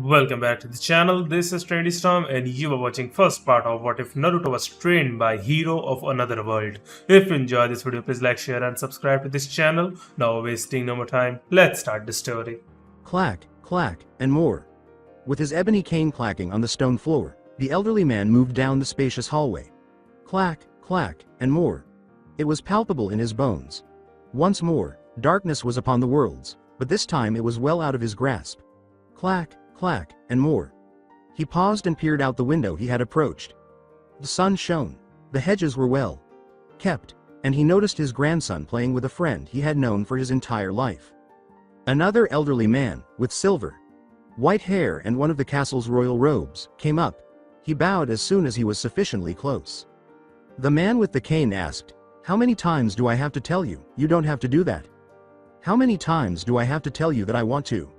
Welcome back to the channel. This is Trendy Storm and you are watching first part of What If Naruto Was Trained by Hero of Another World. If you enjoy this video, please like, share and subscribe to this channel. Now wasting no more time, let's start the story. Clack, clack, and more. With his ebony cane clacking on the stone floor, the elderly man moved down the spacious hallway. Clack, clack, and more. It was palpable in his bones. Once more, darkness was upon the worlds, but this time it was well out of his grasp. Clack, clack, and more. He paused and peered out the window he had approached. The sun shone. The hedges were well kept, and he noticed his grandson playing with a friend he had known for his entire life. Another elderly man, with silver, white hair and one of the castle's royal robes, came up. He bowed as soon as he was sufficiently close. The man with the cane asked, "How many times do I have to tell you, you don't have to do that? How many times do I have to tell you that I want to?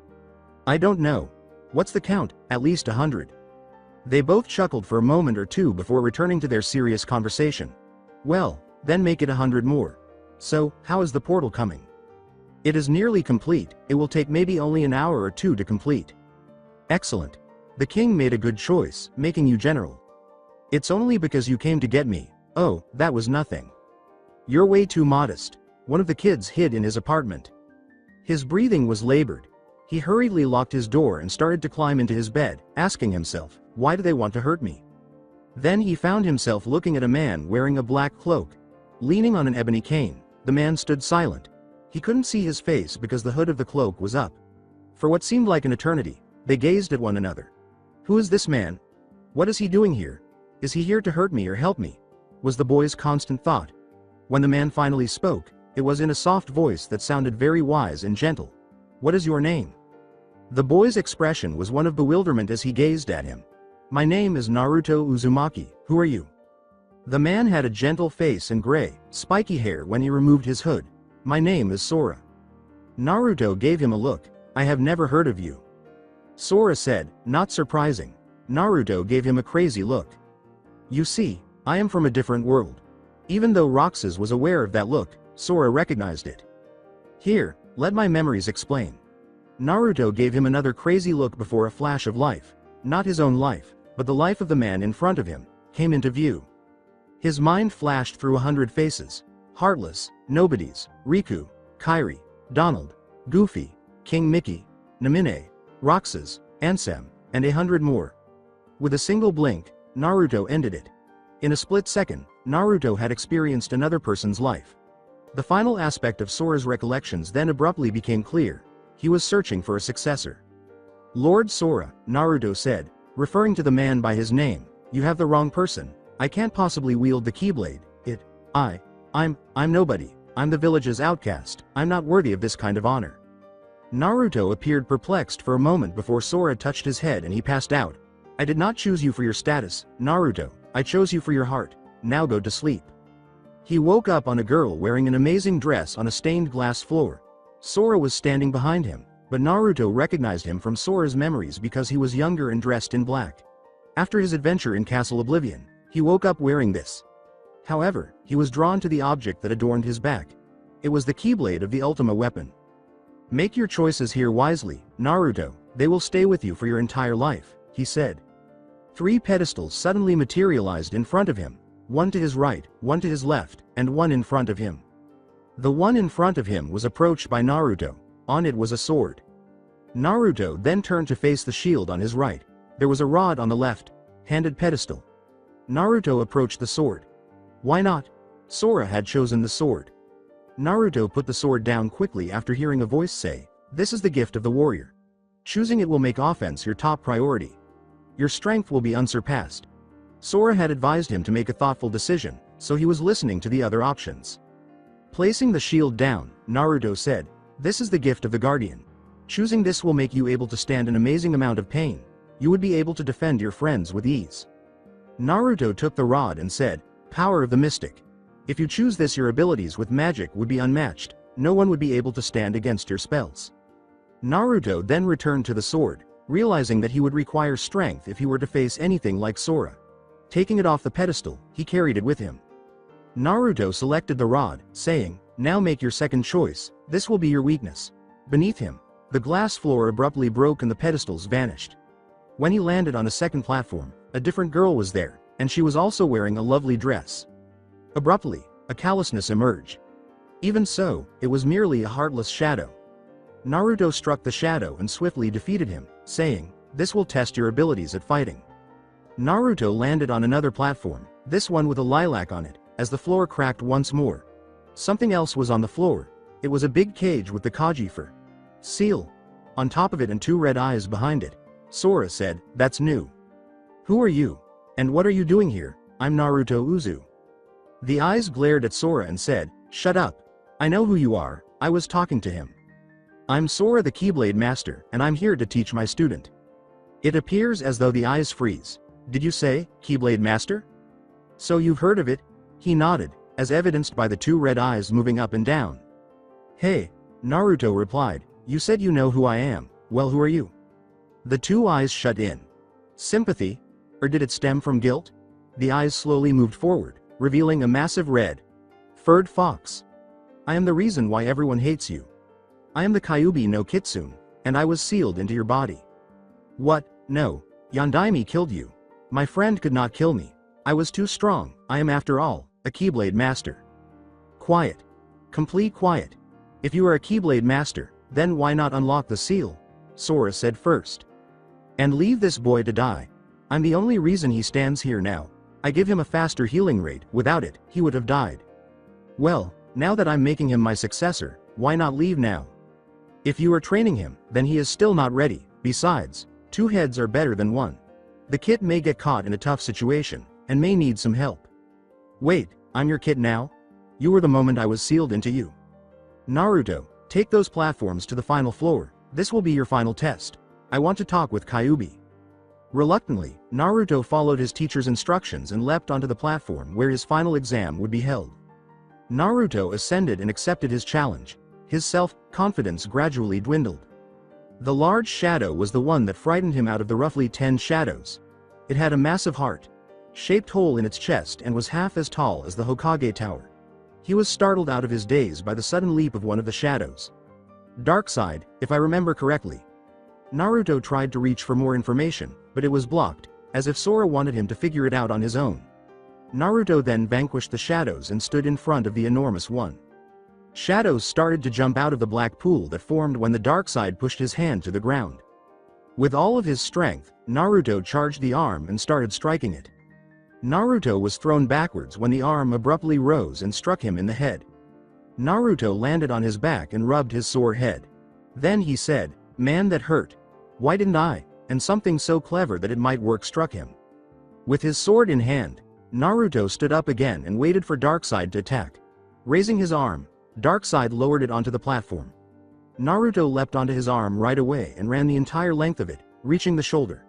I don't know. What's the count? At least 100. They both chuckled for a moment or two before returning to their serious conversation. Well, then make it 100 more. So, how is the portal coming? It is nearly complete. It will take maybe only an hour or two to complete. Excellent. The king made a good choice, making you general. It's only because you came to get me. Oh, that was nothing. You're way too modest. One of the kids hid in his apartment. His breathing was labored. He hurriedly locked his door and started to climb into his bed, asking himself, why do they want to hurt me? Then he found himself looking at a man wearing a black cloak. Leaning on an ebony cane, the man stood silent. He couldn't see his face because the hood of the cloak was up. For what seemed like an eternity, they gazed at one another. Who is this man? What is he doing here? Is he here to hurt me or help me? Was the boy's constant thought. When the man finally spoke, it was in a soft voice that sounded very wise and gentle. What is your name? The boy's expression was one of bewilderment as he gazed at him. My name is Naruto Uzumaki. Who are you? The man had a gentle face and gray, spiky hair when he removed his hood. My name is Sora. Naruto gave him a look. I have never heard of you. Sora said, not surprising. Naruto gave him a crazy look. You see, I am from a different world. Even though Roxas was aware of that look, Sora recognized it. Here, let my memories explain. Naruto gave him another crazy look before a flash of life, not his own life, but the life of the man in front of him, came into view. His mind flashed through 100 faces. Heartless, nobodies, Riku, Kairi, Donald, Goofy, King Mickey, Namine, Roxas, Ansem, and 100 more. With a single blink, Naruto ended it. In a split second, Naruto had experienced another person's life. The final aspect of Sora's recollections then abruptly became clear. He was searching for a successor. Lord Sora, Naruto said, referring to the man by his name, you have the wrong person. I can't possibly wield the Keyblade. I'm nobody. I'm the village's outcast. I'm not worthy of this kind of honor. Naruto appeared perplexed for a moment before Sora touched his head and he passed out. I did not choose you for your status, Naruto. I chose you for your heart. Now go to sleep. He woke up on a girl wearing an amazing dress on a stained glass floor. Sora was standing behind him, but Naruto recognized him from Sora's memories because he was younger and dressed in black. After his adventure in Castle Oblivion, he woke up wearing this. However, he was drawn to the object that adorned his back. It was the Keyblade of the Ultima weapon. Make your choices here wisely, Naruto. They will stay with you for your entire life, he said. 3 pedestals suddenly materialized in front of him. One to his right, one to his left, and one in front of him. The one in front of him was approached by Naruto. On it was a sword. Naruto then turned to face the shield on his right. There was a rod on the left-handed pedestal. Naruto approached the sword. Why not? Sora had chosen the sword. Naruto put the sword down quickly after hearing a voice say, this is the gift of the warrior. Choosing it will make offense your top priority. Your strength will be unsurpassed. Sora had advised him to make a thoughtful decision, so he was listening to the other options. Placing the shield down, Naruto said, this is the gift of the guardian. Choosing this will make you able to stand an amazing amount of pain. You would be able to defend your friends with ease. Naruto took the rod and said, power of the mystic. If you choose this, your abilities with magic would be unmatched. No one would be able to stand against your spells. Naruto then returned to the sword, realizing that he would require strength if he were to face anything like Sora. Taking it off the pedestal, he carried it with him. Naruto selected the rod, saying, now make your second choice. This will be your weakness. Beneath him, the glass floor abruptly broke and the pedestals vanished. When he landed on a second platform, a different girl was there, and she was also wearing a lovely dress. Abruptly, a callousness emerged. Even so, it was merely a heartless shadow. Naruto struck the shadow and swiftly defeated him, saying, "This will test your abilities at fighting." Naruto landed on another platform, this one with a lilac on it, as the floor cracked once more. Something else was on the floor. It was a big cage with the Kaji for seal on top of it and two red eyes behind it. Sora said, "That's new. Who are you? And what are you doing here?" "I'm Naruto Uzu." The eyes glared at Sora and said, "Shut up. I know who you are, I was talking to him. I'm Sora the Keyblade Master, and I'm here to teach my student." It appears as though the eyes freeze. "Did you say, Keyblade Master? So you've heard of it?" He nodded, as evidenced by the two red eyes moving up and down. "Hey," Naruto replied, "you said you know who I am, well who are you?" The two eyes shut in. Sympathy? Or did it stem from guilt? The eyes slowly moved forward, revealing a massive red-furred fox. "I am the reason why everyone hates you. I am the Kyuubi no Kitsune, and I was sealed into your body." "What? No. Yondaime killed you. My friend could not kill me. I was too strong. I am after all, a Keyblade Master." Quiet. Complete quiet. "If you are a Keyblade Master, then why not unlock the seal?" Sora said first. "And leave this boy to die. I'm the only reason he stands here now. I give him a faster healing rate, without it, he would have died. Well, now that I'm making him my successor, why not leave now? If you are training him, then he is still not ready. Besides, two heads are better than one. The kid may get caught in a tough situation, and may need some help." "Wait, I'm your kid now? You were the moment I was sealed into you. Naruto, take those platforms to the final floor, this will be your final test. I want to talk with Kyuubi." Reluctantly, Naruto followed his teacher's instructions and leapt onto the platform where his final exam would be held. Naruto ascended and accepted his challenge. His self-confidence gradually dwindled. The large shadow was the one that frightened him out of the roughly 10 shadows. It had a massive heart-shaped hole in its chest and was half as tall as the Hokage Tower. He was startled out of his daze by the sudden leap of one of the shadows. "Dark side, if I remember correctly." Naruto tried to reach for more information, but it was blocked, as if Sora wanted him to figure it out on his own. Naruto then vanquished the shadows and stood in front of the enormous one. Shadows started to jump out of the black pool that formed when the dark side pushed his hand to the ground. With all of his strength, Naruto charged the arm and started striking it. Naruto was thrown backwards when the arm abruptly rose and struck him in the head. Naruto landed on his back and rubbed his sore head. Then he said, "Man, that hurt. Why didn't I?" And something so clever that it might work struck him. With his sword in hand, Naruto stood up again and waited for Darkseid to attack. Raising his arm, Darkseid lowered it onto the platform. Naruto leapt onto his arm right away and ran the entire length of it, reaching the shoulder.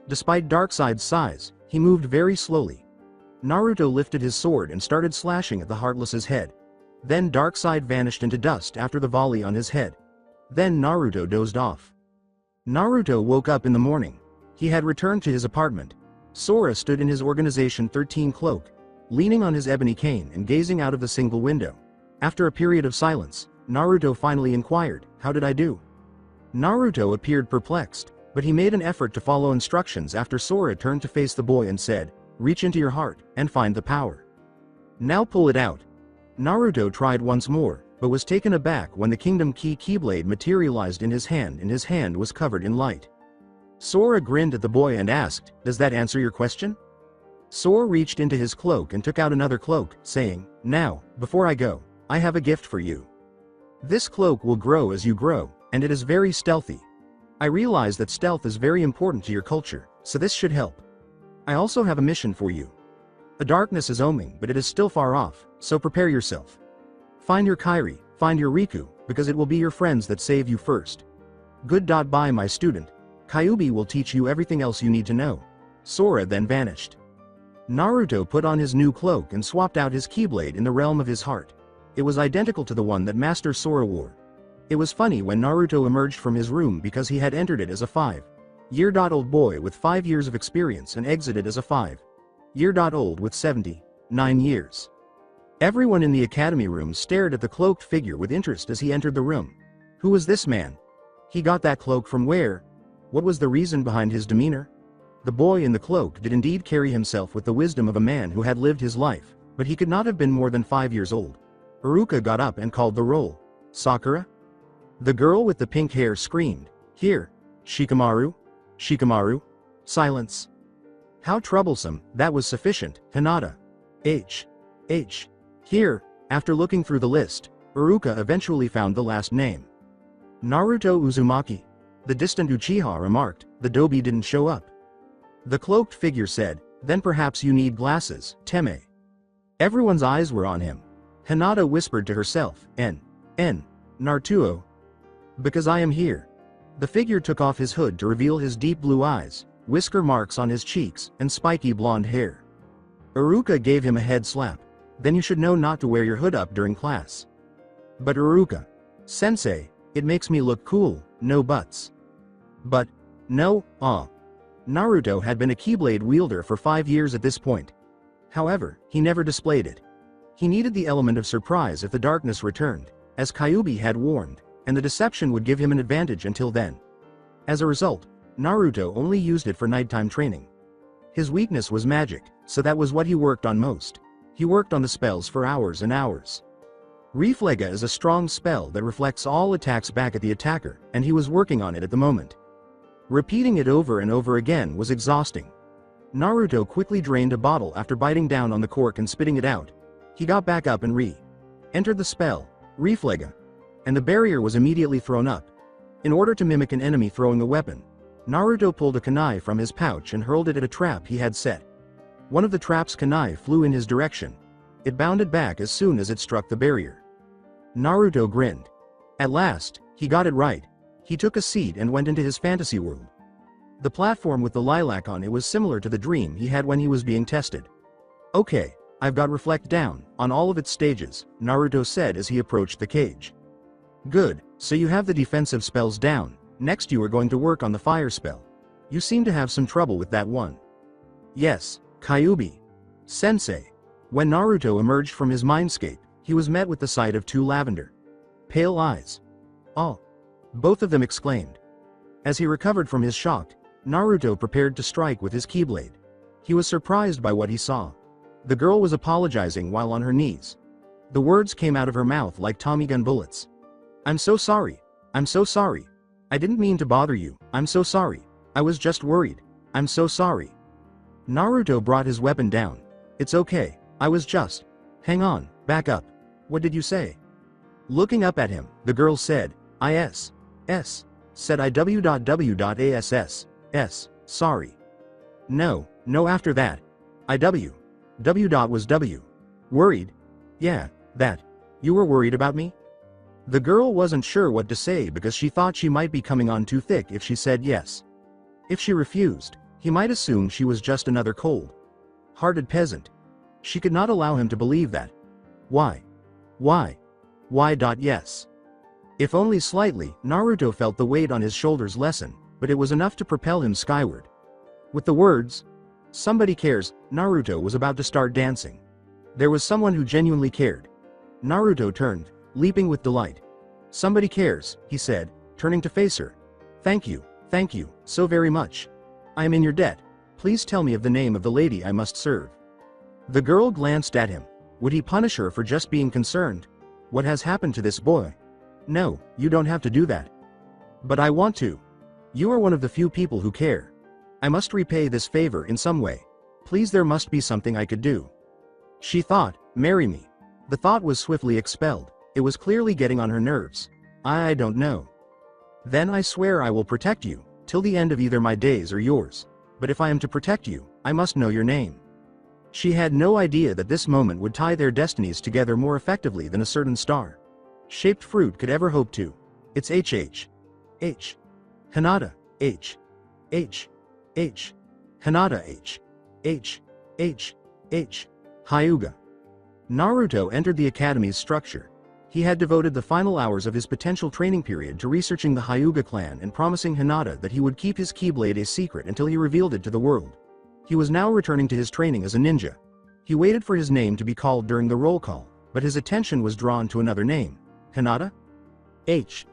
Despite Darkseid's size, he moved very slowly. Naruto lifted his sword and started slashing at the Heartless's head. Then Darkseid vanished into dust after the volley on his head. Then Naruto dozed off. Naruto woke up in the morning. He had returned to his apartment. Sora stood in his Organization 13 cloak, leaning on his ebony cane and gazing out of the single window. After a period of silence, Naruto finally inquired, "How did I do?" Naruto appeared perplexed, but he made an effort to follow instructions after Sora turned to face the boy and said, "Reach into your heart, and find the power. Now pull it out." Naruto tried once more, but was taken aback when the Kingdom Key Keyblade materialized in his hand and his hand was covered in light. Sora grinned at the boy and asked, "Does that answer your question?" Sora reached into his cloak and took out another cloak, saying, "Now, before I go, I have a gift for you. This cloak will grow as you grow, and it is very stealthy. I realize that stealth is very important to your culture, so this should help. I also have a mission for you. The darkness is ooming, but it is still far off, so prepare yourself. Find your Kairi, find your Riku, because it will be your friends that save you first. Goodbye, my student. Kyuubi will teach you everything else you need to know." Sora then vanished. Naruto put on his new cloak and swapped out his Keyblade in the realm of his heart. It was identical to the one that Master Sora wore. It was funny when Naruto emerged from his room because he had entered it as a 5-year-old boy with 5 years of experience and exited as a 5-year-old with 79 years. Everyone in the academy room stared at the cloaked figure with interest as he entered the room. Who was this man? He got that cloak from where? What was the reason behind his demeanor? The boy in the cloak did indeed carry himself with the wisdom of a man who had lived his life, but he could not have been more than 5 years old. Iruka got up and called the roll. Sakura? The girl with the pink hair screamed. Here. Shikamaru? Shikamaru? Silence. How troublesome, that was sufficient. Hinata. H. Here, after looking through the list, Iruka eventually found the last name. Naruto Uzumaki. The distant Uchiha remarked, the Dobi didn't show up. The cloaked figure said, then perhaps you need glasses, Teme. Everyone's eyes were on him. Hinata whispered to herself, Naruto. Because I am here. The figure took off his hood to reveal his deep blue eyes, whisker marks on his cheeks, and spiky blonde hair. Iruka gave him a head slap. Then you should know not to wear your hood up during class. But Iruka. Sensei, it makes me look cool, no buts. But, no, Naruto had been a Keyblade wielder for 5 years at this point. However, he never displayed it. He needed the element of surprise if the darkness returned, as Kyuubi had warned, and the deception would give him an advantage until then. As a result, Naruto only used it for nighttime training. His weakness was magic, so that was what he worked on most. He worked on the spells for hours and hours. Reflega is a strong spell that reflects all attacks back at the attacker, and he was working on it at the moment. Repeating it over and over again was exhausting. Naruto quickly drained a bottle after biting down on the cork and spitting it out. He got back up and entered the spell, Reflega. And the barrier was immediately thrown up. In order to mimic an enemy throwing a weapon, Naruto pulled a kunai from his pouch and hurled it at a trap he had set. One of the trap's kunai flew in his direction. It bounded back as soon as it struck the barrier. Naruto grinned. At last, he got it right. He took a seat and went into his fantasy world. The platform with the lilac on it was similar to the dream he had when he was being tested. Okay, I've got Reflect down, on all of its stages, Naruto said as he approached the cage. Good, so you have the defensive spells down. Next you are going to work on the fire spell. You seem to have some trouble with that one. Yes, Kyuubi. Sensei. When Naruto emerged from his mindscape, he was met with the sight of 2 lavender, pale eyes. Oh! Both of them exclaimed. As he recovered from his shock, Naruto prepared to strike with his Keyblade. He was surprised by what he saw. The girl was apologizing while on her knees. The words came out of her mouth like Tommy gun bullets. I'm so sorry. I'm so sorry. I didn't mean to bother you. I'm so sorry. I was just worried. I'm so sorry. Naruto brought his weapon down. It's okay. I was just. Hang on, back up. What did you say? Looking up at him, the girl said, said IW.W.ASS, sorry. No after that. W was W. Worried? Yeah, that. You were worried about me? The girl wasn't sure what to say because she thought she might be coming on too thick if she said yes. If she refused, he might assume she was just another cold-hearted peasant. She could not allow him to believe that. Why? Yes. If only slightly, Naruto felt the weight on his shoulders lessen, but it was enough to propel him skyward. With the words, somebody cares, Naruto was about to start dancing. There was someone who genuinely cared. Naruto turned, leaping with delight. Somebody cares, he said, turning to face her. Thank you, so very much. I am in your debt. Please tell me of the name of the lady I must serve. The girl glanced at him. Would he punish her for just being concerned? What has happened to this boy? No, you don't have to do that. But I want to. You are one of the few people who care. I must repay this favor in some way. Please, there must be something I could do. She thought, marry me. The thought was swiftly expelled. It was clearly getting on her nerves. I don't know. Then I swear I will protect you, till the end of either my days or yours. But if I am to protect you, I must know your name. She had no idea that this moment would tie their destinies together more effectively than a certain star-shaped fruit could ever hope to. It's H. Hinata, H. Hinata, H. Hyuga. Naruto entered the academy's structure. He had devoted the final hours of his potential training period to researching the Hyuga clan and promising Hinata that he would keep his Keyblade a secret until he revealed it to the world. He was now returning to his training as a ninja. He waited for his name to be called during the roll call, but his attention was drawn to another name. Hinata? H.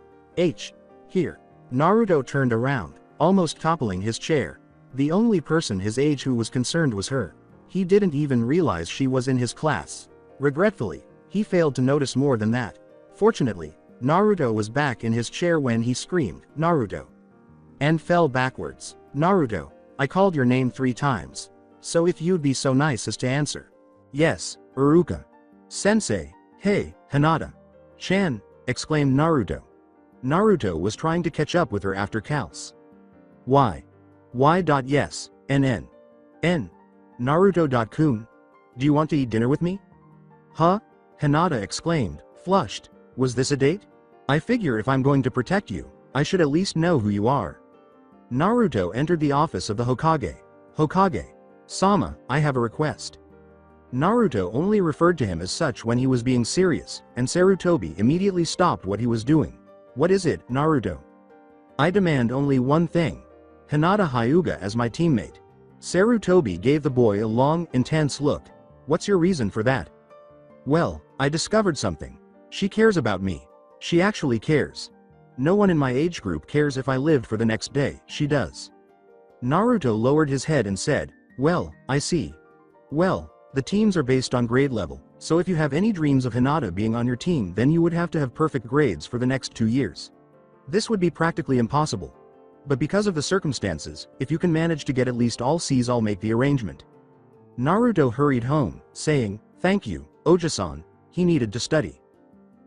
Here. Naruto turned around, almost toppling his chair. The only person his age who was concerned was her. He didn't even realize she was in his class. Regretfully, he failed to notice more than that. Fortunately, Naruto was back in his chair when he screamed, "Naruto!" and fell backwards. "Naruto, I called your name 3 times. So if you'd be so nice as to answer." "Yes, Iruka." "Sensei, hey, Hinata." "Chan," exclaimed Naruto. Naruto was trying to catch up with her after Cal's. Why? Yes, NN. N. Naruto.kun. Do you want to eat dinner with me? Huh? Hinata exclaimed, flushed. Was this a date? I figure if I'm going to protect you, I should at least know who you are. Naruto entered the office of the Hokage. Hokage. Sama, I have a request. Naruto only referred to him as such when he was being serious, and Sarutobi immediately stopped what he was doing. What is it, Naruto? I demand only one thing. Hinata Hyuga as my teammate. Sarutobi gave the boy a long, intense look. What's your reason for that? Well, I discovered something. She cares about me. She actually cares. No one in my age group cares if I lived for the next day, she does. Naruto lowered his head and said, well, I see. Well, the teams are based on grade level, so if you have any dreams of Hinata being on your team, then you would have to have perfect grades for the next 2 years. This would be practically impossible. But because of the circumstances, if you can manage to get at least all C's, I'll make the arrangement. Naruto hurried home, saying, thank you, Oja-san. He needed to study.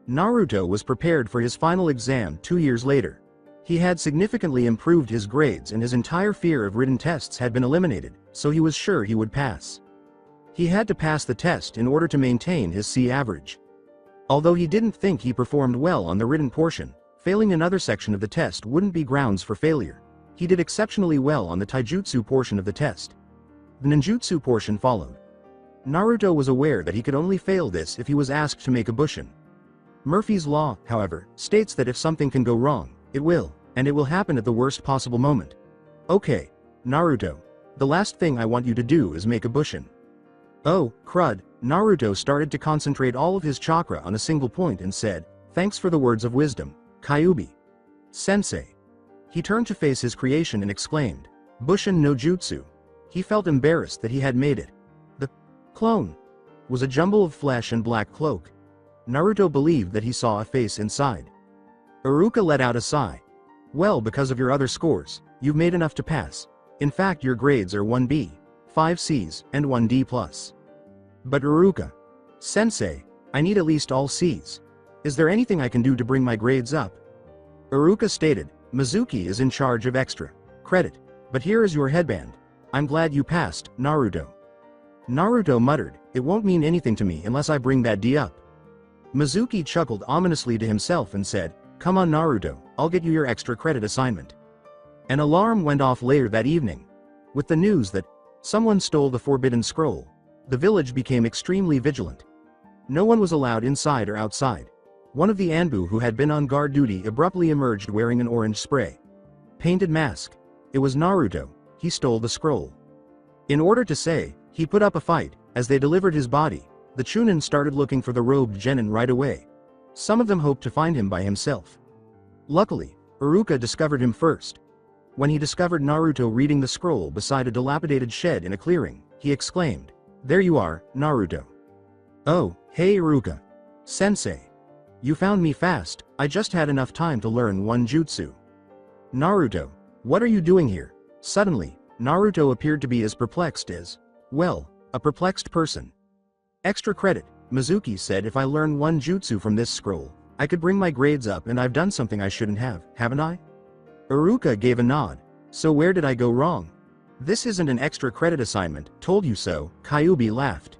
Naruto was prepared for his final exam 2 years later. He had significantly improved his grades and his entire fear of written tests had been eliminated, so he was sure he would pass. He had to pass the test in order to maintain his C average. Although he didn't think he performed well on the written portion, failing another section of the test wouldn't be grounds for failure. He did exceptionally well on the taijutsu portion of the test. The ninjutsu portion followed. Naruto was aware that he could only fail this if he was asked to make a bushin. Murphy's Law, however, states that if something can go wrong, it will, and it will happen at the worst possible moment. Okay, Naruto. The last thing I want you to do is make a bushin. Oh, crud, Naruto started to concentrate all of his chakra on a single point and said, thanks for the words of wisdom, Kyuubi. Sensei. He turned to face his creation and exclaimed, Bushin no Jutsu. He felt embarrassed that he had made it. The clone was a jumble of flesh and black cloak. Naruto believed that he saw a face inside. Iruka let out a sigh. Well, because of your other scores, you've made enough to pass. In fact, your grades are 1B, 5 C's, and 1 D+. But Iruka. Sensei, I need at least all C's. Is there anything I can do to bring my grades up? Iruka stated, Mizuki is in charge of extra credit. But here is your headband. I'm glad you passed, Naruto. Naruto muttered, it won't mean anything to me unless I bring that D up. Mizuki chuckled ominously to himself and said, come on Naruto, I'll get you your extra credit assignment. An alarm went off later that evening. With the news that someone stole the forbidden scroll, the village became extremely vigilant. No one was allowed inside or outside. One of the Anbu who had been on guard duty abruptly emerged wearing an orange spray painted mask. It was Naruto. He stole the scroll. In order to say, he put up a fight. As they delivered his body, the Chunin started looking for the robed genin right away. Some of them hoped to find him by himself. Luckily, Iruka discovered him first. When he discovered Naruto reading the scroll beside a dilapidated shed in a clearing, he exclaimed, there you are, Naruto. Oh, hey Iruka. Sensei. You found me fast, I just had enough time to learn one jutsu. Naruto. What are you doing here? Suddenly, Naruto appeared to be as perplexed as, well, a perplexed person. Extra credit, Mizuki said if I learn one jutsu from this scroll, I could bring my grades up and I've done something I shouldn't have, haven't I? Iruka gave a nod. So where did I go wrong? This isn't an extra credit assignment, told you so, Kyuubi laughed.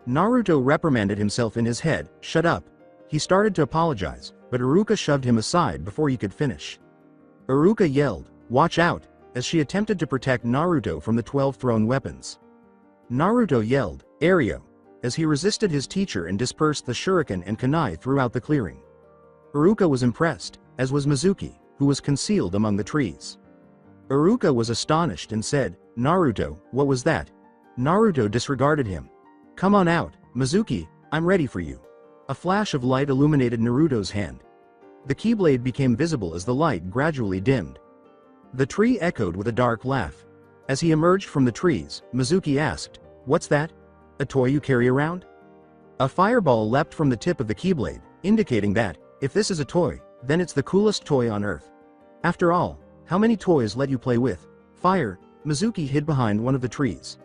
Naruto reprimanded himself in his head, shut up. He started to apologize, but Iruka shoved him aside before he could finish. Iruka yelled, watch out, as she attempted to protect Naruto from the 12 thrown weapons. Naruto yelled, Airyo, as he resisted his teacher and dispersed the shuriken and kunai throughout the clearing. Iruka was impressed, as was Mizuki, who was concealed among the trees. Iruka was astonished and said, Naruto, what was that? Naruto disregarded him. Come on out, Mizuki, I'm ready for you. A flash of light illuminated Naruto's hand. The keyblade became visible as the light gradually dimmed. The tree echoed with a dark laugh. As he emerged from the trees, Mizuki asked, "What's that? A toy you carry around?" A fireball leapt from the tip of the keyblade, indicating that, if this is a toy, then it's the coolest toy on Earth. After all, how many toys let you play with fire? Mizuki hid behind one of the trees.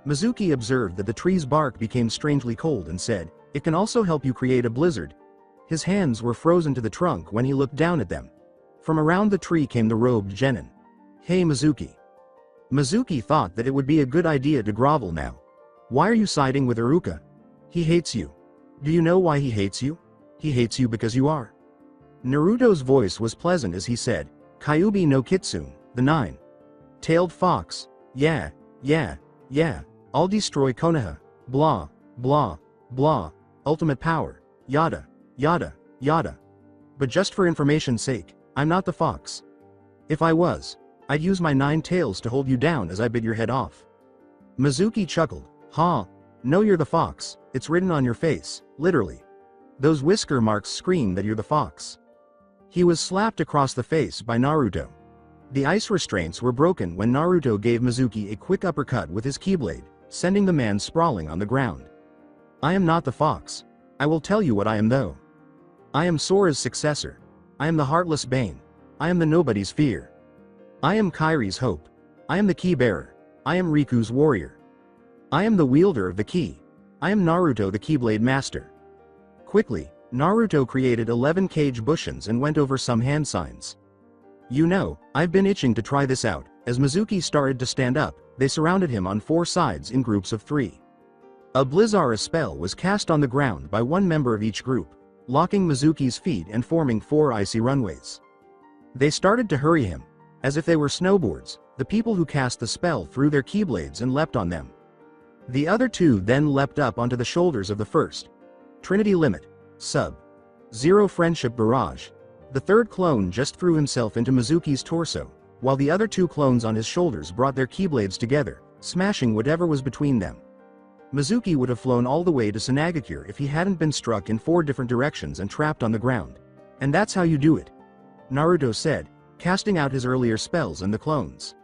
Mizuki observed that the tree's bark became strangely cold and said, "It can also help you create a blizzard." His hands were frozen to the trunk when he looked down at them. From around the tree came the robed genin. "Hey Mizuki." Mizuki thought that it would be a good idea to grovel now. "Why are you siding with Iruka? He hates you. Do you know why he hates you? He hates you because you are." Naruto's voice was pleasant as he said, "Kyuubi no Kitsune, the nine-tailed fox. Yeah, I'll destroy Konoha. Blah, blah, blah. Ultimate power. Yada, yada, yada. But just for information's sake, I'm not the fox. If I was, I'd use my 9 tails to hold you down as I bit your head off." Mizuki chuckled. "Ha! No, you're the fox. It's written on your face, literally. Those whisker marks scream that you're the fox." He was slapped across the face by Naruto. The ice restraints were broken when Naruto gave Mizuki a quick uppercut with his keyblade, sending the man sprawling on the ground. "I am not the fox. I will tell you what I am though. I am Sora's successor. I am the heartless Bane. I am the nobody's fear. I am Kairi's hope. I am the key bearer. I am Riku's warrior. I am the wielder of the key. I am Naruto the Keyblade Master." Quickly, Naruto created 11 cage bushins and went over some hand signs. "You know, I've been itching to try this out." As Mizuki started to stand up, they surrounded him on 4 sides in groups of 3. A Blizzara spell was cast on the ground by one member of each group, locking Mizuki's feet and forming 4 icy runways. They started to hurry him. As if they were snowboards, the people who cast the spell threw their keyblades and leapt on them. The other 2 then leapt up onto the shoulders of the first. Trinity Limit. Sub-Zero Friendship Barrage. The third clone just threw himself into Mizuki's torso, while the other 2 clones on his shoulders brought their keyblades together, smashing whatever was between them. Mizuki would have flown all the way to Sunagakure if he hadn't been struck in 4 different directions and trapped on the ground. "And that's how you do it," Naruto said, casting out his earlier spells and the clones.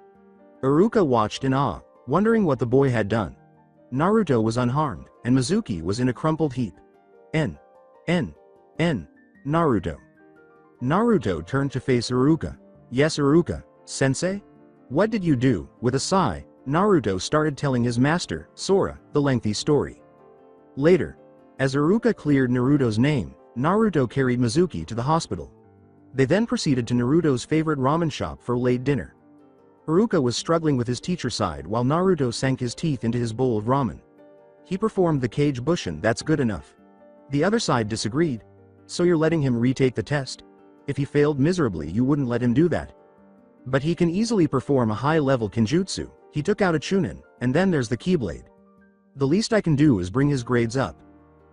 Iruka watched in awe, wondering what the boy had done. Naruto was unharmed, and Mizuki was in a crumpled heap. N. Naruto. Naruto turned to face Iruka. "Yes, Iruka, sensei? What did you do?" With a sigh, Naruto started telling his master, Sora, the lengthy story. Later, as Iruka cleared Naruto's name, Naruto carried Mizuki to the hospital. They then proceeded to Naruto's favorite ramen shop for late dinner. Iruka was struggling with his teacher side while Naruto sank his teeth into his bowl of ramen. He performed the cage bushin. "That's good enough." The other side disagreed. "So you're letting him retake the test? If he failed miserably, you wouldn't let him do that." "But he can easily perform a high-level kenjutsu. He took out a chunin, and then there's the keyblade. The least I can do is bring his grades up."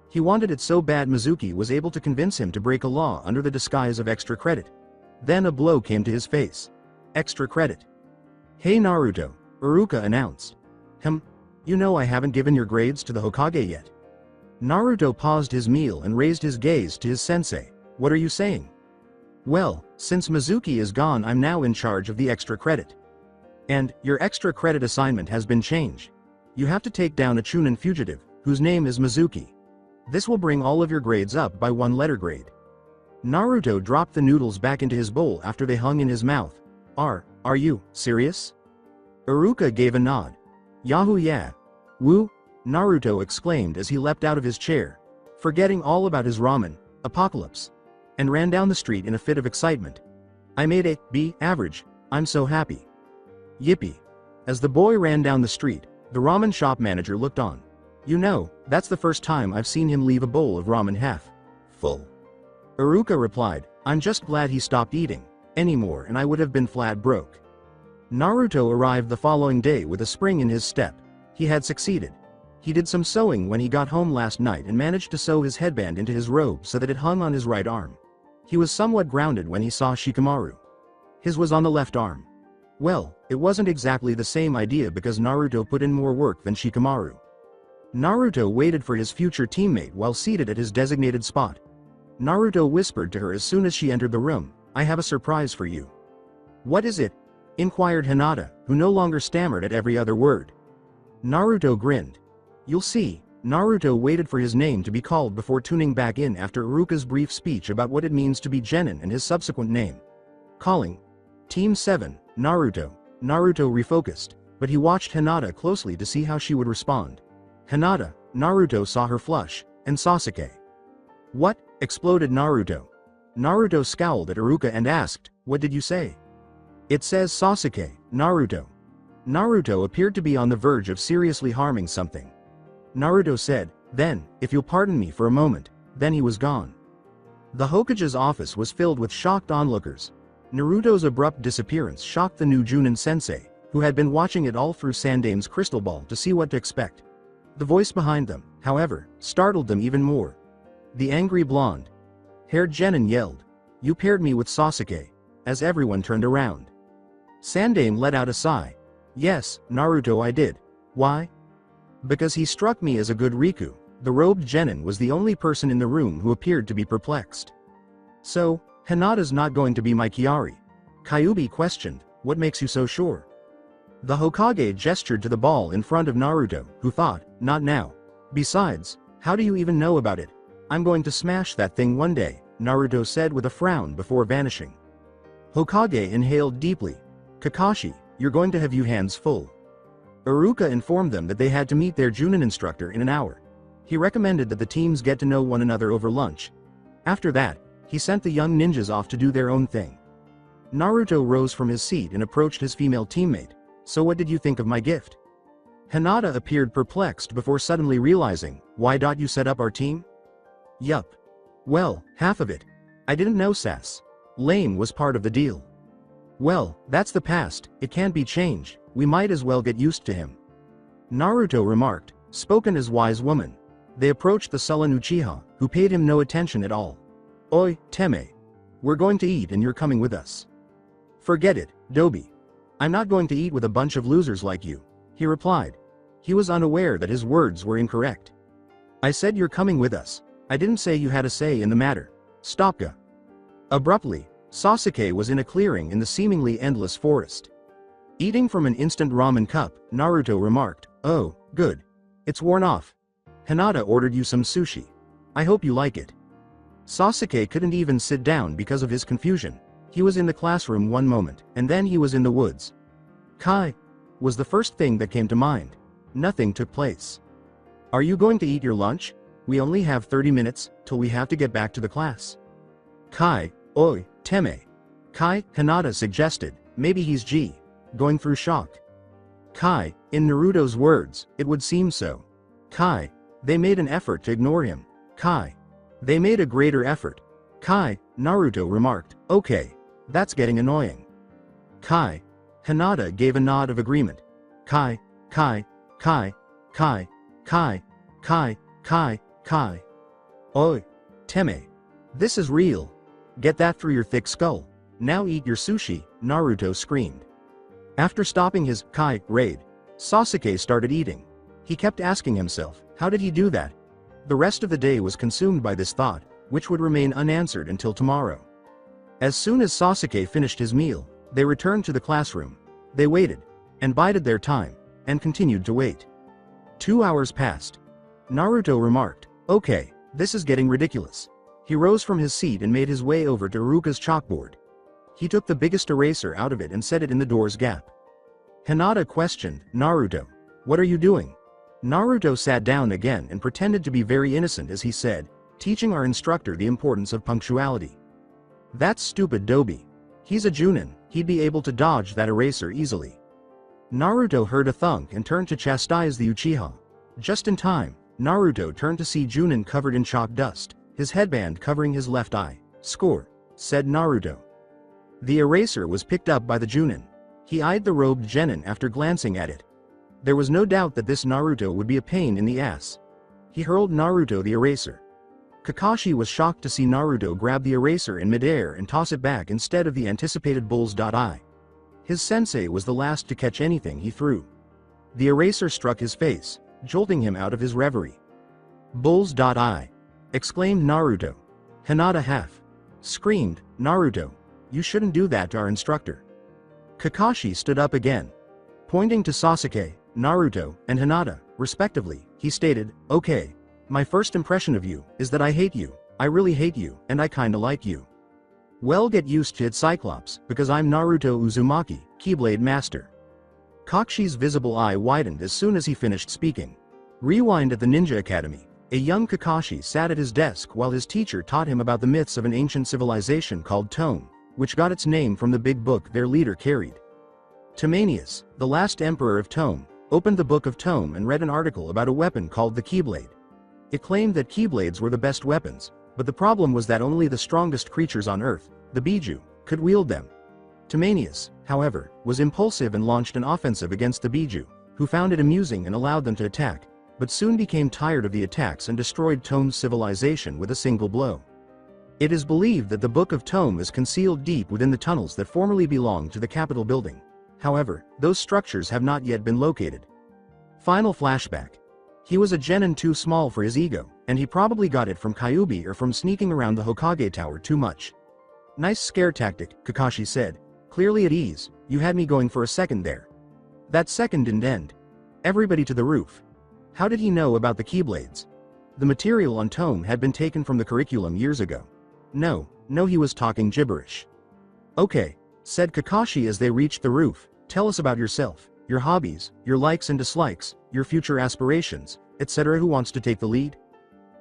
He wanted it so bad Mizuki was able to convince him to break a law under the disguise of extra credit. Then a blow came to his face. "Extra credit." "Hey Naruto," Iruka announced. You know I haven't given your grades to the Hokage yet." Naruto paused his meal and raised his gaze to his sensei. "What are you saying?" "Well, since Mizuki is gone, I'm now in charge of the extra credit. And, your extra credit assignment has been changed. You have to take down a Chunin fugitive, whose name is Mizuki. This will bring all of your grades up by 1 letter grade." Naruto dropped the noodles back into his bowl after they hung in his mouth. Are you serious?" Iruka gave a nod. "Yahoo yeah. Woo!" Naruto exclaimed as he leapt out of his chair, forgetting all about his ramen apocalypse, and ran down the street in a fit of excitement. "I made a B average. I'm so happy. Yippee." As the boy ran down the street, the ramen shop manager looked on. "You know, that's the first time I've seen him leave a bowl of ramen half full." Iruka replied, "I'm just glad he stopped eating anymore, and I would have been flat broke." Naruto arrived the following day with a spring in his step. He had succeeded. He did some sewing when he got home last night and managed to sew his headband into his robe so that it hung on his right arm. He was somewhat grounded when he saw Shikamaru. His was on the left arm. Well, it wasn't exactly the same idea because Naruto put in more work than Shikamaru. Naruto waited for his future teammate while seated at his designated spot. Naruto whispered to her as soon as she entered the room, "I have a surprise for you." "What is it?" inquired Hinata, who no longer stammered at every other word. Naruto grinned. You'll see. Naruto waited for his name to be called before tuning back in after Iruka's brief speech about what it means to be genin and his subsequent name. Calling. Team 7, Naruto. Naruto refocused, but he watched Hinata closely to see how she would respond. Hinata, Naruto saw her flush, and Sasuke. What? Exploded Naruto. Naruto scowled at Iruka and asked, what did you say? It says Sasuke, Naruto. Naruto appeared to be on the verge of seriously harming something. Naruto said, then, if you'll pardon me for a moment, then he was gone. The Hokage's office was filled with shocked onlookers. Naruto's abrupt disappearance shocked the new Junin sensei, who had been watching it all through Sandame's crystal ball to see what to expect. The voice behind them, however, startled them even more. The angry blonde-haired genin yelled, you paired me with Sasuke, as everyone turned around. Sandame let out a sigh. Yes, Naruto, I did. Why? Because he struck me as a good Riku. The robed genin was the only person in the room who appeared to be perplexed. So, Hinata's not going to be my Kyari? Kyuubi questioned, what makes you so sure? The Hokage gestured to the ball in front of Naruto, who thought, not now. Besides, how do you even know about it? I'm going to smash that thing one day, Naruto said with a frown before vanishing. Hokage inhaled deeply. Kakashi, you're going to have your hands full. Iruka informed them that they had to meet their Junin instructor in an hour. He recommended that the teams get to know one another over lunch. After that, he sent the young ninjas off to do their own thing. Naruto rose from his seat and approached his female teammate. So what did you think of my gift? Hinata appeared perplexed before suddenly realizing, why did you set up our team? Yup. Well, half of it. I didn't know Sass. Lame was part of the deal. Well, that's the past, it can't be changed, we might as well get used to him. Naruto remarked, spoken as wise woman. They approached the sullen Uchiha, who paid him no attention at all. Oi, Teme. We're going to eat and you're coming with us. Forget it, Dobi. I'm not going to eat with a bunch of losers like you, he replied. He was unaware that his words were incorrect. I said you're coming with us. I didn't say you had a say in the matter. Stopka. Abruptly, Sasuke was in a clearing in the seemingly endless forest. Eating from an instant ramen cup, Naruto remarked, oh, good. It's worn off. Hinata ordered you some sushi. I hope you like it. Sasuke couldn't even sit down because of his confusion. He was in the classroom one moment, and then he was in the woods. Kai was the first thing that came to mind. Nothing took place. Are you going to eat your lunch? We only have 30 minutes, till we have to get back to the class. Kai, oi, Teme. Kai, Hinata suggested, maybe he's going through shock. Kai, in Naruto's words, it would seem so. Kai, they made an effort to ignore him. Kai, they made a greater effort. Kai, Naruto remarked, okay, that's getting annoying. Kai, Hinata gave a nod of agreement. Kai, Kai, Kai, Kai, Kai, Kai, Kai, Kai. Oi, Teme. This is real. Get that through your thick skull. Now eat your sushi, Naruto screamed. After stopping his Kai raid, Sasuke started eating. He kept asking himself, how did he do that? The rest of the day was consumed by this thought, which would remain unanswered until tomorrow. As soon as Sasuke finished his meal, they returned to the classroom. They waited, and bided their time, and continued to wait. 2 hours passed. Naruto remarked, okay, this is getting ridiculous. He rose from his seat and made his way over to Iruka's chalkboard. He took the biggest eraser out of it and set it in the door's gap. Hinata questioned, Naruto, what are you doing? Naruto sat down again and pretended to be very innocent as he said, teaching our instructor the importance of punctuality. That's stupid Dobi. He's a Junin, he'd be able to dodge that eraser easily. Naruto heard a thunk and turned to chastise the Uchiha. Just in time, Naruto turned to see Junin covered in chalk dust, his headband covering his left eye. Score, said Naruto. The eraser was picked up by the Junin. He eyed the robed genin after glancing at it. There was no doubt that this Naruto would be a pain in the ass. He hurled Naruto the eraser. Kakashi was shocked to see Naruto grab the eraser in midair and toss it back instead of the anticipated bull's eye. His sensei was the last to catch anything he threw. The eraser struck his face, jolting him out of his reverie. Bull's eye! Exclaimed Naruto. Hinata half screamed, Naruto, you shouldn't do that to our instructor. Kakashi stood up again. Pointing to Sasuke, Naruto, and Hinata, respectively, he stated, "Okay. My first impression of you is that I hate you, I really hate you, and I kinda like you. Well, get used to it, Cyclops, because I'm Naruto Uzumaki, Keyblade Master." Kakushi's visible eye widened as soon as he finished speaking. Rewind at the Ninja Academy. A young Kakashi sat at his desk while his teacher taught him about the myths of an ancient civilization called Tome, which got its name from the big book their leader carried. Timanius, the last emperor of Tome, opened the book of Tome and read an article about a weapon called the Keyblade. It claimed that Keyblades were the best weapons, but the problem was that only the strongest creatures on Earth, the Biju, could wield them. Timanius, however, was impulsive and launched an offensive against the Biju, who found it amusing and allowed them to attack, but soon became tired of the attacks and destroyed Tome's civilization with a single blow. It is believed that the Book of Tome is concealed deep within the tunnels that formerly belonged to the Capitol building. However, those structures have not yet been located. Final flashback. He was a genin too small for his ego, and he probably got it from Kyuubi or from sneaking around the Hokage Tower too much. "Nice scare tactic," Kakashi said. "Clearly at ease, you had me going for a second there." That second didn't end. Everybody to the roof. How did he know about the Keyblades? The material on Tome had been taken from the curriculum years ago. No, he was talking gibberish. "Okay," said Kakashi as they reached the roof, "tell us about yourself, your hobbies, your likes and dislikes, your future aspirations, etc. Who wants to take the lead?"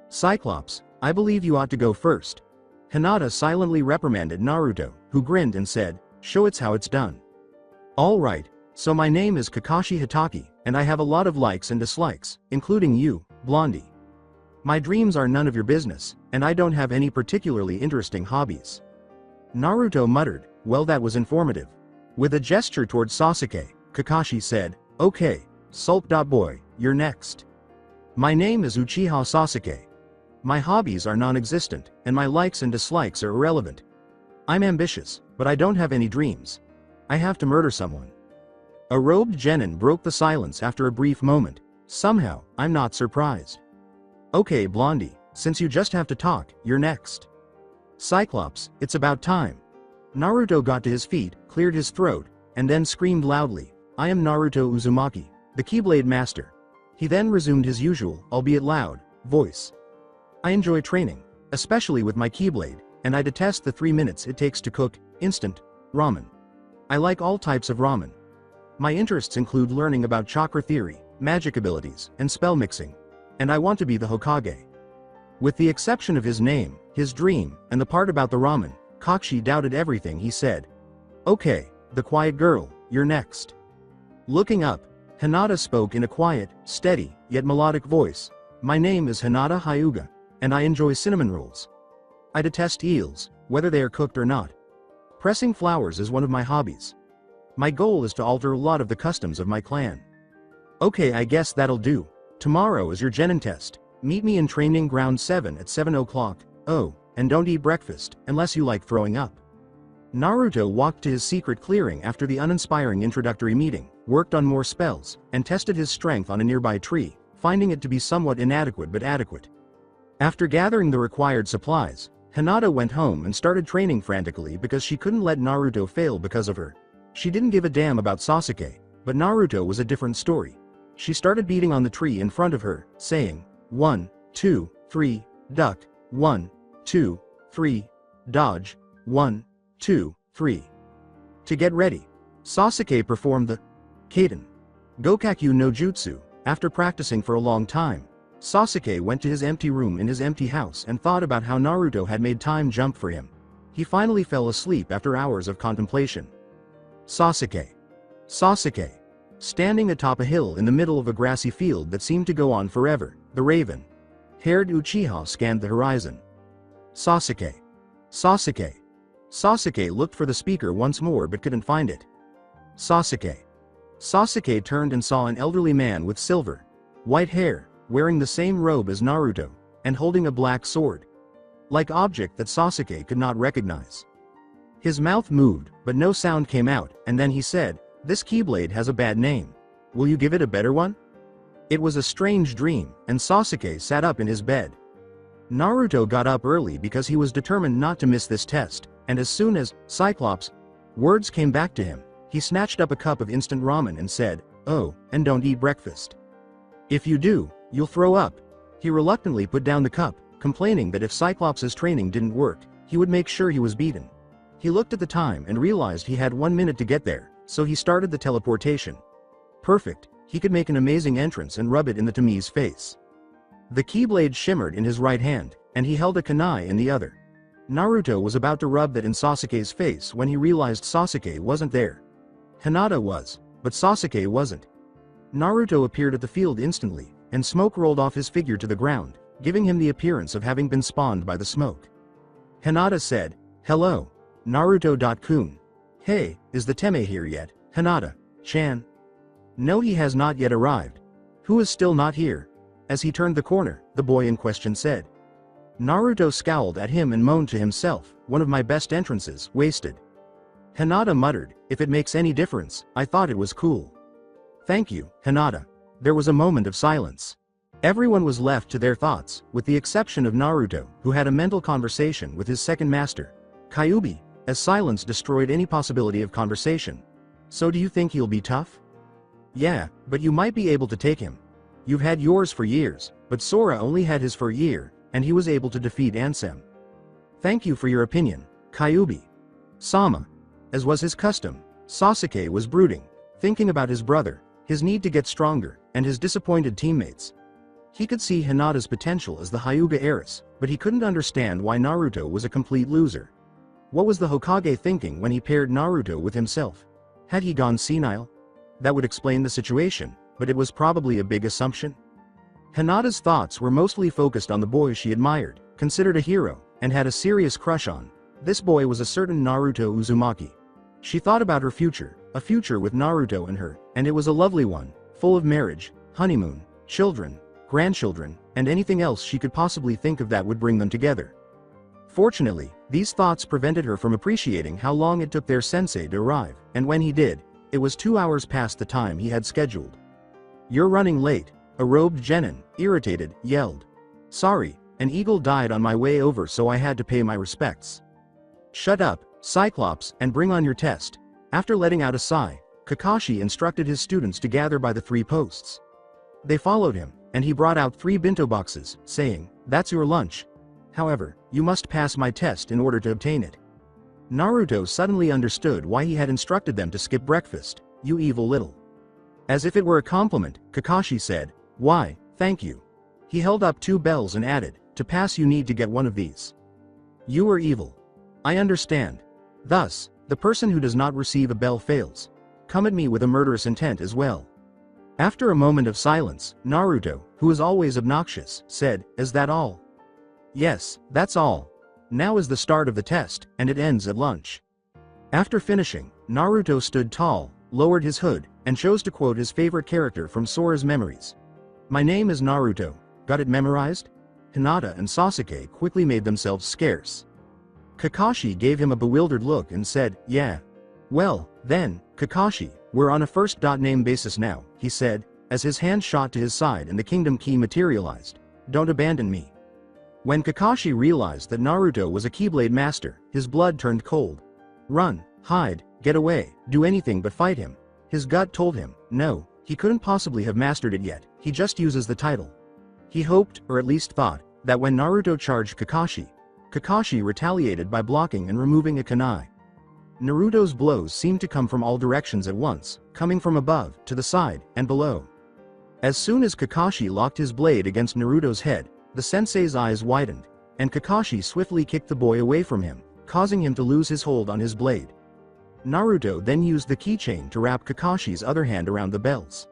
"Cyclops, I believe you ought to go first." Hinata silently reprimanded Naruto, who grinned and said, "Show it's how it's done." "All right, so my name is Kakashi Hitaki, and I have a lot of likes and dislikes, including you, Blondie. My dreams are none of your business, and I don't have any particularly interesting hobbies." Naruto muttered, "Well, that was informative." With a gesture towards Sasuke, Kakashi said, "Okay, Sulp.boy, you're next." "My name is Uchiha Sasuke. My hobbies are non-existent, and my likes and dislikes are irrelevant. I'm ambitious, but I don't have any dreams. I have to murder someone." A robed genin broke the silence after a brief moment. "Somehow, I'm not surprised." "Okay, Blondie, since you just have to talk, you're next." "Cyclops, it's about time." Naruto got to his feet, cleared his throat, and then screamed loudly, "I am Naruto Uzumaki, the Keyblade Master." He then resumed his usual, albeit loud, voice. "I enjoy training, especially with my Keyblade, and I detest the 3 minutes it takes to cook instant ramen. I like all types of ramen. My interests include learning about chakra theory, magic abilities, and spell mixing. And I want to be the Hokage." With the exception of his name, his dream, and the part about the ramen, Kakashi doubted everything he said. "Okay, the quiet girl, you're next." Looking up, Hinata spoke in a quiet, steady, yet melodic voice. "My name is Hinata Hyuga, and I enjoy cinnamon rolls. I detest eels, whether they are cooked or not. Pressing flowers is one of my hobbies. My goal is to alter a lot of the customs of my clan." "Okay, I guess that'll do. Tomorrow is your genin test. Meet me in Training Ground 7 at 7 o'clock. Oh, and don't eat breakfast, unless you like throwing up." Naruto walked to his secret clearing after the uninspiring introductory meeting, worked on more spells, and tested his strength on a nearby tree, finding it to be somewhat inadequate but adequate. After gathering the required supplies, Hinata went home and started training frantically because she couldn't let Naruto fail because of her. She didn't give a damn about Sasuke, but Naruto was a different story. She started beating on the tree in front of her, saying, 1, 2, 3, duck, 1, 2, 3, dodge, 1, 2, 3. To get ready, Sasuke performed the Kaden Gokakyu no Jutsu. After practicing for a long time, Sasuke went to his empty room in his empty house and thought about how Naruto had made time jump for him. He finally fell asleep after hours of contemplation. Sasuke. Standing atop a hill in the middle of a grassy field that seemed to go on forever, the raven-haired Uchiha scanned the horizon. Sasuke. Sasuke looked for the speaker once more but couldn't find it. Sasuke turned and saw an elderly man with silver, white hair, wearing the same robe as Naruto, and holding a black sword. Like object that Sasuke could not recognize. His mouth moved, but no sound came out, and then he said, "This Keyblade has a bad name. Will you give it a better one?" It was a strange dream, and Sasuke sat up in his bed. Naruto got up early because he was determined not to miss this test, and as soon as Cyclops' words came back to him, He snatched up a cup of instant ramen and said, "Oh, and don't eat breakfast. If you do, you'll throw up." He reluctantly put down the cup, complaining that if Cyclops' training didn't work, he would make sure he was beaten. He looked at the time and realized he had 1 minute to get there, so he started the teleportation. Perfect, he could make an amazing entrance and rub it in the Tami's face. The keyblade shimmered in his right hand, and he held a kunai in the other. Naruto was about to rub that in Sasuke's face when he realized Sasuke wasn't there. Hinata was, but Sasuke wasn't. Naruto appeared at the field instantly, and smoke rolled off his figure to the ground, giving him the appearance of having been spawned by the smoke. Hinata said, "Hello, Naruto-kun. Hey, is the Teme here yet, Hinata-chan?" "No, he has not yet arrived." "Who is still not here?" As he turned the corner, the boy in question said. Naruto scowled at him and moaned to himself, "One of my best entrances, wasted." Hinata muttered, "If it makes any difference, I thought it was cool." "Thank you, Hinata." There was a moment of silence. Everyone was left to their thoughts, with the exception of Naruto, who had a mental conversation with his second master, Kyuubi, as silence destroyed any possibility of conversation. "So do you think he'll be tough?" "Yeah, but you might be able to take him. You've had yours for years, but Sora only had his for a year, and he was able to defeat Ansem." "Thank you for your opinion, Kyuubi." Sama. As was his custom, Sasuke was brooding, thinking about his brother, his need to get stronger, and his disappointed teammates. He could see Hinata's potential as the Hyuga heiress, but he couldn't understand why Naruto was a complete loser. What was the Hokage thinking when he paired Naruto with himself? Had he gone senile? That would explain the situation, but it was probably a big assumption. Hinata's thoughts were mostly focused on the boy she admired, considered a hero, and had a serious crush on. This boy was a certain Naruto Uzumaki. She thought about her future, a future with Naruto and her, and it was a lovely one, full of marriage, honeymoon, children, grandchildren, and anything else she could possibly think of that would bring them together. Fortunately, these thoughts prevented her from appreciating how long it took their sensei to arrive, and when he did, it was 2 hours past the time he had scheduled. "You're running late," a robed genin, irritated, yelled. "Sorry, an eagle died on my way over, so I had to pay my respects." "Shut up, Cyclops, and bring on your test." After letting out a sigh, Kakashi instructed his students to gather by the 3 posts. They followed him, and he brought out 3 bento boxes, saying, "That's your lunch. However, you must pass my test in order to obtain it." Naruto suddenly understood why he had instructed them to skip breakfast. "You evil little." As if it were a compliment, Kakashi said, "Why, thank you." He held up 2 bells and added, "To pass you need to get one of these." "You are evil." "I understand. Thus, the person who does not receive a bell fails. Come at me with a murderous intent as well." After a moment of silence, Naruto, who is always obnoxious, said, "Is that all?" "Yes, that's all. Now is the start of the test, and it ends at lunch." After finishing, Naruto stood tall, lowered his hood, and chose to quote his favorite character from Sora's memories. "My name is Naruto. Got it memorized?" Hinata and Sasuke quickly made themselves scarce. Kakashi gave him a bewildered look and said, "Yeah. Well, then, Kakashi, we're on a first-name basis now," he said, as his hand shot to his side and the kingdom key materialized. "Don't abandon me." When Kakashi realized that Naruto was a Keyblade master, his blood turned cold. Run, hide, get away, do anything but fight him. His gut told him, no, he couldn't possibly have mastered it yet, he just uses the title. He hoped, or at least thought, that when Naruto charged Kakashi, Kakashi retaliated by blocking and removing a kunai. Naruto's blows seemed to come from all directions at once, coming from above, to the side, and below. As soon as Kakashi locked his blade against Naruto's head, the sensei's eyes widened, and Kakashi swiftly kicked the boy away from him, causing him to lose his hold on his blade. Naruto then used the keychain to wrap Kakashi's other hand around the bells.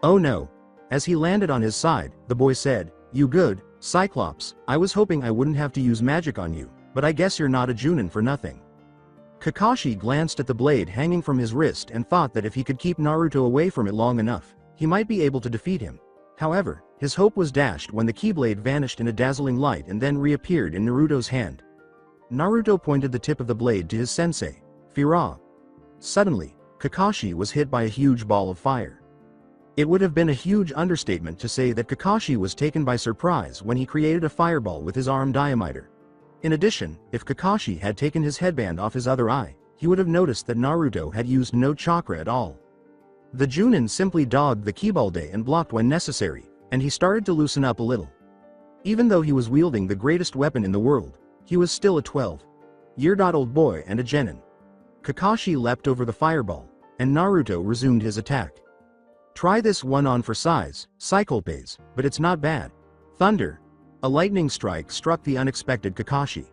"Oh no." As he landed on his side, the boy said, "You good, Cyclops, I was hoping I wouldn't have to use magic on you, but I guess you're not a Junin for nothing." Kakashi glanced at the blade hanging from his wrist and thought that if he could keep Naruto away from it long enough, he might be able to defeat him. However, his hope was dashed when the keyblade vanished in a dazzling light and then reappeared in Naruto's hand. Naruto pointed the tip of the blade to his sensei, Fira. Suddenly, Kakashi was hit by a huge ball of fire. It would have been a huge understatement to say that Kakashi was taken by surprise when he created a fireball with his arm diameter. In addition, if Kakashi had taken his headband off his other eye, he would have noticed that Naruto had used no chakra at all. The Junin simply dogged the Kibalde and blocked when necessary, and he started to loosen up a little. Even though he was wielding the greatest weapon in the world, he was still a 12-year-old boy and a genin. Kakashi leapt over the fireball, and Naruto resumed his attack. Try this one on for size, Cyclopes, but it's not bad. Thunder! A lightning strike struck the unexpected Kakashi.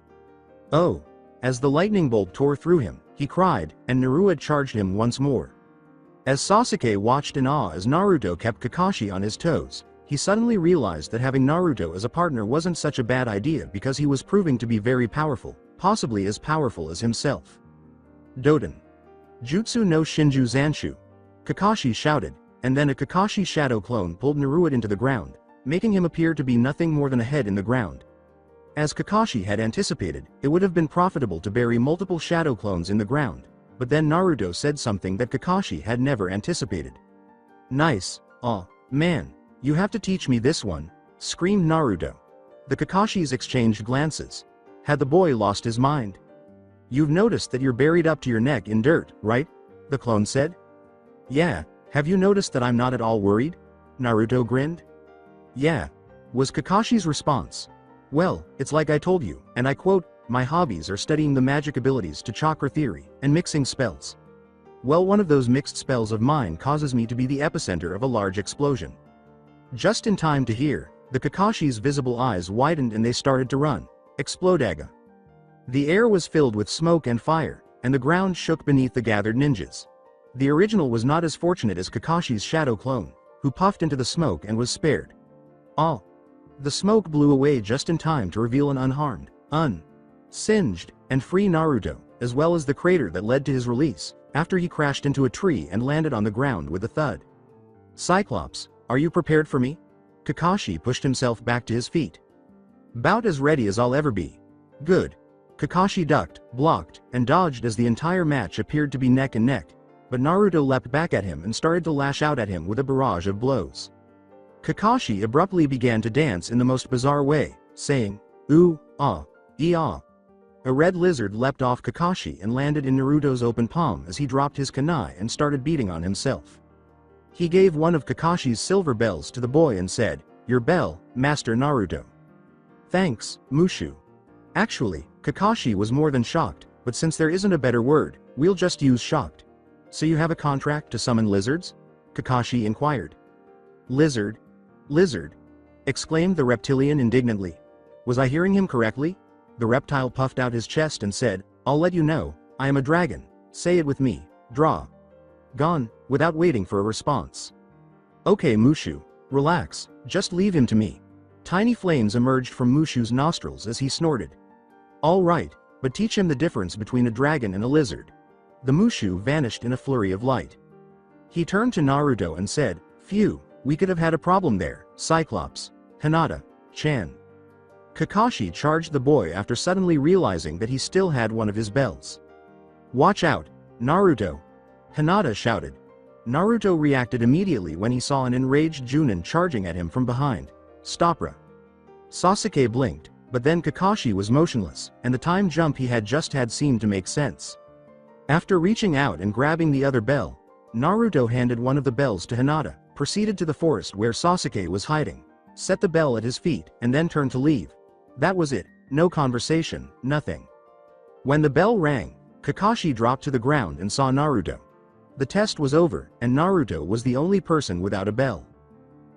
Oh! As the lightning bolt tore through him, he cried, and Naruto charged him once more. As Sasuke watched in awe as Naruto kept Kakashi on his toes, he suddenly realized that having Naruto as a partner wasn't such a bad idea because he was proving to be very powerful, possibly as powerful as himself. Doden. Jutsu no Shinju Zanshu. Kakashi shouted, and then a Kakashi shadow clone pulled Naruto into the ground, making him appear to be nothing more than a head in the ground. As Kakashi had anticipated, it would have been profitable to bury multiple shadow clones in the ground, but then Naruto said something that Kakashi had never anticipated. Nice, aw, man, you have to teach me this one, screamed Naruto. The Kakashis exchanged glances. Had the boy lost his mind? You've noticed that you're buried up to your neck in dirt, right? The clone said. Yeah, have you noticed that I'm not at all worried? Naruto grinned. Yeah, was Kakashi's response. Well, it's like I told you, and I quote, my hobbies are studying the magic abilities to chakra theory, and mixing spells. Well, one of those mixed spells of mine causes me to be the epicenter of a large explosion. Just in time to hear, the Kakashi's visible eyes widened and they started to run. Explodaga. The air was filled with smoke and fire, and the ground shook beneath the gathered ninjas. The original was not as fortunate as Kakashi's shadow clone, who puffed into the smoke and was spared. Ah! The smoke blew away just in time to reveal an unharmed, singed, and free Naruto, as well as the crater that led to his release, after he crashed into a tree and landed on the ground with a thud. Cyclops, are you prepared for me? Kakashi pushed himself back to his feet. About as ready as I'll ever be. Good. Kakashi ducked, blocked, and dodged as the entire match appeared to be neck and neck, but Naruto leapt back at him and started to lash out at him with a barrage of blows. Kakashi abruptly began to dance in the most bizarre way, saying, ooh, ah, ee-ah. A red lizard leapt off Kakashi and landed in Naruto's open palm as he dropped his kunai and started beating on himself. He gave one of Kakashi's silver bells to the boy and said, your bell, Master Naruto. Thanks, Mushu. Actually, Kakashi was more than shocked, but since there isn't a better word, we'll just use shocked. So you have a contract to summon lizards? Kakashi inquired. Lizard? Lizard! Exclaimed the reptilian indignantly. Was I hearing him correctly? The reptile puffed out his chest and said, I'll let you know, I am a dragon. Say it with me, draw. Gone, without waiting for a response. Okay Mushu, relax, just leave him to me. Tiny flames emerged from Mushu's nostrils as he snorted. All right, but teach him the difference between a dragon and a lizard. The Mushu vanished in a flurry of light. He turned to Naruto and said, phew, we could have had a problem there, Cyclops, Hinata, Chan. Kakashi charged the boy after suddenly realizing that he still had one of his bells. Watch out, Naruto! Hinata shouted. Naruto reacted immediately when he saw an enraged Junin charging at him from behind. Stopra. Sasuke blinked, but then Kakashi was motionless, and the time jump he had just had seemed to make sense. After reaching out and grabbing the other bell, Naruto handed one of the bells to Hinata, proceeded to the forest where Sasuke was hiding, set the bell at his feet, and then turned to leave. That was it, no conversation, nothing. When the bell rang, Kakashi dropped to the ground and saw Naruto. The test was over, and Naruto was the only person without a bell.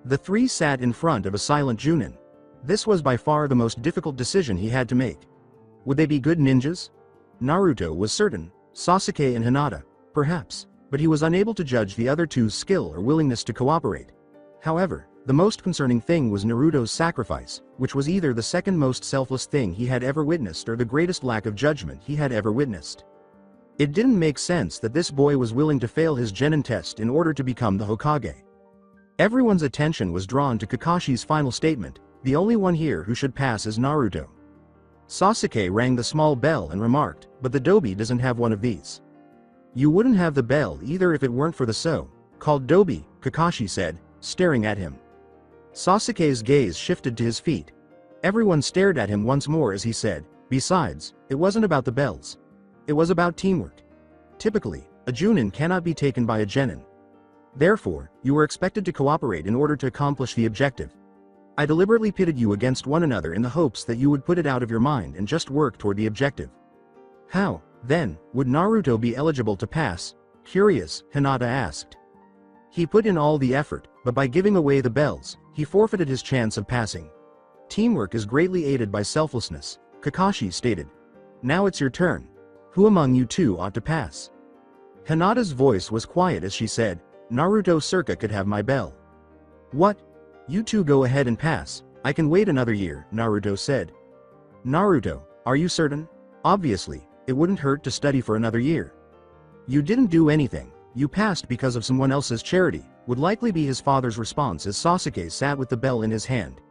The three sat in front of a silent Junin. This was by far the most difficult decision he had to make. Would they be good ninjas? Naruto was certain, Sasuke and Hinata, perhaps, but he was unable to judge the other two's skill or willingness to cooperate. However, the most concerning thing was Naruto's sacrifice, which was either the second most selfless thing he had ever witnessed or the greatest lack of judgment he had ever witnessed. It didn't make sense that this boy was willing to fail his genin test in order to become the Hokage. Everyone's attention was drawn to Kakashi's final statement, the only one here who should pass is Naruto. Sasuke rang the small bell and remarked, but the Dobi doesn't have one of these. You wouldn't have the bell either if it weren't for the so-called Dobi, Kakashi said, staring at him. Sasuke's gaze shifted to his feet. Everyone stared at him once more as he said, besides, it wasn't about the bells. It was about teamwork. Typically, a Junin cannot be taken by a genin. Therefore, you were expected to cooperate in order to accomplish the objective. I deliberately pitted you against one another in the hopes that you would put it out of your mind and just work toward the objective. How, then, would Naruto be eligible to pass? Curious, Hinata asked. He put in all the effort, but by giving away the bells, he forfeited his chance of passing. Teamwork is greatly aided by selflessness, Kakashi stated. Now it's your turn. Who among you two ought to pass? Hinata's voice was quiet as she said, Naruto Circa could have my bell. What? You two go ahead and pass, I can wait another year, Naruto said. Naruto, are you certain? Obviously, it wouldn't hurt to study for another year. You didn't do anything, you passed because of someone else's charity, would likely be his father's response as Sasuke sat with the bell in his hand.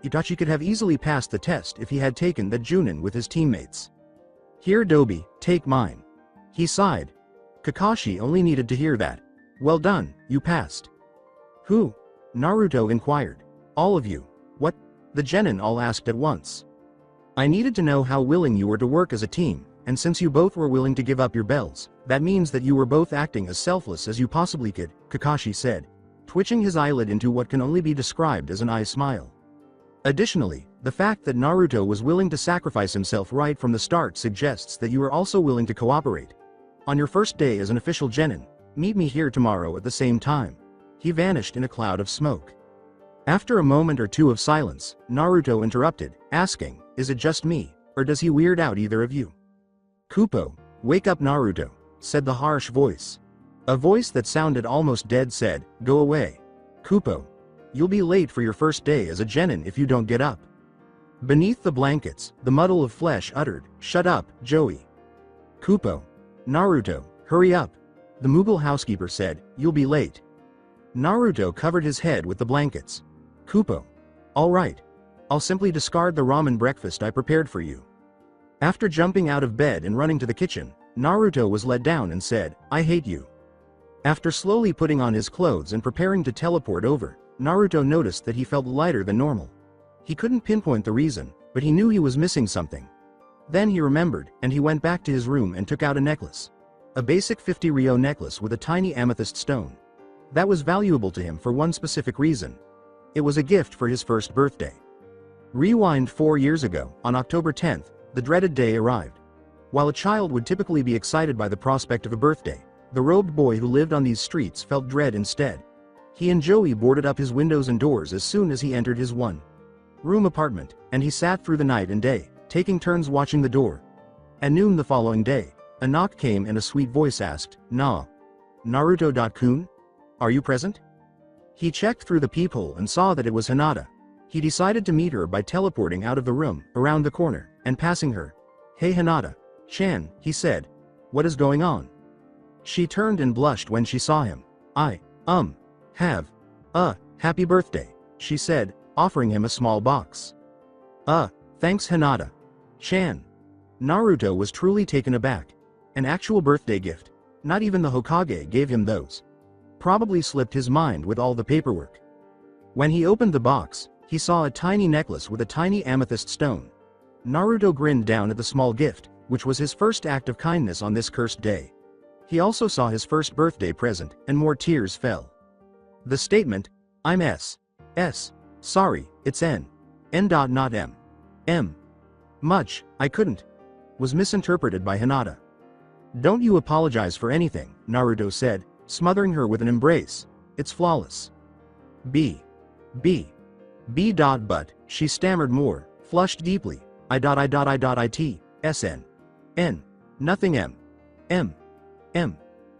Itachi could have easily passed the test if he had taken the Junin with his teammates. Here Dobi, take mine. He sighed. Kakashi only needed to hear that. Well done, you passed. Who? Naruto inquired. All of you. What? The genin all asked at once. I needed to know how willing you were to work as a team, and since you both were willing to give up your bells, that means that you were both acting as selfless as you possibly could, Kakashi said, twitching his eyelid into what can only be described as an eye smile. Additionally, the fact that Naruto was willing to sacrifice himself right from the start suggests that you are also willing to cooperate. On your first day as an official genin, meet me here tomorrow at the same time. He vanished in a cloud of smoke. After a moment or two of silence, Naruto interrupted, asking, is it just me, or does he weird out either of you? Kupo, wake up Naruto, said the harsh voice. A voice that sounded almost dead said, go away. Kupo, you'll be late for your first day as a genin if you don't get up. Beneath the blankets, the muddle of flesh uttered, shut up, Joey. Kupo. Naruto, hurry up. The Mughal housekeeper said, you'll be late. Naruto covered his head with the blankets. Kupo. All right. I'll simply discard the ramen breakfast I prepared for you. After jumping out of bed and running to the kitchen, Naruto was let down and said, I hate you. After slowly putting on his clothes and preparing to teleport over, Naruto noticed that he felt lighter than normal. He couldn't pinpoint the reason, but he knew he was missing something. Then he remembered, and he went back to his room and took out a necklace. A basic 50 Ryo necklace with a tiny amethyst stone. That was valuable to him for one specific reason. It was a gift for his first birthday. Rewind 4 years ago, on October 10th, the dreaded day arrived. While a child would typically be excited by the prospect of a birthday, the robed boy who lived on these streets felt dread instead. He and Joey boarded up his windows and doors as soon as he entered his one-room apartment, and he sat through the night and day, taking turns watching the door. At noon the following day, a knock came and a sweet voice asked, Naruto-kun? Are you present? He checked through the peephole and saw that it was Hinata. He decided to meet her by teleporting out of the room, around the corner, and passing her. Hey Hinata-chan, he said. What is going on? She turned and blushed when she saw him. Have a happy birthday, she said, offering him a small box. Thanks Hinata-chan. Naruto was truly taken aback. An actual birthday gift. Not even the Hokage gave him those. Probably slipped his mind with all the paperwork. When he opened the box, he saw a tiny necklace with a tiny amethyst stone. Naruto grinned down at the small gift, which was his first act of kindness on this cursed day. He also saw his first birthday present, and more tears fell. The statement, I'm sorry, it's N. Not M. Much, I couldn't, was misinterpreted by Hinata. Don't you apologize for anything, Naruto said, smothering her with an embrace. It's flawless. But, she stammered more, flushed deeply. Nothing M.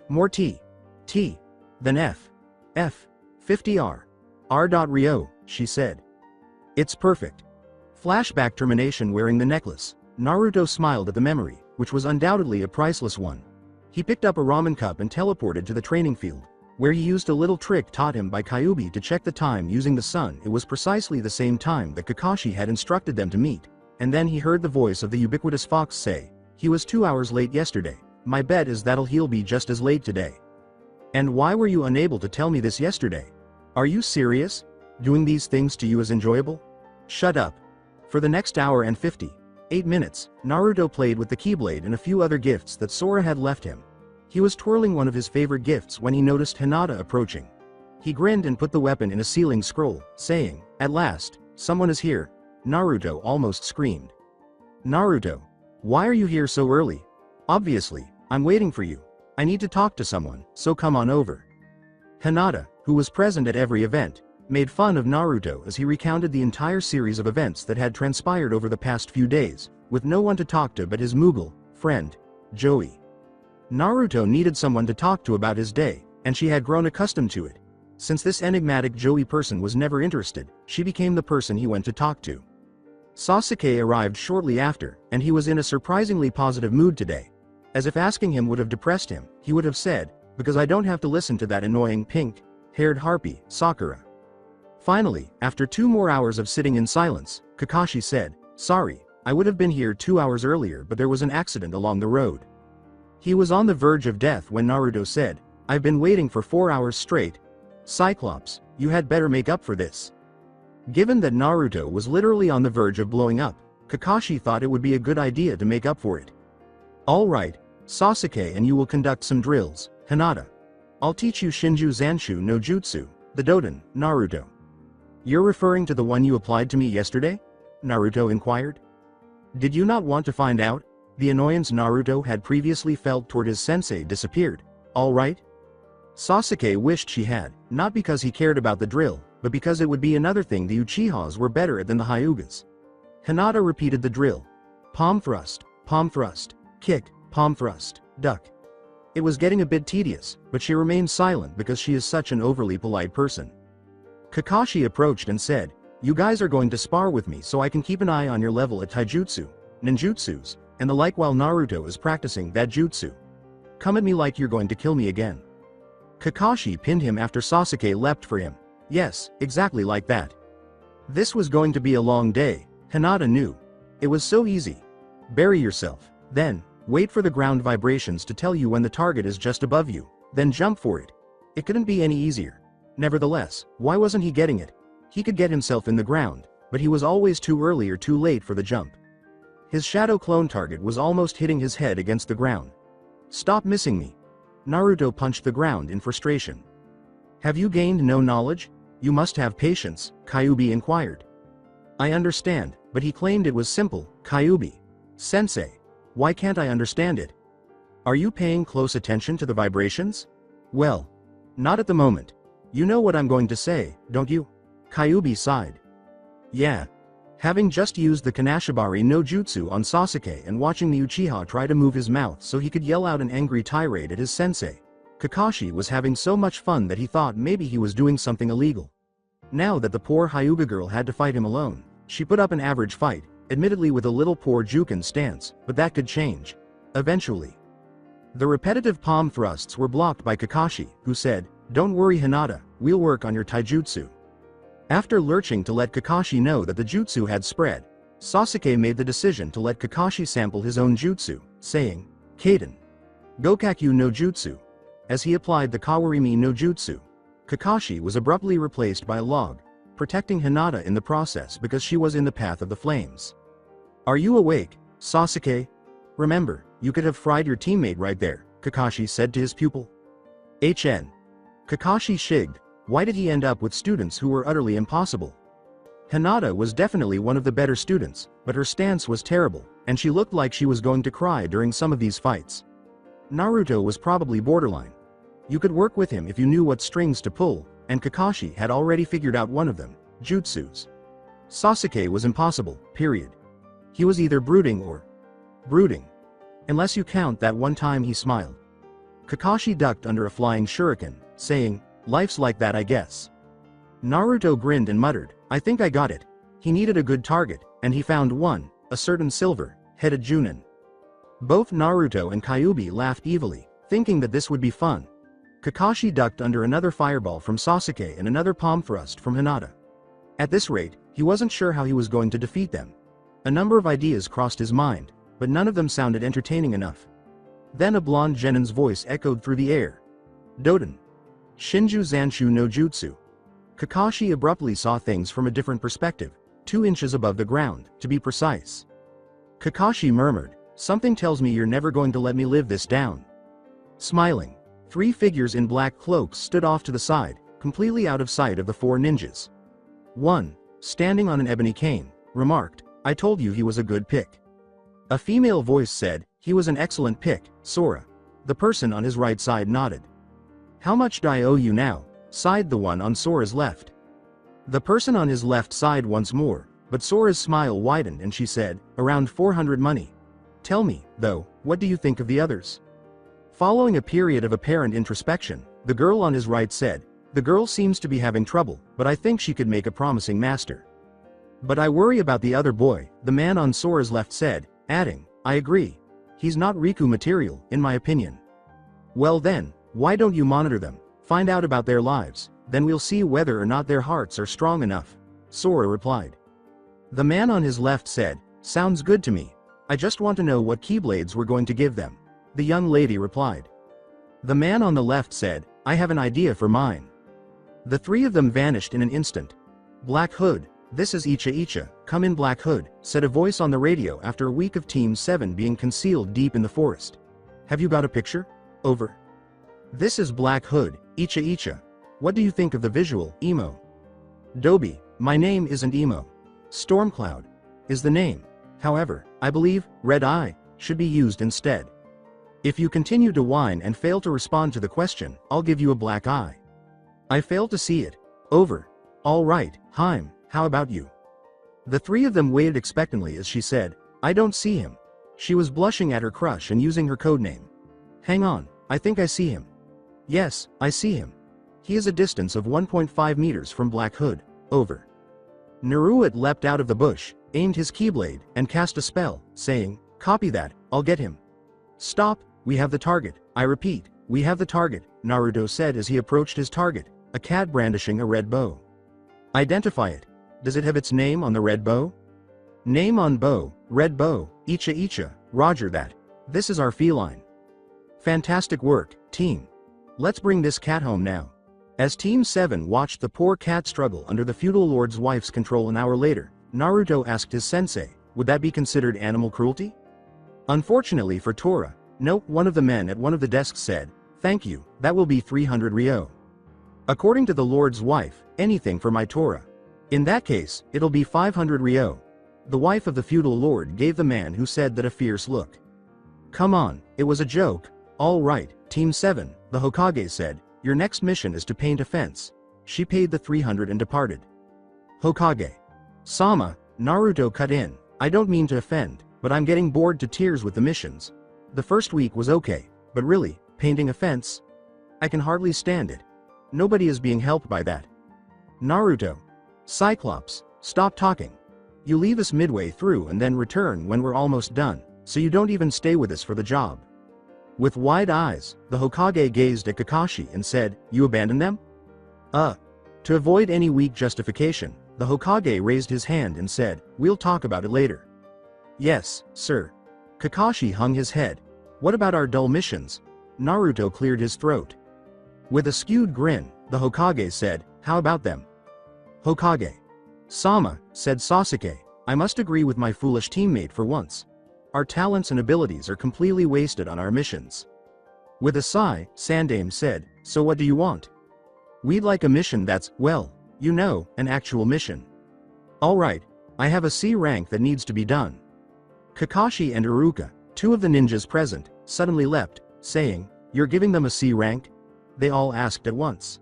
More T. Then F. 50R. R.Rio, she said. It's perfect. Flashback termination wearing the necklace. Naruto smiled at the memory, which was undoubtedly a priceless one. He picked up a ramen cup and teleported to the training field, where he used a little trick taught him by Kyuubi to check the time using the sun. It was precisely the same time that Kakashi had instructed them to meet, and then he heard the voice of the ubiquitous fox say, he was 2 hours late yesterday. My bet is that'll he'll be just as late today. And why were you unable to tell me this yesterday? Are you serious? Doing these things to you is enjoyable? Shut up. For the next hour and 58 minutes, Naruto played with the Keyblade and a few other gifts that Sora had left him. He was twirling one of his favorite gifts when he noticed Hinata approaching. He grinned and put the weapon in a ceiling scroll, saying, "At last, someone is here." Naruto almost screamed. "Naruto, why are you here so early?" "Obviously, I'm waiting for you. I need to talk to someone, so come on over." Hinata, who was present at every event, made fun of Naruto as he recounted the entire series of events that had transpired over the past few days, with no one to talk to but his Mughal friend, Joey. Naruto needed someone to talk to about his day, and she had grown accustomed to it. Since this enigmatic Joey person was never interested, she became the person he went to talk to. Sasuke arrived shortly after, and he was in a surprisingly positive mood today. As if asking him would have depressed him, he would have said, "Because I don't have to listen to that annoying pink-haired harpy, Sakura." Finally, after 2 more hours of sitting in silence, Kakashi said, "Sorry, I would have been here 2 hours earlier but there was an accident along the road." He was on the verge of death when Naruto said, "I've been waiting for 4 hours straight. Cyclops, you had better make up for this." Given that Naruto was literally on the verge of blowing up, Kakashi thought it would be a good idea to make up for it. "Alright, Sasuke and you will conduct some drills, Hinata. I'll teach you Shinju Zanshu no Jutsu, the Doden, Naruto." "You're referring to the one you applied to me yesterday?" Naruto inquired. Did you not want to find out? The annoyance Naruto had previously felt toward his sensei disappeared. "Alright?" Sasuke wished she had, not because he cared about the drill, but because it would be another thing the Uchihas were better at than the Hyugas. Hinata repeated the drill. Palm thrust, kick, palm thrust, duck. It was getting a bit tedious, but she remained silent because she is such an overly polite person. Kakashi approached and said, "You guys are going to spar with me so I can keep an eye on your level at taijutsu, ninjutsus, and the like while Naruto is practicing that jutsu. Come at me like you're going to kill me again." Kakashi pinned him after Sasuke leapt for him. Yes, exactly like that. This was going to be a long day, Hinata knew. It was so easy. Bury yourself, then, wait for the ground vibrations to tell you when the target is just above you, then jump for it. It couldn't be any easier. Nevertheless, why wasn't he getting it? He could get himself in the ground, but he was always too early or too late for the jump. His shadow clone target was almost hitting his head against the ground. "Stop missing me." Naruto punched the ground in frustration. "Have you gained no knowledge? You must have patience," Kyuubi inquired. "I understand, but he claimed it was simple, Kyuubi. Sensei. Why can't I understand it? Are you paying close attention to the vibrations?" "Well, not at the moment. You know what I'm going to say, don't you?" Kyuubi sighed. "Yeah. Having just used the Kanashibari no Jutsu on Sasuke and watching the Uchiha try to move his mouth so he could yell out an angry tirade at his sensei, Kakashi was having so much fun that he thought maybe he was doing something illegal. Now that the poor Hyuga girl had to fight him alone, she put up an average fight, admittedly with a little poor Juken stance, but that could change. Eventually. The repetitive palm thrusts were blocked by Kakashi, who said, "Don't worry Hinata, we'll work on your taijutsu." After lurching to let Kakashi know that the jutsu had spread, Sasuke made the decision to let Kakashi sample his own jutsu, saying, "Kaden. Gokakyu no Jutsu." As he applied the Kawarimi no Jutsu, Kakashi was abruptly replaced by a log, protecting Hinata in the process because she was in the path of the flames. "Are you awake, Sasuke? Remember, you could have fried your teammate right there," Kakashi said to his pupil. Kakashi shigged. Why did he end up with students who were utterly impossible? Hinata was definitely one of the better students, but her stance was terrible, and she looked like she was going to cry during some of these fights. Naruto was probably borderline. You could work with him if you knew what strings to pull, and Kakashi had already figured out one of them, jutsus. Sasuke was impossible, period. He was either brooding or brooding. Unless you count that one time he smiled. Kakashi ducked under a flying shuriken, saying, "Life's like that I guess." Naruto grinned and muttered, "I think I got it." He needed a good target, and he found one, a certain silver-headed Junin. Both Naruto and Kyuubi laughed evilly, thinking that this would be fun. Kakashi ducked under another fireball from Sasuke and another palm thrust from Hinata. At this rate, he wasn't sure how he was going to defeat them. A number of ideas crossed his mind, but none of them sounded entertaining enough. Then a blonde genin's voice echoed through the air. "Doden. Shinju Zanshu no Jutsu." Kakashi abruptly saw things from a different perspective, 2 inches above the ground, to be precise. Kakashi murmured, "Something tells me you're never going to let me live this down." Smiling. 3 figures in black cloaks stood off to the side, completely out of sight of the 4 ninjas. One, standing on an ebony cane, remarked, "I told you he was a good pick." A female voice said, "He was an excellent pick, Sora." The person on his right side nodded. "How much do I owe you now?" sighed the one on Sora's left. The person on his left sighed once more, but Sora's smile widened and she said, "Around 400 money. Tell me, though, what do you think of the others?" Following a period of apparent introspection, the girl on his right said, "The girl seems to be having trouble, but I think she could make a promising master. But I worry about the other boy," the man on Sora's left said, adding, "I agree. He's not Riku material, in my opinion." "Well then, why don't you monitor them, find out about their lives, then we'll see whether or not their hearts are strong enough," Sora replied. The man on his left said, "Sounds good to me. I just want to know what keyblades we're going to give them," the young lady replied. The man on the left said, "I have an idea for mine." The 3 of them vanished in an instant. "Black Hood, this is Icha Icha, come in Black Hood," said a voice on the radio after a week of Team 7 being concealed deep in the forest. "Have you got a picture? Over." "This is Black Hood, Icha Icha. What do you think of the visual, Emo?" "Dobie, my name isn't Emo. Stormcloud is the name. However, I believe Red Eye should be used instead. If you continue to whine and fail to respond to the question, I'll give you a black eye." "I fail to see it. Over." "All right, Haim, how about you?" The 3 of them waited expectantly as she said, "I don't see him." She was blushing at her crush and using her codename. "Hang on, I think I see him." "Yes, I see him. He is a distance of 1.5 meters from Black Hood. Over." Naruto leapt out of the bush, aimed his keyblade, and cast a spell, saying, "Copy that, I'll get him." "Stop, we have the target. I repeat, we have the target," Naruto said as he approached his target, a cat brandishing a red bow. "Identify it. Does it have its name on the red bow?" "Name on bow, red bow, Icha Icha, roger that. This is our feline." "Fantastic work, team. Let's bring this cat home now." As Team 7 watched the poor cat struggle under the feudal lord's wife's control an hour later, Naruto asked his sensei, would that be considered animal cruelty? Unfortunately for Tora, no, one of the men at one of the desks said, "Thank you, that will be 300 ryo. According to the lord's wife, anything for my Tora. In that case, it'll be 500 ryo. The wife of the feudal lord gave the man who said that a fierce look. "Come on, it was a joke." "All right, Team 7, the Hokage said, your next mission is to paint a fence." She paid the 300 and departed. "Hokage Sama," Naruto cut in, "I don't mean to offend, but I'm getting bored to tears with the missions. The first week was okay, but really, painting a fence? I can hardly stand it. Nobody is being helped by that." Naruto Cyclops, stop talking. You leave us midway through and then return when we're almost done, so you don't even stay with us for the job. With wide eyes, the Hokage gazed at Kakashi and said, "You abandon them?" To avoid any weak justification, the Hokage raised his hand and said, "We'll talk about it later." "Yes, sir." Kakashi hung his head. "What about our dull missions?" Naruto cleared his throat. With a skewed grin, the Hokage said, "How about them?" Hokage Sama, said Sasuke, "I must agree with my foolish teammate for once. Our talents and abilities are completely wasted on our missions." With a sigh, Sandaime said, "So what do you want?" "We'd like a mission that's, well, you know, an actual mission." "Alright, I have a C rank that needs to be done." Kakashi and Iruka, 2 of the ninjas present, suddenly leapt, saying, "You're giving them a C rank?" They all asked at once.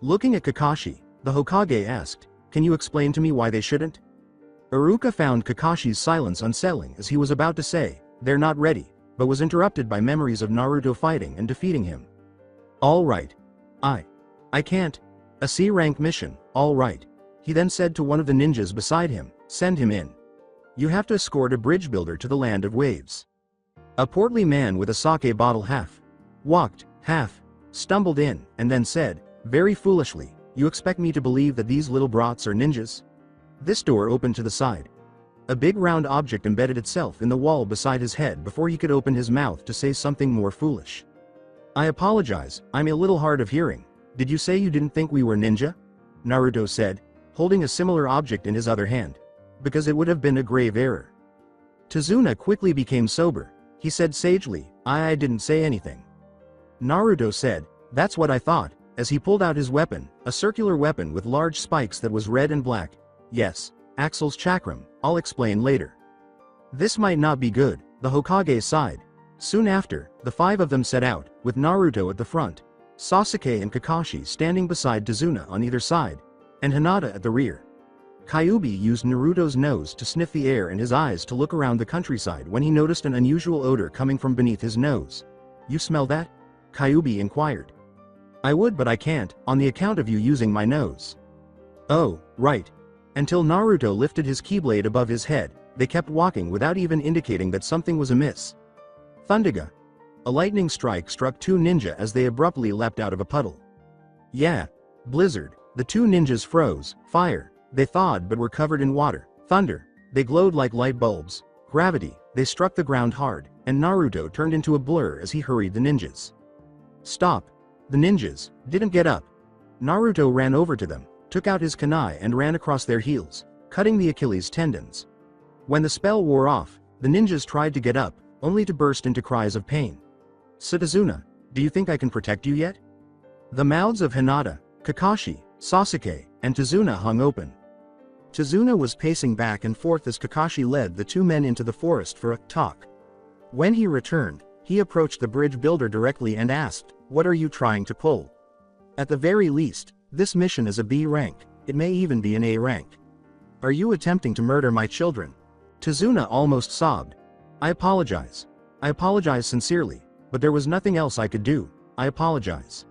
Looking at Kakashi, the Hokage asked, "Can you explain to me why they shouldn't?" Iruka found Kakashi's silence unsettling as he was about to say, "They're not ready," but was interrupted by memories of Naruto fighting and defeating him. "All right. I can't. A C rank mission, all right." He then said to one of the ninjas beside him, "Send him in. You have to escort a bridge builder to the land of waves." A portly man with a sake bottle stumbled in, and then said, very foolishly, "You expect me to believe that these little brats are ninjas?" This door opened to the side. A big round object embedded itself in the wall beside his head before he could open his mouth to say something more foolish. "I apologize, I'm a little hard of hearing. Did you say you didn't think we were ninja?" Naruto said, holding a similar object in his other hand. Because it would have been a grave error. Tazuna quickly became sober. He said sagely, I didn't say anything. Naruto said, "That's what I thought," as he pulled out his weapon, a circular weapon with large spikes that was red and black. "Yes, Axel's chakram, I'll explain later." This might not be good, the Hokage sighed. Soon after, the five of them set out, with Naruto at the front, Sasuke and Kakashi standing beside Tazuna on either side, and Hinata at the rear. Kyuubi used Naruto's nose to sniff the air and his eyes to look around the countryside when he noticed an unusual odor coming from beneath his nose. "You smell that?" Kyuubi inquired. "I would, but I can't, on the account of you using my nose." "Oh, right." Until Naruto lifted his keyblade above his head, they kept walking without even indicating that something was amiss. Thundaga. A lightning strike struck two ninja as they abruptly leapt out of a puddle. Yeah. Blizzard. The two ninjas froze. Fire. They thawed but were covered in water. Thunder. They glowed like light bulbs. Gravity. They struck the ground hard, and Naruto turned into a blur as he hurried the ninjas. Stop. The ninjas didn't get up. Naruto ran over to them, took out his kunai and ran across their heels, cutting the Achilles tendons. When the spell wore off, the ninjas tried to get up, only to burst into cries of pain. "Tazuna, do you think I can protect you yet?" The mouths of Hinata, Kakashi, Sasuke, and Tazuna hung open. Tazuna was pacing back and forth as Kakashi led the two men into the forest for a talk. When he returned, he approached the bridge builder directly and asked, "What are you trying to pull?" "At the very least, this mission is a B rank, it may even be an A rank. Are you attempting to murder my children?" Tazuna almost sobbed. "I apologize. I apologize sincerely, but there was nothing else I could do. I apologize.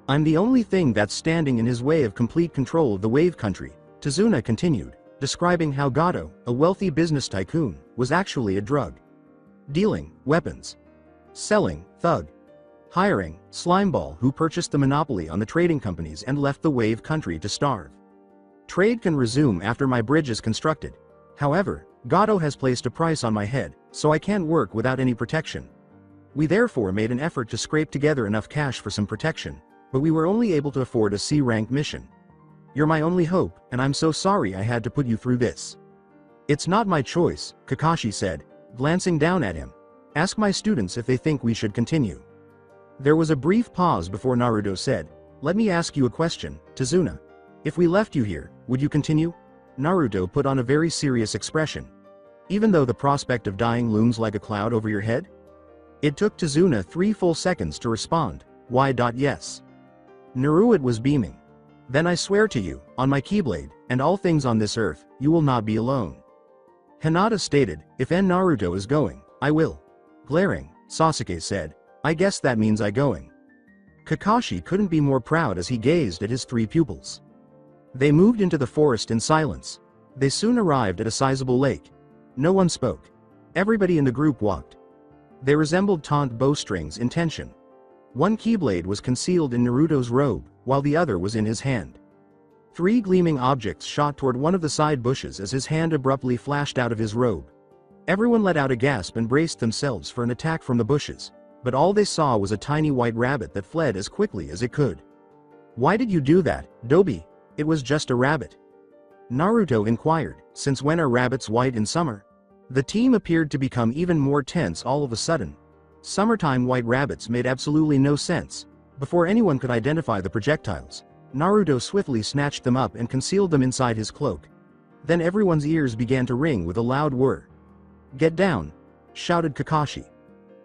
I'm the only thing that's standing in his way of complete control of the Wave Country," Tazuna continued, describing how Gato, a wealthy business tycoon, was actually a drug dealing, weapons selling, thug hiring, slimeball who purchased the monopoly on the trading companies and left the Wave Country to starve. Trade can resume after my bridge is constructed. However, Gato has placed a price on my head, so I can't work without any protection. We therefore made an effort to scrape together enough cash for some protection, but we were only able to afford a C-rank mission. You're my only hope, and I'm so sorry I had to put you through this." "It's not my choice," Kakashi said, glancing down at him. "Ask my students if they think we should continue." There was a brief pause before Naruto said, "Let me ask you a question, Tazuna. If we left you here, would you continue?" Naruto put on a very serious expression. "Even though the prospect of dying looms like a cloud over your head?" It took Tazuna 3 full seconds to respond, "Why? Yes." Naruto was beaming. "Then I swear to you, on my Keyblade, and all things on this earth, you will not be alone." Hinata stated, "If Naruto is going, I will." Glaring, Sasuke said, "I guess that means I going." Kakashi couldn't be more proud as he gazed at his 3 pupils. They moved into the forest in silence. They soon arrived at a sizable lake. No one spoke. Everybody in the group walked. They resembled taunt bowstrings in tension. One Keyblade was concealed in Naruto's robe, while the other was in his hand. 3 gleaming objects shot toward one of the side bushes as his hand abruptly flashed out of his robe. Everyone let out a gasp and braced themselves for an attack from the bushes, but all they saw was a tiny white rabbit that fled as quickly as it could. "Why did you do that, Dobi? It was just a rabbit." Naruto inquired, "Since when are rabbits white in summer?" The team appeared to become even more tense all of a sudden. Summertime white rabbits made absolutely no sense. Before anyone could identify the projectiles, Naruto swiftly snatched them up and concealed them inside his cloak. Then everyone's ears began to ring with a loud whir. "Get down!" shouted Kakashi.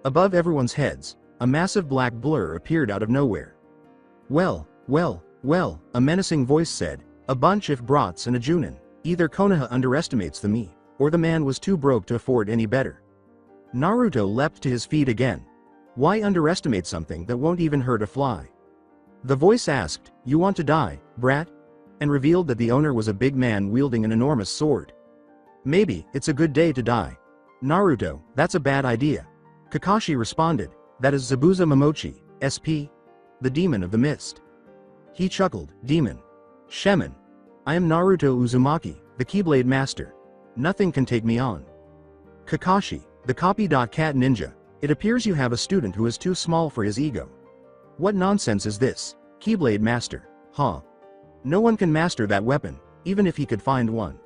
Above everyone's heads, a massive black blur appeared out of nowhere. Well, a menacing voice said, "A bunch of brats and a Junin. Either Konoha underestimates the me, or the man was too broke to afford any better." Naruto leapt to his feet again. Why underestimate something that won't even hurt a fly? The voice asked, "You want to die, brat?" and revealed that the owner was a big man wielding an enormous sword. "Maybe it's a good day to die." "Naruto, that's a bad idea." Kakashi responded, "That is Zabuza Momochi, SP? The demon of the mist." He chuckled, "Demon? Shemin. I am Naruto Uzumaki, the Keyblade Master. Nothing can take me on." Kakashi, the copy.cat ninja, it appears you have a student who is too small for his ego. What nonsense is this? Keyblade Master, huh? No one can master that weapon, even if he could find one.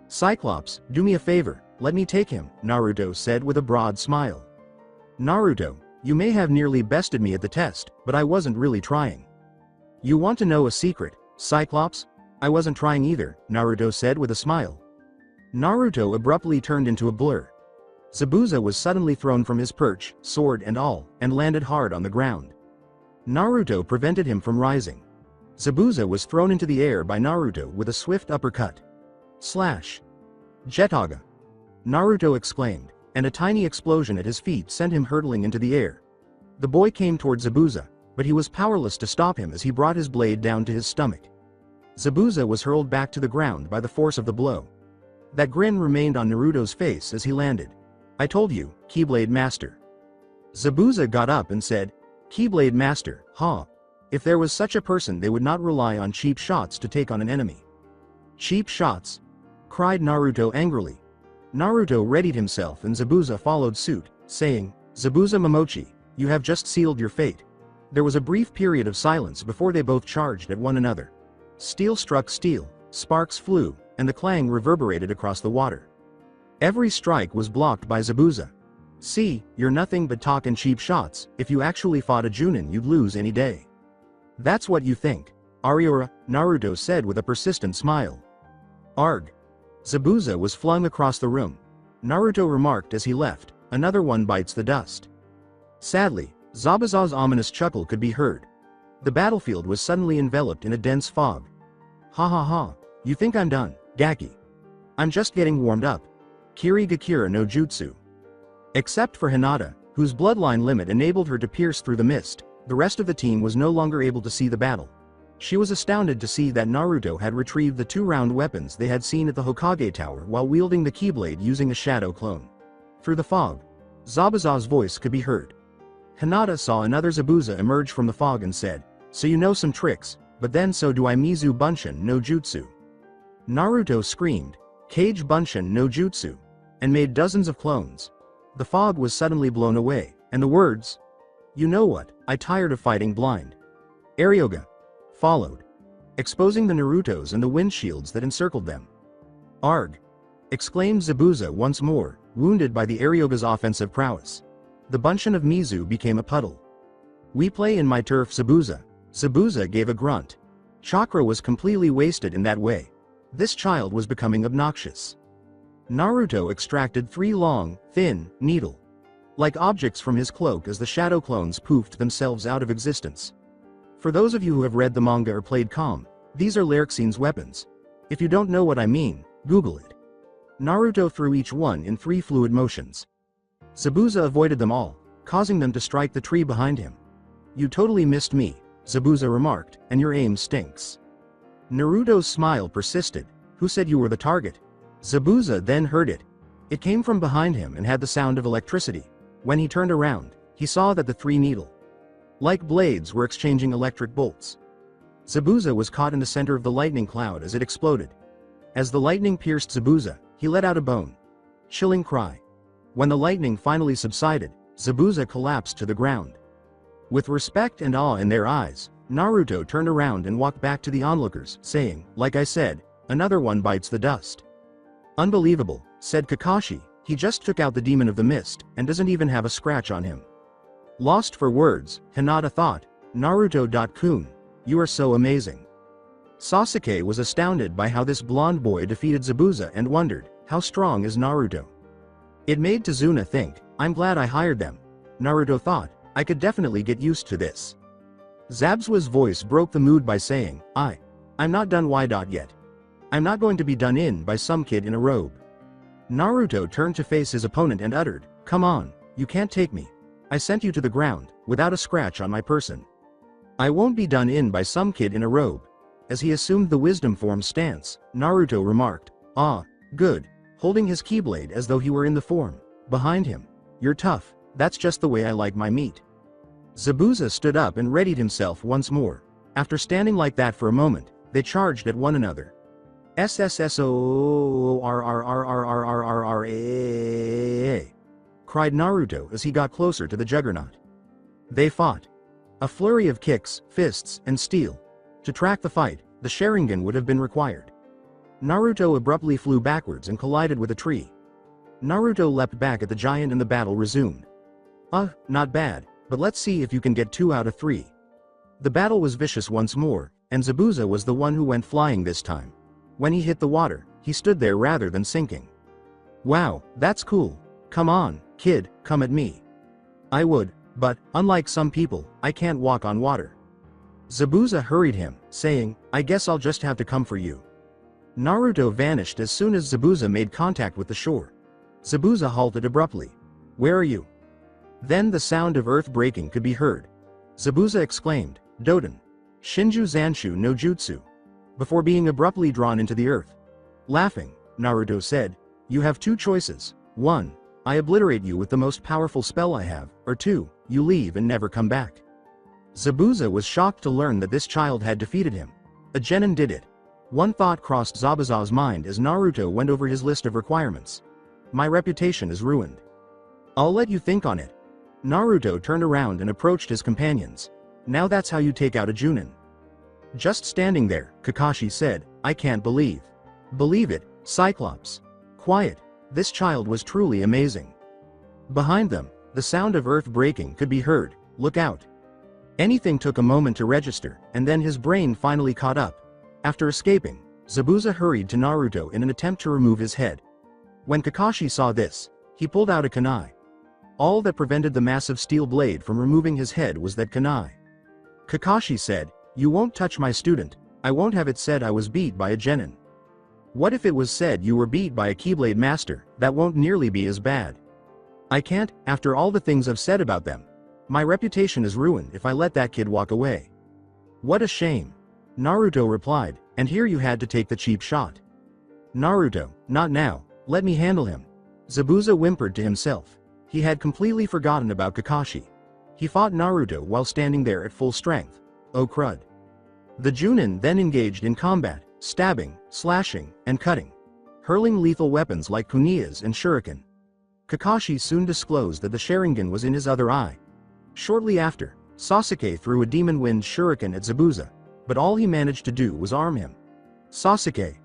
Cyclops, do me a favor, let me take him, Naruto said with a broad smile. Naruto, You may have nearly bested me at the test, but I wasn't really trying. You want to know a secret, Cyclops? I wasn't trying either, Naruto said with a smile. Naruto abruptly turned into a blur. Zabuza was suddenly thrown from his perch, sword and all, and landed hard on the ground. Naruto prevented him from rising. Zabuza was thrown into the air by Naruto with a swift uppercut. Slash. Jetaga! Naruto exclaimed, and a tiny explosion at his feet sent him hurtling into the air. The boy came toward Zabuza, but he was powerless to stop him as he brought his blade down to his stomach. Zabuza was hurled back to the ground by the force of the blow. That grin remained on Naruto's face as he landed. I told you, Keyblade Master. Zabuza got up and said, Keyblade Master, ha. If there was such a person, they would not rely on cheap shots to take on an enemy. Cheap shots? Cried Naruto angrily. Naruto readied himself and Zabuza followed suit, saying, Zabuza Momochi, you have just sealed your fate. There was a brief period of silence before they both charged at one another. Steel struck steel, sparks flew, and the clang reverberated across the water. Every strike was blocked by Zabuza. See, you're nothing but talk and cheap shots. If you actually fought a Junin, you'd lose any day. That's what you think, Ariora, Naruto said with a persistent smile. Arg. Zabuza was flung across the room. Naruto remarked as he left, another one bites the dust. Sadly, Zabuza's ominous chuckle could be heard. The battlefield was suddenly enveloped in a dense fog. Ha ha ha, you think I'm done, Gaki? I'm just getting warmed up. Kiri Gakira no Jutsu. Except for Hinata, whose bloodline limit enabled her to pierce through the mist, the rest of the team was no longer able to see the battle. She was astounded to see that Naruto had retrieved the two-round weapons they had seen at the Hokage Tower while wielding the Keyblade using a shadow clone. Through the fog, Zabuza's voice could be heard. Hinata saw another Zabuza emerge from the fog and said, So you know some tricks, but then so do I Mizu Bunshin no Jutsu. Naruto screamed, Kage Bunshin no Jutsu, and made dozens of clones. The fog was suddenly blown away, and the words, You know what, I tired of fighting blind. Aryoga followed, exposing the Narutos and the windshields that encircled them. Arg! Exclaimed Zabuza once more, wounded by the Aryoga's offensive prowess. The Bunshin of Mizu became a puddle. We play in my turf, Zabuza. Zabuza gave a grunt. Chakra was completely wasted in that way. This child was becoming obnoxious. Naruto extracted 3 long, thin, needle-like objects from his cloak as the shadow clones poofed themselves out of existence. For those of you who have read the manga or played COM, these are Lerxine's weapons. If you don't know what I mean, Google it. Naruto threw each one in 3 fluid motions. Zabuza avoided them all, causing them to strike the tree behind him. You totally missed me, Zabuza remarked, and your aim stinks. Naruto's smile persisted. Who said you were the target? Zabuza then heard it. It came from behind him and had the sound of electricity. When he turned around, he saw that the 3 needle-like blades were exchanging electric bolts. Zabuza was caught in the center of the lightning cloud as it exploded. As the lightning pierced Zabuza, he let out a bone-chilling cry. When the lightning finally subsided, Zabuza collapsed to the ground. With respect and awe in their eyes, Naruto turned around and walked back to the onlookers, saying, Like I said, another one bites the dust. Unbelievable, said Kakashi, he just took out the demon of the mist, and doesn't even have a scratch on him. Lost for words, Hinata thought, Naruto-kun, you are so amazing. Sasuke was astounded by how this blonde boy defeated Zabuza and wondered, how strong is Naruto? It made Tazuna think, I'm glad I hired them. Naruto thought, I could definitely get used to this. Zabzua's voice broke the mood by saying, I'm not done yet. I'm not going to be done in by some kid in a robe. Naruto turned to face his opponent and uttered, Come on, you can't take me. I sent you to the ground, without a scratch on my person. I won't be done in by some kid in a robe. As he assumed the wisdom form stance, Naruto remarked, good, holding his keyblade as though he were in the form behind him. You're tough, that's just the way I like my meat. Zabuza stood up and readied himself once more. After standing like that for a moment, they charged at one another. SSSORRRRRRRRA, cried Naruto as he got closer to the juggernaut. They fought. A flurry of kicks, fists, and steel. To track the fight, the Sharingan would have been required. Naruto abruptly flew backwards and collided with a tree. Naruto leapt back at the giant and the battle resumed. Not bad, But let's see if you can get 2 out of 3. The battle was vicious once more, and Zabuza was the one who went flying this time. When he hit the water, he stood there rather than sinking. Wow, that's cool. Come on, kid, come at me. I would, but, unlike some people, I can't walk on water. Zabuza hurried him, saying, I guess I'll just have to come for you. Naruto vanished as soon as Zabuza made contact with the shore. Zabuza halted abruptly. Where are you? Then the sound of earth breaking could be heard. Zabuza exclaimed, Doden. Shinju Zanshu no Jutsu. Before being abruptly drawn into the earth. Laughing, Naruto said, You have 2 choices. 1. I obliterate you with the most powerful spell I have, or 2, you leave and never come back. Zabuza was shocked to learn that this child had defeated him. A genin did it. One thought crossed Zabuza's mind as Naruto went over his list of requirements. My reputation is ruined. I'll let you think on it. Naruto turned around and approached his companions. Now that's how you take out a Junin. Just standing there, Kakashi said, I can't believe. Believe it, Cyclops. Quiet. This child was truly amazing. Behind them, the sound of earth breaking could be heard. Look out. Anything took a moment to register, and then his brain finally caught up. After escaping, Zabuza hurried to Naruto in an attempt to remove his head. When Kakashi saw this, he pulled out a kunai. All that prevented the massive steel blade from removing his head was that kunai. Kakashi said, You won't touch my student. I won't have it said I was beat by a genin. What if it was said you were beat by a Keyblade master? That won't nearly be as bad. I can't, after all the things I've said about them. My reputation is ruined if I let that kid walk away. What a shame. Naruto replied, and here you had to take the cheap shot. Naruto, not now, let me handle him. Zabuza whimpered to himself. He had completely forgotten about Kakashi. He fought Naruto while standing there at full strength. Oh crud. The Junin then engaged in combat, stabbing, slashing, and cutting. Hurling lethal weapons like kuniyas and shuriken. Kakashi soon disclosed that the Sharingan was in his other eye. Shortly after, Sasuke threw a Demon Wind shuriken at Zabuza, but all he managed to do was arm him. Sasuke!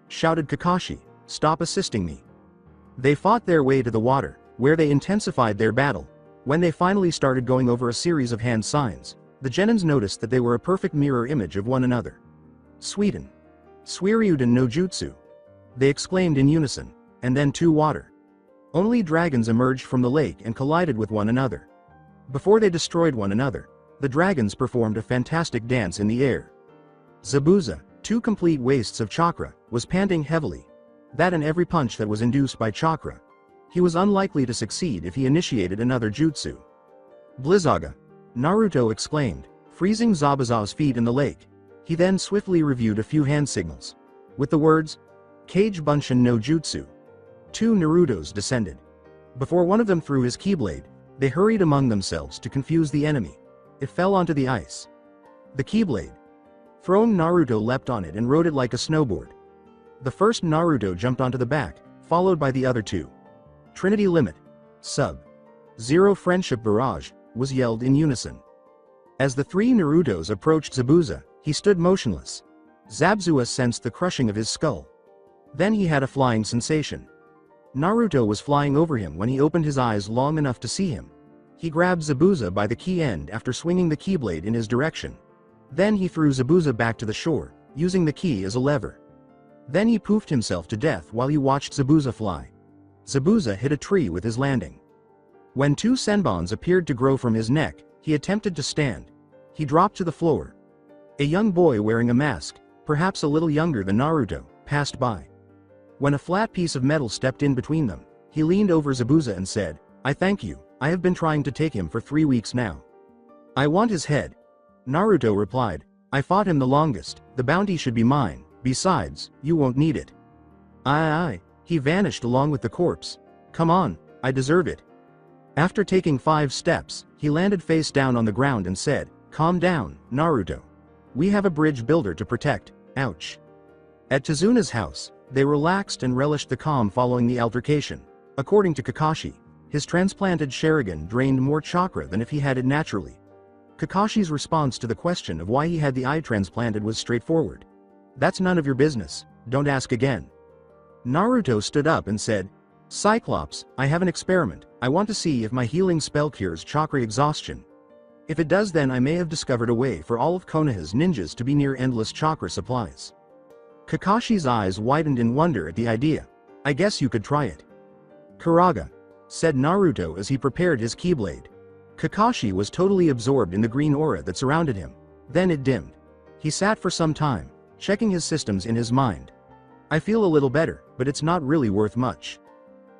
Shouted Kakashi, stop assisting me. They fought their way to the water, where they intensified their battle. When they finally started going over a series of hand signs, the genins noticed that they were a perfect mirror image of one another. Suiden. Suiryuden no Jutsu. They exclaimed in unison, and then 2 water. Only dragons emerged from the lake and collided with one another. Before they destroyed one another, the dragons performed a fantastic dance in the air. Zabuza, 2 complete wastes of chakra, was panting heavily. That and every punch that was induced by chakra. He was unlikely to succeed if he initiated another jutsu. Blizzaga! Naruto exclaimed, freezing Zabuza's feet in the lake. He then swiftly reviewed a few hand signals. With the words, Kage Bunshin no Jutsu. 2 Narutos descended. Before one of them threw his Keyblade, they hurried among themselves to confuse the enemy. It fell onto the ice. The Keyblade. Thrown Naruto leapt on it and rode it like a snowboard. The first Naruto jumped onto the back, followed by the other 2. Trinity Limit. Sub-Zero Friendship Barrage, was yelled in unison. As the 3 Narutos approached Zabuza, he stood motionless. Zabuza sensed the crushing of his skull. Then he had a flying sensation. Naruto was flying over him when he opened his eyes long enough to see him. He grabbed Zabuza by the key end after swinging the Keyblade in his direction. Then he threw Zabuza back to the shore, using the key as a lever. Then he poofed himself to death while he watched Zabuza fly. Zabuza hit a tree with his landing. When 2 senbons appeared to grow from his neck, he attempted to stand. He dropped to the floor. A young boy wearing a mask, perhaps a little younger than Naruto, passed by. When a flat piece of metal stepped in between them, he leaned over Zabuza and said, I thank you, I have been trying to take him for 3 weeks now. I want his head. Naruto replied, I fought him the longest, the bounty should be mine, besides, you won't need it. Aye, he vanished along with the corpse. Come on, I deserve it. After taking 5 steps, he landed face down on the ground and said, calm down, Naruto. We have a bridge builder to protect, ouch. At Tezuna's house, they relaxed and relished the calm following the altercation. According to Kakashi, his transplanted Sharingan drained more chakra than if he had it naturally. Kakashi's response to the question of why he had the eye transplanted was straightforward. That's none of your business, don't ask again. Naruto stood up and said, Cyclops, I have an experiment, I want to see if my healing spell cures chakra exhaustion. If it does, then I may have discovered a way for all of Konoha's ninjas to be near endless chakra supplies. Kakashi's eyes widened in wonder at the idea. I guess you could try it. Kuraga, said Naruto as he prepared his keyblade. Kakashi was totally absorbed in the green aura that surrounded him. Then it dimmed. He sat for some time, checking his systems in his mind. I feel a little better, but it's not really worth much.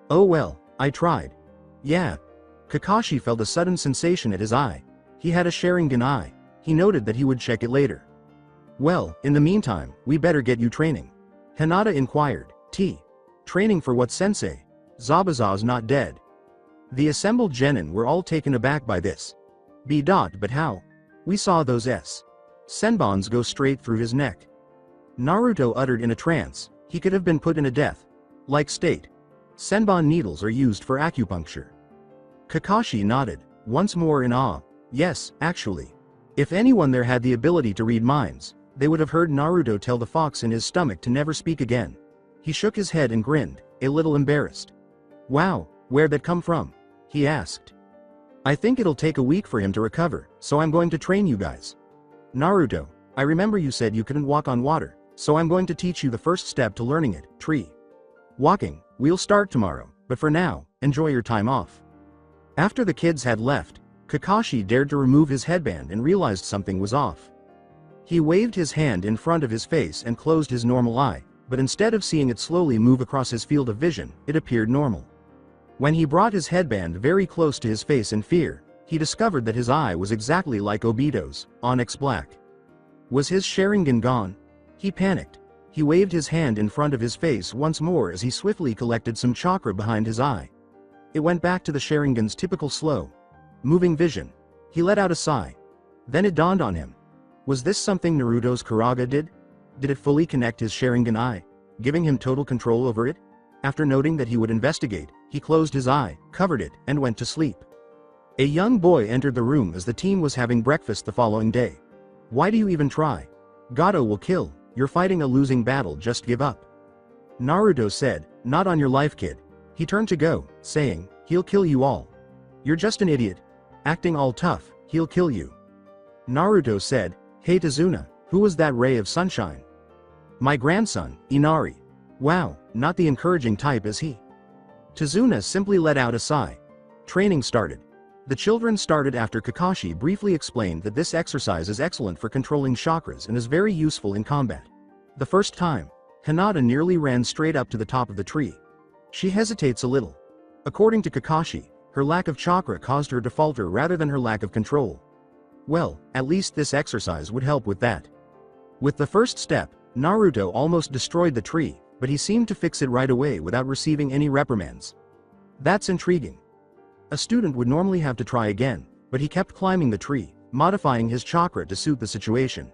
Oh well, I tried. Yeah. Kakashi felt a sudden sensation at his eye. He had a Sharingan eye. He noted that he would check it later. Well, in the meantime, we better get you training. Hinata inquired. Training for what, sensei? Zabuza's not dead. The assembled genin were all taken aback by this. But how? We saw those senbons go straight through his neck. Naruto uttered in a trance. He could have been put in a death-like state. Senbon needles are used for acupuncture. Kakashi nodded, once more in awe. Yes, actually. If anyone there had the ability to read minds, they would have heard Naruto tell the fox in his stomach to never speak again. He shook his head and grinned, a little embarrassed. Wow, where'd that come from? He asked. I think it'll take a week for him to recover, so I'm going to train you guys. Naruto, I remember you said you couldn't walk on water, so I'm going to teach you the first step to learning it, tree walking. We'll start tomorrow, but for now, enjoy your time off. After the kids had left, Kakashi dared to remove his headband and realized something was off. He waved his hand in front of his face and closed his normal eye, but instead of seeing it slowly move across his field of vision, it appeared normal. When he brought his headband very close to his face in fear, he discovered that his eye was exactly like Obito's, onyx black. Was his Sharingan gone? He panicked. He waved his hand in front of his face once more as he swiftly collected some chakra behind his eye. It went back to the Sharingan's typical slow, moving vision. He let out a sigh. Then it dawned on him. Was this something Naruto's Kuraga did? Did it fully connect his Sharingan eye, giving him total control over it? After noting that he would investigate, he closed his eye, covered it, and went to sleep. A young boy entered the room as the team was having breakfast the following day. Why do you even try? Gato will kill. You're fighting a losing battle, just give up. Naruto said, not on your life, kid. He turned to go, saying, he'll kill you all. You're just an idiot. Acting all tough, he'll kill you. Naruto said, hey Tazuna, who was that ray of sunshine? My grandson, Inari. Wow, not the encouraging type is he? Tazuna simply let out a sigh. Training started. The children started after Kakashi briefly explained that this exercise is excellent for controlling chakras and is very useful in combat. The first time, Hinata nearly ran straight up to the top of the tree. She hesitates a little. According to Kakashi, her lack of chakra caused her to falter rather than her lack of control. Well, at least this exercise would help with that. With the first step, Naruto almost destroyed the tree, but he seemed to fix it right away without receiving any reprimands. That's intriguing. A student would normally have to try again, but he kept climbing the tree, modifying his chakra to suit the situation.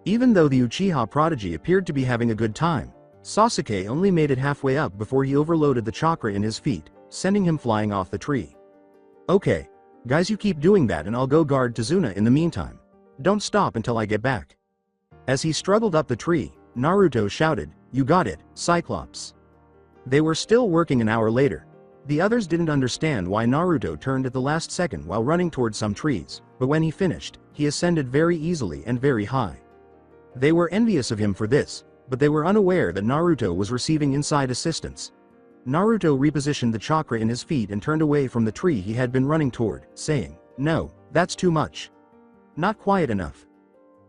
Even though the Uchiha prodigy appeared to be having a good time, Sasuke only made it halfway up before he overloaded the chakra in his feet, sending him flying off the tree. Okay, guys, you keep doing that and I'll go guard Tazuna in the meantime. Don't stop until I get back. As he struggled up the tree, Naruto shouted, you got it, Cyclops. They were still working an hour later. The others didn't understand why Naruto turned at the last second while running towards some trees, but when he finished, he ascended very easily and very high. They were envious of him for this, but they were unaware that Naruto was receiving inside assistance. Naruto repositioned the chakra in his feet and turned away from the tree he had been running toward, saying, no, that's too much. Not quiet enough.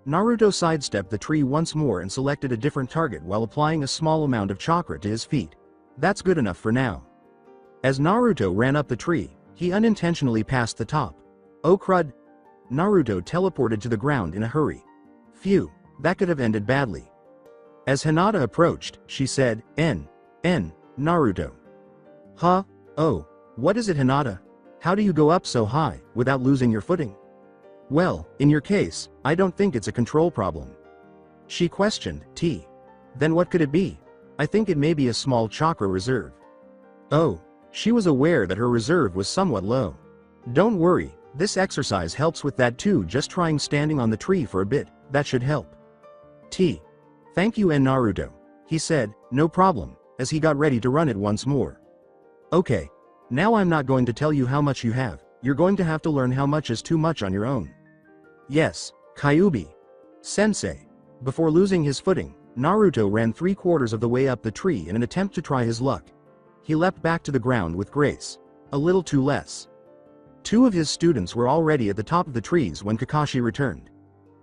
Naruto sidestepped the tree once more and selected a different target while applying a small amount of chakra to his feet. That's good enough for now. As Naruto ran up the tree, he unintentionally passed the top. Oh crud! Naruto teleported to the ground in a hurry. Phew, that could have ended badly. As Hinata approached, she said, Naruto. Huh? Oh, what is it, Hinata? How do you go up so high, without losing your footing? Well, in your case, I don't think it's a control problem. She questioned. Then what could it be? I think it may be a small chakra reserve. Oh. She was aware that her reserve was somewhat low. Don't worry, this exercise helps with that too, just trying standing on the tree for a bit, that should help. Thank you, Naruto. He said, no problem, as he got ready to run it once more. Okay. Now I'm not going to tell you how much you have, You're going to have to learn how much is too much on your own. Yes, Kyuubi. Sensei. Before losing his footing, Naruto ran 3/4 of the way up the tree in an attempt to try his luck. He leapt back to the ground with grace. A little too less. 2 of his students were already at the top of the trees when Kakashi returned.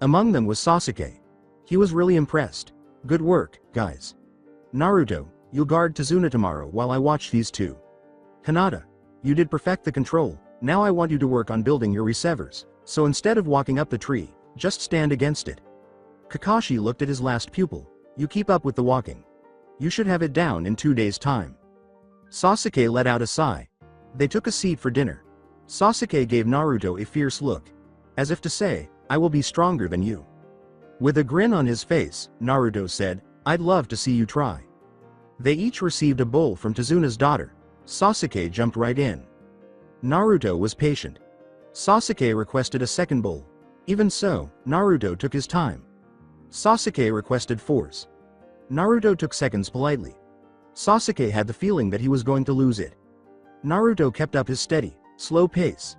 Among them was Sasuke. He was really impressed. Good work, guys. Naruto, you'll guard Tazuna tomorrow while I watch these 2. Hinata, you did perfect the control. Now I want you to work on building your resevers, so instead of walking up the tree, just stand against it. Kakashi looked at his last pupil. You keep up with the walking. You should have it down in 2 days' time. Sasuke let out a sigh. They took a seat for dinner. Sasuke gave Naruto a fierce look. As if to say, I will be stronger than you. With a grin on his face, Naruto said, I'd love to see you try. They each received a bowl from Tazuna's daughter. Sasuke jumped right in. Naruto was patient. Sasuke requested a second bowl. Even so, Naruto took his time. Sasuke requested 4s. Naruto took seconds politely. Sasuke had the feeling that he was going to lose it. Naruto kept up his steady, slow pace.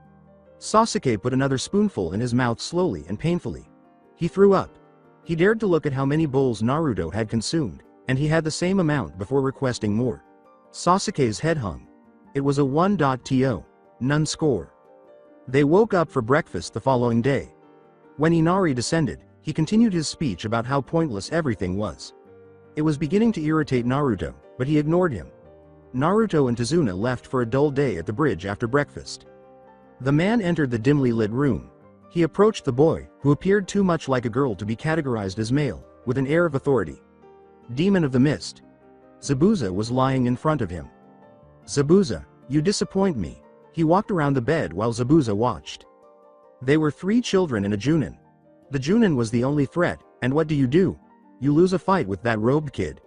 Sasuke put another spoonful in his mouth slowly and painfully. He threw up. He dared to look at how many bowls Naruto had consumed, and he had the same amount before requesting more. Sasuke's head hung. It was a 1.to. None score. They woke up for breakfast the following day. When Inari descended, he continued his speech about how pointless everything was. It was beginning to irritate Naruto, but he ignored him. Naruto and Tazuna left for a dull day at the bridge after breakfast. The man entered the dimly lit room. He approached the boy, who appeared too much like a girl to be categorized as male, with an air of authority. Demon of the Mist. Zabuza was lying in front of him. Zabuza, you disappoint me. He walked around the bed while Zabuza watched. They were 3 children and a Junin. The Junin was the only threat, and what do? You lose a fight with that robed kid.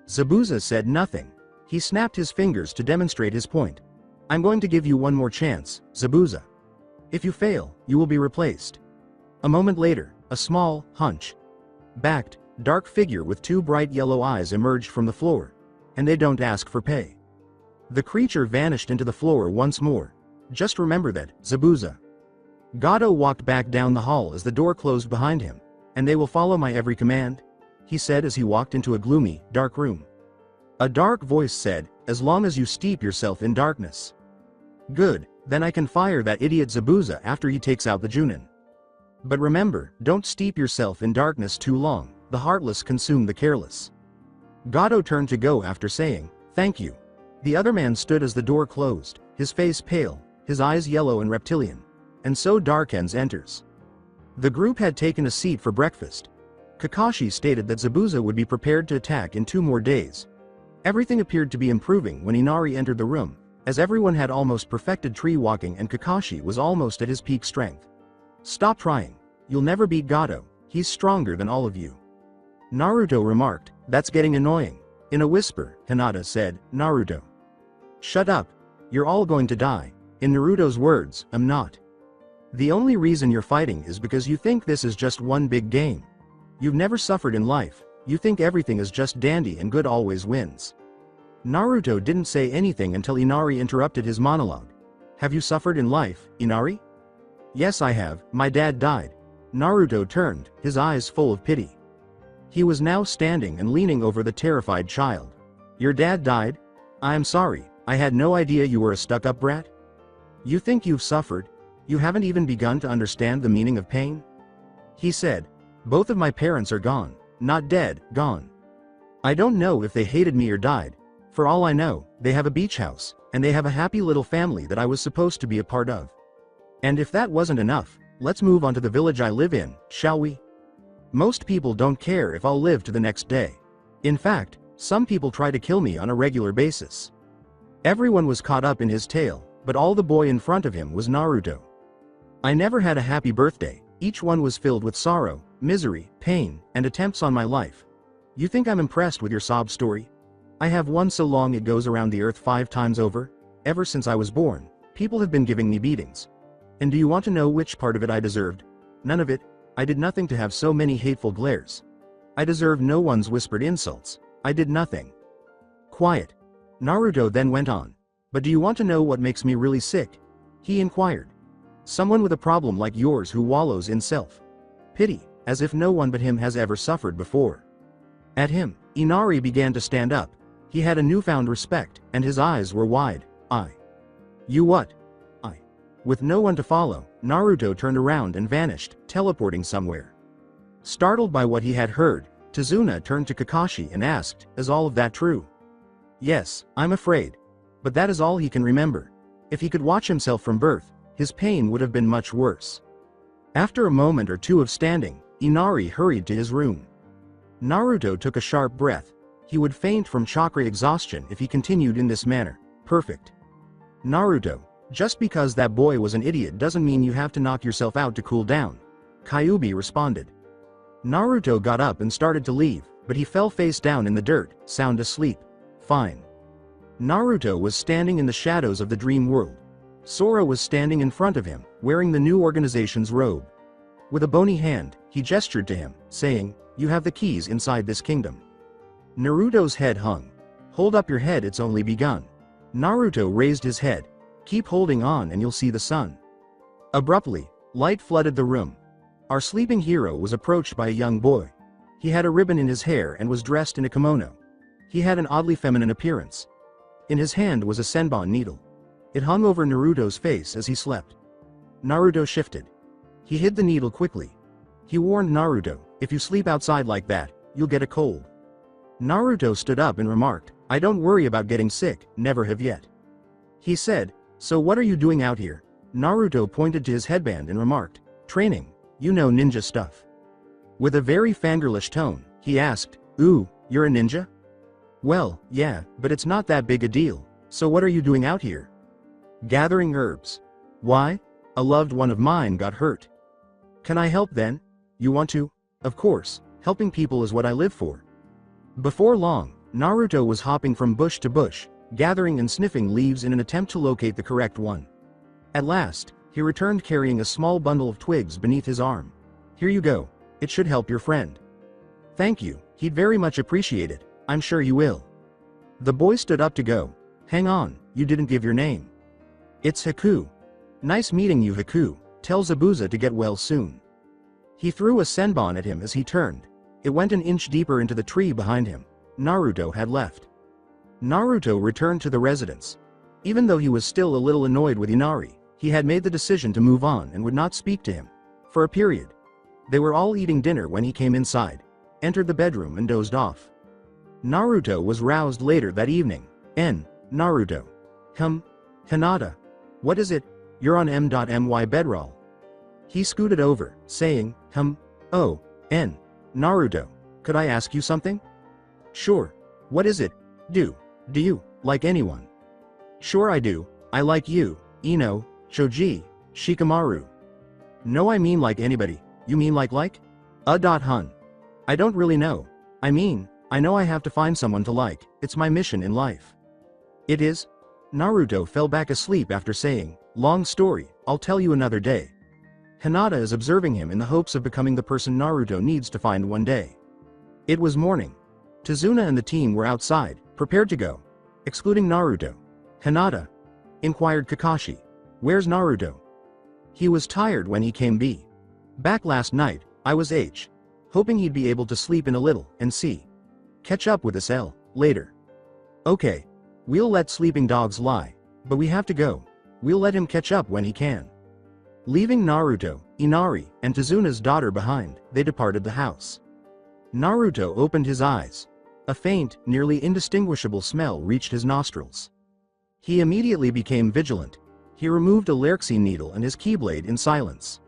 Zabuza said nothing. He snapped his fingers to demonstrate his point. I'm going to give you one more chance, Zabuza. If you fail, you will be replaced. A moment later, a small, hunch-backed, dark figure with 2 bright yellow eyes emerged from the floor. And they don't ask for pay. The creature vanished into the floor once more. Just remember that, Zabuza. Gato walked back down the hall as the door closed behind him. And they will follow my every command? He said as he walked into a gloomy, dark room. A dark voice said, as long as you steep yourself in darkness. Good, then I can fire that idiot Zabuza after he takes out the Junin. But remember, don't steep yourself in darkness too long, the heartless consume the careless. Gato turned to go after saying, thank you. The other man stood as the door closed, his face pale, his eyes yellow and reptilian. And so Darkens enters. The group had taken a seat for breakfast. Kakashi stated that Zabuza would be prepared to attack in 2 more days. Everything appeared to be improving when Inari entered the room, as everyone had almost perfected tree walking and Kakashi was almost at his peak strength. Stop trying. You'll never beat Gato, he's stronger than all of you. Naruto remarked, that's getting annoying. In a whisper, Hinata said, Naruto. Shut up. You're all going to die. In Naruto's words, I'm not. The only reason you're fighting is because you think this is just one big game. You've never suffered in life, you think everything is just dandy and good always wins. Naruto didn't say anything until Inari interrupted his monologue. Have you suffered in life, Inari? Yes, I have, my dad died. Naruto turned, his eyes full of pity. He was now standing and leaning over the terrified child. Your dad died? I am sorry, I had no idea you were a stuck-up brat. You think you've suffered? You haven't even begun to understand the meaning of pain? He said, both of my parents are gone, not dead, gone. I don't know if they hated me or died. For all I know, they have a beach house, and they have a happy little family that I was supposed to be a part of. And if that wasn't enough, let's move on to the village I live in, shall we? Most people don't care if I'll live to the next day. In fact, some people try to kill me on a regular basis. Everyone was caught up in his tale, but all the boy in front of him was Naruto. I never had a happy birthday, each one was filled with sorrow, misery, pain, and attempts on my life. You think I'm impressed with your sob story? I have one so long it goes around the earth 5 times over. Ever since I was born, people have been giving me beatings. And do you want to know which part of it I deserved? None of it. I did nothing to have so many hateful glares. I deserve no one's whispered insults. I did nothing. Quiet. Naruto then went on. But do you want to know what makes me really sick? He inquired. Someone with a problem like yours who wallows in self-pity, as if no one but him has ever suffered before. At him, Inari began to stand up. He had a newfound respect, and his eyes were wide. You what? With no one to follow, Naruto turned around and vanished, teleporting somewhere. Startled by what he had heard, Tazuna turned to Kakashi and asked, "Is all of that true?" "Yes, I'm afraid. But that is all he can remember. If he could watch himself from birth, his pain would have been much worse." After a moment or two of standing, Inari hurried to his room. Naruto took a sharp breath. He would faint from chakra exhaustion if he continued in this manner. Perfect. Naruto, just because that boy was an idiot doesn't mean you have to knock yourself out to cool down, Kyuubi responded. Naruto got up and started to leave, but he fell face down in the dirt, sound asleep. Fine. Naruto was standing in the shadows of the dream world. Sora was standing in front of him, wearing the new organization's robe. With a bony hand, he gestured to him, saying, "You have the keys inside this kingdom." Naruto's head hung. "Hold up your head, it's only begun." Naruto raised his head. "Keep holding on and you'll see the sun." Abruptly, light flooded the room. Our sleeping hero was approached by a young boy. He had a ribbon in his hair and was dressed in a kimono. He had an oddly feminine appearance. In his hand was a senbon needle. It hung over Naruto's face as he slept. Naruto shifted. He hid the needle quickly. He warned Naruto, "If you sleep outside like that, you'll get a cold." Naruto stood up and remarked, "I don't worry about getting sick, never have yet." He said, "So what are you doing out here?" Naruto pointed to his headband and remarked, "Training, you know, ninja stuff." With a very fangirlish tone, he asked, "Ooh, you're a ninja?" "Well, yeah, but it's not that big a deal. So what are you doing out here?" "Gathering herbs." "Why?" "A loved one of mine got hurt." "Can I help then?" "You want to?" "Of course, helping people is what I live for." Before long, Naruto was hopping from bush to bush, gathering and sniffing leaves in an attempt to locate the correct one. At last, he returned carrying a small bundle of twigs beneath his arm. "Here you go. It should help your friend." "Thank you, he'd very much appreciate it. I'm sure you will." The boy stood up to go. "Hang on, you didn't give your name." "It's Haku." "Nice meeting you, Haku. Tell Zabuza to get well soon." He threw a senbon at him as he turned. It went an inch deeper into the tree behind him. Naruto had left. Naruto returned to the residence. Even though he was still a little annoyed with Inari, he had made the decision to move on and would not speak to him. For a period. They were all eating dinner when he came inside, entered the bedroom and dozed off. Naruto was roused later that evening. Naruto. Hinata. What is it? You're on m.my bedroll. He scooted over, saying, oh, Naruto. Could I ask you something? Sure. What is it? Do you like anyone? Sure I do. I like you, Ino, Choji, Shikamaru. No, I mean like anybody. You mean like? Hun. I don't really know. I mean, I know I have to find someone to like. It's my mission in life. It is? Naruto fell back asleep after saying, long story, I'll tell you another day. Hinata is observing him in the hopes of becoming the person Naruto needs to find one day. It was morning. Tazuna and the team were outside, prepared to go. Excluding Naruto. Hinata? Inquired Kakashi. Where's Naruto? He was tired when he came B. Back last night, I was hoping he'd be able to sleep in a little, and catch up with us later. Okay. We'll let sleeping dogs lie. But we have to go. We'll let him catch up when he can. Leaving Naruto, Inari, and Tazuna's daughter behind, they departed the house. Naruto opened his eyes. A faint, nearly indistinguishable smell reached his nostrils. He immediately became vigilant. He removed a Lerxine needle and his keyblade in silence.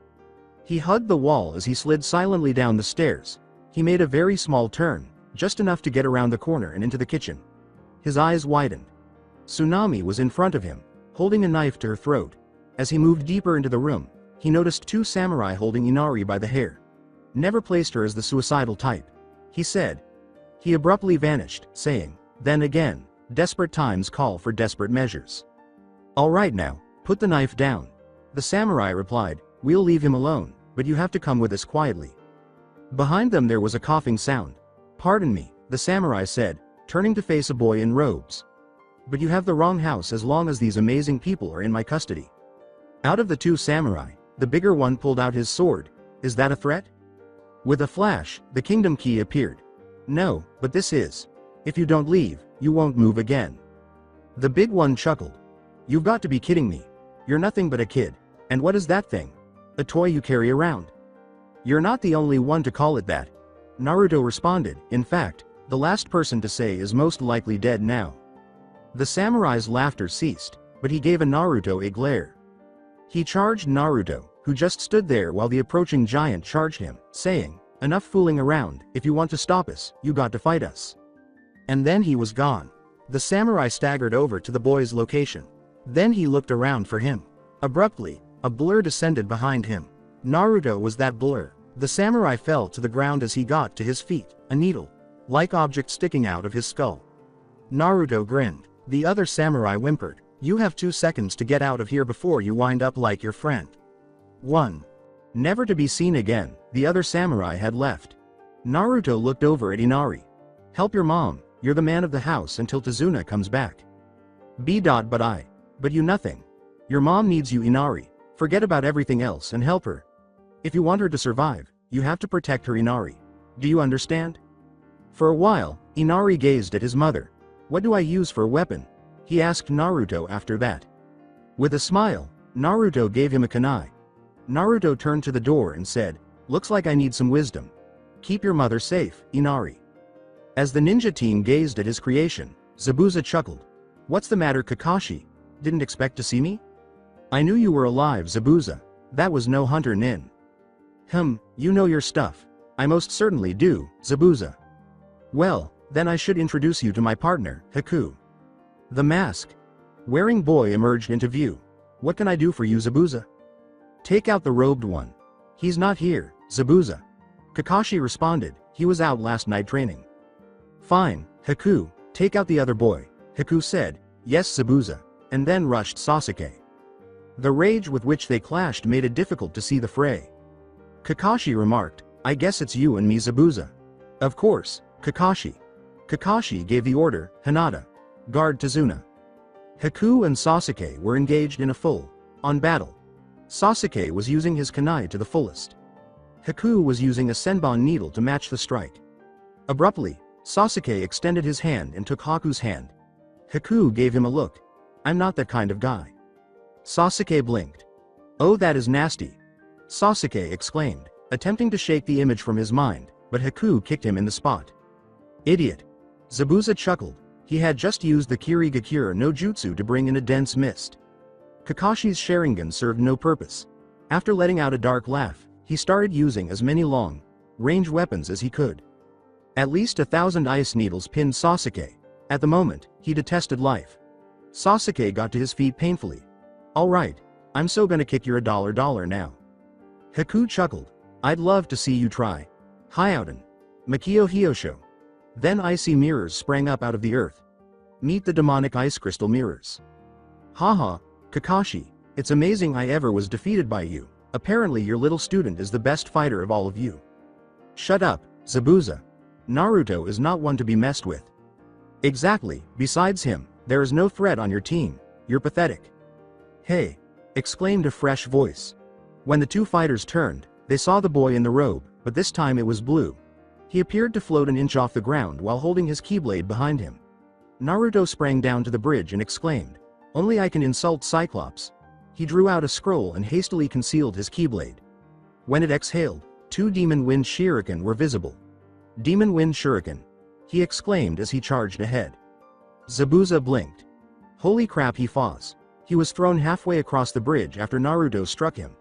He hugged the wall as he slid silently down the stairs. He made a very small turn, just enough to get around the corner and into the kitchen. His eyes widened. Tsunami was in front of him, holding a knife to her throat. As he moved deeper into the room, he noticed two samurai holding Inari by the hair. Never placed her as the suicidal type, he said. He abruptly vanished, saying, then again, desperate times call for desperate measures. All right now, put the knife down. The samurai replied, we'll leave him alone, but you have to come with us quietly. Behind them there was a coughing sound. Pardon me, the samurai said, turning to face a boy in robes. But you have the wrong house as long as these amazing people are in my custody. Out of the two samurai, the bigger one pulled out his sword. Is that a threat? With a flash, the kingdom key appeared. No, but this is. If you don't leave, you won't move again. The big one chuckled. You've got to be kidding me. You're nothing but a kid. And what is that thing? A toy you carry around. You're not the only one to call it that. Naruto responded. In fact, the last person to say is most likely dead now. The samurai's laughter ceased, but he gave Naruto a glare. He charged Naruto, who just stood there while the approaching giant charged him, saying, enough fooling around. If you want to stop us, you got to fight us. And then he was gone. The samurai staggered over to the boy's location. Then he looked around for him. Abruptly, a blur descended behind him. Naruto was that blur. The samurai fell to the ground as he got to his feet, a needle-like object sticking out of his skull. Naruto grinned. The other samurai whimpered. You have 2 seconds to get out of here before you wind up like your friend. 1. Never to be seen again, the other samurai had left. Naruto looked over at Inari. Help your mom, you're the man of the house until Tazuna comes back. But you nothing. Your mom needs you, Inari. Forget about everything else and help her. If you want her to survive, you have to protect her, Inari. Do you understand? For a while, Inari gazed at his mother. What do I use for a weapon? He asked Naruto after that. With a smile, Naruto gave him a kunai. Naruto turned to the door and said, looks like I need some wisdom. Keep your mother safe, Inari. As the ninja team gazed at his creation, Zabuza chuckled. What's the matter, Kakashi? Didn't expect to see me? I knew you were alive, Zabuza. That was no hunter nin. You know your stuff. I most certainly do, Zabuza. Well, then I should introduce you to my partner, Haku. The mask-wearing boy emerged into view. What can I do for you, Zabuza? Take out the robed one. He's not here, Zabuza. Kakashi responded. He was out last night training. Fine, Haku, take out the other boy. Haku said, yes, Zabuza, and then rushed Sasuke. The rage with which they clashed made it difficult to see the fray. Kakashi remarked, I guess it's you and me, Zabuza. Of course, Kakashi. Kakashi gave the order, Hinata, guard Tazuna. Haku and Sasuke were engaged in a full-on battle. Sasuke was using his kunai to the fullest. Haku was using a senbon needle to match the strike. Abruptly, Sasuke extended his hand and took Haku's hand. Haku gave him a look. I'm not that kind of guy. Sasuke blinked. Oh, that is nasty. Sasuke exclaimed, attempting to shake the image from his mind, but Haku kicked him in the spot. Idiot. Zabuza chuckled. He had just used the Kirigakure no Jutsu to bring in a dense mist. Kakashi's Sharingan served no purpose. After letting out a dark laugh, he started using as many long-range weapons as he could. At least 1,000 ice needles pinned Sasuke. At the moment, he detested life. Sasuke got to his feet painfully. Alright, I'm so gonna kick your $1 now. Haku chuckled. I'd love to see you try. Hyouden. Makio Hyosho. Then icy mirrors sprang up out of the earth. Meet the demonic ice crystal mirrors. Haha, Kakashi, it's amazing I ever was defeated by you. Apparently your little student is the best fighter of all of you. Shut up, Zabuza. Naruto is not one to be messed with. Exactly, besides him, there is no threat on your team. You're pathetic. Hey! Exclaimed a fresh voice. When the two fighters turned, they saw the boy in the robe, but this time it was blue. He appeared to float an inch off the ground while holding his keyblade behind him. Naruto sprang down to the bridge and exclaimed, only I can insult Cyclops. He drew out a scroll and hastily concealed his keyblade. When it exhaled, 2 Demon Wind Shuriken were visible. Demon Wind Shuriken! He exclaimed as he charged ahead. Zabuza blinked. Holy crap, he fought. He was thrown halfway across the bridge after Naruto struck him.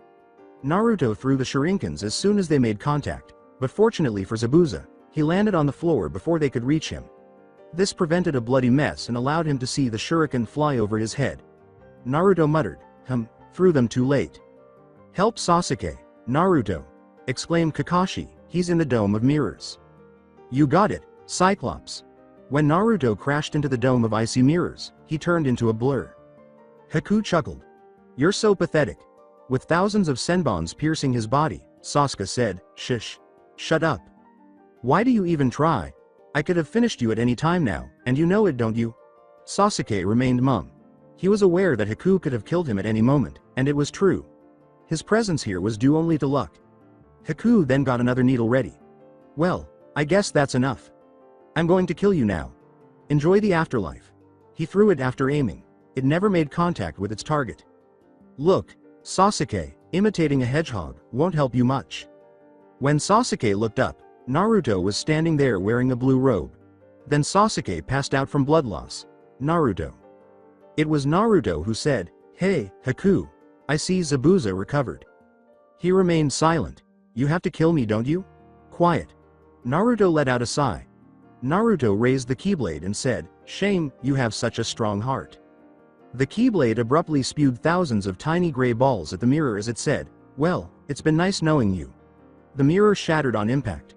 Naruto threw the shurikens as soon as they made contact, but fortunately for Zabuza, he landed on the floor before they could reach him. This prevented a bloody mess and allowed him to see the shuriken fly over his head. Naruto muttered, threw them too late. Help Sasuke, Naruto! Exclaimed Kakashi, he's in the Dome of Mirrors. You got it, Cyclops. When Naruto crashed into the Dome of Icy Mirrors, he turned into a blur. Haku chuckled. You're so pathetic. With thousands of senbons piercing his body, Sasuke said, Shush. Shut up. Why do you even try? I could have finished you at any time now, and you know it, don't you? Sasuke remained mum. He was aware that Haku could have killed him at any moment, and it was true. His presence here was due only to luck. Haku then got another needle ready. Well, I guess that's enough. I'm going to kill you now. Enjoy the afterlife. He threw it after aiming. It never made contact with its target. Look, Sasuke, imitating a hedgehog won't help you much. When Sasuke looked up, Naruto was standing there wearing a blue robe. Then Sasuke passed out from blood loss. Naruto. It was Naruto who said, "Hey, Haku. I see Zabuza recovered." He remained silent. "You have to kill me, don't you?" "Quiet." Naruto let out a sigh. Naruto raised the Keyblade and said, "Shame, you have such a strong heart." The Keyblade abruptly spewed thousands of tiny gray balls at the mirror as it said, "Well, it's been nice knowing you." The mirror shattered on impact.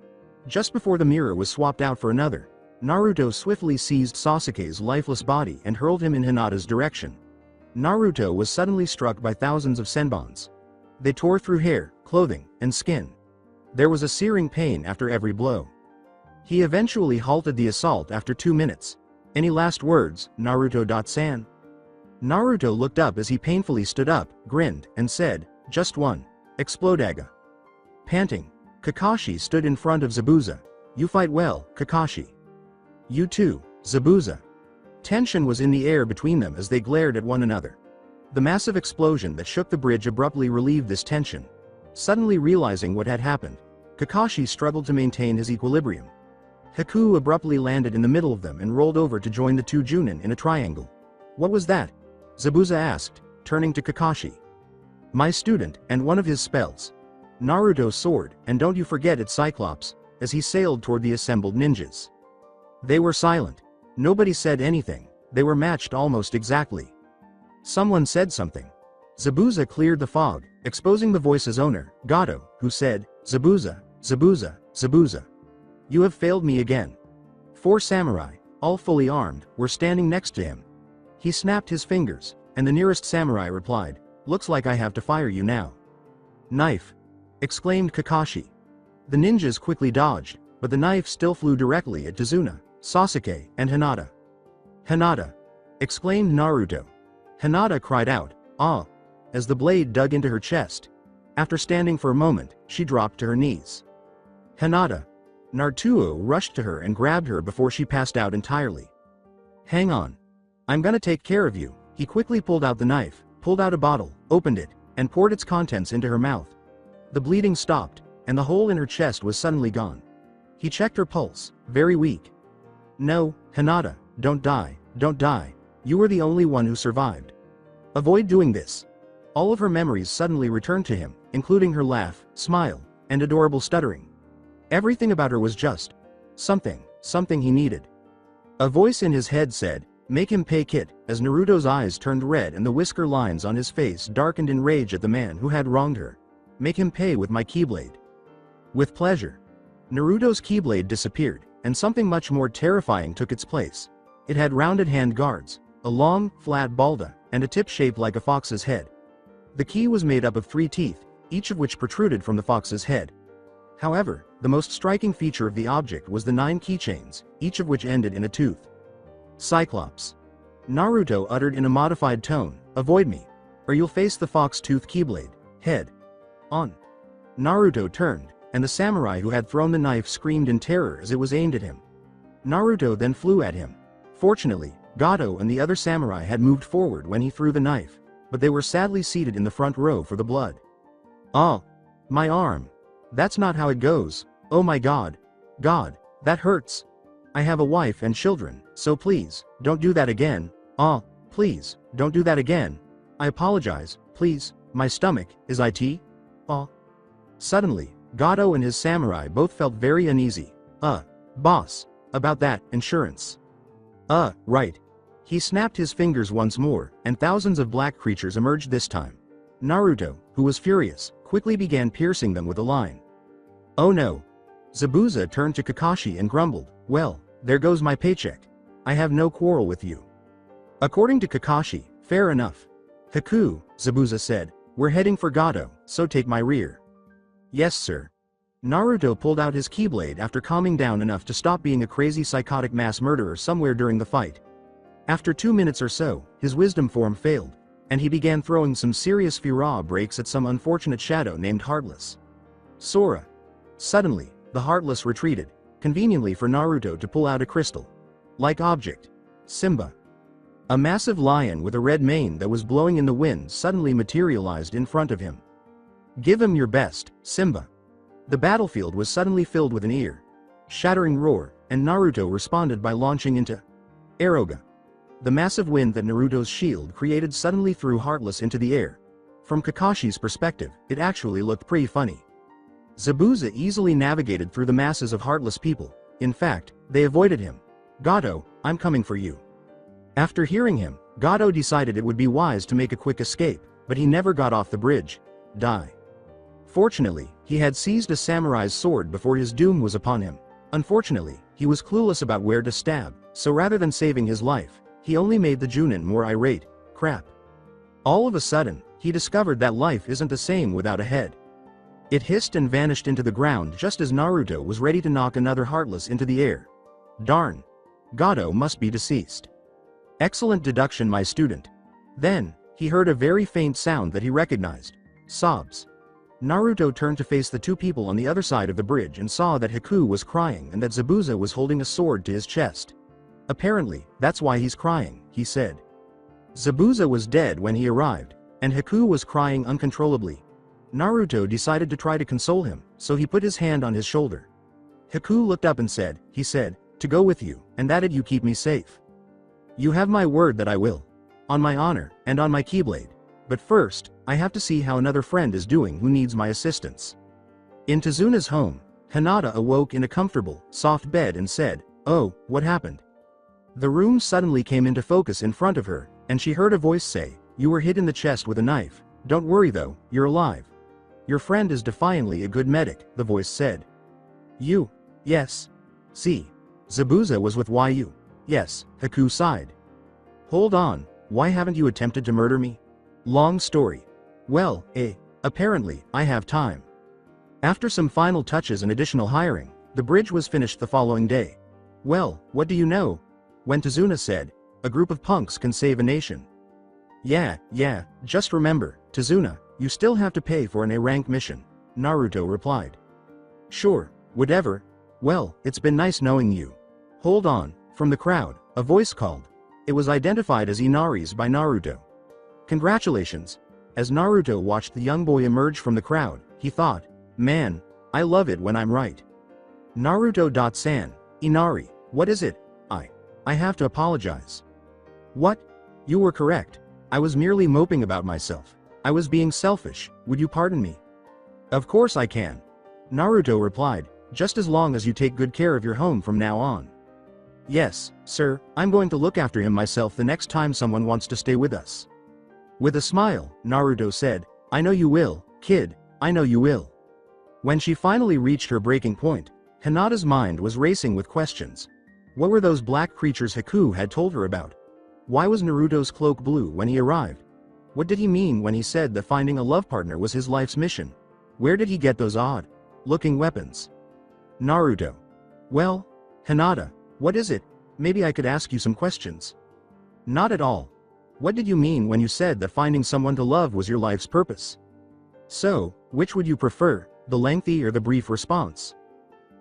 Just before the mirror was swapped out for another, Naruto swiftly seized Sasuke's lifeless body and hurled him in Hinata's direction. Naruto was suddenly struck by thousands of senbons. They tore through hair, clothing, and skin. There was a searing pain after every blow. He eventually halted the assault after 2 minutes. "Any last words, Naruto-san?" Naruto looked up as he painfully stood up, grinned, and said, "Just one. Explodaga." Panting, Kakashi stood in front of Zabuza. "You fight well, Kakashi." "You too, Zabuza." Tension was in the air between them as they glared at one another. The massive explosion that shook the bridge abruptly relieved this tension. Suddenly realizing what had happened, Kakashi struggled to maintain his equilibrium. Haku abruptly landed in the middle of them and rolled over to join the two Junin in a triangle. "What was that?" Zabuza asked, turning to Kakashi. "My student, and one of his spells." Naruto's sword, and don't you forget its Cyclops, as he sailed toward the assembled ninjas. They were silent. Nobody said anything. They were matched almost exactly. Someone said something. Zabuza cleared the fog, exposing the voice's owner, Gato, who said, "Zabuza, Zabuza, Zabuza. You have failed me again." 4 samurai, all fully armed, were standing next to him. He snapped his fingers, and the nearest samurai replied, "Looks like I have to fire you now." "Knife!" exclaimed Kakashi. The ninjas quickly dodged, but the knife still flew directly at Tazuna, Sasuke, and Hinata. "Hinata!" exclaimed Naruto. Hinata cried out, "Ah!" as the blade dug into her chest. After standing for a moment, she dropped to her knees. "Hinata!" Naruto rushed to her and grabbed her before she passed out entirely. "Hang on. I'm gonna take care of you." He quickly pulled out the knife, pulled out a bottle, opened it, and poured its contents into her mouth. The bleeding stopped, and the hole in her chest was suddenly gone. He checked her pulse, very weak. "No, Hinata, don't die, don't die. You were the only one who survived. Avoid doing this." All of her memories suddenly returned to him, including her laugh, smile, and adorable stuttering. Everything about her was just something he needed. A voice in his head said, "Make him pay, kid," as Naruto's eyes turned red and the whisker lines on his face darkened in rage at the man who had wronged her. "Make him pay with my Keyblade." With pleasure. Naruto's Keyblade disappeared, and something much more terrifying took its place. It had rounded hand guards, a long, flat balda, and a tip shaped like a fox's head. The key was made up of 3 teeth, each of which protruded from the fox's head. However, the most striking feature of the object was the 9 keychains, each of which ended in a tooth. "Cyclops." Naruto uttered in a modified tone, "Avoid me, or you'll face the fox-tooth Keyblade. Head on." Naruto turned, and the samurai who had thrown the knife screamed in terror as it was aimed at him. Naruto then flew at him. Fortunately, Gato and the other samurai had moved forward when he threw the knife, but they were sadly seated in the front row for the blood. "Oh, my arm. That's not how it goes. Oh my God. God, that hurts. I have a wife and children, so please, don't do that again. Oh, please, don't do that again. I apologize, please, my stomach, is it? Oh." Suddenly, Gato and his samurai both felt very uneasy. Boss, about that insurance." Right." He snapped his fingers once more, and thousands of black creatures emerged this time. Naruto, who was furious, quickly began piercing them with a line. "Oh no." Zabuza turned to Kakashi and grumbled, "Well, there goes my paycheck. I have no quarrel with you." According to Kakashi, fair enough. "Haku," Zabuza said, "we're heading for Gato, so take my rear." "Yes sir." Naruto pulled out his Keyblade after calming down enough to stop being a crazy psychotic mass murderer somewhere during the fight. After 2 minutes or so, his wisdom form failed, and he began throwing some serious fira breaks at some unfortunate shadow named Heartless. Sora. Suddenly, the Heartless retreated, conveniently for Naruto to pull out a crystal-like object. Simba. A massive lion with a red mane that was blowing in the wind suddenly materialized in front of him. Give him your best, Simba. The battlefield was suddenly filled with an ear-shattering roar, and Naruto responded by launching into Aeroga. The massive wind that Naruto's shield created suddenly threw Heartless into the air. From Kakashi's perspective, it actually looked pretty funny. Zabuza easily navigated through the masses of Heartless people. In fact, they avoided him. Gato, I'm coming for you. After hearing him, Gato decided it would be wise to make a quick escape, but he never got off the bridge. Die. Fortunately, he had seized a samurai's sword before his doom was upon him. Unfortunately, he was clueless about where to stab, so rather than saving his life, he only made the Junin more irate. Crap. All of a sudden, he discovered that life isn't the same without a head. It hissed and vanished into the ground just as Naruto was ready to knock another Heartless into the air. Darn. Gato must be deceased. Excellent deduction, my student. Then, he heard a very faint sound that he recognized. Sobs. Naruto turned to face the two people on the other side of the bridge and saw that Haku was crying and that Zabuza was holding a sword to his chest. Apparently, that's why he's crying, he said. Zabuza was dead when he arrived, and Haku was crying uncontrollably. Naruto decided to try to console him, so he put his hand on his shoulder. Haku looked up and said, to go with you, and that'd you keep me safe. You have my word that I will. On my honor, and on my Keyblade. But first, I have to see how another friend is doing who needs my assistance. In Tezuna's home, Hinata awoke in a comfortable, soft bed and said, "Oh, what happened?" The room suddenly came into focus in front of her, and she heard a voice say, "You were hit in the chest with a knife. Don't worry though, you're alive. Your friend is defiantly a good medic," the voice said. "You? Yes. See. Zabuza was with you. Yes," Haku sighed. "Hold on, why haven't you attempted to murder me?" "Long story. Well, apparently, I have time." After some final touches and additional hiring, the bridge was finished the following day. "Well, what do you know?" When Tezuna said, "A group of punks can save a nation." Yeah, just remember, Tezuna, you still have to pay for an A-rank mission," Naruto replied. "Sure, whatever. Well, it's been nice knowing you." "Hold on," from the crowd, a voice called. It was identified as Inari's by Naruto. "Congratulations." As Naruto watched the young boy emerge from the crowd, he thought, "Man, I love it when I'm right." Naruto.san, Inari, what is it? I have to apologize. What? You were correct. I was merely moping about myself. I was being selfish, would you pardon me? Of course I can. Naruto replied, just as long as you take good care of your home from now on. Yes, sir, I'm going to look after him myself the next time someone wants to stay with us. With a smile, Naruto said, I know you will, kid, I know you will. When she finally reached her breaking point, Hinata's mind was racing with questions. What were those black creatures Haku had told her about? Why was Naruto's cloak blue when he arrived? What did he mean when he said that finding a love partner was his life's mission? Where did he get those odd-looking weapons? Naruto. Well, Hinata, what is it? Maybe I could ask you some questions. Not at all. What did you mean when you said that finding someone to love was your life's purpose? So, which would you prefer, the lengthy or the brief response?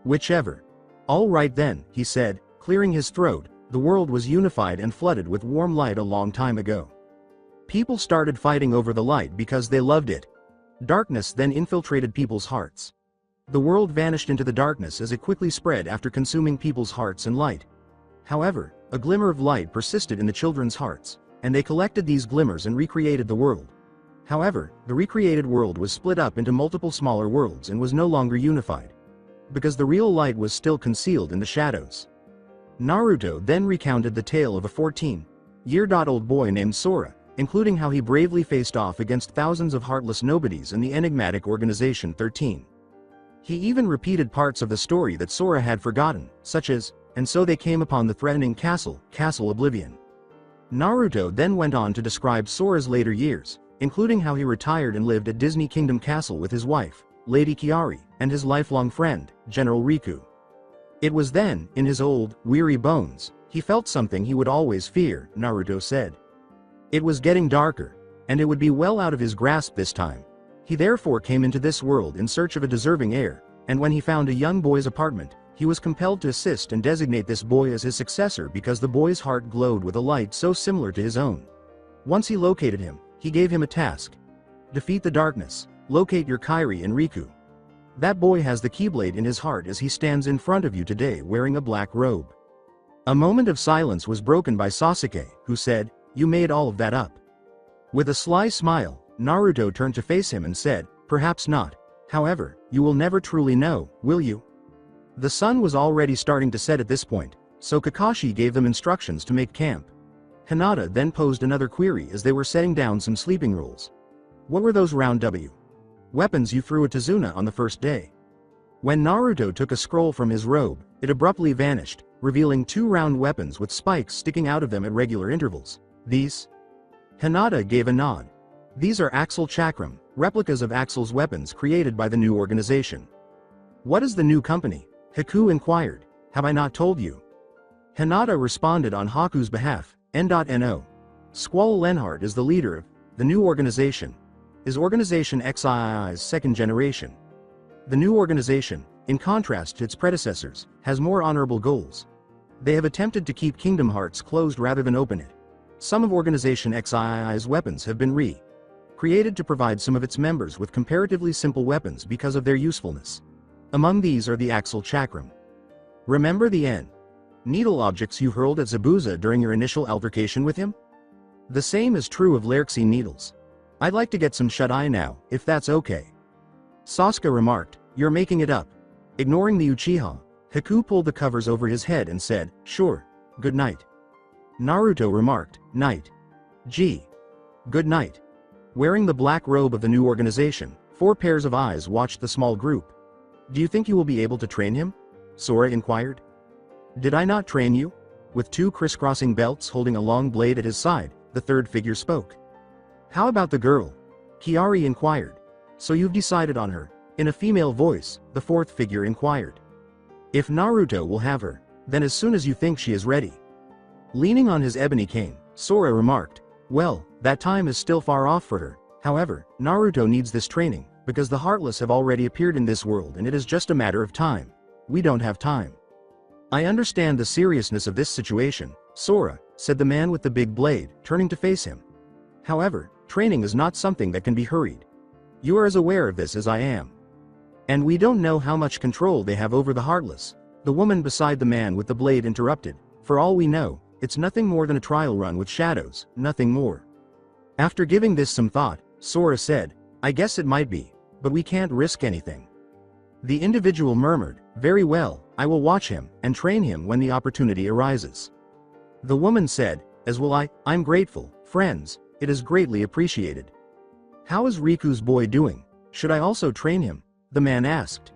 Whichever. All right then, he said, clearing his throat. The world was unified and flooded with warm light a long time ago. People started fighting over the light because they loved it. Darkness then infiltrated people's hearts. The world vanished into the darkness as it quickly spread after consuming people's hearts and light. However, a glimmer of light persisted in the children's hearts, and they collected these glimmers and recreated the world. However, the recreated world was split up into multiple smaller worlds and was no longer unified, because the real light was still concealed in the shadows. Naruto then recounted the tale of a 14-year-old boy named Sora, including how he bravely faced off against thousands of heartless nobodies in the enigmatic Organization 13. He even repeated parts of the story that Sora had forgotten, such as, and so they came upon the threatening Castle Oblivion. Naruto then went on to describe Sora's later years, including how he retired and lived at Disney Kingdom Castle with his wife, Lady Kiari, and his lifelong friend, General Riku. It was then, in his old, weary bones, He felt something he would always fear, Naruto said. It was getting darker, and it would be well out of his grasp this time. He therefore came into this world in search of a deserving heir, and when he found a young boy's apartment, he was compelled to assist and designate this boy as his successor because the boy's heart glowed with a light so similar to his own. Once he located him, he gave him a task. Defeat the darkness, locate your Kairi and Riku. That boy has the Keyblade in his heart as he stands in front of you today wearing a black robe. A moment of silence was broken by Sasuke, who said, "You made all of that up." With a sly smile, Naruto turned to face him and said, "Perhaps not. However, you will never truly know, will you?" The sun was already starting to set at this point, so Kakashi gave them instructions to make camp. Hinata then posed another query as they were setting down some sleeping rules. What were those round weapons you threw at Tazuna on the first day? When Naruto took a scroll from his robe, it abruptly vanished, revealing 2 round weapons with spikes sticking out of them at regular intervals. These? Hinata gave a nod. These are Axel Chakram, replicas of Axel's weapons created by the new organization. What is the new company? Haku inquired. Have I not told you? Hinata responded on Haku's behalf, N.No. Squall Lenhart is the leader of the new organization. Is Organization XII's second generation. The new organization, in contrast to its predecessors, has more honorable goals. They have attempted to keep Kingdom Hearts closed rather than open it. Some of Organization XII's weapons have been created to provide some of its members with comparatively simple weapons because of their usefulness. Among these are the Axel Chakram. Remember the needle objects you hurled at Zabuza during your initial altercation with him? The same is true of Lerxine needles. I'd like to get some shut-eye now, if that's okay. Sasuke remarked, "You're making it up." Ignoring the Uchiha, Haku pulled the covers over his head and said, "Sure. Good night." Naruto remarked, "Night. Gee. Good night." Wearing the black robe of the new organization, 4 pairs of eyes watched the small group. "Do you think you will be able to train him?" Sora inquired. "Did I not train you?" With 2 crisscrossing belts holding a long blade at his side, the third figure spoke. "How about the girl?" Kiari inquired. "So you've decided on her?" In a female voice, the 4th figure inquired. "If Naruto will have her, then as soon as you think she is ready." Leaning on his ebony cane, Sora remarked, "Well, that time is still far off for her. However, Naruto needs this training, because the Heartless have already appeared in this world and it is just a matter of time. We don't have time." "I understand the seriousness of this situation, Sora," said the man with the big blade, turning to face him. "However, training is not something that can be hurried. You are as aware of this as I am. And we don't know how much control they have over the Heartless." The woman beside the man with the blade interrupted. "For all we know, it's nothing more than a trial run with shadows, nothing more." After giving this some thought, Sora said, "I guess it might be, but we can't risk anything." The individual murmured, "Very well, I will watch him, and train him when the opportunity arises." The woman said, "As will I. I'm grateful, friends, it is greatly appreciated." "How is Riku's boy doing? Should I also train him?" the man asked.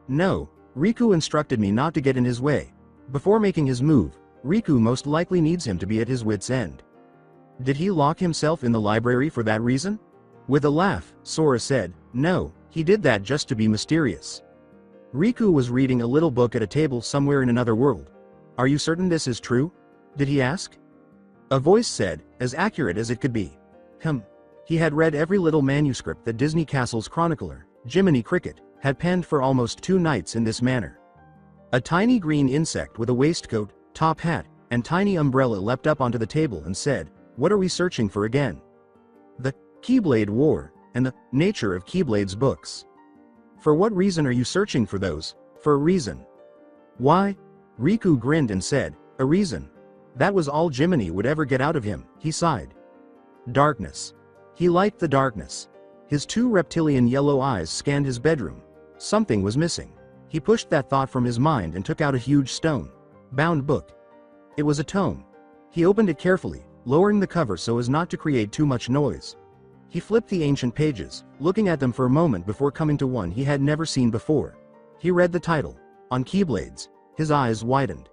"No, Riku instructed me not to get in his way. Before making his move, Riku most likely needs him to be at his wit's end." "Did he lock himself in the library for that reason?" With a laugh, Sora said, "No, he did that just to be mysterious. Riku was reading a little book at a table somewhere in another world." "Are you certain this is true?" did he ask. A voice said, "As accurate as it could be." He had read every little manuscript that Disney Castle's chronicler, Jiminy Cricket, had penned for almost 2 nights in this manner. A tiny green insect with a waistcoat, top hat, and tiny umbrella leapt up onto the table and said, "What are we searching for again?" "The Keyblade War, and the nature of Keyblade's books." "For what reason are you searching for those?" "For a reason." "Why?" Riku grinned and said, "A reason." That was all Jiminy would ever get out of him, he sighed. Darkness. He liked the darkness. His 2 reptilian yellow eyes scanned his bedroom. Something was missing. He pushed that thought from his mind and took out a huge stone-bound book. It was a tome. He opened it carefully, lowering the cover so as not to create too much noise. He flipped the ancient pages, looking at them for a moment before coming to one he had never seen before. He read the title, On Keyblades. His eyes widened.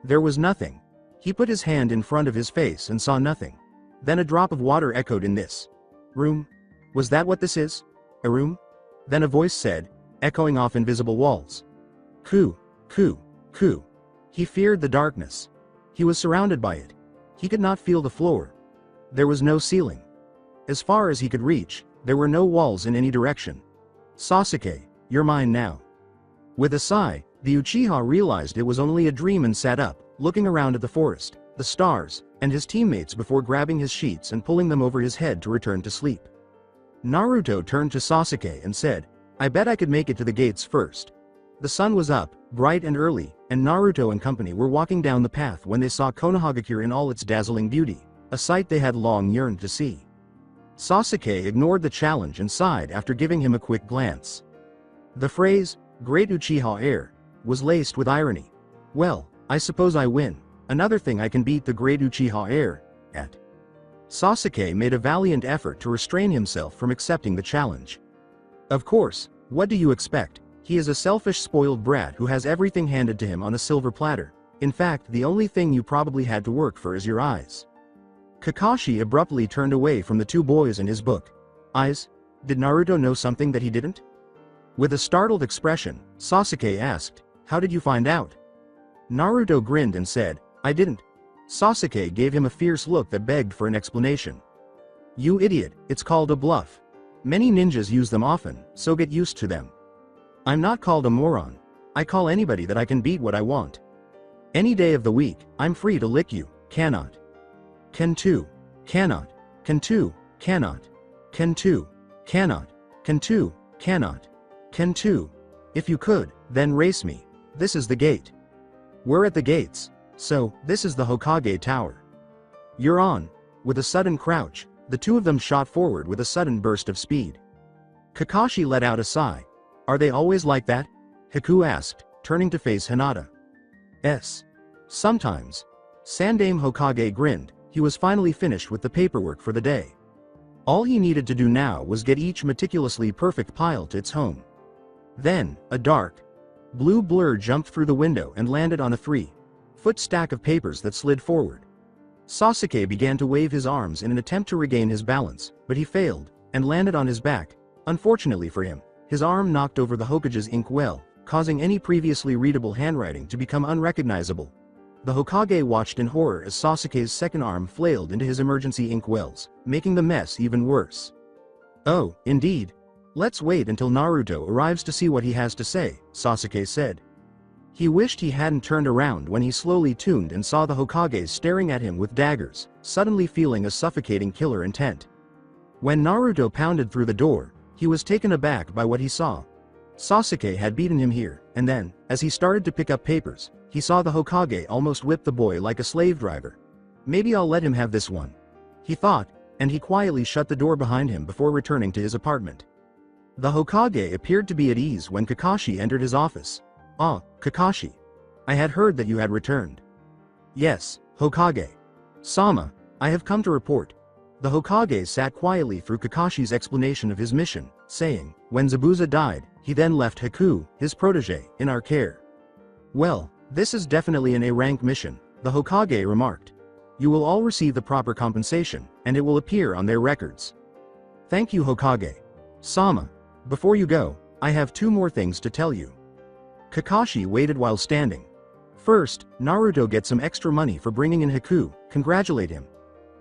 There was nothing. He put his hand in front of his face and saw nothing. Then a drop of water echoed in this room. Was that what this is? A room? Then a voice said, echoing off invisible walls. "Coo, coo, coo." He feared the darkness. He was surrounded by it. He could not feel the floor. There was no ceiling. As far as he could reach, there were no walls in any direction. Sasuke, you're mine now. With a sigh, the Uchiha realized it was only a dream and sat up, looking around at the forest, the stars, and his teammates before grabbing his sheets and pulling them over his head to return to sleep. Naruto turned to Sasuke and said, I bet I could make it to the gates first. The sun was up, bright and early, and Naruto and company were walking down the path when they saw Konohagakure in all its dazzling beauty, a sight they had long yearned to see. Sasuke ignored the challenge and sighed after giving him a quick glance. The phrase, Great Uchiha Heir, was laced with irony. Well, I suppose I win. Another thing I can beat the Great Uchiha Heir at. Sasuke made a valiant effort to restrain himself from accepting the challenge. Of course, what do you expect? He is a selfish spoiled brat who has everything handed to him on a silver platter. In fact, the only thing you probably had to work for is your eyes. Kakashi abruptly turned away from the two boys in his book. Eyes? Did Naruto know something that he didn't? With a startled expression, Sasuke asked, How did you find out? Naruto grinned and said, I didn't. Sasuke gave him a fierce look that begged for an explanation. You idiot, it's called a bluff. Many ninjas use them often, so get used to them. I'm not called a moron. I call anybody that I can beat what I want. Any day of the week, I'm free to lick you, cannot. Can too. Cannot. Can too. Cannot. Can too. Cannot. Can too. Cannot. Can too. If you could, then race me. This is the gate. We're at the gates. So, this is the Hokage Tower. You're on. With a sudden crouch, the two of them shot forward with a sudden burst of speed. Kakashi let out a sigh. Are they always like that? Haku asked, turning to face Hinata. S. Sometimes. Sandaime Hokage grinned. He was finally finished with the paperwork for the day. All he needed to do now was get each meticulously perfect pile to its home. Then, a dark blue blur jumped through the window and landed on a 3-foot stack of papers that slid forward. Sasuke began to wave his arms in an attempt to regain his balance, but he failed, and landed on his back. Unfortunately for him, his arm knocked over the Hokage's inkwell, causing any previously readable handwriting to become unrecognizable. The Hokage watched in horror as Sasuke's second arm flailed into his emergency inkwells, making the mess even worse. Oh, indeed. Let's wait until Naruto arrives to see what he has to say, Sasuke said. He wished he hadn't turned around when he slowly tuned and saw the Hokage staring at him with daggers, suddenly feeling a suffocating killer intent. When Naruto pounded through the door, he was taken aback by what he saw. Sasuke had beaten him here, and then, as he started to pick up papers, he saw the Hokage almost whip the boy like a slave driver. Maybe I'll let him have this one, he thought, and he quietly shut the door behind him before returning to his apartment. The Hokage appeared to be at ease when Kakashi entered his office. Ah, Kakashi. I had heard that you had returned. Yes, Hokage. Sama, I have come to report. The Hokage sat quietly through Kakashi's explanation of his mission, saying, when Zabuza died, he then left Haku, his protege, in our care. Well, this is definitely an A-rank mission, the Hokage remarked. You will all receive the proper compensation, and it will appear on their records. Thank you, Hokage. Sama, before you go, I have two more things to tell you. Kakashi waited while standing. First, Naruto gets some extra money for bringing in Haku, congratulate him.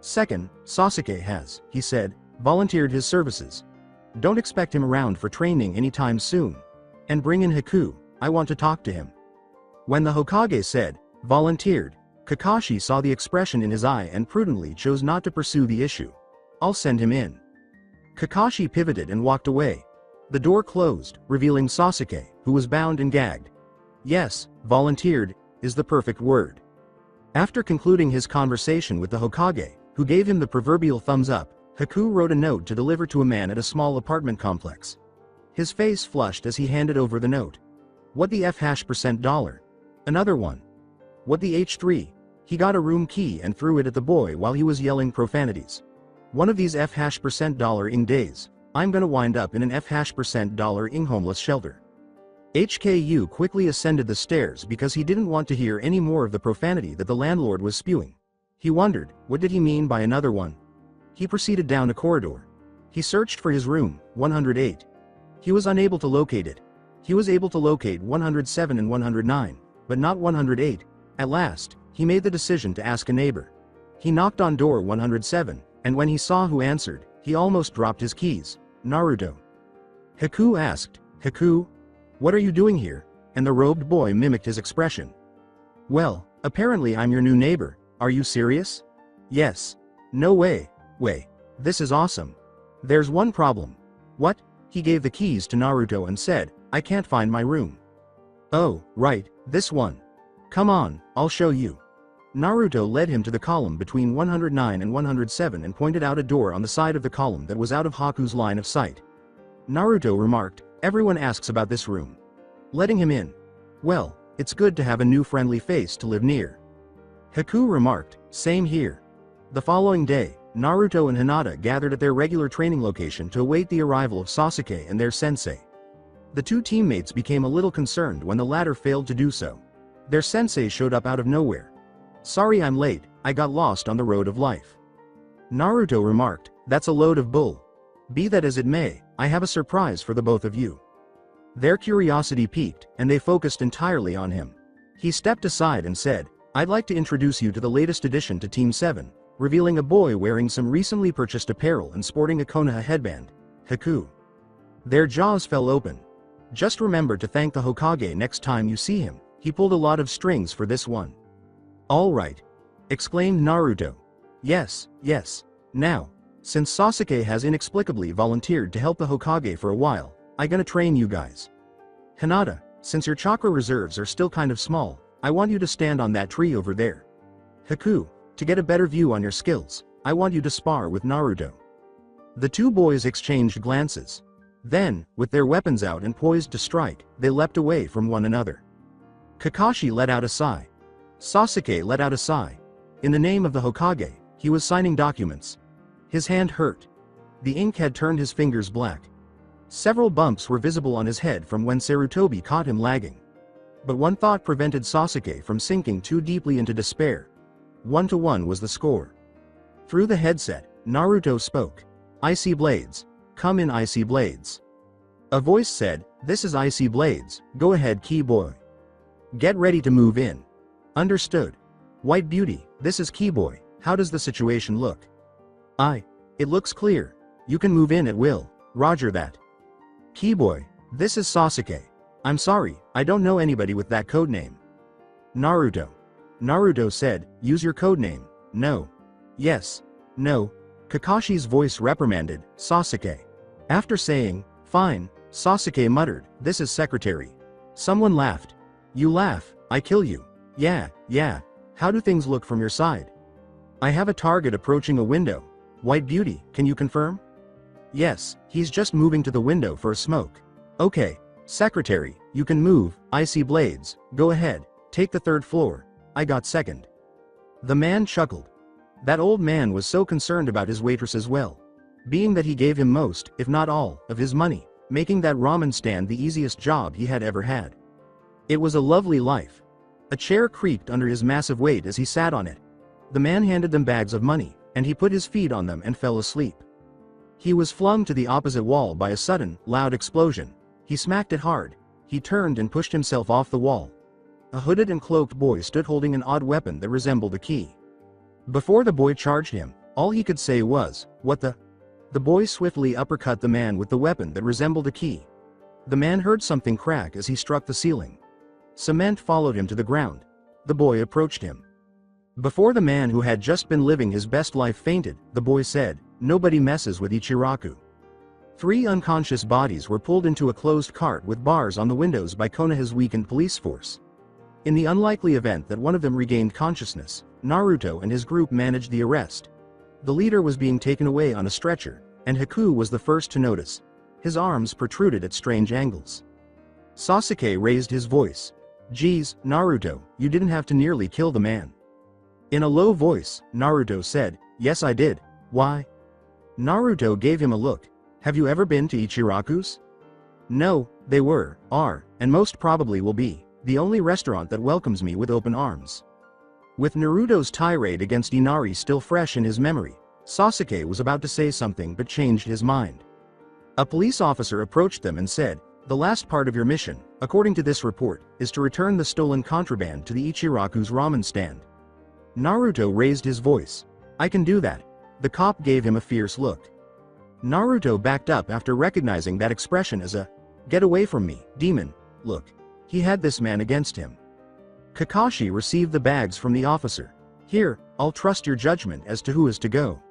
Second, Sasuke has, he said, volunteered his services. Don't expect him around for training anytime soon. And bring in Haku, I want to talk to him. When the Hokage said, volunteered, Kakashi saw the expression in his eye and prudently chose not to pursue the issue. I'll send him in. Kakashi pivoted and walked away. The door closed, revealing Sasuke, who was bound and gagged. Yes, volunteered, is the perfect word. After concluding his conversation with the Hokage, who gave him the proverbial thumbs up, Haku wrote a note to deliver to a man at a small apartment complex. His face flushed as he handed over the note. What the $? Another one. What the H3? He got a room key and threw it at the boy while he was yelling profanities. One of these $ing days, I'm gonna wind up in an $ing homeless shelter. HKU quickly ascended the stairs because he didn't want to hear any more of the profanity that the landlord was spewing. He wondered, what did he mean by another one? He proceeded down a corridor. He searched for his room, 108. He was unable to locate it. He was able to locate 107 and 109, but not 108. At last, he made the decision to ask a neighbor. He knocked on door 107, and when he saw who answered, he almost dropped his keys. Naruto. Haku asked, "Haku? What are you doing here?" And the robed boy mimicked his expression. "Well, apparently I'm your new neighbor. Are you serious?" "Yes." "No way. Way. This is awesome. There's one problem." "What?" He gave the keys to Naruto and said, "I can't find my room." "Oh, right, this one. Come on, I'll show you." Naruto led him to the column between 109 and 107 and pointed out a door on the side of the column that was out of Haku's line of sight. Naruto remarked, "Everyone asks about this room." Letting him in. "Well, it's good to have a new friendly face to live near." Haku remarked, "Same here." The following day, Naruto and Hinata gathered at their regular training location to await the arrival of Sasuke and their sensei. The two teammates became a little concerned when the latter failed to do so. Their sensei showed up out of nowhere. "Sorry I'm late, I got lost on the road of life." Naruto remarked, "That's a load of bull. Be that as it may, I have a surprise for the both of you." Their curiosity piqued, and they focused entirely on him. He stepped aside and said, "I'd like to introduce you to the latest addition to Team 7, revealing a boy wearing some recently purchased apparel and sporting a Konoha headband, Haku." Their jaws fell open. "Just remember to thank the Hokage next time you see him, he pulled a lot of strings for this one." "All right," exclaimed Naruto. Yes. Now, since Sasuke has inexplicably volunteered to help the Hokage for a while, I gonna train you guys. Hinata, since your chakra reserves are still kind of small, I want you to stand on that tree over there. Haku, to get a better view on your skills, I want you to spar with Naruto." The two boys exchanged glances. Then, with their weapons out and poised to strike, they leapt away from one another. Kakashi let out a sigh. Sasuke let out a sigh. In the name of the Hokage, he was signing documents. His hand hurt. The ink had turned his fingers black. Several bumps were visible on his head from when Sarutobi caught him lagging. But one thought prevented Sasuke from sinking too deeply into despair. 1-1 was the score. Through the headset, Naruto spoke. "Icy Blades. Come in, Icy Blades." A voice said, "This is Icy Blades, go ahead, Key Boy. Get ready to move in." "Understood. White Beauty, this is Key Boy, how does the situation look?" It looks clear. You can move in at will, roger that." "Key Boy, this is Sasuke. I'm sorry, I don't know anybody with that codename." "Naruto." Naruto said, "Use your codename." "No." "Yes." "No." Kakashi's voice reprimanded, "Sasuke." After saying, "Fine," Sasuke muttered, "This is secretary." Someone laughed. "You laugh, I kill you." Yeah. How do things look from your side?" "I have a target approaching a window. White Beauty, can you confirm?" "Yes, he's just moving to the window for a smoke." "Okay, secretary, you can move, Icy Blades, go ahead, take the third floor, I got second." The man chuckled. That old man was so concerned about his waitress as well. Being that he gave him most, if not all, of his money, making that ramen stand the easiest job he had ever had. It was a lovely life. A chair creaked under his massive weight as he sat on it. The man handed them bags of money, and he put his feet on them and fell asleep. He was flung to the opposite wall by a sudden, loud explosion. He smacked it hard. He turned and pushed himself off the wall. A hooded and cloaked boy stood holding an odd weapon that resembled a key. Before the boy charged him, all he could say was, "What the?" The boy swiftly uppercut the man with the weapon that resembled a key. The man heard something crack as he struck the ceiling. Cement followed him to the ground. The boy approached him. Before the man who had just been living his best life fainted, the boy said, "Nobody messes with Ichiraku." 3 unconscious bodies were pulled into a closed cart with bars on the windows by Konoha's weakened police force. In the unlikely event that one of them regained consciousness, Naruto and his group managed the arrest. The leader was being taken away on a stretcher, and Haku was the first to notice. His arms protruded at strange angles. Sasuke raised his voice. "Geez, Naruto, you didn't have to nearly kill the man." In a low voice, Naruto said, "Yes I did. Why?" Naruto gave him a look. "Have you ever been to Ichiraku's?" "No, they are, and most probably will be, the only restaurant that welcomes me with open arms." With Naruto's tirade against Inari still fresh in his memory, Sasuke was about to say something but changed his mind. A police officer approached them and said, "The last part of your mission, according to this report, is to return the stolen contraband to the Ichiraku's ramen stand. Naruto raised his voice. I can do that. The cop gave him a fierce look. Naruto backed up after recognizing that expression as a "get away from me, demon" look. He had this man against him. Kakashi received the bags from the officer. Here, I'll trust your judgment as to who is to go.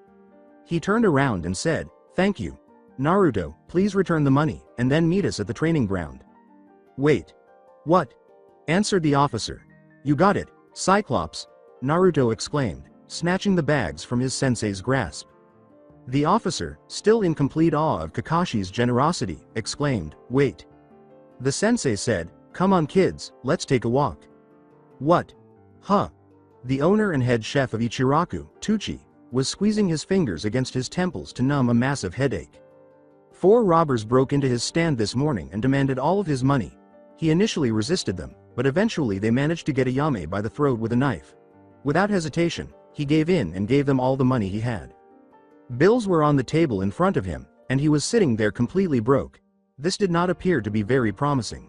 He turned around and said, thank you. Naruto, please return the money, and then meet us at the training ground. Wait. What? Answered the officer. You got it, Cyclops, Naruto exclaimed, snatching the bags from his sensei's grasp. The officer, still in complete awe of Kakashi's generosity, exclaimed, wait. The sensei said, come on kids, let's take a walk. What? Huh. The owner and head chef of Ichiraku, Tucci, was squeezing his fingers against his temples to numb a massive headache. 4 robbers broke into his stand this morning and demanded all of his money. He initially resisted them, but eventually they managed to get Ayame by the throat with a knife. Without hesitation, he gave in and gave them all the money he had. Bills were on the table in front of him, and he was sitting there completely broke. This did not appear to be very promising.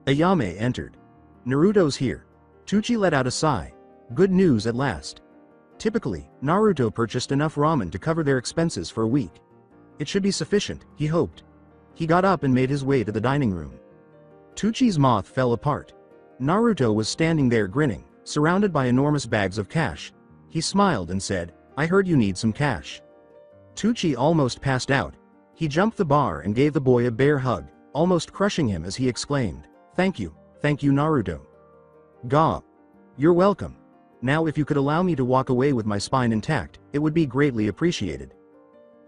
Ayame entered. Naruto's here. Tucci let out a sigh. Good news at last. Typically, Naruto purchased enough ramen to cover their expenses for a week. It should be sufficient, he hoped. He got up and made his way to the dining room. Tucci's mouth fell apart. Naruto was standing there grinning, surrounded by enormous bags of cash. He smiled and said, I heard you need some cash. Tucci almost passed out. He jumped the bar and gave the boy a bear hug, almost crushing him as he exclaimed, thank you, Naruto. Gah. You're welcome. Now if you could allow me to walk away with my spine intact, it would be greatly appreciated.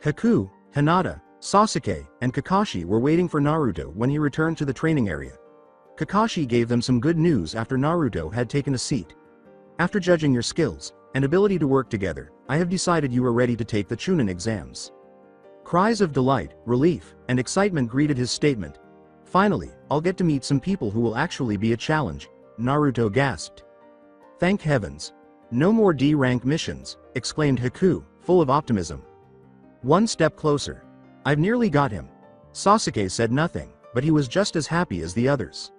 Haku, Hinata, Sasuke, and Kakashi were waiting for Naruto when he returned to the training area. Kakashi gave them some good news after Naruto had taken a seat. After judging your skills and ability to work together, I have decided you are ready to take the Chunin exams. Cries of delight, relief, and excitement greeted his statement. Finally, I'll get to meet some people who will actually be a challenge, Naruto gasped. Thank heavens. No more D-rank missions, exclaimed Haku, full of optimism. One step closer. I've nearly got him. Sasuke said nothing, but he was just as happy as the others.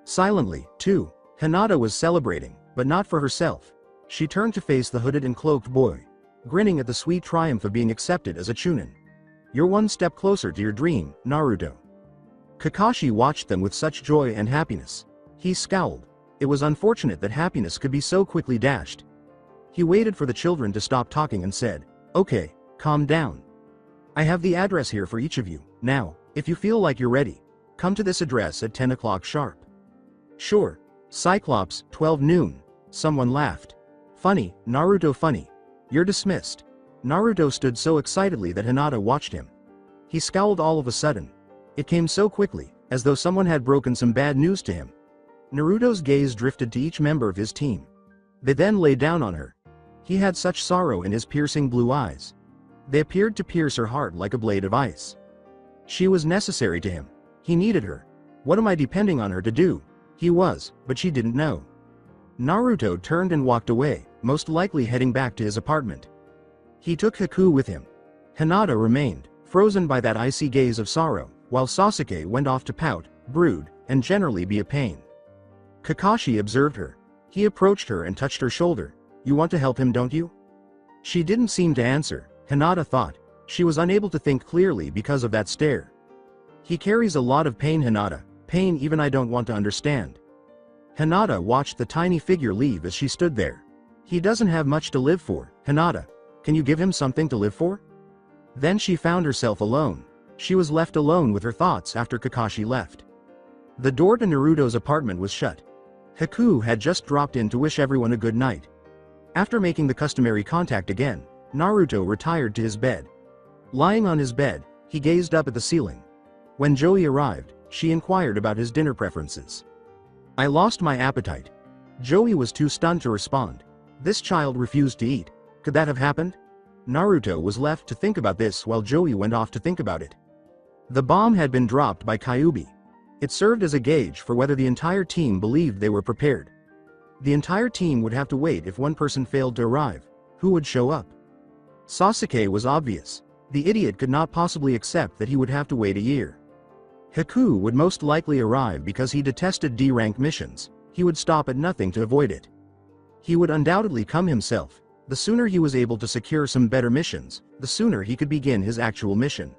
Silently, too, Hinata was celebrating, but not for herself. She turned to face the hooded and cloaked boy, grinning at the sweet triumph of being accepted as a Chunin. You're one step closer to your dream, Naruto. Kakashi watched them with such joy and happiness. He scowled. It was unfortunate that happiness could be so quickly dashed. He waited for the children to stop talking and said, okay, calm down. I have the address here for each of you. Now, if you feel like you're ready, come to this address at 10 o'clock sharp. Sure. Cyclops, 12 noon. Someone laughed. Funny, Naruto funny. You're dismissed. Naruto stood so excitedly that Hinata watched him. He scowled all of a sudden. It came so quickly, as though someone had broken some bad news to him. Naruto's gaze drifted to each member of his team. They then lay down on her. He had such sorrow in his piercing blue eyes. They appeared to pierce her heart like a blade of ice. She was necessary to him. He needed her. What am I depending on her to do? He was, but she didn't know. Naruto turned and walked away, most likely heading back to his apartment. He took Haku with him. Hinata remained, frozen by that icy gaze of sorrow, while Sasuke went off to pout, brood, and generally be a pain. Kakashi observed her. He approached her and touched her shoulder. You want to help him, don't you? She didn't seem to answer, Hinata thought. She was unable to think clearly because of that stare. He carries a lot of pain, Hinata, pain even I don't want to understand. Hinata watched the tiny figure leave as she stood there. He doesn't have much to live for, Hinata. Can you give him something to live for? Then she found herself alone. She was left alone with her thoughts after Kakashi left. The door to Naruto's apartment was shut. Haku had just dropped in to wish everyone a good night. After making the customary contact again, Naruto retired to his bed. Lying on his bed, he gazed up at the ceiling. When Joey arrived, she inquired about his dinner preferences. I lost my appetite. Joey was too stunned to respond. This child refused to eat. Could that have happened? Naruto was left to think about this while Joey went off to think about it. The bomb had been dropped by Kyuubi. It served as a gauge for whether the entire team believed they were prepared. The entire team would have to wait if one person failed to arrive. Who would show up? Sasuke was obvious. The idiot could not possibly accept that he would have to wait a year. Haku would most likely arrive because he detested D-rank missions. He would stop at nothing to avoid it. He would undoubtedly come himself. The sooner he was able to secure some better missions, the sooner he could begin his actual mission.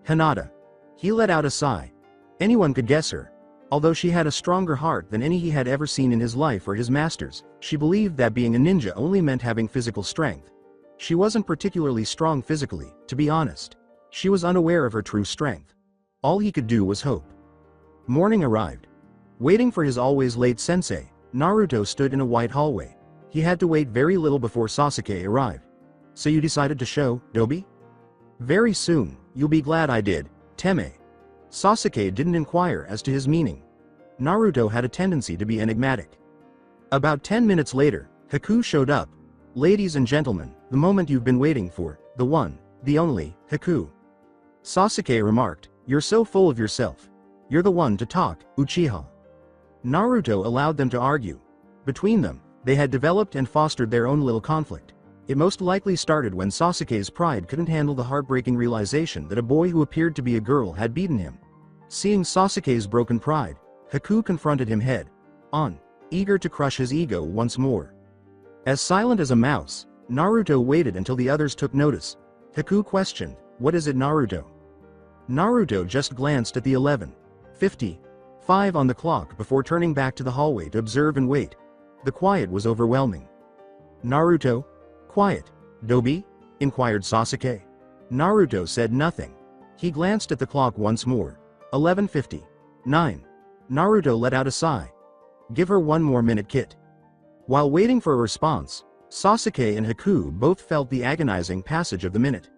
Hinata. He let out a sigh. Anyone could guess her. Although she had a stronger heart than any he had ever seen in his life or his master's, she believed that being a ninja only meant having physical strength. She wasn't particularly strong physically, to be honest. She was unaware of her true strength. All he could do was hope. Morning arrived. Waiting for his always late sensei, Naruto stood in a white hallway. He had to wait very little before Sasuke arrived. So you decided to show, Dobi? Very soon, you'll be glad I did, Teme. Sasuke didn't inquire as to his meaning. Naruto had a tendency to be enigmatic. About 10 minutes later, Haku showed up. Ladies and gentlemen, the moment you've been waiting for, the one, the only, Haku. Sasuke remarked, you're so full of yourself. You're the one to talk, Uchiha. Naruto allowed them to argue. Between them, they had developed and fostered their own little conflict. It most likely started when Sasuke's pride couldn't handle the heartbreaking realization that a boy who appeared to be a girl had beaten him. Seeing Sasuke's broken pride, Haku confronted him head-on, eager to crush his ego once more. As silent as a mouse, Naruto waited until the others took notice. Haku questioned, what is it, Naruto? Naruto just glanced at the 11:55 on the clock before turning back to the hallway to observe and wait. The quiet was overwhelming. Naruto? Quiet, Dobi? Inquired Sasuke. Naruto said nothing. He glanced at the clock once more. 11:59. Naruto let out a sigh. Give her one more minute, Kit. While waiting for a response, Sasuke and Haku both felt the agonizing passage of the minute.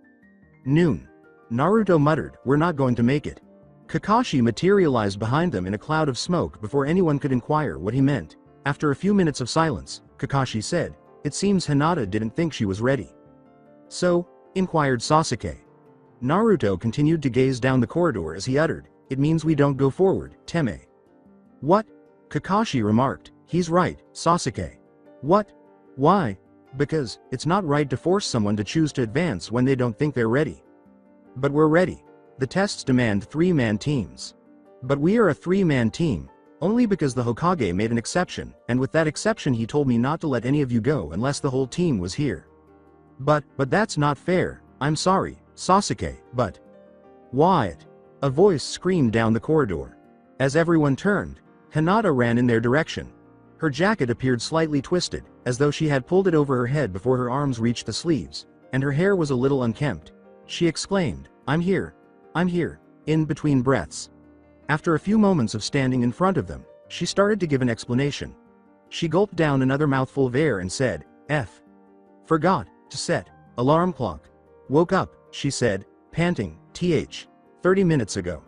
Noon. Naruto muttered, we're not going to make it. Kakashi materialized behind them in a cloud of smoke before anyone could inquire what he meant. After a few minutes of silence, Kakashi said, it seems Hinata didn't think she was ready. So? Inquired Sasuke. Naruto continued to gaze down the corridor as he uttered, it means we don't go forward, Teme. What? Kakashi remarked, he's right, Sasuke. What? Why? Because, it's not right to force someone to choose to advance when they don't think they're ready. But we're ready. The tests demand 3-man teams. But we are a 3-man team, only because the Hokage made an exception, and with that exception he told me not to let any of you go unless the whole team was here. But that's not fair, I'm sorry, Sasuke, but... Wyatt! A voice screamed down the corridor. As everyone turned, Hinata ran in their direction. Her jacket appeared slightly twisted, as though she had pulled it over her head before her arms reached the sleeves, and her hair was a little unkempt. She exclaimed, I'm here, in between breaths. After a few moments of standing in front of them, she started to give an explanation. She gulped down another mouthful of air and said, Forgot to set alarm clock. Woke up, she said, panting, 30 minutes ago.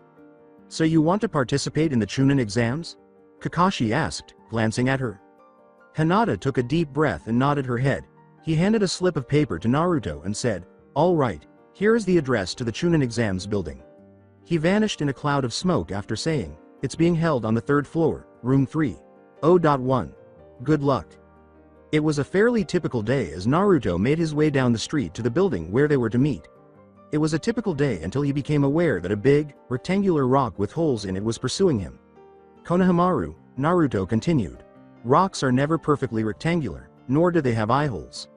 So you want to participate in the Chunin exams? Kakashi asked, glancing at her. Hinata took a deep breath and nodded her head. He handed a slip of paper to Naruto and said, all right, here is the address to the Chunin exams building. He vanished in a cloud of smoke after saying, it's being held on the 3rd floor, room 3:0.1. Good luck. It was a fairly typical day as Naruto made his way down the street to the building where they were to meet. It was a typical day until he became aware that a big, rectangular rock with holes in it was pursuing him. Konohamaru, Naruto continued. Rocks are never perfectly rectangular, nor do they have eye holes.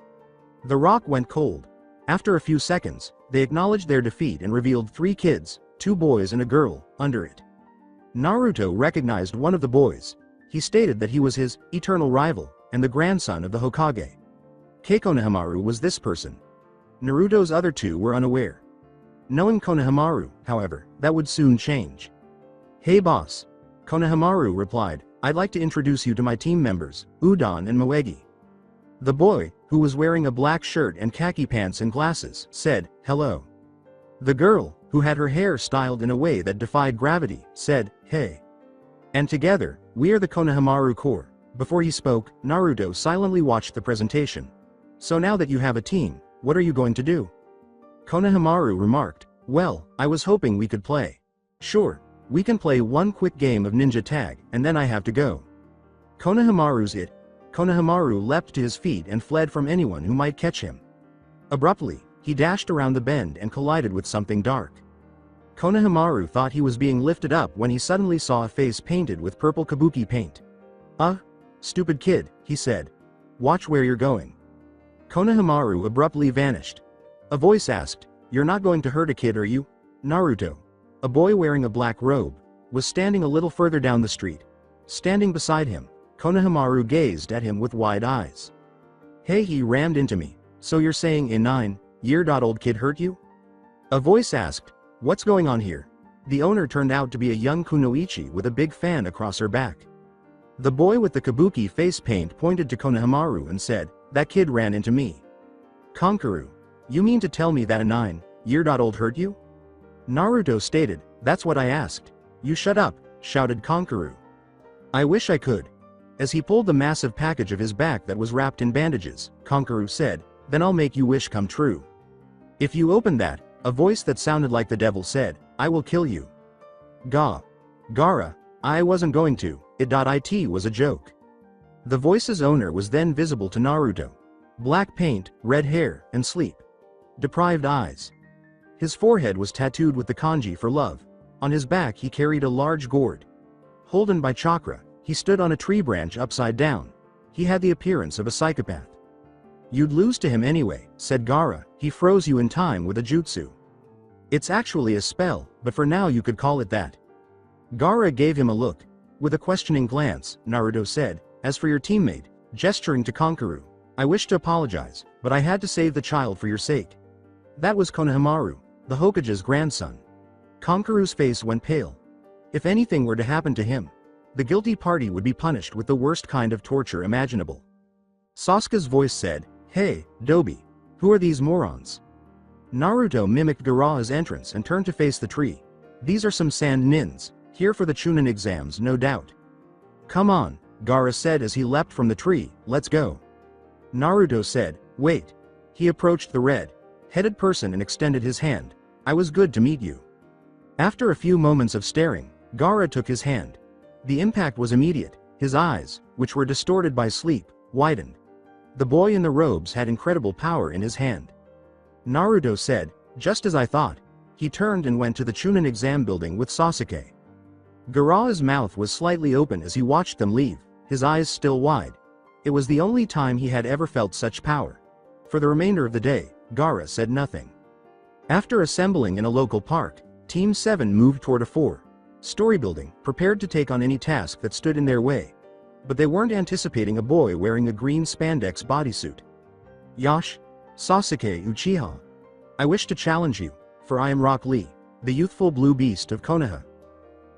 The rock went cold. After a few seconds, they acknowledged their defeat and revealed 3 kids, 2 boys and a girl, under it. Naruto recognized one of the boys. He stated that he was his eternal rival, and the grandson of the Hokage. Konohamaru was this person. Naruto's other 2 were unaware. Knowing Konohamaru, however, that would soon change. Hey boss. Konohamaru replied, I'd like to introduce you to my team members, Udon and Moegi. The boy, who was wearing a black shirt and khaki pants and glasses, said, hello. The girl, who had her hair styled in a way that defied gravity, said, hey. And together, we are the Konohamaru Corps. Before he spoke, Naruto silently watched the presentation. So now that you have a team, what are you going to do? Konohamaru remarked, well, I was hoping we could play. Sure, we can play one quick game of ninja tag, and then I have to go. Konohamaru's it. Konohamaru leapt to his feet and fled from anyone who might catch him. Abruptly, he dashed around the bend and collided with something dark. Konohamaru thought he was being lifted up when he suddenly saw a face painted with purple kabuki paint. Stupid kid, he said. Watch where you're going." Konohamaru abruptly vanished. A voice asked, "You're not going to hurt a kid, are you?" Naruto, a boy wearing a black robe, was standing a little further down the street. Standing beside him, Konohamaru gazed at him with wide eyes. "Hey, he rammed into me. So you're saying a 9-year-old kid hurt you?" A voice asked, "What's going on here?" The owner turned out to be a young kunoichi with a big fan across her back. The boy with the kabuki face paint pointed to Konohamaru and said, "That kid ran into me." "Kankuru, you mean to tell me that a 9-year-old hurt you?" Naruto stated, "That's what I asked." "You shut up," shouted Kankuru. "I wish I could." As he pulled the massive package of his back that was wrapped in bandages, Kankuru said, "Then I'll make you wish come true." "If you open that," a voice that sounded like the devil said, "I will kill you." Gaara, I wasn't going to, it was a joke. The voice's owner was then visible to Naruto. Black paint, red hair, and sleep. Deprived eyes. His forehead was tattooed with the kanji for love. On his back he carried a large gourd. Holden by chakra, he stood on a tree branch upside down. He had the appearance of a psychopath. "You'd lose to him anyway," said Gaara, "he froze you in time with a jutsu." "It's actually a spell, but for now you could call it that." Gaara gave him a look. With a questioning glance, Naruto said, "As for your teammate," gesturing to Kankuru, "I wish to apologize, but I had to save the child for your sake." That was Konohamaru, the Hokage's grandson. Kankuru's face went pale. If anything were to happen to him, the guilty party would be punished with the worst kind of torture imaginable. Sasuke's voice said, "Hey, Dobi. Who are these morons?" Naruto mimicked Gaara's entrance and turned to face the tree. "These are some sand nins, here for the Chunin exams, no doubt." "Come on," Gaara said as he leapt from the tree, "let's go." Naruto said, "Wait." He approached the red-headed person and extended his hand. "I was good to meet you." After a few moments of staring, Gaara took his hand. The impact was immediate. His eyes, which were distorted by sleep, widened. The boy in the robes had incredible power in his hand. Naruto said, "Just as I thought." He turned and went to the Chunin exam building with Sasuke. Gaara's mouth was slightly open as he watched them leave, his eyes still wide. It was the only time he had ever felt such power. For the remainder of the day, Gaara said nothing. After assembling in a local park, Team 7 moved toward a 4-story building, prepared to take on any task that stood in their way. But they weren't anticipating a boy wearing a green spandex bodysuit. "Yash, Sasuke Uchiha. I wish to challenge you, for I am Rock Lee, the youthful blue beast of Konoha."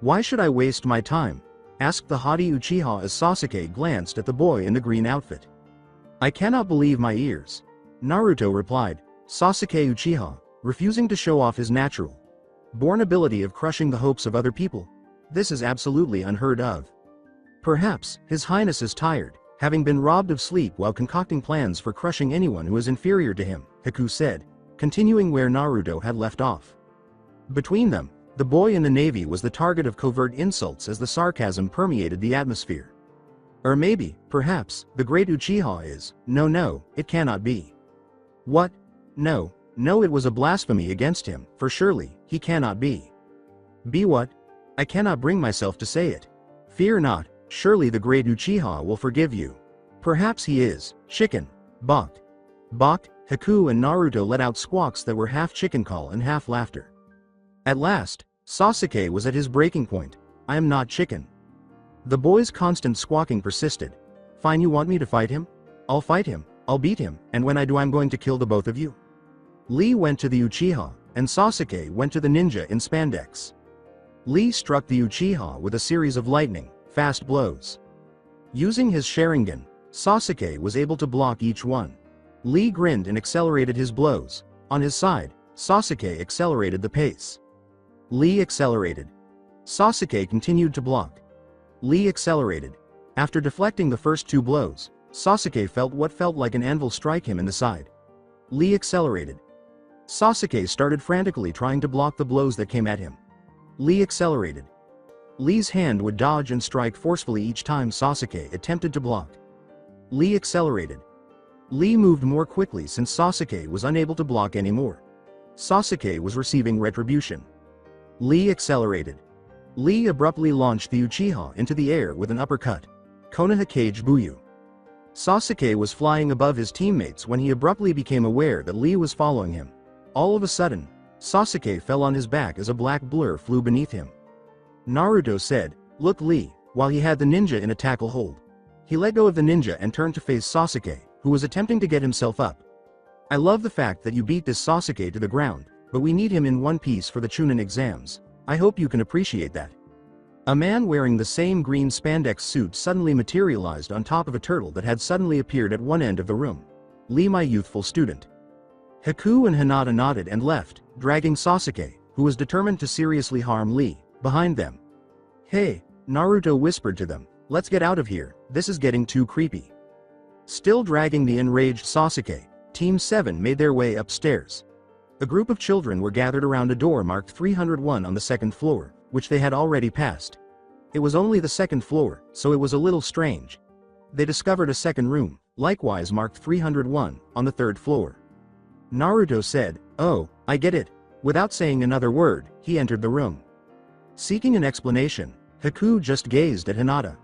"Why should I waste my time?" asked the haughty Uchiha as Sasuke glanced at the boy in the green outfit. "I cannot believe my ears," Naruto replied. Sasuke Uchiha, refusing to show off his natural-born ability of crushing the hopes of other people. This is absolutely unheard of. "Perhaps, His Highness is tired, having been robbed of sleep while concocting plans for crushing anyone who is inferior to him," Haku said, continuing where Naruto had left off. Between them, the boy in the navy was the target of covert insults as the sarcasm permeated the atmosphere. "Or maybe, perhaps, the great Uchiha is, no, it cannot be." "What? No, it was a blasphemy against him, for surely, he cannot be." "Be what? I cannot bring myself to say it." "Fear not, surely the great Uchiha will forgive you." "Perhaps he is, chicken, bok." "Bok," Haku and Naruto let out squawks that were half chicken call and half laughter. At last, Sasuke was at his breaking point. "I am not chicken." The boy's constant squawking persisted. "Fine, you want me to fight him? I'll fight him, I'll beat him, and when I do I'm going to kill the both of you." Lee went to the Uchiha, and Sasuke went to the ninja in spandex. Lee struck the Uchiha with a series of lightning, fast blows. Using his Sharingan, Sasuke was able to block each one. Lee grinned and accelerated his blows. On his side, Sasuke accelerated the pace. Lee accelerated. Sasuke continued to block. Lee accelerated. After deflecting the first two blows, Sasuke felt what felt like an anvil strike him in the side. Lee accelerated. Sasuke started frantically trying to block the blows that came at him. Lee accelerated. Lee's hand would dodge and strike forcefully each time Sasuke attempted to block. Lee accelerated. Lee moved more quickly since Sasuke was unable to block anymore. Sasuke was receiving retribution. Lee accelerated. Lee abruptly launched the Uchiha into the air with an uppercut. Konoha Kage Buyu. Sasuke was flying above his teammates when he abruptly became aware that Lee was following him. All of a sudden, Sasuke fell on his back as a black blur flew beneath him. Naruto said, "Look Lee," while he had the ninja in a tackle hold. He let go of the ninja and turned to face Sasuke, who was attempting to get himself up. "I love the fact that you beat this Sasuke to the ground, but we need him in one piece for the Chunin exams. I hope you can appreciate that." A man wearing the same green spandex suit suddenly materialized on top of a turtle that had suddenly appeared at one end of the room. "Lee, my youthful student." Haku and Hinata nodded and left, dragging Sasuke, who was determined to seriously harm Lee, behind them. "Hey," Naruto whispered to them, "let's get out of here, this is getting too creepy." Still dragging the enraged Sasuke, Team 7 made their way upstairs. A group of children were gathered around a door marked 301 on the second floor, which they had already passed. It was only the second floor, so it was a little strange. They discovered a second room, likewise marked 301, on the third floor. Naruto said, "Oh, I get it." Without saying another word, he entered the room. Seeking an explanation, Haku just gazed at Hinata.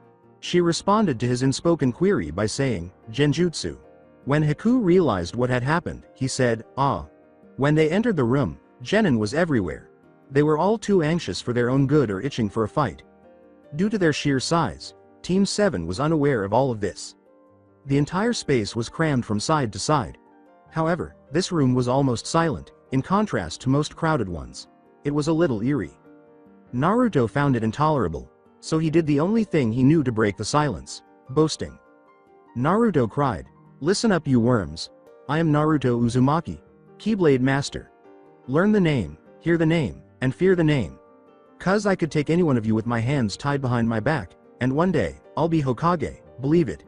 She responded to his unspoken query by saying, "Genjutsu." When Haku realized what had happened, he said, "Ah." When they entered the room, genin was everywhere. They were all too anxious for their own good or itching for a fight. Due to their sheer size, Team 7 was unaware of all of this. The entire space was crammed from side to side. However, this room was almost silent, in contrast to most crowded ones. It was a little eerie. Naruto found it intolerable, so he did the only thing he knew to break the silence: boasting. Naruto cried, "Listen up, you worms. I am Naruto Uzumaki, Keyblade Master. Learn the name, hear the name, and fear the name. 'Cause I could take any one of you with my hands tied behind my back, and one day, I'll be Hokage, believe it."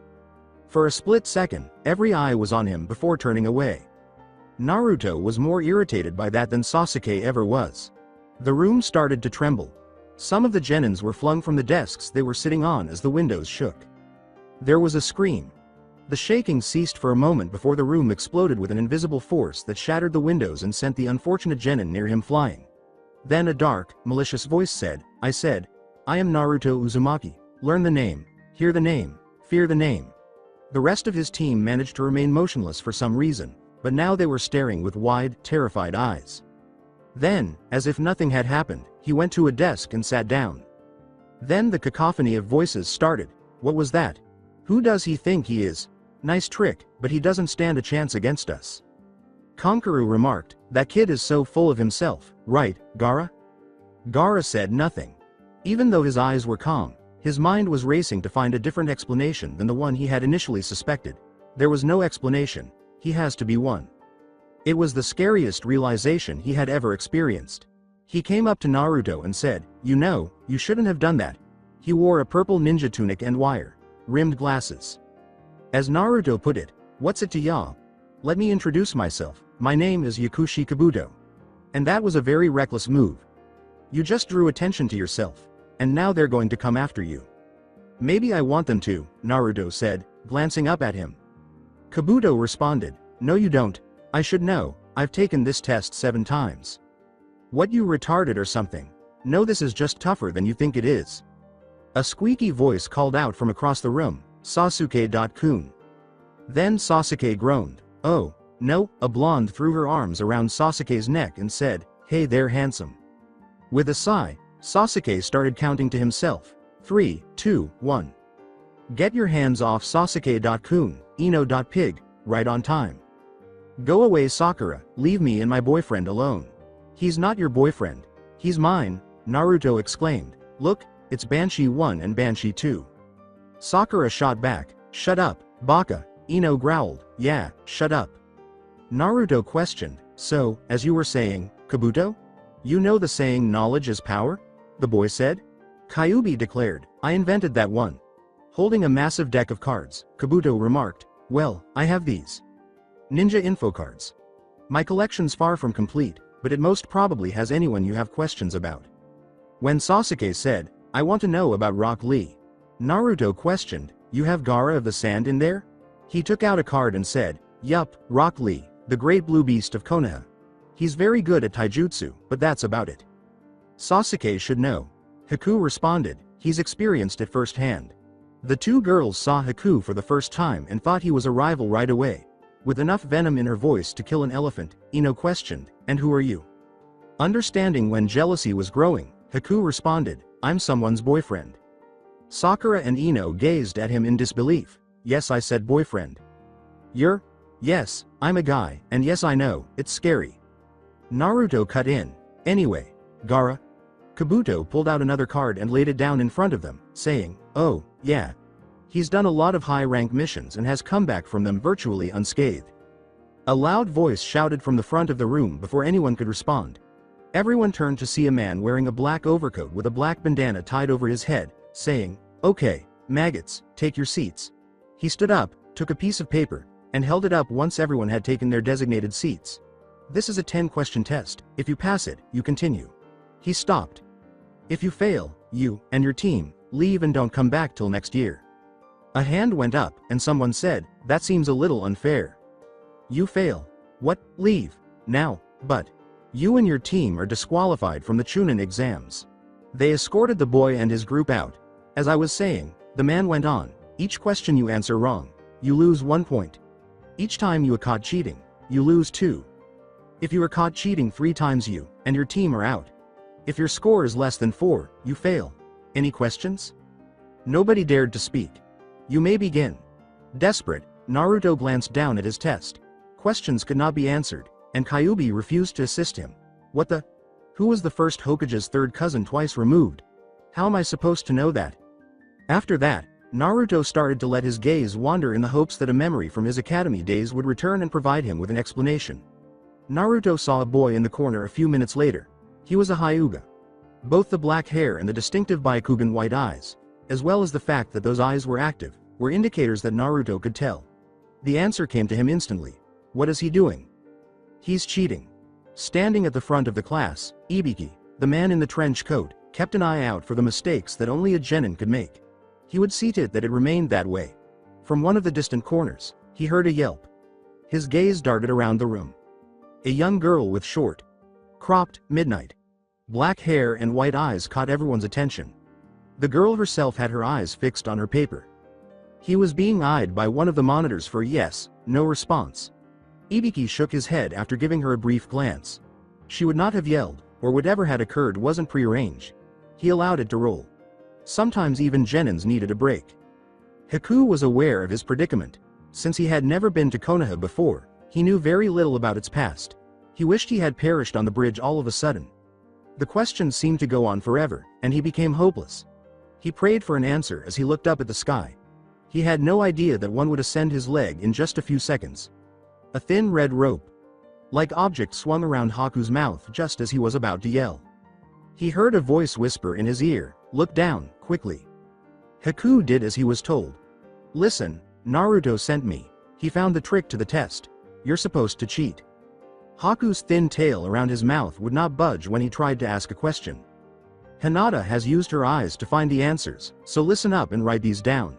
For a split second, every eye was on him before turning away. Naruto was more irritated by that than Sasuke ever was. The room started to tremble. Some of the genins were flung from the desks they were sitting on as the windows shook. There was a scream. The shaking ceased for a moment before the room exploded with an invisible force that shattered the windows and sent the unfortunate genin near him flying. Then a dark, malicious voice said, "I said, I am Naruto Uzumaki. Learn the name, hear the name, fear the name." The rest of his team managed to remain motionless for some reason, but now they were staring with wide, terrified eyes. Then, as if nothing had happened, he went to a desk and sat down. Then the cacophony of voices started. "What was that? Who does he think he is? Nice trick, but he doesn't stand a chance against us." Konkaru remarked, "That kid is so full of himself, right, Gaara?" Gaara said nothing. Even though his eyes were calm, his mind was racing to find a different explanation than the one he had initially suspected. There was no explanation. He has to be one. It was the scariest realization he had ever experienced. He came up to Naruto and said, "You know, you shouldn't have done that." He wore a purple ninja tunic and wire-rimmed glasses. As Naruto put it, "What's it to ya? Let me introduce myself. My name is Yakushi Kabuto." And that was a very reckless move. You just drew attention to yourself, and now they're going to come after you. "Maybe I want them to," Naruto said, glancing up at him. Kabuto responded, "No you don't. I should know, I've taken this test 7 times. What, you retarded or something? No, this is just tougher than you think it is." A squeaky voice called out from across the room, "Sasuke-kun." Then Sasuke groaned. "Oh, no," a blonde threw her arms around Sasuke's neck and said, "Hey there, handsome." With a sigh, Sasuke started counting to himself. 3, 2, 1. "Get your hands off Sasuke-kun, Ino.pig, right on time. Go away Sakura, leave me and my boyfriend alone." "He's not your boyfriend. He's mine," Naruto exclaimed. "Look, it's Banshee 1 and Banshee 2. Sakura shot back, "Shut up, Baka." Ino growled, "Yeah, shut up." Naruto questioned, "So, as you were saying, Kabuto? You know the saying knowledge is power?" The boy said. Kyuubi declared, "I invented that one." Holding a massive deck of cards, Kabuto remarked, "Well, I have these ninja info cards. My collection's far from complete, but it most probably has anyone you have questions about." When Sasuke said, "I want to know about Rock Lee," Naruto questioned, "You have Gaara of the Sand in there?" He took out a card and said, "Yup, Rock Lee, the great blue beast of Konoha. He's very good at taijutsu, but that's about it." Sasuke should know. Haku responded, "He's experienced it firsthand." The two girls saw Haku for the first time and thought he was a rival right away. With enough venom in her voice to kill an elephant, Ino questioned, "And who are you?" Understanding when jealousy was growing, Haku responded, "I'm someone's boyfriend." Sakura and Ino gazed at him in disbelief. "Yes, I said boyfriend." "You're?" "Yes, I'm a guy, and yes I know, it's scary." Naruto cut in. "Anyway, Gaara." Kabuto pulled out another card and laid it down in front of them, saying, "Oh, yeah. He's done a lot of high-rank missions and has come back from them virtually unscathed." A loud voice shouted from the front of the room before anyone could respond. Everyone turned to see a man wearing a black overcoat with a black bandana tied over his head, saying, "Okay, maggots, take your seats." He stood up, took a piece of paper, and held it up once everyone had taken their designated seats. "This is a 10-question test. If you pass it, you continue." He stopped. "If you fail, you and your team leave and don't come back till next year." A hand went up, and someone said, "That seems a little unfair." "You fail. What? Leave? Now, but you and your team are disqualified from the Chunin exams." They escorted the boy and his group out. "As I was saying," the man went on, "each question you answer wrong, you lose 1 point. Each time you are caught cheating, you lose 2. If you are caught cheating 3 times, you and your team are out. If your score is less than 4, you fail. Any questions?" Nobody dared to speak. "You may begin." Desperate, Naruto glanced down at his test. Questions could not be answered, and Kyuubi refused to assist him. "What the? Who was the first Hokage's third cousin twice removed? How am I supposed to know that?" After that, Naruto started to let his gaze wander in the hopes that a memory from his academy days would return and provide him with an explanation. Naruto saw a boy in the corner a few minutes later. He was a Hyuga. Both the black hair and the distinctive Byakugan white eyes, as well as the fact that those eyes were active, were indicators that Naruto could tell. The answer came to him instantly. What is he doing? He's cheating. Standing at the front of the class, Ibiki, the man in the trench coat, kept an eye out for the mistakes that only a genin could make. He would see to it that it remained that way. From one of the distant corners, he heard a yelp. His gaze darted around the room. A young girl with short, cropped, midnight black hair and white eyes caught everyone's attention. The girl herself had her eyes fixed on her paper. He was being eyed by one of the monitors for a yes, no response. Ibiki shook his head after giving her a brief glance. She would not have yelled, or whatever had occurred wasn't prearranged. He allowed it to roll. Sometimes even genins needed a break. Haku was aware of his predicament. Since he had never been to Konoha before, he knew very little about its past. He wished he had perished on the bridge all of a sudden. The questions seemed to go on forever, and he became hopeless. He prayed for an answer as he looked up at the sky. He had no idea that one would ascend his leg in just a few seconds. A thin red rope, like object, swung around Haku's mouth just as he was about to yell. He heard a voice whisper in his ear, "Look down, quickly." Haku did as he was told. "Listen, Naruto sent me. He found the trick to the test. You're supposed to cheat." Haku's thin tail around his mouth would not budge when he tried to ask a question. Hinata has used her eyes to find the answers, so listen up and write these down.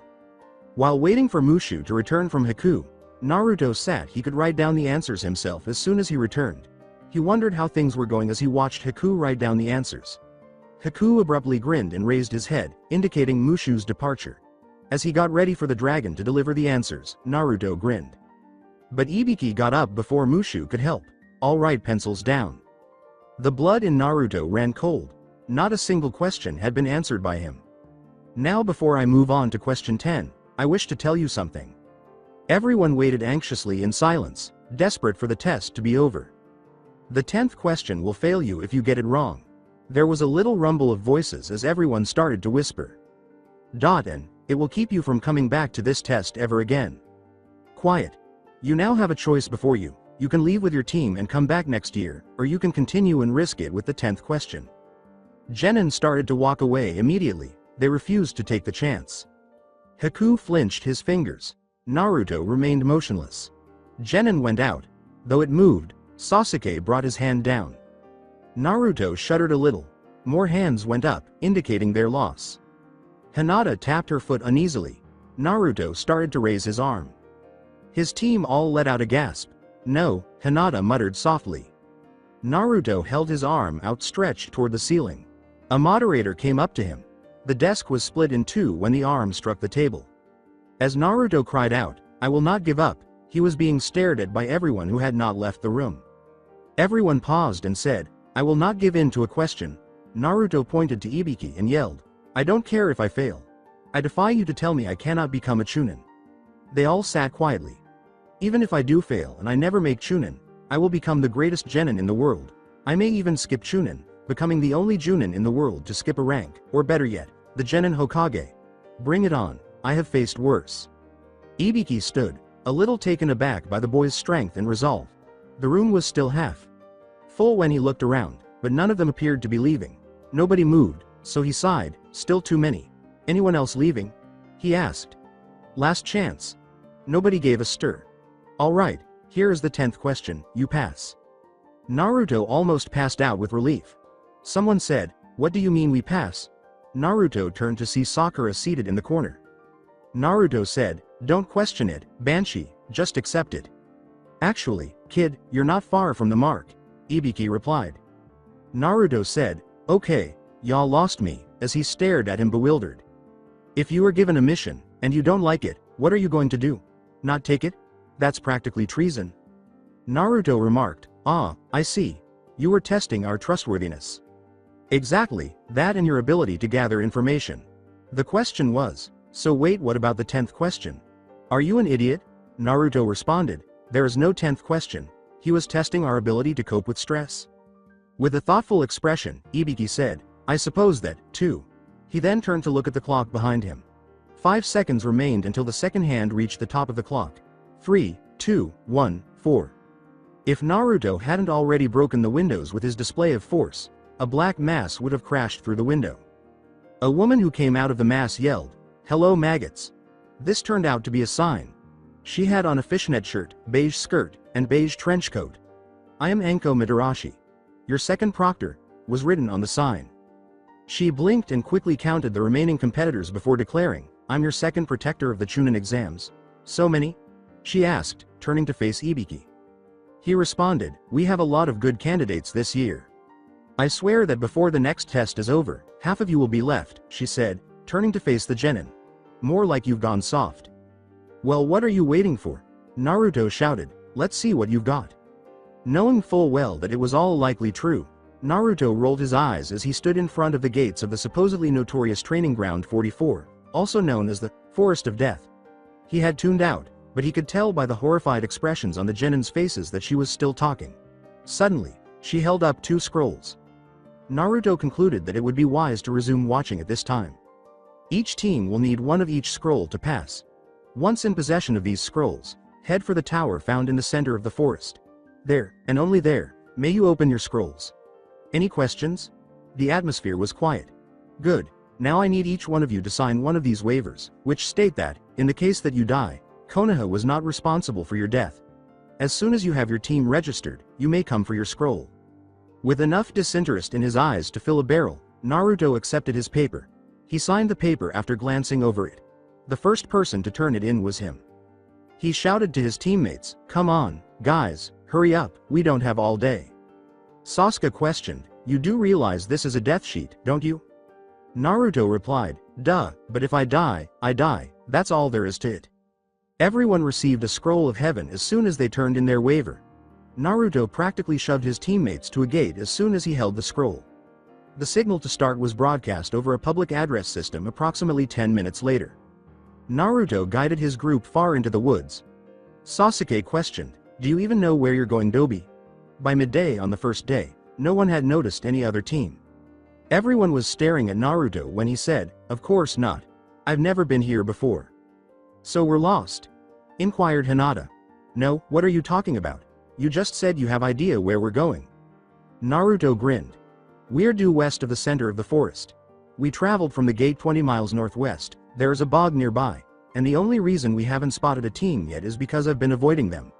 While waiting for Mushu to return from Haku, Naruto sat. He could write down the answers himself as soon as he returned. He wondered how things were going as he watched Haku write down the answers. Haku abruptly grinned and raised his head, indicating Mushu's departure. As he got ready for the dragon to deliver the answers, Naruto grinned. But Ibiki got up before Mushu could help. "All right, pencils down." The blood in Naruto ran cold. Not a single question had been answered by him. "Now, before I move on to question 10, I wish to tell you something." Everyone waited anxiously in silence, desperate for the test to be over. "The 10th question will fail you if you get it wrong." There was a little rumble of voices as everyone started to whisper. "And it will keep you from coming back to this test ever again." "Quiet. You now have a choice before you. You can leave with your team and come back next year, or you can continue and risk it with the 10th question." Genin started to walk away immediately. They refused to take the chance. Haku flinched his fingers. Naruto remained motionless. Genin went out. Though it moved, Sasuke brought his hand down. Naruto shuddered a little. More hands went up, indicating their loss. Hinata tapped her foot uneasily. Naruto started to raise his arm. His team all let out a gasp. "No," Hinata muttered softly. Naruto held his arm outstretched toward the ceiling. A moderator came up to him. The desk was split in two when the arm struck the table. As Naruto cried out, "I will not give up," he was being stared at by everyone who had not left the room. Everyone paused and said, "I will not give in to a question." Naruto pointed to Ibiki and yelled, "I don't care if I fail. I defy you to tell me I cannot become a Chunin." They all sat quietly. "Even if I do fail and I never make Chunin, I will become the greatest Genin in the world. I may even skip Chunin, becoming the only Junin in the world to skip a rank, or better yet, the Genin Hokage. Bring it on, I have faced worse." Ibiki stood, a little taken aback by the boy's strength and resolve. The room was still half full when he looked around, but none of them appeared to be leaving. Nobody moved, so he sighed, "Still too many. Anyone else leaving?" he asked. "Last chance." Nobody gave a stir. "All right, here is the 10th question, you pass." Naruto almost passed out with relief. Someone said, "What do you mean we pass?" Naruto turned to see Sakura seated in the corner. Naruto said, "Don't question it, Banshee, just accept it." "Actually, kid, you're not far from the mark," Ibiki replied. Naruto said, "Okay, y'all lost me," as he stared at him bewildered. "If you are given a mission, and you don't like it, what are you going to do? Not take it? That's practically treason." Naruto remarked, "Ah, I see. You were testing our trustworthiness." "Exactly, that and your ability to gather information." The question was, "So wait, what about the 10th question?" "Are you an idiot?" Naruto responded, "There is no 10th question. He was testing our ability to cope with stress." With a thoughtful expression, Ibiki said, "I suppose that, too." He then turned to look at the clock behind him. 5 seconds remained until the second hand reached the top of the clock. 3, 2, 1, 4. If Naruto hadn't already broken the windows with his display of force, a black mass would have crashed through the window. A woman who came out of the mass yelled, "Hello maggots." This turned out to be a sign. She had on a fishnet shirt, beige skirt, and beige trench coat. "I am Anko Mitarashi. Your second proctor," was written on the sign. She blinked and quickly counted the remaining competitors before declaring, "I'm your second protector of the Chunin exams." "So many?" she asked, turning to face Ibiki. He responded, "We have a lot of good candidates this year. I swear that before the next test is over, half of you will be left," she said, turning to face the Genin. "More like you've gone soft." "Well, what are you waiting for?" Naruto shouted, "Let's see what you've got." Knowing full well that it was all likely true, Naruto rolled his eyes as he stood in front of the gates of the supposedly notorious training ground 44, also known as the Forest of Death. He had tuned out, but he could tell by the horrified expressions on the Genin's faces that she was still talking. Suddenly, she held up 2 scrolls. Naruto concluded that it would be wise to resume watching at this time. Each team will need one of each scroll to pass. Once in possession of these scrolls, head for the tower found in the center of the forest. There, and only there, may you open your scrolls. Any questions? The atmosphere was quiet. Good, now I need each one of you to sign one of these waivers, which state that, in the case that you die, Konoha was not responsible for your death. As soon as you have your team registered, you may come for your scroll. With enough disinterest in his eyes to fill a barrel, Naruto accepted his paper. He signed the paper after glancing over it. The first person to turn it in was him. He shouted to his teammates, "Come on, guys, hurry up, we don't have all day." Sasuke questioned, "You do realize this is a death sheet, don't you?" Naruto replied, "Duh, but if I die, I die, that's all there is to it." Everyone received a scroll of heaven as soon as they turned in their waiver. Naruto practically shoved his teammates to a gate as soon as he held the scroll. The signal to start was broadcast over a public address system approximately 10 minutes later. Naruto guided his group far into the woods. Sasuke questioned, "Do you even know where you're going, Dobi?" By midday on the first day, no one had noticed any other team. Everyone was staring at Naruto when he said, "Of course not. I've never been here before." "So we're lost?" inquired Hinata. "No, what are you talking about? You just said you have idea where we're going." Naruto grinned. "We're due west of the center of the forest. We traveled from the gate 20 miles northwest, there is a bog nearby, and the only reason we haven't spotted a team yet is because I've been avoiding them."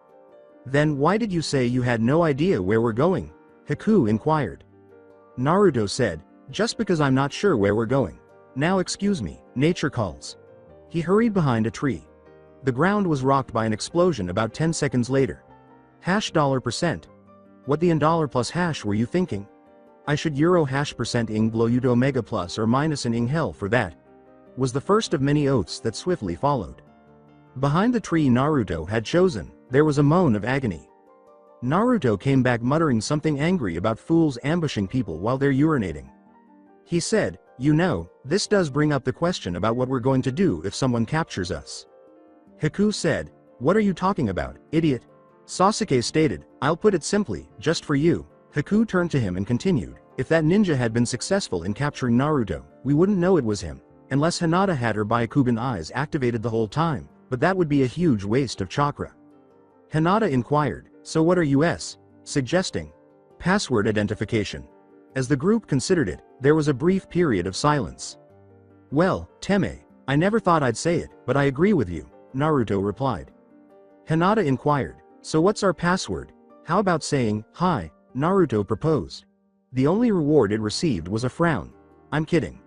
"Then why did you say you had no idea where we're going?" Haku inquired. Naruto said, "Just because I'm not sure where we're going. Now excuse me, nature calls." He hurried behind a tree. The ground was rocked by an explosion about 10 seconds later. $%. What the $+ hash were you thinking?" I should euro hash percent ing blow you to omega plus or minus an ing hell for that, was the first of many oaths that swiftly followed. Behind the tree Naruto had chosen, there was a moan of agony. Naruto came back muttering something angry about fools ambushing people while they're urinating. He said, "You know, this does bring up the question about what we're going to do if someone captures us." Haku said, "What are you talking about, idiot?" Sasuke stated, "I'll put it simply, just for you." Haku turned to him and continued, "If that ninja had been successful in capturing Naruto, we wouldn't know it was him, unless Hinata had her Byakugan eyes activated the whole time, but that would be a huge waste of chakra." Hinata inquired, "So what are you suggesting?" Password identification. As the group considered it, there was a brief period of silence. "Well, Teme, I never thought I'd say it, but I agree with you," Naruto replied. Hinata inquired, "So what's our password? How about saying, hi?" Naruto proposed. The only reward it received was a frown. "I'm kidding."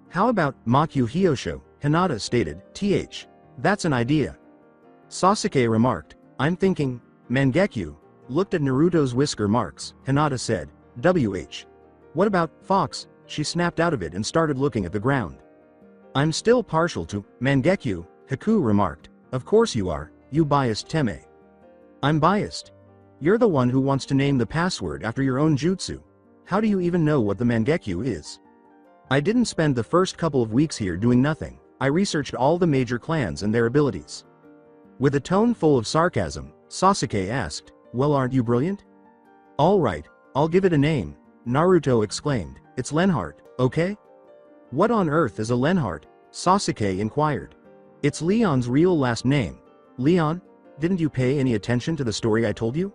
"How about Maku Hyosho?" Hinata stated, That's an idea." Sasuke remarked, "I'm thinking, Mangekyo." Looked at Naruto's whisker marks, Hinata said, What about Fox?" She snapped out of it and started looking at the ground. "I'm still partial to Mangekyo," Haku remarked. "Of course you are, you biased Teme." "I'm biased. You're the one who wants to name the password after your own jutsu. How do you even know what the Mangekyo is?" "I didn't spend the first couple of weeks here doing nothing. I researched all the major clans and their abilities." With a tone full of sarcasm, Sasuke asked, "Well, aren't you brilliant?" "All right, I'll give it a name," Naruto exclaimed. "It's Lenhart, okay?" "What on earth is a Lenhart?" Sasuke inquired. "It's Leon's real last name." "Leon? Didn't you pay any attention to the story I told you?"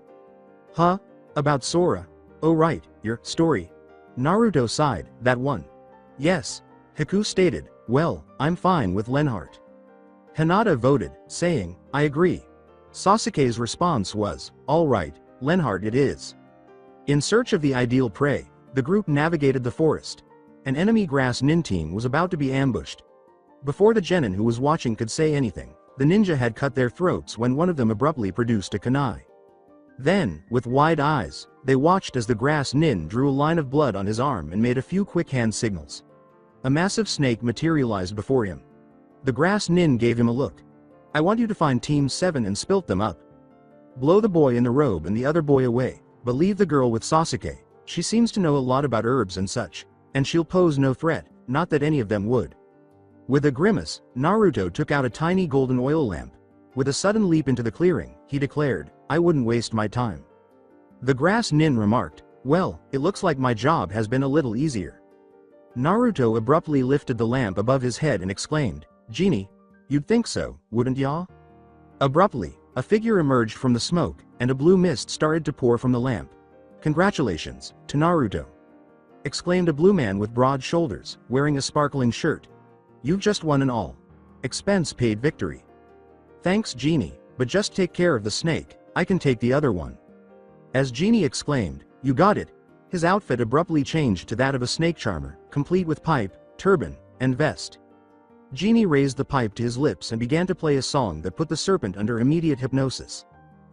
"Huh? About Sora? Oh right, your story." Naruto sighed, "That one." "Yes." Haku stated, "Well, I'm fine with Lenhart." Hinata voted, saying, "I agree." Sasuke's response was, "All right, Lenhart it is." In search of the ideal prey, the group navigated the forest. An enemy grass nin team was about to be ambushed. Before the genin who was watching could say anything, the ninja had cut their throats when one of them abruptly produced a kunai. Then, with wide eyes, they watched as the grass nin drew a line of blood on his arm and made a few quick hand signals. A massive snake materialized before him. The grass nin gave him a look. "I want you to find Team 7 and split them up. Blow the boy in the robe and the other boy away, but leave the girl with Sasuke. She seems to know a lot about herbs and such, and she'll pose no threat, not that any of them would." With a grimace, Naruto took out a tiny golden oil lamp. With a sudden leap into the clearing, he declared, "I wouldn't waste my time." The grass nin remarked, "Well, it looks like my job has been a little easier." Naruto abruptly lifted the lamp above his head and exclaimed, "Genie? You'd think so, wouldn't ya?" Abruptly, a figure emerged from the smoke, and a blue mist started to pour from the lamp. "Congratulations, to Naruto!" exclaimed a blue man with broad shoulders, wearing a sparkling shirt. "You've just won an all-expense paid victory." "Thanks, Genie, but just take care of the snake, I can take the other one." As Genie exclaimed, "You got it!" his outfit abruptly changed to that of a snake charmer, complete with pipe, turban, and vest. Genie raised the pipe to his lips and began to play a song that put the serpent under immediate hypnosis.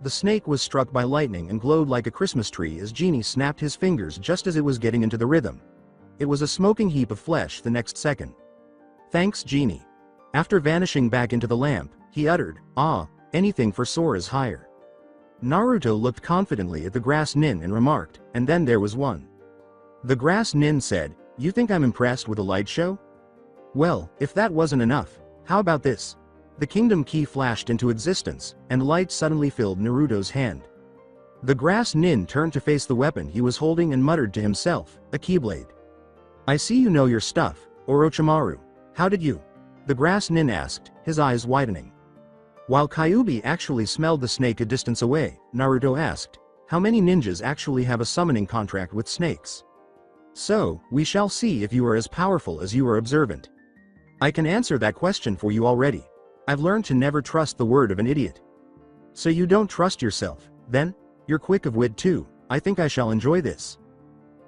The snake was struck by lightning and glowed like a Christmas tree as Genie snapped his fingers just as it was getting into the rhythm. It was a smoking heap of flesh the next second. "Thanks, Genie." After vanishing back into the lamp, he uttered, "Ah, anything for Sora's hire." Naruto looked confidently at the grass nin and remarked, "And then there was one." The grass nin said, "You think I'm impressed with a light show? Well, if that wasn't enough, how about this?" The kingdom key flashed into existence, and light suddenly filled Naruto's hand. The grass nin turned to face the weapon he was holding and muttered to himself, "A keyblade." "I see you know your stuff, Orochimaru. How did you?" the grass nin asked, his eyes widening. While Kyuubi actually smelled the snake a distance away, Naruto asked, "How many ninjas actually have a summoning contract with snakes?" "So, we shall see if you are as powerful as you are observant." "I can answer that question for you already. I've learned to never trust the word of an idiot." "So you don't trust yourself, then? You're quick of wit too. I think I shall enjoy this."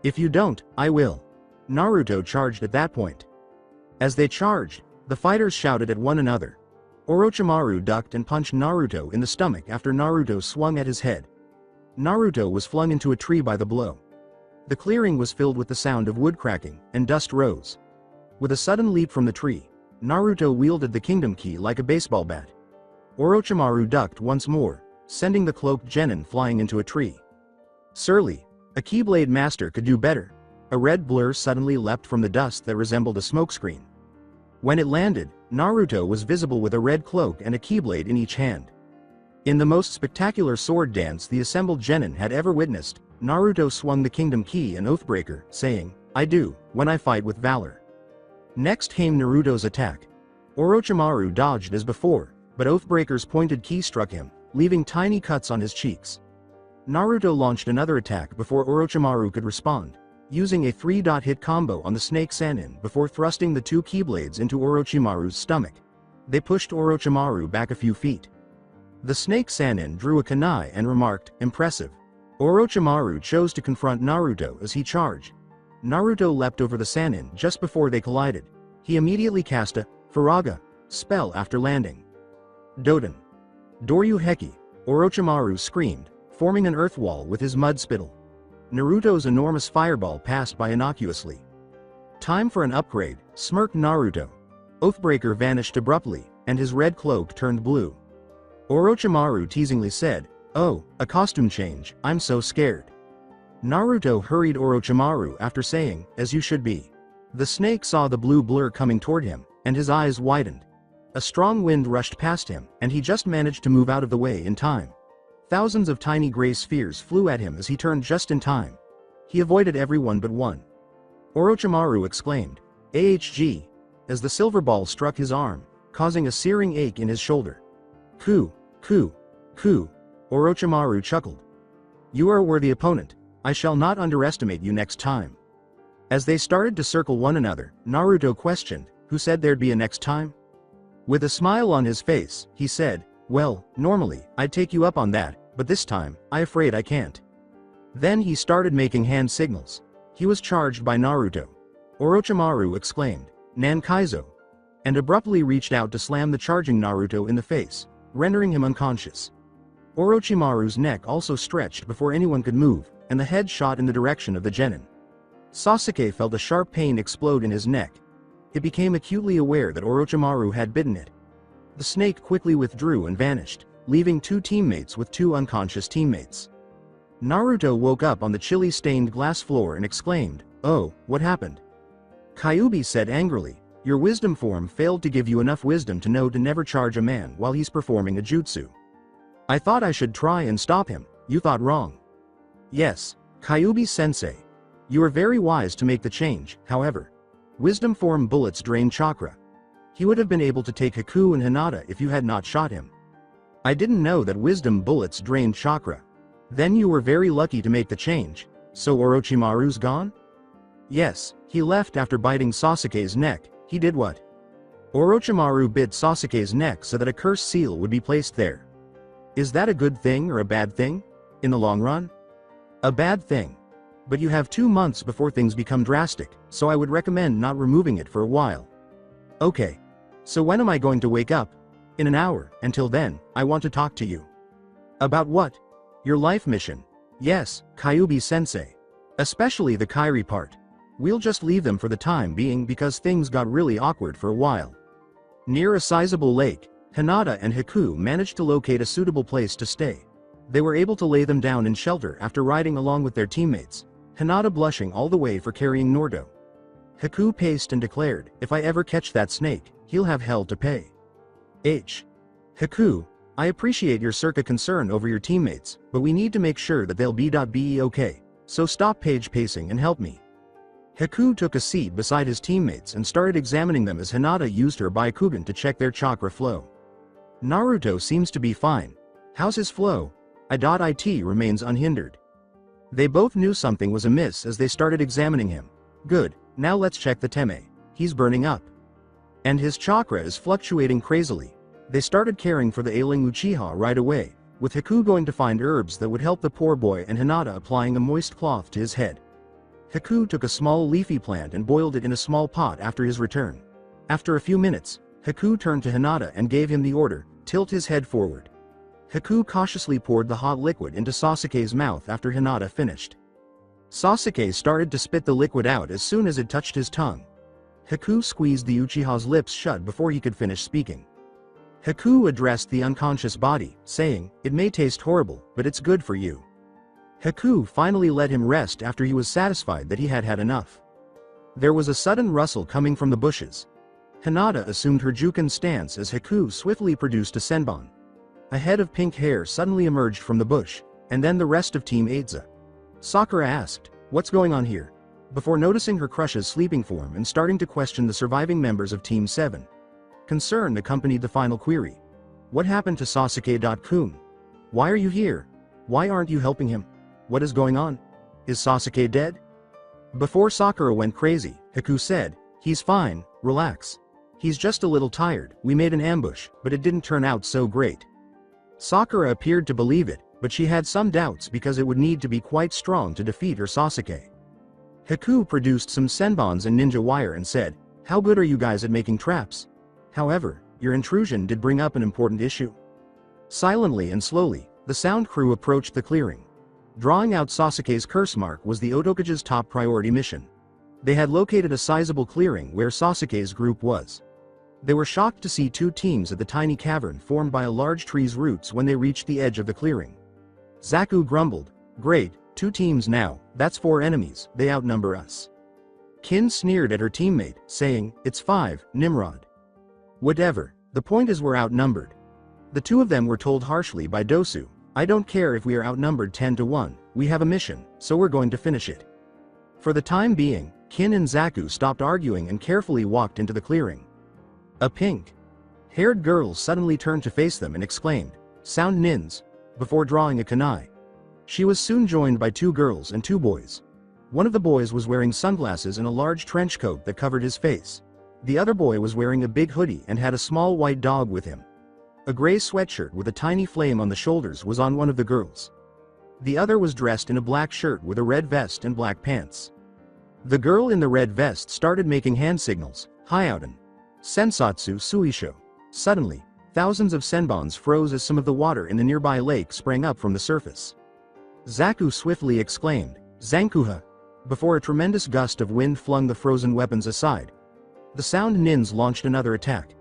"If you don't, I will." Naruto charged at that point. As they charged, the fighters shouted at one another. Orochimaru ducked and punched Naruto in the stomach after Naruto swung at his head. Naruto was flung into a tree by the blow. The clearing was filled with the sound of wood cracking, and dust rose. With a sudden leap from the tree, Naruto wielded the kingdom key like a baseball bat. Orochimaru ducked once more, sending the cloaked genin flying into a tree. Surly, a Keyblade master could do better. A red blur suddenly leapt from the dust that resembled a smokescreen. When it landed, Naruto was visible with a red cloak and a Keyblade in each hand. In the most spectacular sword dance the assembled genin had ever witnessed, Naruto swung the kingdom key and Oathbreaker, saying, "I do, when I fight with valor." Next came Naruto's attack. Orochimaru dodged as before, but Oathbreaker's pointed key struck him, leaving tiny cuts on his cheeks. Naruto launched another attack before Orochimaru could respond, using a 3-dot hit combo on the Snake Sannin before thrusting the two Keyblades into Orochimaru's stomach. They pushed Orochimaru back a few feet. The Snake Sannin drew a kunai and remarked, "Impressive." Orochimaru chose to confront Naruto as he charged. Naruto leapt over the Sannin just before they collided. He immediately cast a Faraga spell after landing. Doden. Doryu Heki, Orochimaru screamed, forming an earth wall with his mud spittle. Naruto's enormous fireball passed by innocuously. "Time for an upgrade," smirked Naruto. Oathbreaker vanished abruptly, and his red cloak turned blue. Orochimaru teasingly said, "Oh, a costume change, I'm so scared." Naruto hurried Orochimaru after saying, "As you should be." The snake saw the blue blur coming toward him, and his eyes widened. A strong wind rushed past him, and he just managed to move out of the way in time. Thousands of tiny gray spheres flew at him as he turned just in time. He avoided everyone but one. Orochimaru exclaimed, "AHG," as the silver ball struck his arm, causing a searing ache in his shoulder. "Ku, ku, ku," Orochimaru chuckled. "You are a worthy opponent. I shall not underestimate you next time." As they started to circle one another, Naruto questioned, "Who said there'd be a next time?" With a smile on his face, he said, "Well, normally, I'd take you up on that, but this time, I'm afraid I can't." Then he started making hand signals. He was charged by Naruto. Orochimaru exclaimed, "Nankaizo," and abruptly reached out to slam the charging Naruto in the face, rendering him unconscious. Orochimaru's neck also stretched before anyone could move, and the head shot in the direction of the genin. Sasuke felt a sharp pain explode in his neck. It became acutely aware that Orochimaru had bitten it. The snake quickly withdrew and vanished, leaving two teammates with two unconscious teammates. Naruto woke up on the chili-stained glass floor and exclaimed, "Oh, what happened?" Kyuubi said angrily, "Your wisdom form failed to give you enough wisdom to know to never charge a man while he's performing a jutsu. I thought I should try and stop him. You thought wrong." "Yes, Kyuubi-sensei. You are very wise to make the change, however. Wisdom form bullets drain chakra. He would have been able to take Haku and Hinata if you had not shot him." "I didn't know that wisdom bullets drained chakra." "Then you were very lucky to make the change. So Orochimaru's gone?" "Yes, he left after biting Sasuke's neck." "He did what?" "Orochimaru bit Sasuke's neck so that a curse seal would be placed there." "Is that a good thing or a bad thing? In the long run?" "A bad thing. But you have 2 months before things become drastic, so I would recommend not removing it for a while." "Okay. So when am I going to wake up?" "In an hour. Until then, I want to talk to you." "About what?" "Your life mission." "Yes, Kyuubi-sensei. Especially the Kairi part. We'll just leave them for the time being because things got really awkward for a while." Near a sizable lake, Hinata and Haku managed to locate a suitable place to stay. They were able to lay them down in shelter after riding along with their teammates, Hinata blushing all the way for carrying Naruto. Haku paced and declared, "If I ever catch that snake, he'll have hell to pay." Haku, I appreciate your circa concern over your teammates, but we need to make sure that they'll be okay, so stop page pacing and help me." Haku took a seat beside his teammates and started examining them as Hinata used her Byakugan to check their chakra flow. "Naruto seems to be fine. How's his flow?" "It remains unhindered." They both knew something was amiss as they started examining him. "Good, now let's check the Teme. He's burning up. And his chakra is fluctuating crazily." They started caring for the ailing Uchiha right away, with Haku going to find herbs that would help the poor boy and Hinata applying a moist cloth to his head. Haku took a small leafy plant and boiled it in a small pot after his return. After a few minutes, Haku turned to Hinata and gave him the order, "Tilt his head forward." Haku cautiously poured the hot liquid into Sasuke's mouth after Hinata finished. Sasuke started to spit the liquid out as soon as it touched his tongue. Haku squeezed the Uchiha's lips shut before he could finish speaking. Haku addressed the unconscious body, saying, "It may taste horrible, but it's good for you." Haku finally let him rest after he was satisfied that he had had enough. There was a sudden rustle coming from the bushes. Hinata assumed her Juken stance as Haku swiftly produced a senbon. A head of pink hair suddenly emerged from the bush, and then the rest of Team Eiza. Sakura asked, "What's going on here?" before noticing her crush's sleeping form and starting to question the surviving members of Team 7. Concern accompanied the final query. "What happened to Sasuke-kun? Why are you here? Why aren't you helping him? What is going on? Is Sasuke dead?" Before Sakura went crazy, Haku said, "He's fine, relax. He's just a little tired. We made an ambush, but it didn't turn out so great." Sakura appeared to believe it, but she had some doubts because it would need to be quite strong to defeat her Sasuke. Haku produced some senbons and ninja wire and said, "How good are you guys at making traps? However, your intrusion did bring up an important issue." Silently and slowly, the sound crew approached the clearing. Drawing out Sasuke's curse mark was the Otokage's top priority mission. They had located a sizable clearing where Sasuke's group was. They were shocked to see two teams at the tiny cavern formed by a large tree's roots when they reached the edge of the clearing. Zaku grumbled, "Great, 2 teams now, that's 4 enemies, they outnumber us." Kin sneered at her teammate, saying, "It's 5, Nimrod." "Whatever, the point is we're outnumbered." The two of them were told harshly by Dosu, "I don't care if we are outnumbered 10 to 1, we have a mission, so we're going to finish it." For the time being, Kin and Zaku stopped arguing and carefully walked into the clearing. A pink-haired girl suddenly turned to face them and exclaimed, "Sound nins," before drawing a kunai. She was soon joined by 2 girls and 2 boys. One of the boys was wearing sunglasses and a large trench coat that covered his face. The other boy was wearing a big hoodie and had a small white dog with him. A gray sweatshirt with a tiny flame on the shoulders was on one of the girls. The other was dressed in a black shirt with a red vest and black pants. The girl in the red vest started making hand signals, "Hyouden. Sensatsu Suisho." Suddenly, thousands of senbons froze as some of the water in the nearby lake sprang up from the surface. Zaku swiftly exclaimed, "Zankuha," before a tremendous gust of wind flung the frozen weapons aside. The sound nins launched another attack.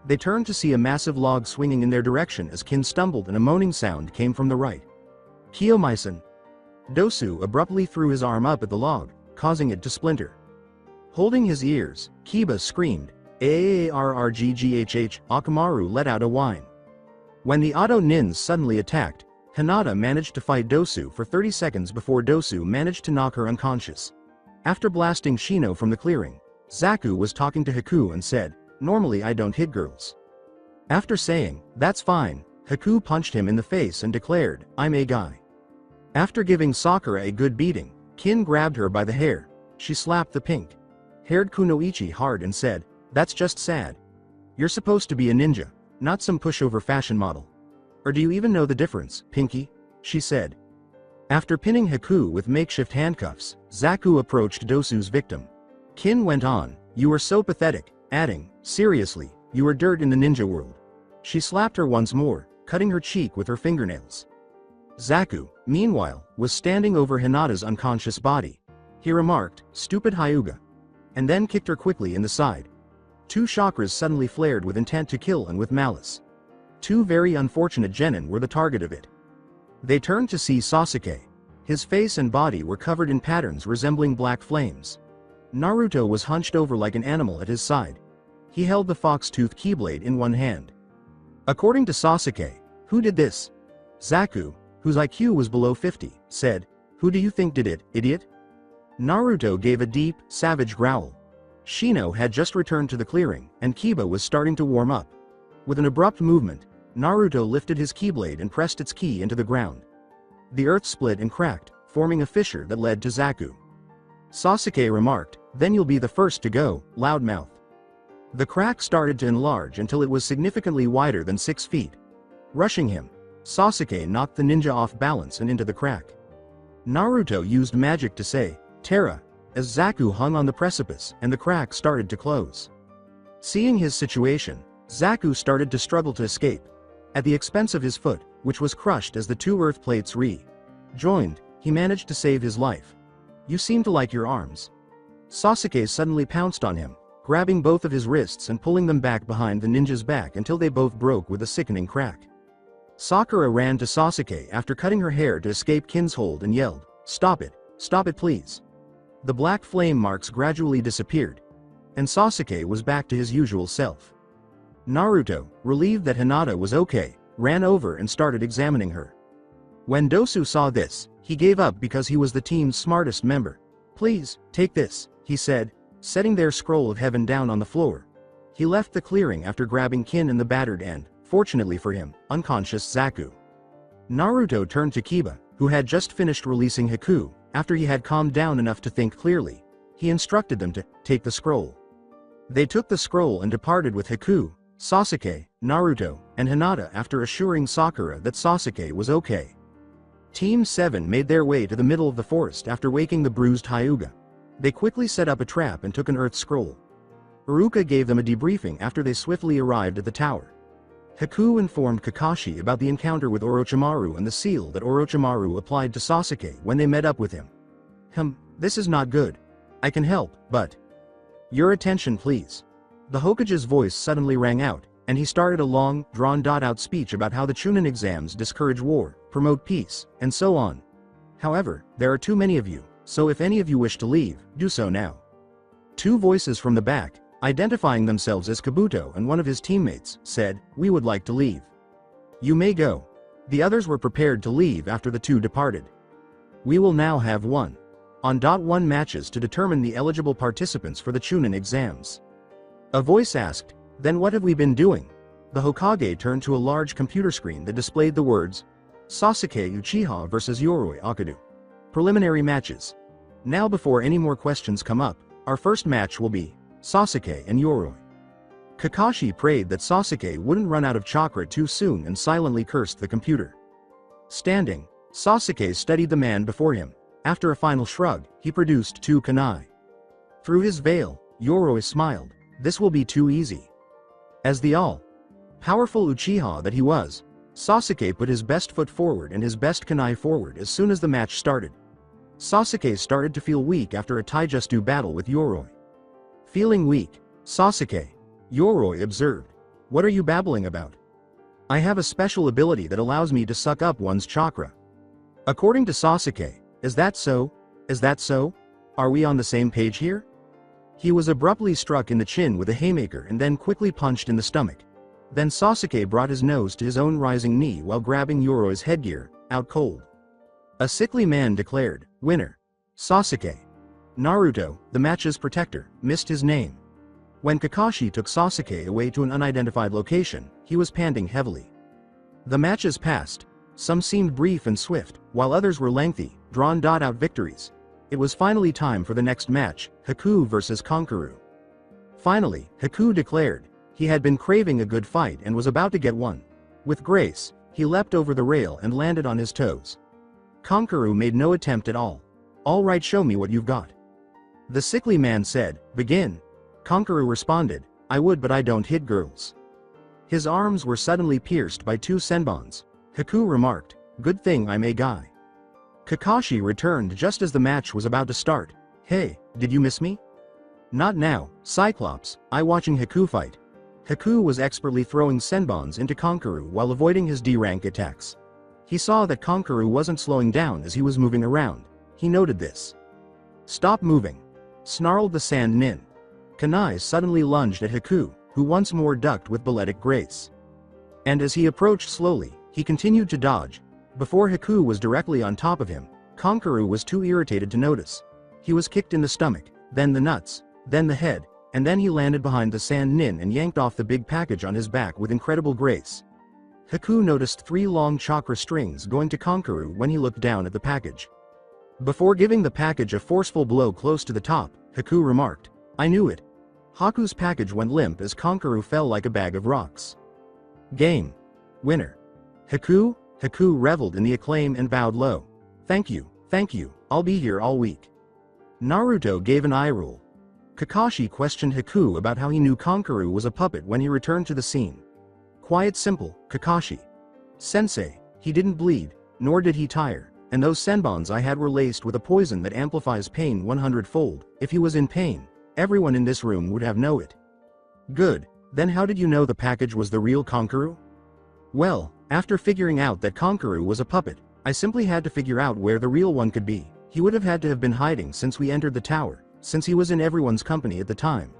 They turned to see a massive log swinging in their direction as Kin stumbled and a moaning sound came from the right. "Kiyomaisen." Dosu abruptly threw his arm up at the log, causing it to splinter. Holding his ears, Kiba screamed, "Aarrgghh." Akamaru let out a whine. When the Auto Nins suddenly attacked, Hinata managed to fight Dosu for 30 seconds before Dosu managed to knock her unconscious. After blasting Shino from the clearing, Zaku was talking to Haku and said, "Normally I don't hit girls." After saying, "That's fine," Haku punched him in the face and declared, "I'm a guy." After giving Sakura a good beating, Kin grabbed her by the hair. She slapped the pink-haired Kunoichi hard and said, "That's just sad. You're supposed to be a ninja, not some pushover fashion model. Or do you even know the difference, Pinky?" she said. After pinning Haku with makeshift handcuffs, Zaku approached Dosu's victim. Kin went on, "You were so pathetic," adding, "Seriously, you were dirt in the ninja world." She slapped her once more, cutting her cheek with her fingernails. Zaku, meanwhile, was standing over Hinata's unconscious body. He remarked, "Stupid Hyuga," and then kicked her quickly in the side. 2 chakras suddenly flared with intent to kill and with malice. 2 very unfortunate genin were the target of it. They turned to see Sasuke. His face and body were covered in patterns resembling black flames. Naruto was hunched over like an animal at his side. He held the fox-tooth keyblade in one hand. According to Sasuke, "Who did this?" Zaku, whose IQ was below 50, said, "Who do you think did it, idiot?" Naruto gave a deep, savage growl. Shino had just returned to the clearing, and Kiba was starting to warm up. With an abrupt movement, Naruto lifted his keyblade and pressed its key into the ground. The earth split and cracked, forming a fissure that led to Zaku. Sasuke remarked, "Then you'll be the first to go, loudmouth." The crack started to enlarge until it was significantly wider than 6 feet. Rushing him, Sasuke knocked the ninja off balance and into the crack. Naruto used magic to say, "Terra," as Zaku hung on the precipice and the crack started to close. Seeing his situation, Zaku started to struggle to escape. At the expense of his foot, which was crushed as the 2 earth plates re-joined, he managed to save his life. You seem to like your arms. Sasuke suddenly pounced on him, grabbing both of his wrists and pulling them back behind the ninja's back until they both broke with a sickening crack. Sakura ran to Sasuke after cutting her hair to escape Kin's hold and yelled, "Stop it please." The black flame marks gradually disappeared, and Sasuke was back to his usual self. Naruto, relieved that Hinata was okay, ran over and started examining her. When Dosu saw this, he gave up because he was the team's smartest member. "Please, take this," he said, setting their scroll of heaven down on the floor. He left the clearing after grabbing Kin and the battered and, fortunately for him, unconscious Zaku. Naruto turned to Kiba, who had just finished releasing Haku. After he had calmed down enough to think clearly, he instructed them to take the scroll. They took the scroll and departed with Haku, Sasuke, Naruto, and Hinata after assuring Sakura that Sasuke was okay. Team 7 made their way to the middle of the forest after waking the bruised Hyuga. They quickly set up a trap and took an earth scroll. Iruka gave them a debriefing after they swiftly arrived at the tower. Haku informed Kakashi about the encounter with Orochimaru and the seal that Orochimaru applied to Sasuke when they met up with him. This is not good. I can help, but... Your attention please." The Hokage's voice suddenly rang out, and he started a long, drawn-out speech about how the Chunin exams discourage war, promote peace, and so on. "However, there are too many of you, so if any of you wish to leave, do so now." Two voices from the back, identifying themselves as Kabuto and one of his teammates, said, "We would like to leave." "You may go." The others were prepared to leave after the two departed. "We will now have 1-on-1 matches to determine the eligible participants for the Chunin exams." A voice asked, "Then what have we been doing?" The Hokage turned to a large computer screen that displayed the words, "Sasuke Uchiha vs Yoroi Akadu. Preliminary matches. Now before any more questions come up, our first match will be Sasuke and Yoroi." Kakashi prayed that Sasuke wouldn't run out of chakra too soon and silently cursed the computer. Standing, Sasuke studied the man before him. After a final shrug, he produced 2 kunai. Through his veil, Yoroi smiled. This will be too easy. As the all-powerful Uchiha that he was, Sasuke put his best foot forward and his best kunai forward as soon as the match started. Sasuke started to feel weak after a taijutsu battle with Yoroi. Feeling weak, Sasuke, Yoroi observed. "What are you babbling about?" "I have a special ability that allows me to suck up one's chakra." According to Sasuke, Is that so? Is that so? Are we on the same page here?" He was abruptly struck in the chin with a haymaker and then quickly punched in the stomach. Then Sasuke brought his nose to his own rising knee while grabbing Yoroi's headgear, out cold. A sickly man declared, "Winner. Sasuke." Naruto, the match's protector, missed his name. When Kakashi took Sasuke away to an unidentified location, he was panting heavily. The matches passed. Some seemed brief and swift, while others were lengthy, drawn-out victories. It was finally time for the next match, Haku vs Kankuro. Finally, Haku declared. He had been craving a good fight and was about to get one. With grace, he leapt over the rail and landed on his toes. Kankuro made no attempt at all. "All right, show me what you've got." The sickly man said, "Begin." Kankuro responded, "I would, but I don't hit girls." His arms were suddenly pierced by 2 senbons. Haku remarked, "Good thing I'm a guy." Kakashi returned just as the match was about to start. "Hey, did you miss me?" "Not now, Cyclops, I watching Haku fight." Haku was expertly throwing senbons into Kankuro while avoiding his D-rank attacks. He saw that Kankuro wasn't slowing down as he was moving around. He noted this. "Stop moving," snarled the Sand Nin. Kunai suddenly lunged at Haku, who once more ducked with balletic grace. And as he approached slowly, he continued to dodge. Before Haku was directly on top of him, Kankuro was too irritated to notice. He was kicked in the stomach, then the nuts, then the head, and then he landed behind the Sand Nin and yanked off the big package on his back with incredible grace. Haku noticed 3 long chakra strings going to Kankuro when he looked down at the package. Before giving the package a forceful blow close to the top, Haku remarked, "I knew it." Haku's package went limp as Kankuro fell like a bag of rocks. Game. Winner. Haku reveled in the acclaim and bowed low. Thank you, I'll be here all week." Naruto gave an eye roll. Kakashi questioned Haku about how he knew Kankuro was a puppet when he returned to the scene. "Quiet simple, Kakashi. Sensei, he didn't bleed, nor did he tire, and those senbons I had were laced with a poison that amplifies pain 100-fold. If he was in pain, everyone in this room would have known it. Good, then how did you know the package was the real Konkaru? Well, after figuring out that Konkaru was a puppet, I simply had to figure out where the real one could be. He would have had to have been hiding since we entered the tower, since he was in everyone's company at the time.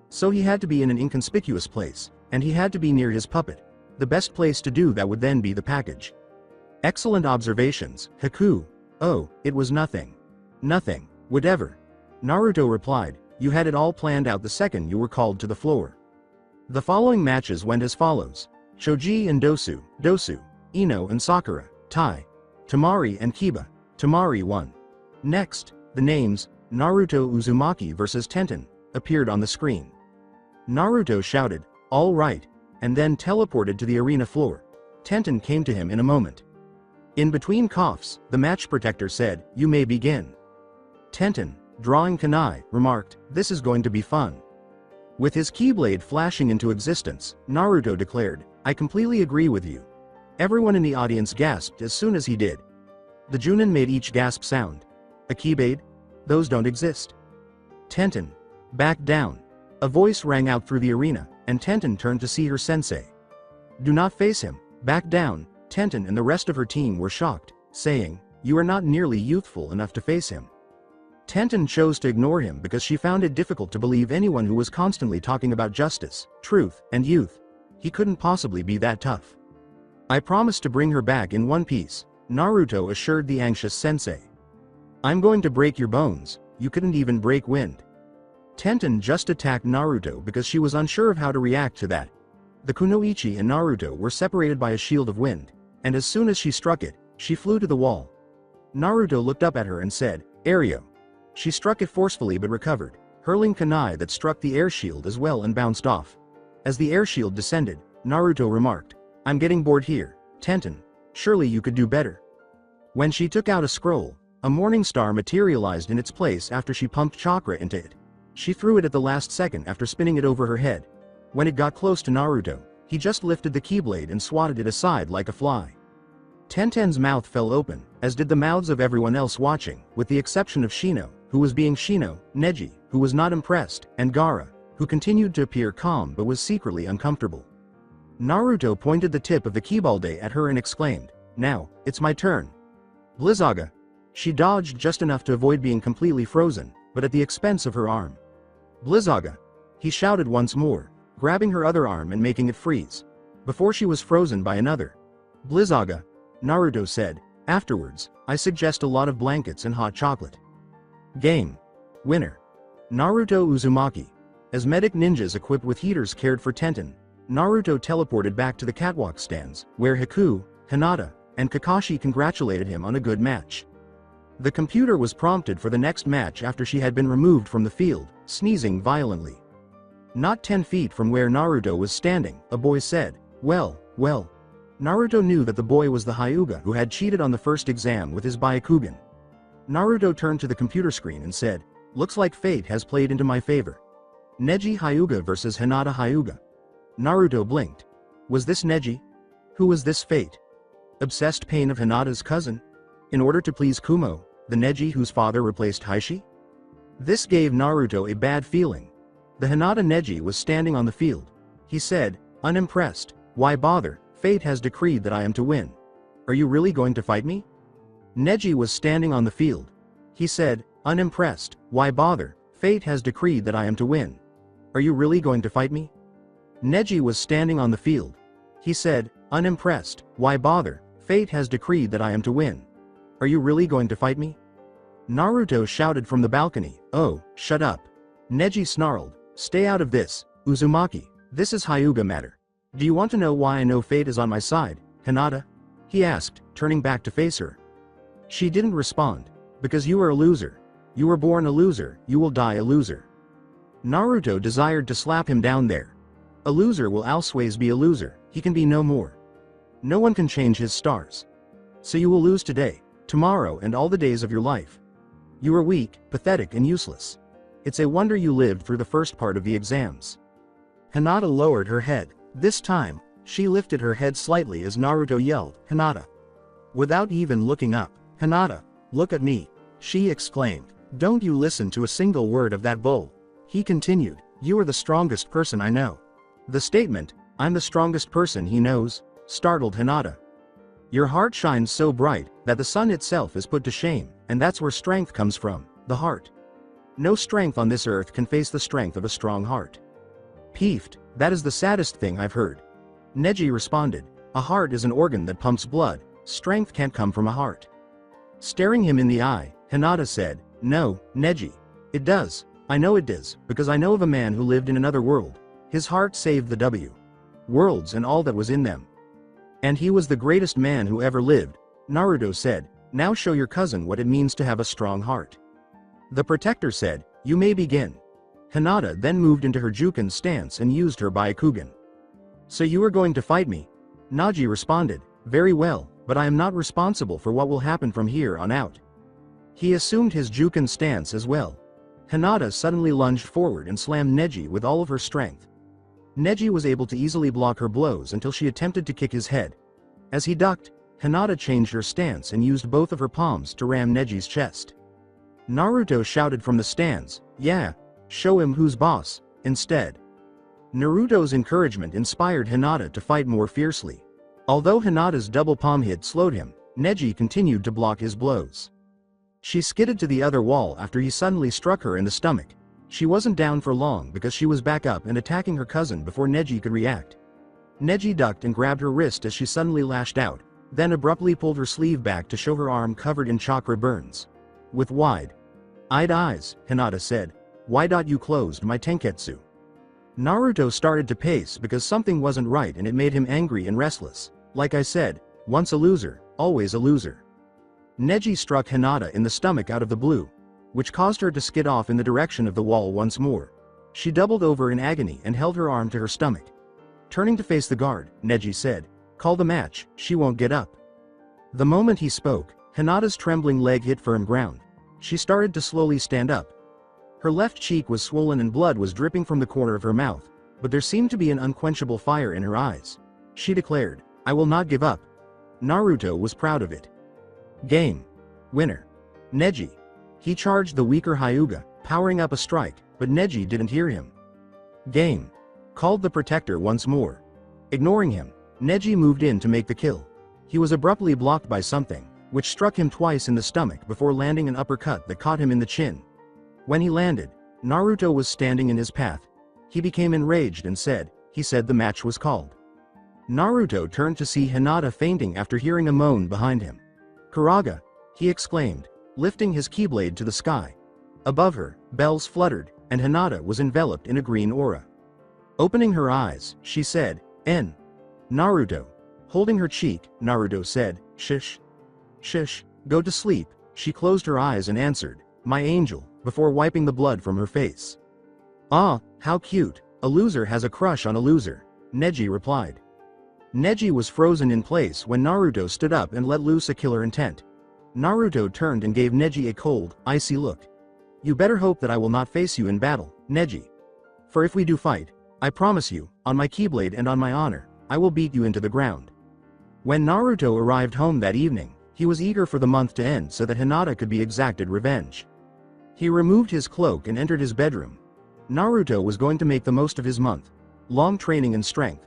So he had to be in an inconspicuous place, and he had to be near his puppet. The best place to do that would then be the package. Excellent observations, Haku. Oh, it was nothing. Nothing, whatever. Naruto replied, you had it all planned out the second you were called to the floor. The following matches went as follows. Choji and Dosu, Ino and Sakura, tie. Tamari and Kiba, Tamari won. Next, the names, Naruto Uzumaki vs Tenten, appeared on the screen. Naruto shouted, all right, and then teleported to the arena floor. Tenten came to him in a moment. In between coughs, the match protector said, you may begin. Tenten, drawing kunai, remarked, this is going to be fun. With his keyblade flashing into existence, Naruto declared, I completely agree with you. Everyone in the audience gasped as soon as he did. The Junin made each gasp sound. A keyblade? Those don't exist. Tenten, back down. A voice rang out through the arena, and Tenten turned to see her sensei. Do not face him, back down. Tenten and the rest of her team were shocked, saying, you are not nearly youthful enough to face him. Tenten chose to ignore him because she found it difficult to believe anyone who was constantly talking about justice, truth, and youth. He couldn't possibly be that tough. I promised to bring her back in one piece, Naruto assured the anxious sensei. I'm going to break your bones, you couldn't even break wind. Tenten just attacked Naruto because she was unsure of how to react to that. The kunoichi and Naruto were separated by a shield of wind, and as soon as she struck it, she flew to the wall. Naruto looked up at her and said, Aereo. She struck it forcefully but recovered, hurling kunai that struck the air shield as well and bounced off. As the air shield descended, Naruto remarked, I'm getting bored here, Tenten, surely you could do better. When she took out a scroll, a morning star materialized in its place after she pumped chakra into it. She threw it at the last second after spinning it over her head. When it got close to Naruto, he just lifted the keyblade and swatted it aside like a fly. Tenten's mouth fell open, as did the mouths of everyone else watching, with the exception of Shino, who was being Shino, Neji, who was not impressed, and Gaara, who continued to appear calm but was secretly uncomfortable. Naruto pointed the tip of the keyblade at her and exclaimed, now, it's my turn. Blizzaga. She dodged just enough to avoid being completely frozen, but at the expense of her arm. Blizzaga. He shouted once more, grabbing her other arm and making it freeze. Before she was frozen by another. Blizzaga. Naruto said, afterwards, I suggest a lot of blankets and hot chocolate. Game. Winner. Naruto Uzumaki. As medic ninjas equipped with heaters cared for Tenten, Naruto teleported back to the catwalk stands, where Haku, Hinata, and Kakashi congratulated him on a good match. The computer was prompted for the next match after she had been removed from the field, sneezing violently. Not 10 feet from where Naruto was standing, a boy said, well. Naruto knew that the boy was the Hyuga who had cheated on the first exam with his Byakugan. Naruto turned to the computer screen and said, looks like fate has played into my favor. Neji Hyuga versus Hinata Hyuga. Naruto blinked. Was this Neji? Who was this fate? Obsessed pain of Hinata's cousin? In order to please Kumo, the Neji whose father replaced Heishi? This gave Naruto a bad feeling. The Hinata Neji was standing on the field. He said, unimpressed, why bother, fate has decreed that I am to win. Are you really going to fight me? Neji was standing on the field. He said, unimpressed, why bother, fate has decreed that I am to win. Are you really going to fight me? Neji was standing on the field. He said, unimpressed, why bother, fate has decreed that I am to win. Are you really going to fight me? Naruto shouted from the balcony, oh, shut up. Neji snarled, stay out of this, Uzumaki, this is Hyuga matter. Do you want to know why I know fate is on my side, Hinata? He asked, turning back to face her. She didn't respond. Because you are a loser. You were born a loser, you will die a loser. Naruto desired to slap him down there. A loser will always be a loser, he can be no more. No one can change his stars. So you will lose today, tomorrow and all the days of your life. You are weak, pathetic and useless. It's a wonder you lived through the first part of the exams. Hinata lowered her head. This time, she lifted her head slightly as Naruto yelled, Hinata. Without even looking up, Hinata, look at me, she exclaimed. Don't you listen to a single word of that bull. He continued, you are the strongest person I know. The statement, I'm the strongest person he knows, startled Hinata. Your heart shines so bright that the sun itself is put to shame, and that's where strength comes from, the heart. No strength on this earth can face the strength of a strong heart. Peeved, that is the saddest thing I've heard. Neji responded, a heart is an organ that pumps blood, strength can't come from a heart. Staring him in the eye, Hinata said, no, Neji. It does, I know it does, because I know of a man who lived in another world. His heart saved the worlds and all that was in them. And he was the greatest man who ever lived, Naruto said, now show your cousin what it means to have a strong heart. The protector said, you may begin. Hinata then moved into her Juken stance and used her Byakugan. So you are going to fight me? Naji responded, very well, but I am not responsible for what will happen from here on out. He assumed his Juken stance as well. Hinata suddenly lunged forward and slammed Neji with all of her strength. Neji was able to easily block her blows until she attempted to kick his head. As he ducked, Hinata changed her stance and used both of her palms to ram Neji's chest. Naruto shouted from the stands, yeah, show him who's boss, instead. Naruto's encouragement inspired Hinata to fight more fiercely. Although Hinata's double palm hit slowed him, Neji continued to block his blows. She skidded to the other wall after he suddenly struck her in the stomach. She wasn't down for long because she was back up and attacking her cousin before Neji could react. Neji ducked and grabbed her wrist as she suddenly lashed out, then abruptly pulled her sleeve back to show her arm covered in chakra burns. With wide-eyed eyes, Hinata said, why you closed my tenketsu? Naruto started to pace because something wasn't right and it made him angry and restless. Like I said, once a loser, always a loser. Neji struck Hinata in the stomach out of the blue, which caused her to skid off in the direction of the wall once more. She doubled over in agony and held her arm to her stomach. Turning to face the guard, Neji said, call the match, she won't get up. The moment he spoke, Hinata's trembling leg hit firm ground. She started to slowly stand up. Her left cheek was swollen and blood was dripping from the corner of her mouth, but there seemed to be an unquenchable fire in her eyes. She declared, I will not give up. Naruto was proud of it. Game. Winner. Neji. He charged the weaker Hyuga, powering up a strike, but Neji didn't hear him. Game. Called the protector once more. Ignoring him, Neji moved in to make the kill. He was abruptly blocked by something, which struck him twice in the stomach before landing an uppercut that caught him in the chin. When he landed, Naruto was standing in his path. He became enraged and said, he said the match was called. Naruto turned to see Hinata fainting after hearing a moan behind him. Karaga, he exclaimed, lifting his keyblade to the sky. Above her, bells fluttered, and Hinata was enveloped in a green aura. Opening her eyes, she said, N. Naruto. Holding her cheek, Naruto said, Shish. Shish, go to sleep. She closed her eyes and answered, my angel, before wiping the blood from her face. Ah, how cute, a loser has a crush on a loser, Neji replied. Neji was frozen in place when Naruto stood up and let loose a killer intent. Naruto turned and gave Neji a cold, icy look. You better hope that I will not face you in battle, Neji. For if we do fight, I promise you, on my keyblade and on my honor, I will beat you into the ground. When Naruto arrived home that evening, he was eager for the month to end so that Hinata could be exacted revenge. He removed his cloak and entered his bedroom. Naruto was going to make the most of his month. Long training and strength.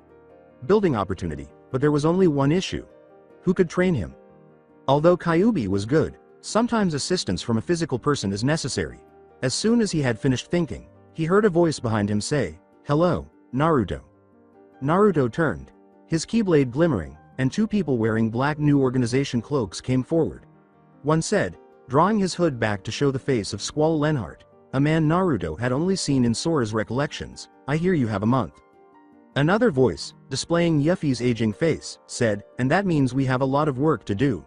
Building opportunity, but there was only one issue. Who could train him? Although Kyuubi was good, sometimes assistance from a physical person is necessary. As soon as he had finished thinking, he heard a voice behind him say, hello, Naruto. Naruto turned, his keyblade glimmering, and two people wearing black new organization cloaks came forward. One said, drawing his hood back to show the face of Squall Lenhart, a man Naruto had only seen in Sora's recollections, I hear you have a month. Another voice, displaying Yuffie's aging face, said, and that means we have a lot of work to do.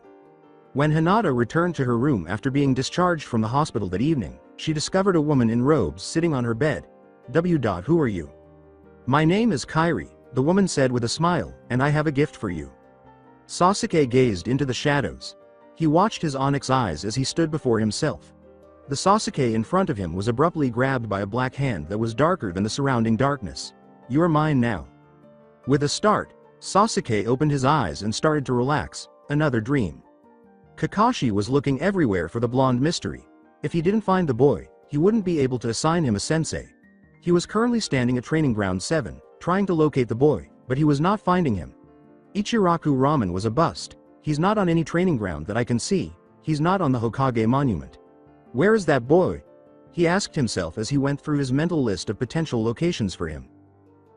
When Hinata returned to her room after being discharged from the hospital that evening, she discovered a woman in robes sitting on her bed. Who are you? My name is Kairi, the woman said with a smile, and I have a gift for you. Sasuke gazed into the shadows. He watched his onyx eyes as he stood before himself. The Sasuke in front of him was abruptly grabbed by a black hand that was darker than the surrounding darkness. You are mine now. With a start, Sasuke opened his eyes and started to relax, another dream. Kakashi was looking everywhere for the blonde mystery. If he didn't find the boy, he wouldn't be able to assign him a sensei. He was currently standing at Training Ground 7, trying to locate the boy, but he was not finding him. Ichiraku Ramen was a bust. He's not on any training ground that I can see. He's not on the Hokage monument. Where is that boy? He asked himself as he went through his mental list of potential locations for him.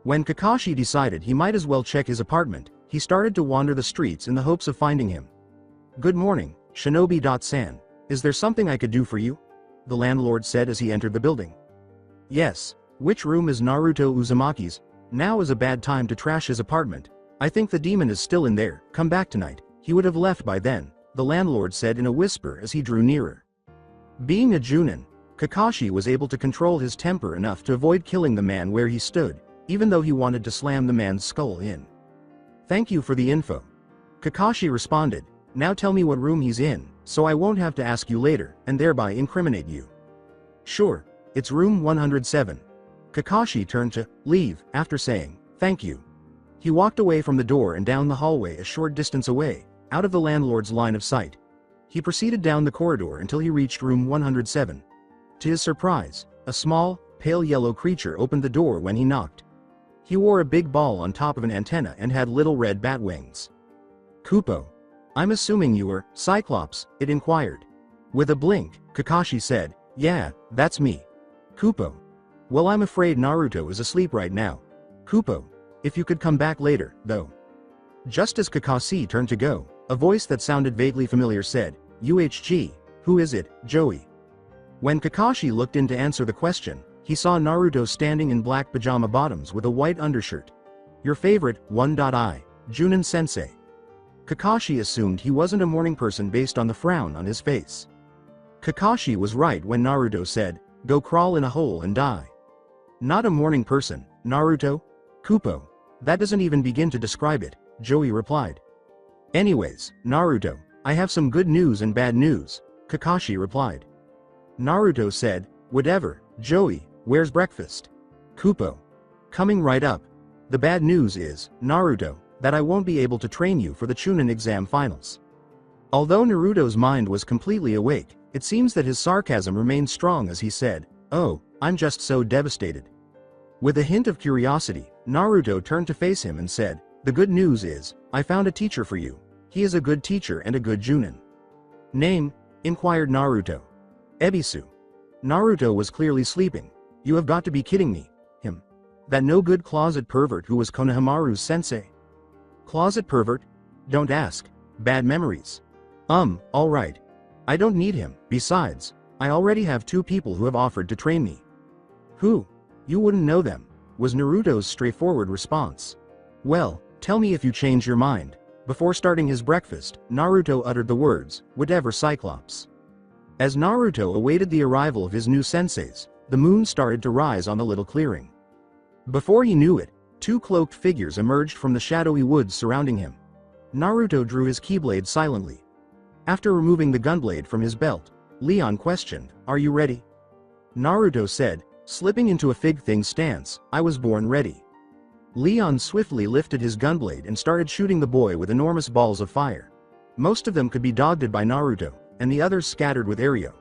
When Kakashi decided he might as well check his apartment, he started to wander the streets in the hopes of finding him. "Good morning, Shinobi-san. Is there something I could do for you?" the landlord said as he entered the building. "Yes. Which room is Naruto Uzumaki's? Now is a bad time to trash his apartment. I think the demon is still in there. Come back tonight. He would have left by then," the landlord said in a whisper as he drew nearer. Being a Junin, Kakashi was able to control his temper enough to avoid killing the man where he stood, even though he wanted to slam the man's skull in. "Thank you for the info," Kakashi responded. "Now tell me what room he's in, so I won't have to ask you later, and thereby incriminate you." "Sure, it's room 107. Kakashi turned to leave after saying, "Thank you." He walked away from the door and down the hallway a short distance away, out of the landlord's line of sight. He proceeded down the corridor until he reached room 107. To his surprise, a small, pale yellow creature opened the door when he knocked. He wore a big ball on top of an antenna and had little red bat wings. "Kupo. I'm assuming you were Cyclops," it inquired. With a blink, Kakashi said, "Yeah, that's me. Kupo. Well, I'm afraid Naruto is asleep right now. Kupo, if you could come back later, though." Just as Kakashi turned to go, a voice that sounded vaguely familiar said, "UHG, who is it, Joey?" When Kakashi looked in to answer the question, he saw Naruto standing in black pajama bottoms with a white undershirt. "Your favorite, 1.I, Junin Sensei." Kakashi assumed he wasn't a morning person based on the frown on his face. Kakashi was right when Naruto said, "Go crawl in a hole and die." "Not a morning person, Naruto? Kupo. That doesn't even begin to describe it," Joey replied. "Anyways, Naruto, I have some good news and bad news," Kakashi replied. Naruto said, "Whatever, Joey, where's breakfast?" Kupo. "Coming right up. The bad news is, Naruto, that I won't be able to train you for the Chunin exam finals." Although Naruto's mind was completely awake, it seems that his sarcasm remained strong as he said, "Oh, I'm just so devastated." With a hint of curiosity, Naruto turned to face him and said, "The good news is, I found a teacher for you. He is a good teacher and a good Junin." "Name?" inquired Naruto. "Ebisu." Naruto was clearly sleeping. "You have got to be kidding me. Him. That no-good closet pervert who was Konohamaru's sensei." "Closet pervert? Don't ask. Bad memories." Alright. I don't need him. Besides, I already have 2 people who have offered to train me." "Who? You wouldn't know them," was Naruto's straightforward response. "Well, tell me if you change your mind." Before starting his breakfast, Naruto uttered the words, "Whatever, Cyclops." As Naruto awaited the arrival of his new senseis, the moon started to rise on the little clearing. Before he knew it, 2 cloaked figures emerged from the shadowy woods surrounding him. Naruto drew his keyblade silently. After removing the gunblade from his belt, Leon questioned, "Are you ready?" Naruto said, slipping into a fig thing stance, "I was born ready." Leon swiftly lifted his gunblade and started shooting the boy with enormous balls of fire. Most of them could be dodged by Naruto, and the others scattered with Airyo.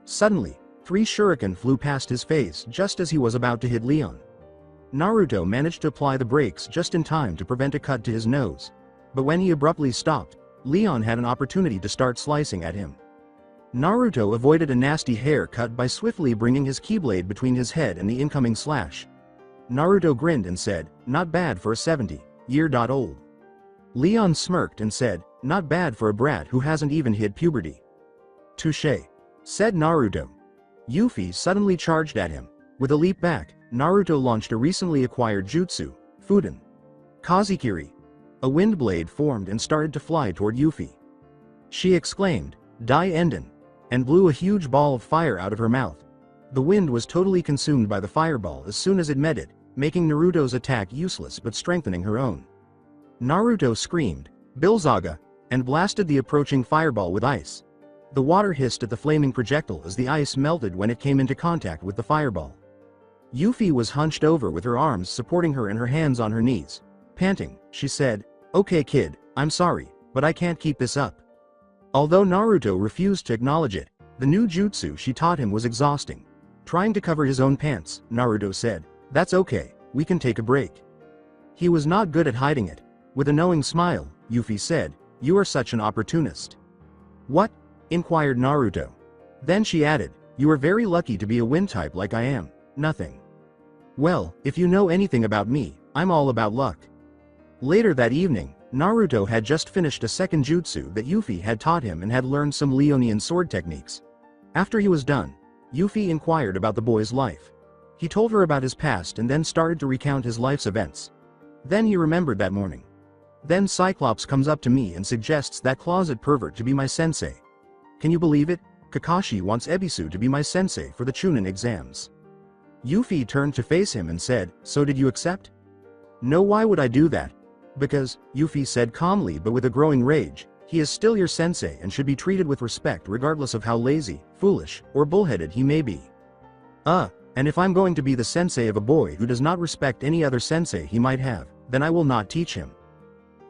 Suddenly, 3 shuriken flew past his face just as he was about to hit Leon. Naruto managed to apply the brakes just in time to prevent a cut to his nose. But when he abruptly stopped, Leon had an opportunity to start slicing at him. Naruto avoided a nasty haircut by swiftly bringing his keyblade between his head and the incoming slash. Naruto grinned and said, "Not bad for a 70-year-old. Leon smirked and said, "Not bad for a brat who hasn't even hit puberty." "Touché," said Naruto. Yuffie suddenly charged at him. With a leap back, Naruto launched a recently acquired jutsu, Fuden Kazekiri. A wind blade formed and started to fly toward Yuffie. She exclaimed, "Dai Enden," and blew a huge ball of fire out of her mouth. The wind was totally consumed by the fireball as soon as it met it, making Naruto's attack useless but strengthening her own. Naruto screamed, "Bilzaga," and blasted the approaching fireball with ice. The water hissed at the flaming projectile as the ice melted when it came into contact with the fireball. Yuffie was hunched over with her arms supporting her and her hands on her knees. Panting, she said, "Okay kid, I'm sorry, but I can't keep this up." Although Naruto refused to acknowledge it, the new jutsu she taught him was exhausting. Trying to cover his own pants, Naruto said, "That's okay, we can take a break." He was not good at hiding it. With a knowing smile, Yuffie said, "You are such an opportunist." "What?" inquired Naruto. Then she added, "You are very lucky to be a wind type like I am." "Nothing." "Well, if you know anything about me, I'm all about luck." Later that evening, Naruto had just finished a second jutsu that Yuffie had taught him and had learned some Leonian sword techniques. After he was done, Yuffie inquired about the boy's life. He told her about his past and then started to recount his life's events. Then he remembered that morning. "Then Cyclops comes up to me and suggests that closet pervert to be my sensei. Can you believe it? Kakashi wants Ebisu to be my sensei for the Chunin exams." Yuffie turned to face him and said, "So did you accept?" "No, why would I do that?" "Because," Yuffie said calmly but with a growing rage, "he is still your sensei and should be treated with respect regardless of how lazy, foolish, or bullheaded he may be. And if I'm going to be the sensei of a boy who does not respect any other sensei he might have, then I will not teach him."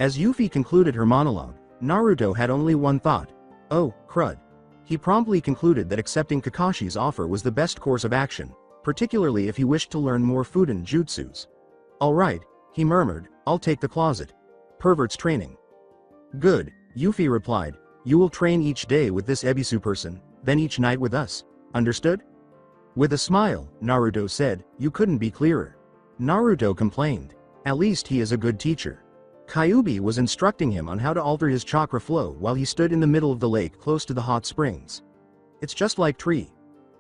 As Yuffie concluded her monologue, Naruto had only one thought. "Oh, crud." He promptly concluded that accepting Kakashi's offer was the best course of action, particularly if he wished to learn more Fudan jutsus. "All right," he murmured, "I'll take the closet pervert's training." "Good," Yuffie replied. "You will train each day with this Ebisu person, then each night with us. Understood?" With a smile, Naruto said, "You couldn't be clearer." Naruto complained, "At least he is a good teacher." Kyuubi was instructing him on how to alter his chakra flow while he stood in the middle of the lake close to the hot springs. "It's just like tree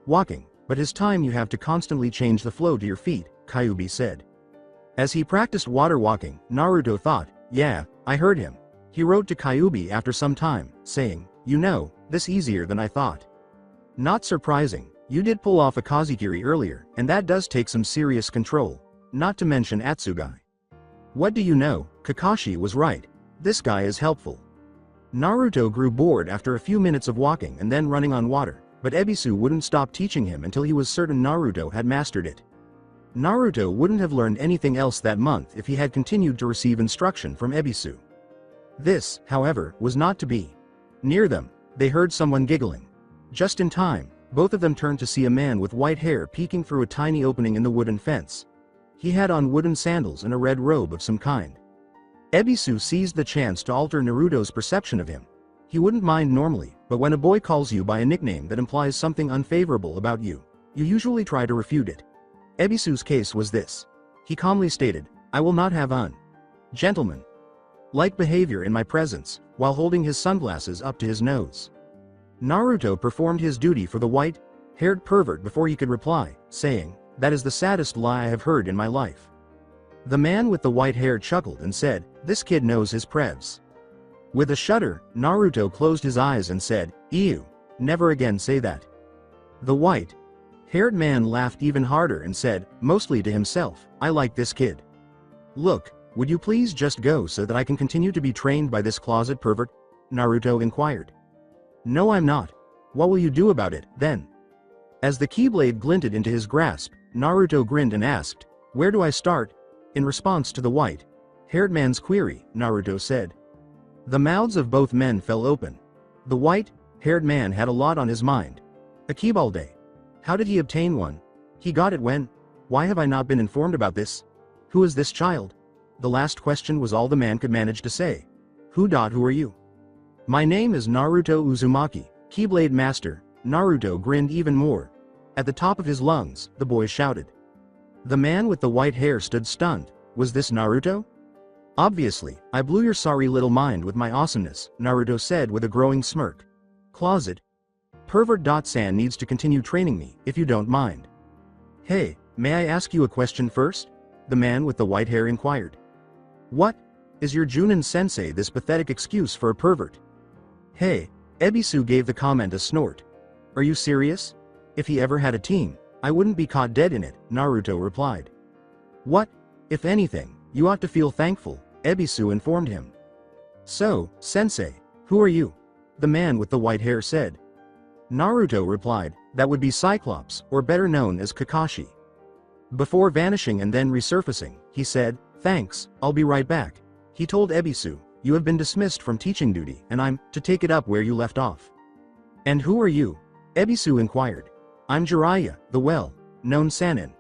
walking, but his time you have to constantly change the flow to your feet," Kyuubi said. As he practiced water walking, Naruto thought, "Yeah, I heard him." He wrote to Kyuubi after some time, saying, "You know, this easier than I thought. Not surprising, you did pull off a Kazekiri earlier, and that does take some serious control, not to mention Atsugai. What do you know, Kakashi was right. This guy is helpful." Naruto grew bored after a few minutes of walking and then running on water, but Ebisu wouldn't stop teaching him until he was certain Naruto had mastered it. Naruto wouldn't have learned anything else that month if he had continued to receive instruction from Ebisu. This, however, was not to be. Near them, they heard someone giggling. Just in time, both of them turned to see a man with white hair peeking through a tiny opening in the wooden fence. He had on wooden sandals and a red robe of some kind. Ebisu seized the chance to alter Naruto's perception of him. He wouldn't mind normally, but when a boy calls you by a nickname that implies something unfavorable about you, you usually try to refute it. Ebisu's case was this. He calmly stated, "I will not have gentleman like behavior in my presence," while holding his sunglasses up to his nose. Naruto performed his duty for the white-haired pervert before he could reply, saying, "That is the saddest lie I have heard in my life." The man with the white hair chuckled and said, "This kid knows his prevs." With a shudder, Naruto closed his eyes and said, "Ew, never again say that." The white-haired man laughed even harder and said, mostly to himself, "I like this kid. Look, would you please just go so that I can continue to be trained by this closet pervert?" Naruto inquired. "No, I'm not. What will you do about it, then?" As the keyblade glinted into his grasp, Naruto grinned and asked, "Where do I start?" In response to the white-haired man's query, Naruto said. The mouths of both men fell open. The white-haired man had a lot on his mind. A keyblade. How did he obtain one? He got it when? Why have I not been informed about this? Who is this child? The last question was all the man could manage to say. Who are you?" "My name is Naruto Uzumaki, Keyblade Master." Naruto grinned even more. At the top of his lungs, the boy shouted. The man with the white hair stood stunned. Was this Naruto? "Obviously, I blew your sorry little mind with my awesomeness," Naruto said with a growing smirk. "Closet pervert.san needs to continue training me, if you don't mind." "Hey, may I ask you a question first?" the man with the white hair inquired. "What? Is your Junin sensei this pathetic excuse for a pervert?" "Hey," Ebisu gave the comment a snort. "Are you serious? If he ever had a team, I wouldn't be caught dead in it," Naruto replied. "What? If anything, you ought to feel thankful," Ebisu informed him. "So, sensei, who are you?" the man with the white hair said. Naruto replied, "That would be Cyclops, or better known as Kakashi." Before vanishing and then resurfacing, he said, "Thanks, I'll be right back." He told Ebisu, You have been dismissed from teaching duty and I'm to take it up where you left off. And who are you? Ebisu inquired. I'm Jiraiya, the well-known Sannin.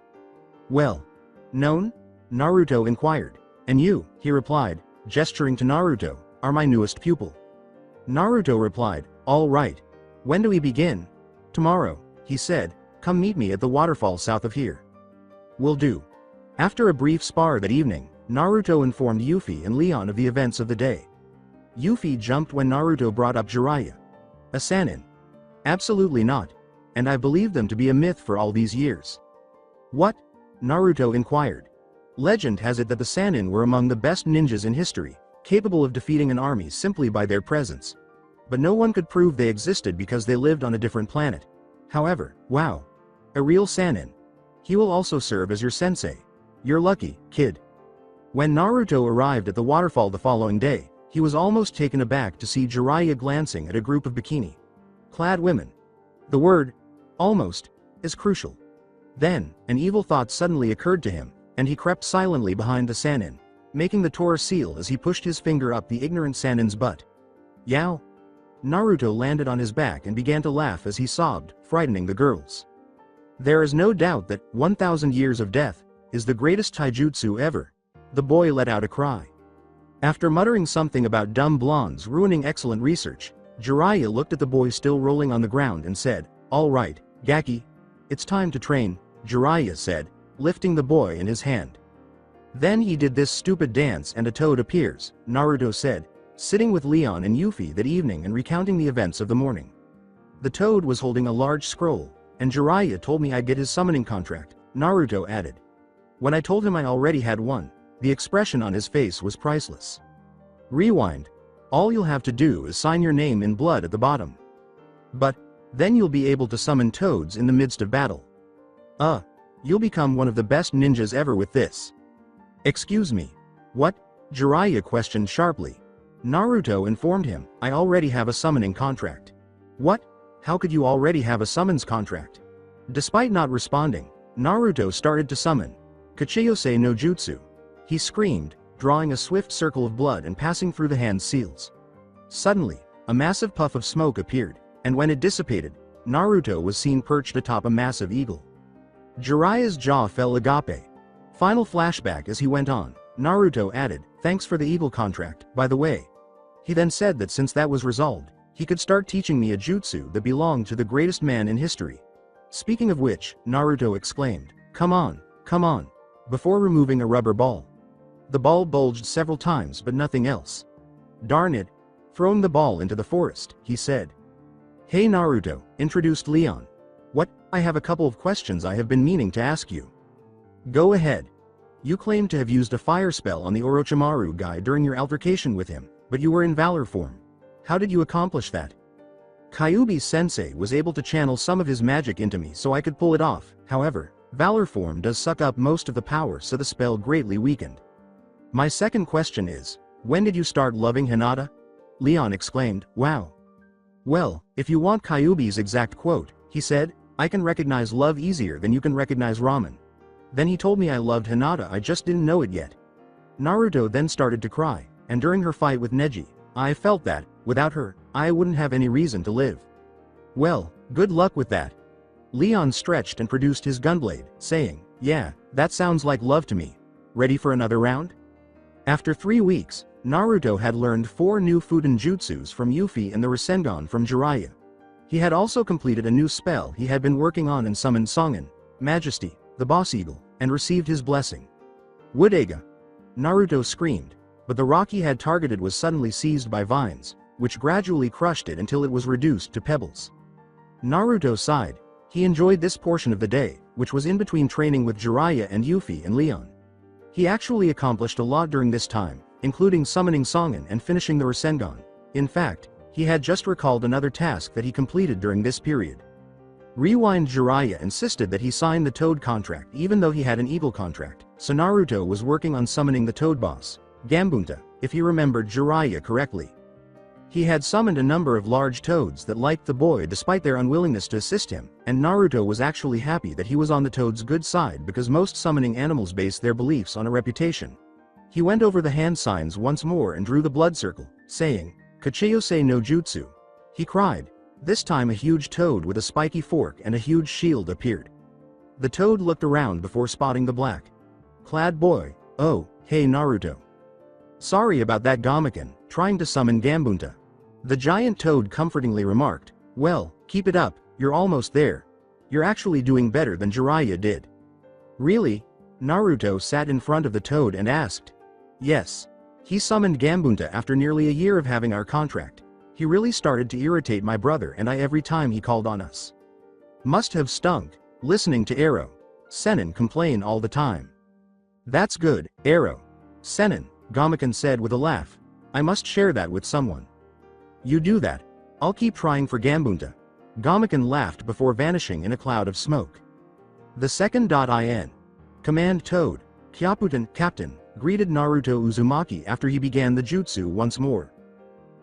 Well, known? Naruto inquired. And you, he replied, gesturing to Naruto, are my newest pupil. Naruto replied, all right. When do we begin? Tomorrow, he said, come meet me at the waterfall south of here. Will do. After a brief spar that evening, Naruto informed Yuffie and Leon of the events of the day. Yuffie jumped when Naruto brought up Jiraiya. A Sannin? Absolutely not. And I believed them to be a myth for all these years. What? Naruto inquired. Legend has it that the Sannin were among the best ninjas in history, capable of defeating an army simply by their presence. But no one could prove they existed because they lived on a different planet. However, wow. A real Sannin. He will also serve as your sensei. You're lucky, kid. When Naruto arrived at the waterfall the following day, he was almost taken aback to see Jiraiya glancing at a group of bikini-clad women. The word, almost, is crucial. Then, an evil thought suddenly occurred to him, and he crept silently behind the Sannin, making the Tora seal as he pushed his finger up the ignorant Sannin's butt. Yow! Naruto landed on his back and began to laugh as he sobbed, frightening the girls. There is no doubt that 1,000 years of death is the greatest taijutsu ever. The boy let out a cry. After muttering something about dumb blondes ruining excellent research, Jiraiya looked at the boy still rolling on the ground and said, all right, Gaki. It's time to train, Jiraiya said, lifting the boy in his hand. Then he did this stupid dance and a toad appears, Naruto said, sitting with Leon and Yuffie that evening and recounting the events of the morning. The toad was holding a large scroll, and Jiraiya told me I'd get his summoning contract, Naruto added. When I told him I already had one, the expression on his face was priceless. Rewind. All you'll have to do is sign your name in blood at the bottom. But, then you'll be able to summon toads in the midst of battle. You'll become one of the best ninjas ever with this. Excuse me. What? Jiraiya questioned sharply. Naruto informed him, I already have a summoning contract. What? How could you already have a summons contract? Despite not responding, Naruto started to summon Kachiyose no Jutsu. He screamed, drawing a swift circle of blood and passing through the hand seals. Suddenly, a massive puff of smoke appeared, and when it dissipated, Naruto was seen perched atop a massive eagle. Jiraiya's jaw fell agape. Final flashback as he went on, Naruto added, thanks for the eagle contract, by the way. He then said that since that was resolved, he could start teaching me a jutsu that belonged to the greatest man in history. Speaking of which, Naruto exclaimed, come on, before removing a rubber ball. The ball bulged several times but nothing else. Darn it. Throwing the ball into the forest, he said. Hey Naruto, introduced Leon. What? I have a couple of questions I have been meaning to ask you. Go ahead. You claim to have used a fire spell on the Orochimaru guy during your altercation with him, but you were in valor form. How did you accomplish that? Kyuubi-sensei was able to channel some of his magic into me so I could pull it off, however, valor form does suck up most of the power so the spell greatly weakened. My second question is, when did you start loving Hinata? Leon exclaimed, wow. Well, if you want Kyuubi's exact quote, he said, I can recognize love easier than you can recognize ramen. Then he told me I loved Hinata, I just didn't know it yet. Naruto then started to cry, and during her fight with Neji, I felt that, without her, I wouldn't have any reason to live. Well, good luck with that. Leon stretched and produced his gunblade, saying, yeah, that sounds like love to me. Ready for another round? After 3 weeks, Naruto had learned 4 new Fuden jutsus from Yuffie and the Rasengan from Jiraiya. He had also completed a new spell he had been working on and summoned Songen, Majesty, the Boss Eagle, and received his blessing. Woodega! Naruto screamed, but the rock he had targeted was suddenly seized by vines, which gradually crushed it until it was reduced to pebbles. Naruto sighed. He enjoyed this portion of the day, which was in between training with Jiraiya and Yuffie and Leon. He actually accomplished a lot during this time, including summoning Songen and finishing the Rasengan. In fact, he had just recalled another task that he completed during this period. Rewind. Jiraiya insisted that he sign the Toad contract even though he had an Eagle contract, so Naruto was working on summoning the Toad boss, Gambunta, if he remembered Jiraiya correctly. He had summoned a number of large toads that liked the boy despite their unwillingness to assist him, and Naruto was actually happy that he was on the toad's good side because most summoning animals base their beliefs on a reputation. He went over the hand signs once more and drew the blood circle, saying, "Kachiyose no jutsu." He cried. This time a huge toad with a spiky fork and a huge shield appeared. The toad looked around before spotting the black-clad boy. "Oh, hey Naruto. Sorry about that Gomakin, trying to summon Gambunta." The giant toad comfortingly remarked, "Well, keep it up, you're almost there. You're actually doing better than Jiraiya did." "Really?" Naruto sat in front of the toad and asked. "Yes. He summoned Gambunta after nearly a year of having our contract. He really started to irritate my brother and I every time he called on us. Must have stunk, listening to Ero Sennin complain all the time." "That's good, Ero Sennin," Gomakin said with a laugh. "I must share that with someone." "You do that. I'll keep trying for Gambunta." Gomakin laughed before vanishing in a cloud of smoke. The second.in. Command Toad, Kyaputen, Captain, greeted Naruto Uzumaki after he began the jutsu once more.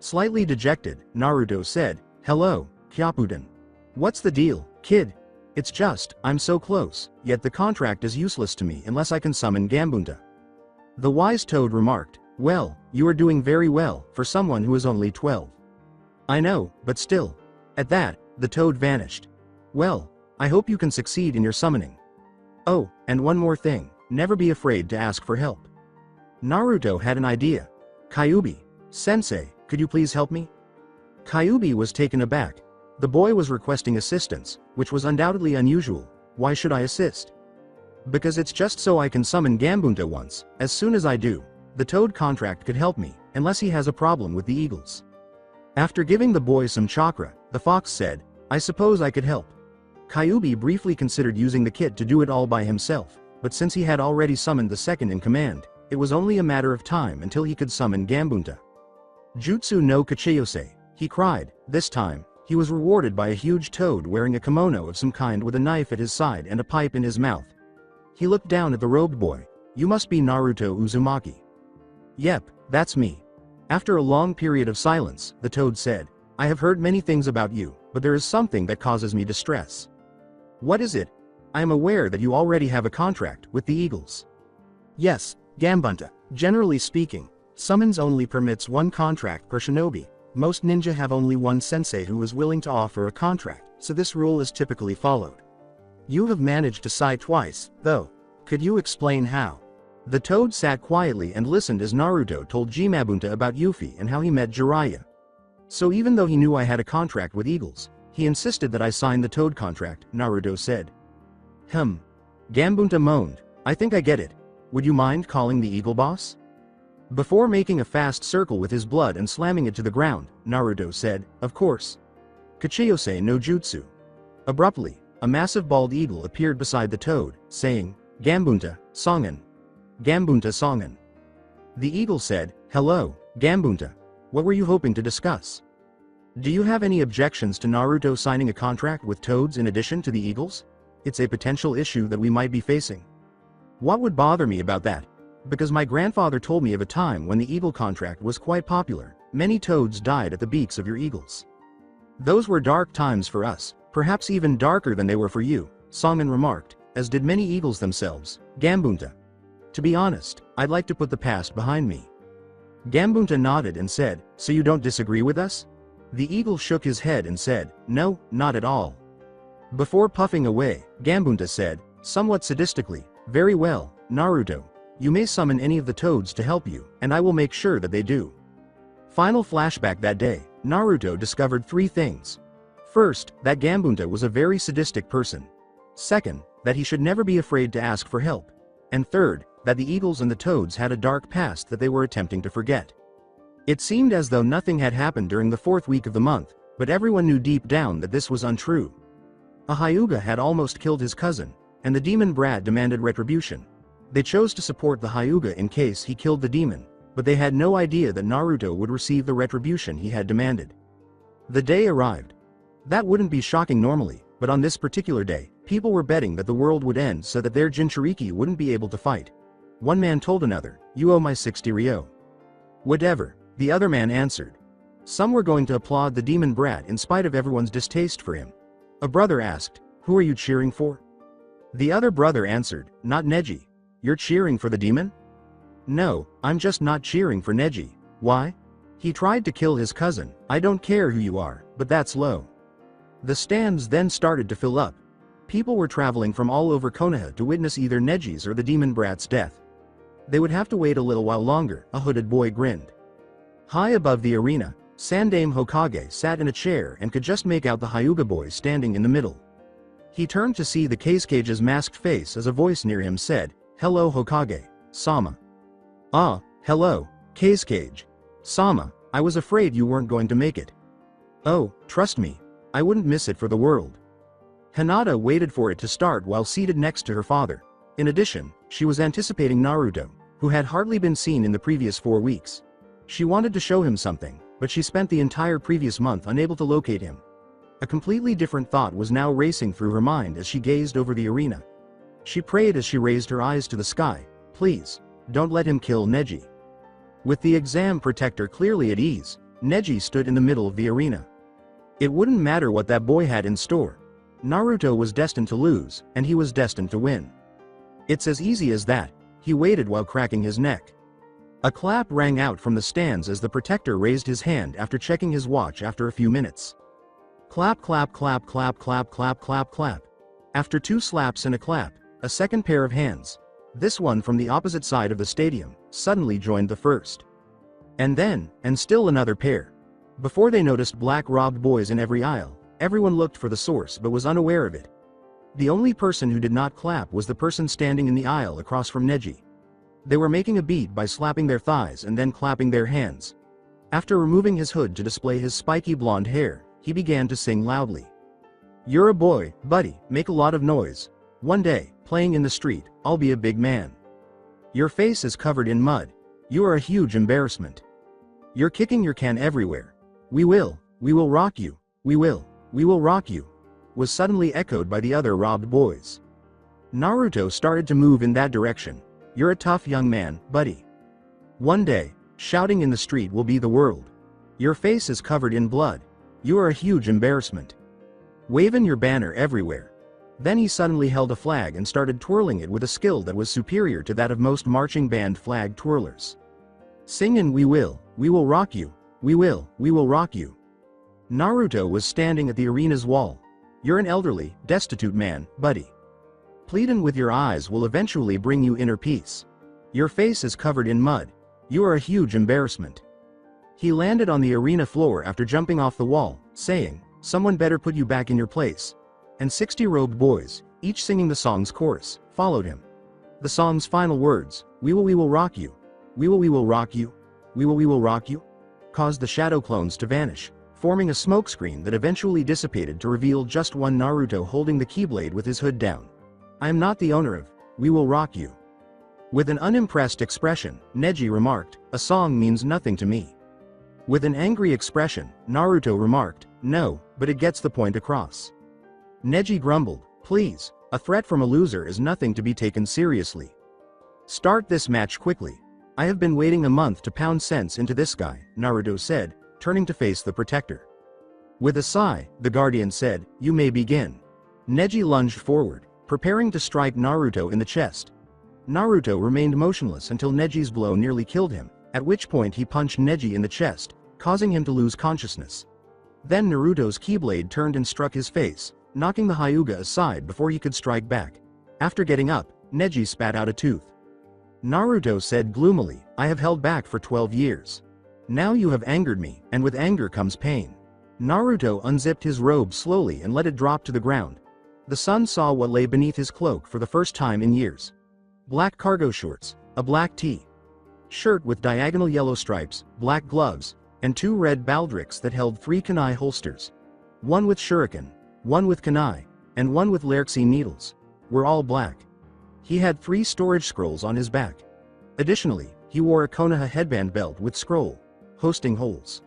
Slightly dejected, Naruto said, "Hello, Kyaputen. What's the deal, kid?" "It's just, I'm so close, yet the contract is useless to me unless I can summon Gambunta." The wise toad remarked, "Well, you are doing very well, for someone who is only 12. "I know, but still." At that, the toad vanished. "Well, I hope you can succeed in your summoning. Oh, and one more thing, never be afraid to ask for help." Naruto had an idea. "Kyuubi, sensei, could you please help me?" Kyuubi was taken aback. The boy was requesting assistance, which was undoubtedly unusual. "Why should I assist?" "Because it's just so I can summon Gambunta once. As soon as I do, the toad contract could help me, unless he has a problem with the eagles." After giving the boy some chakra, the fox said, "I suppose I could help." Kyuubi briefly considered using the kit to do it all by himself, but since he had already summoned the second in command, it was only a matter of time until he could summon Gambunta. "Jutsu no Kachiyose," he cried. This time, he was rewarded by a huge toad wearing a kimono of some kind with a knife at his side and a pipe in his mouth. He looked down at the robed boy. "You must be Naruto Uzumaki." "Yep, that's me." After a long period of silence, the toad said, "I have heard many things about you, but there is something that causes me distress." "What is it?" "I am aware that you already have a contract with the eagles." "Yes, Gambunta. Generally speaking, summons only permits one contract per shinobi. Most ninja have only one sensei who is willing to offer a contract, so this rule is typically followed. You have managed to sigh twice, though. Could you explain how?" The toad sat quietly and listened as Naruto told Jimabunta about Yuffie and how he met Jiraiya. "So even though he knew I had a contract with eagles, he insisted that I sign the toad contract," Naruto said. Gambunta moaned. "I think I get it. Would you mind calling the eagle boss?" Before making a fast circle with his blood and slamming it to the ground, Naruto said, "Of course. Kachiyose no jutsu." Abruptly, a massive bald eagle appeared beside the toad, saying, "Gambunta, Songen. Gambunta Songen." The eagle said, "Hello, Gambunta. What were you hoping to discuss?" "Do you have any objections to Naruto signing a contract with toads in addition to the eagles? It's a potential issue that we might be facing." "What would bother me about that? Because my grandfather told me of a time when the eagle contract was quite popular. Many toads died at the beaks of your eagles. Those were dark times for us, perhaps even darker than they were for you," Songen remarked, "as did many eagles themselves, Gambunta. To be honest, I'd like to put the past behind me." Gambunta nodded and said, "So you don't disagree with us?" The eagle shook his head and said, "No, not at all." Before puffing away, Gambunta said, somewhat sadistically, "Very well, Naruto. You may summon any of the toads to help you, and I will make sure that they do." Final flashback that day, Naruto discovered 3 things. First, that Gambunta was a very sadistic person. Second, that he should never be afraid to ask for help. And third, that the eagles and the toads had a dark past that they were attempting to forget. It seemed as though nothing had happened during the 4th week of the month, but everyone knew deep down that this was untrue. A Hyuga had almost killed his cousin, and the demon Brad demanded retribution. They chose to support the Hyuga in case he killed the demon, but they had no idea that Naruto would receive the retribution he had demanded. The day arrived. That wouldn't be shocking normally, but on this particular day, people were betting that the world would end so that their Jinchuriki wouldn't be able to fight. One man told another, "You owe my 60 ryo." "Whatever," the other man answered. Some were going to applaud the demon Brad in spite of everyone's distaste for him. A brother asked, "Who are you cheering for?" The other brother answered, "Not Neji. You're cheering for the demon?" No, I'm just not cheering for Neji. Why? He tried to kill his cousin. I don't care who you are, but that's low. The stands then started to fill up. People were traveling from all over Konoha to witness either Neji's or the demon brat's death. They would have to wait a little while longer, a hooded boy grinned. High above the arena, Sandame Hokage sat in a chair and could just make out the Hyuga boy standing in the middle. He turned to see the Cage's masked face as a voice near him said, "Hello Hokage, Sama." "Ah, hello, Cage. Sama, I was afraid you weren't going to make it." "Oh, trust me, I wouldn't miss it for the world." Hinata waited for it to start while seated next to her father. In addition, she was anticipating Naruto, who had hardly been seen in the previous 4 weeks. She wanted to show him something, but she spent the entire previous month unable to locate him. A completely different thought was now racing through her mind as she gazed over the arena. She prayed as she raised her eyes to the sky, "Please, don't let him kill Neji." With the exam protector clearly at ease, Neji stood in the middle of the arena. It wouldn't matter what that boy had in store. Naruto was destined to lose, and he was destined to win. It's as easy as that. He waited while cracking his neck. A clap rang out from the stands as the protector raised his hand after checking his watch after a few minutes. Clap clap clap clap clap clap clap clap. After 2 slaps and a clap, a second pair of hands, this one from the opposite side of the stadium, suddenly joined the first. And still another pair. Before they noticed black-robed boys in every aisle, everyone looked for the source but was unaware of it. The only person who did not clap was the person standing in the aisle across from Neji. They were making a beat by slapping their thighs and then clapping their hands. After removing his hood to display his spiky blonde hair, he began to sing loudly. "You're a boy, buddy, make a lot of noise. One day, playing in the street, I'll be a big man. Your face is covered in mud. You are a huge embarrassment. You're kicking your can everywhere. We will rock you. We will rock you," was suddenly echoed by the other robbed boys. Naruto started to move in that direction. "You're a tough young man, buddy. One day, shouting in the street will be the world. Your face is covered in blood. You are a huge embarrassment. Waving your banner everywhere." Then he suddenly held a flag and started twirling it with a skill that was superior to that of most marching band flag twirlers. Singing we will rock you, we will rock you. Naruto was standing at the arena's wall. "You're an elderly, destitute man, buddy. Pleading with your eyes will eventually bring you inner peace. Your face is covered in mud. You are a huge embarrassment." He landed on the arena floor after jumping off the wall, saying, "Someone better put you back in your place." And 60 robed boys, each singing the song's chorus, followed him. The song's final words, we will rock you. We will rock you. We will rock you," caused the shadow clones to vanish, forming a smokescreen that eventually dissipated to reveal just one Naruto holding the Keyblade with his hood down. "I am not the owner of We Will Rock You." With an unimpressed expression, Neji remarked, "A song means nothing to me." With an angry expression, Naruto remarked, "No, but it gets the point across." Neji grumbled, "Please, a threat from a loser is nothing to be taken seriously. Start this match quickly. I have been waiting a month to pound sense into this guy," Naruto said, turning to face the protector. With a sigh, the guardian said, "You may begin." Neji lunged forward, preparing to strike Naruto in the chest. Naruto remained motionless until Neji's blow nearly killed him, at which point he punched Neji in the chest, causing him to lose consciousness. Then Naruto's Keyblade turned and struck his face, knocking the Hyuga aside before he could strike back. After getting up, Neji spat out a tooth. Naruto said gloomily, "I have held back for 12 years. Now you have angered me, and with anger comes pain." Naruto unzipped his robe slowly and let it drop to the ground. The sun saw what lay beneath his cloak for the first time in years. Black cargo shorts, a black shirt with diagonal yellow stripes, black gloves, and 2 red baldricks that held 3 kunai holsters. One with shuriken, one with kunai, and one with lerxi needles, were all black. He had 3 storage scrolls on his back. Additionally, he wore a Konoha headband belt with scroll, hosting holes.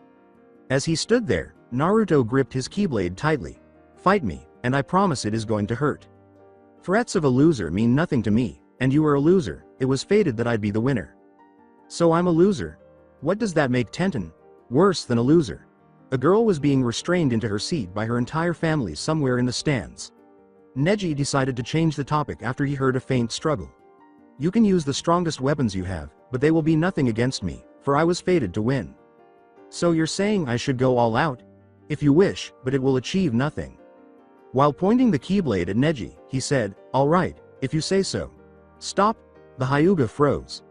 As he stood there, Naruto gripped his Keyblade tightly. "Fight me, and I promise it is going to hurt. Threats of a loser mean nothing to me, and you are a loser. It was fated that I'd be the winner. So I'm a loser. What does that make Tenten? Worse than a loser." A girl was being restrained into her seat by her entire family somewhere in the stands. Neji decided to change the topic after he heard a faint struggle. "You can use the strongest weapons you have, but they will be nothing against me, for I was fated to win. So you're saying I should go all out? If you wish, but it will achieve nothing. While pointing the keyblade at Neji, he said, all right, if you say so. Stop! The Hyuga froze.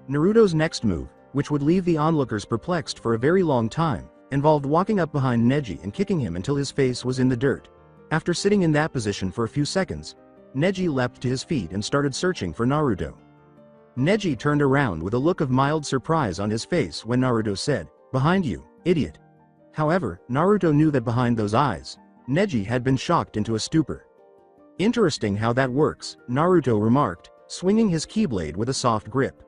Naruto's next move, which would leave the onlookers perplexed for a very long time, involved walking up behind Neji and kicking him until his face was in the dirt. After sitting in that position for a few seconds, Neji leapt to his feet and started searching for Naruto. Neji turned around with a look of mild surprise on his face when Naruto said, behind you, idiot. However, Naruto knew that behind those eyes, Neji had been shocked into a stupor. Interesting how that works, Naruto remarked, swinging his keyblade with a soft grip.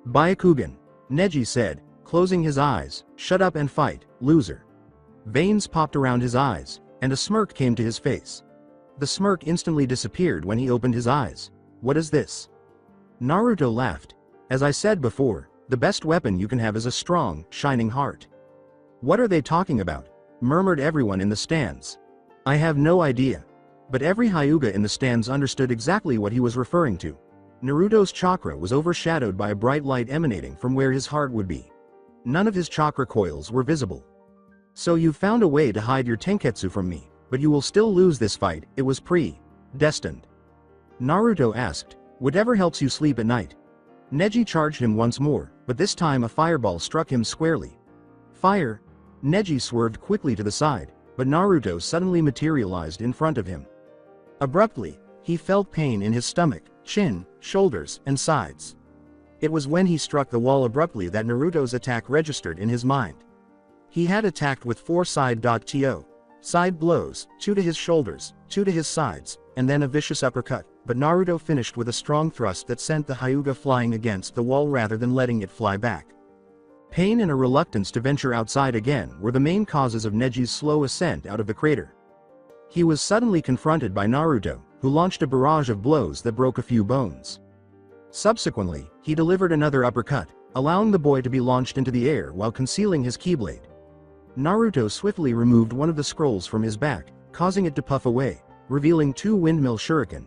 Byakugan, Neji said, closing his eyes, shut up and fight, loser. Veins popped around his eyes, and a smirk came to his face. The smirk instantly disappeared when he opened his eyes. What is this? Naruto laughed. As I said before, the best weapon you can have is a strong, shining heart. What are they talking about? Murmured everyone in the stands. I have no idea. But every Hyuga in the stands understood exactly what he was referring to. Naruto's chakra was overshadowed by a bright light emanating from where his heart would be. None of his chakra coils were visible. So you found a way to hide your tenketsu from me, but you will still lose this fight, it was predestined. Naruto asked, whatever helps you sleep at night. Neji charged him once more, but this time a fireball struck him squarely. Fire! Neji swerved quickly to the side, but Naruto suddenly materialized in front of him. Abruptly, he felt pain in his stomach, chin, shoulders, and sides. It was when he struck the wall abruptly that Naruto's attack registered in his mind. He had attacked with 4 side blows, 2 to his shoulders, 2 to his sides, and then a vicious uppercut, but Naruto finished with a strong thrust that sent the Hyuga flying against the wall rather than letting it fly back. Pain and a reluctance to venture outside again were the main causes of Neji's slow ascent out of the crater. He was suddenly confronted by Naruto, who launched a barrage of blows that broke a few bones. Subsequently, he delivered another uppercut, allowing the boy to be launched into the air while concealing his keyblade. Naruto swiftly removed one of the scrolls from his back, causing it to puff away, revealing 2 windmill shuriken.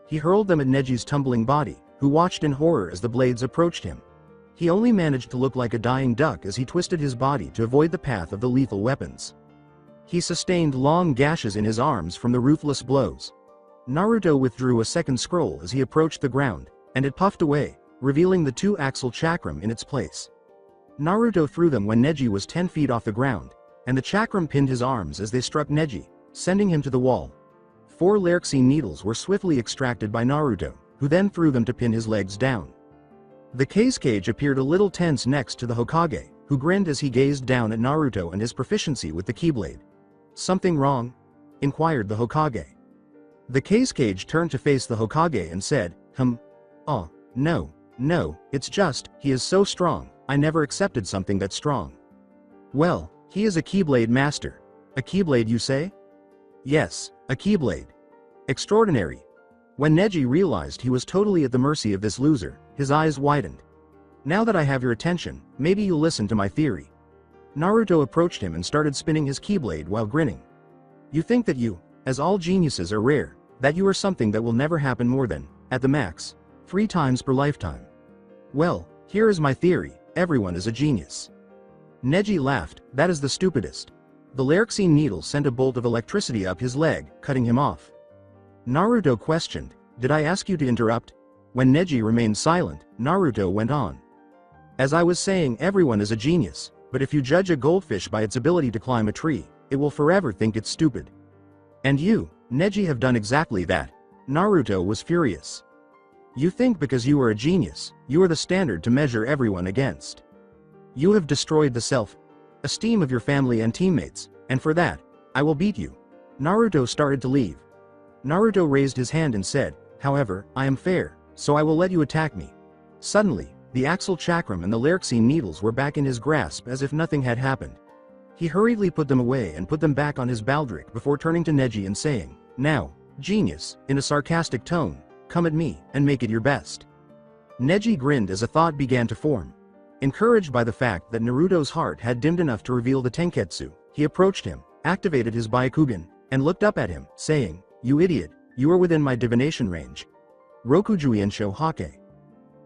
He hurled them at Neji's tumbling body, who watched in horror as the blades approached him. He only managed to look like a dying duck as he twisted his body to avoid the path of the lethal weapons. He sustained long gashes in his arms from the ruthless blows. Naruto withdrew a second scroll as he approached the ground, and it puffed away, revealing the 2 axle chakram in its place. Naruto threw them when Neji was 10 feet off the ground, and the chakram pinned his arms as they struck Neji, sending him to the wall. 4 Lerxine needles were swiftly extracted by Naruto, who then threw them to pin his legs down. The case cage appeared a little tense next to the Hokage, who grinned as he gazed down at Naruto and his proficiency with the keyblade. Something wrong? Inquired the Hokage. The case cage turned to face the Hokage and said, oh, no, it's just, he is so strong, I never accepted something that strong. Well, he is a keyblade master. A keyblade you say? Yes, a keyblade. Extraordinary. When Neji realized he was totally at the mercy of this loser, his eyes widened. Now that I have your attention, maybe you'll listen to my theory. Naruto approached him and started spinning his keyblade while grinning. You think that you, as all geniuses are rare, that you are something that will never happen more than, at the max, 3 times per lifetime. Well, here is my theory, everyone is a genius. Neji laughed, that is the stupidest. The Lerxine needle sent a bolt of electricity up his leg, cutting him off. Naruto questioned, did I ask you to interrupt? When Neji remained silent, Naruto went on. As I was saying, everyone is a genius, but if you judge a goldfish by its ability to climb a tree, it will forever think it's stupid. And you, Neji, have done exactly that. Naruto was furious. You think because you are a genius, you are the standard to measure everyone against. You have destroyed the self-esteem of your family and teammates, and for that, I will beat you. Naruto started to leave. Naruto raised his hand and said, however, I am fair, so I will let you attack me. Suddenly, the axle chakram and the Lerxine needles were back in his grasp as if nothing had happened. He hurriedly put them away and put them back on his baldric before turning to Neji and saying, now, genius, in a sarcastic tone, come at me, and make it your best. Neji grinned as a thought began to form. Encouraged by the fact that Naruto's heart had dimmed enough to reveal the tenketsu, he approached him, activated his Byakugan, and looked up at him, saying, you idiot, you are within my divination range. Rokujui Ensho Hake.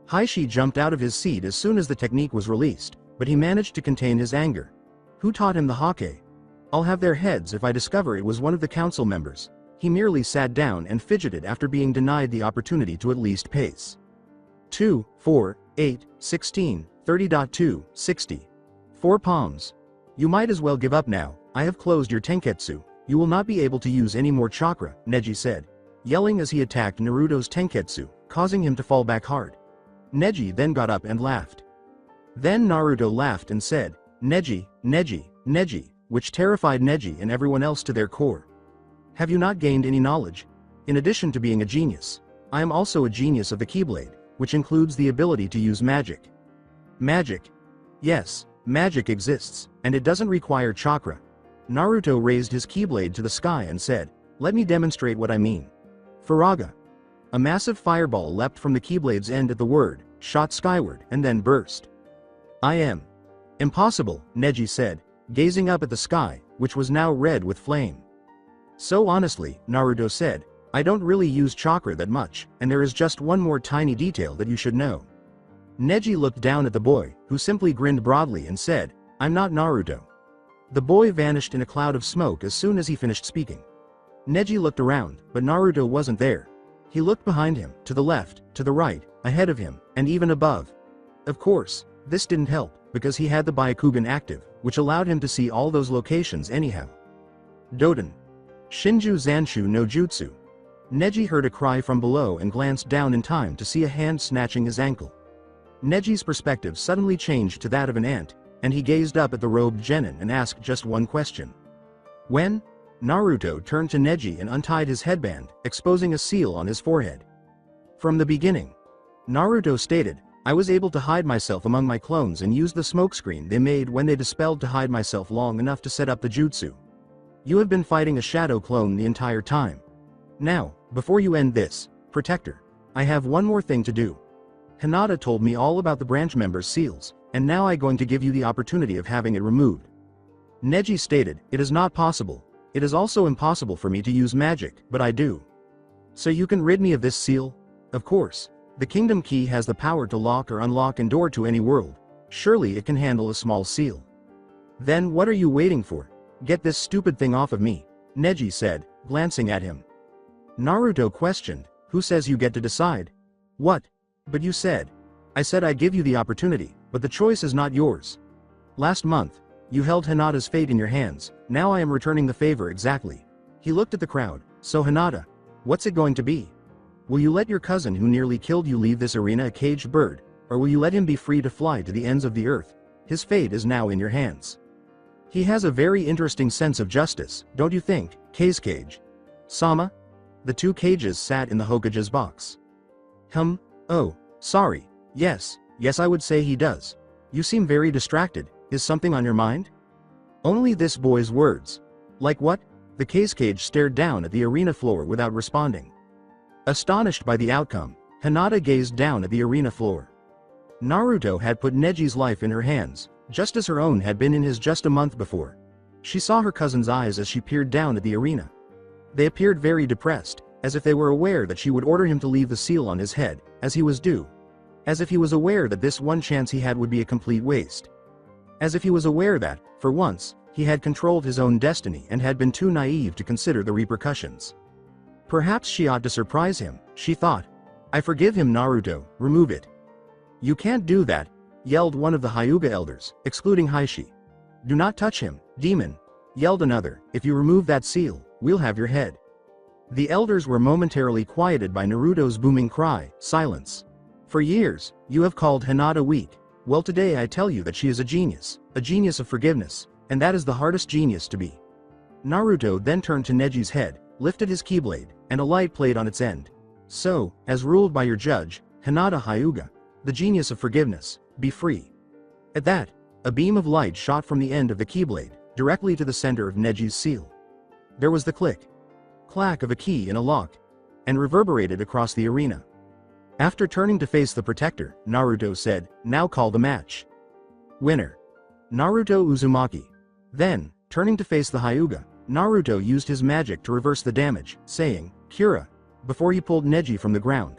Haishi jumped out of his seat as soon as the technique was released, but he managed to contain his anger. Who taught him the hake? I'll have their heads if I discover it was one of the council members. He merely sat down and fidgeted after being denied the opportunity to at least pace. 2, 4, 8, 16, 30.2, 60. 4 palms. You might as well give up now. I have closed your tenketsu. You will not be able to use any more chakra, Neji said, yelling as he attacked Naruto's tenketsu, causing him to fall back hard. Neji then got up and laughed. Then Naruto laughed and said, Neji, Neji, Neji, which terrified Neji and everyone else to their core. Have you not gained any knowledge? In addition to being a genius, I am also a genius of the Keyblade, which includes the ability to use magic. Magic? Yes, magic exists, and it doesn't require chakra. Naruto raised his Keyblade to the sky and said, let me demonstrate what I mean. Faraga. A massive fireball leapt from the Keyblade's end at the word, shot skyward, and then burst. I am. Impossible, Neji said, gazing up at the sky, which was now red with flame. So honestly, Naruto said, I don't really use chakra that much, and there is just one more tiny detail that you should know. Neji looked down at the boy, who simply grinned broadly and said, I'm not Naruto. The boy vanished in a cloud of smoke as soon as he finished speaking. Neji looked around, but Naruto wasn't there. He looked behind him, to the left, to the right, ahead of him, and even above. Of course, this didn't help, because he had the Byakugan active, which allowed him to see all those locations anyhow. Doden. Shinju Zanshu no Jutsu. Neji heard a cry from below and glanced down in time to see a hand snatching his ankle. Neji's perspective suddenly changed to that of an ant, and he gazed up at the robed genin and asked just one question. When? Naruto turned to Neji and untied his headband, exposing a seal on his forehead. From the beginning. Naruto stated, I was able to hide myself among my clones and used the smokescreen they made when they dispelled to hide myself long enough to set up the jutsu. You have been fighting a shadow clone the entire time. Now, before you end this, Protector, I have one more thing to do. Hinata told me all about the branch members' seals, and now I'm going to give you the opportunity of having it removed. Neji stated, it is not possible. It is also impossible for me to use magic, but I do. So you can rid me of this seal? Of course. The Kingdom Key has the power to lock or unlock a door to any world. Surely it can handle a small seal. Then what are you waiting for? Get this stupid thing off of me, Neji said, glancing at him. Naruto questioned, who says you get to decide? What? But you said. I said I give you the opportunity, but the choice is not yours. Last month, you held Hinata's fate in your hands, now I am returning the favor exactly. He looked at the crowd, so Hinata, what's it going to be? Will you let your cousin who nearly killed you leave this arena a caged bird, or will you let him be free to fly to the ends of the earth? His fate is now in your hands. He has a very interesting sense of justice, don't you think, Cage? Sama? The two cages sat in the Hokage's box. Oh, sorry, yes I would say he does. You seem very distracted, is something on your mind? Only this boy's words. Like what? The cage stared down at the arena floor without responding. Astonished by the outcome, Hinata gazed down at the arena floor. Naruto had put Neji's life in her hands, just as her own had been in his just a month before. She saw her cousin's eyes as she peered down at the arena. They appeared very depressed, as if they were aware that she would order him to leave the seal on his head, as he was due. As if he was aware that this one chance he had would be a complete waste. As if he was aware that, for once, he had controlled his own destiny and had been too naive to consider the repercussions. Perhaps she ought to surprise him, she thought. I forgive him, Naruto, remove it. You can't do that, yelled one of the Hyuga elders, excluding Haishi. Do not touch him, demon, yelled another, if you remove that seal, we'll have your head. The elders were momentarily quieted by Naruto's booming cry, silence. For years, you have called Hinata weak. Well, today I tell you that she is a genius of forgiveness, and that is the hardest genius to be. Naruto then turned to Neji's head, lifted his Keyblade, and a light played on its end. So, as ruled by your judge, Hinata Hyuga, the genius of forgiveness, be free. At that, a beam of light shot from the end of the Keyblade, directly to the center of Neji's seal. There was the clack of a key in a lock, and reverberated across the arena. After turning to face the protector, Naruto said, now call the match. Winner. Naruto Uzumaki. Then, turning to face the Hyuga, Naruto used his magic to reverse the damage, saying, Kira, before he pulled Neji from the ground.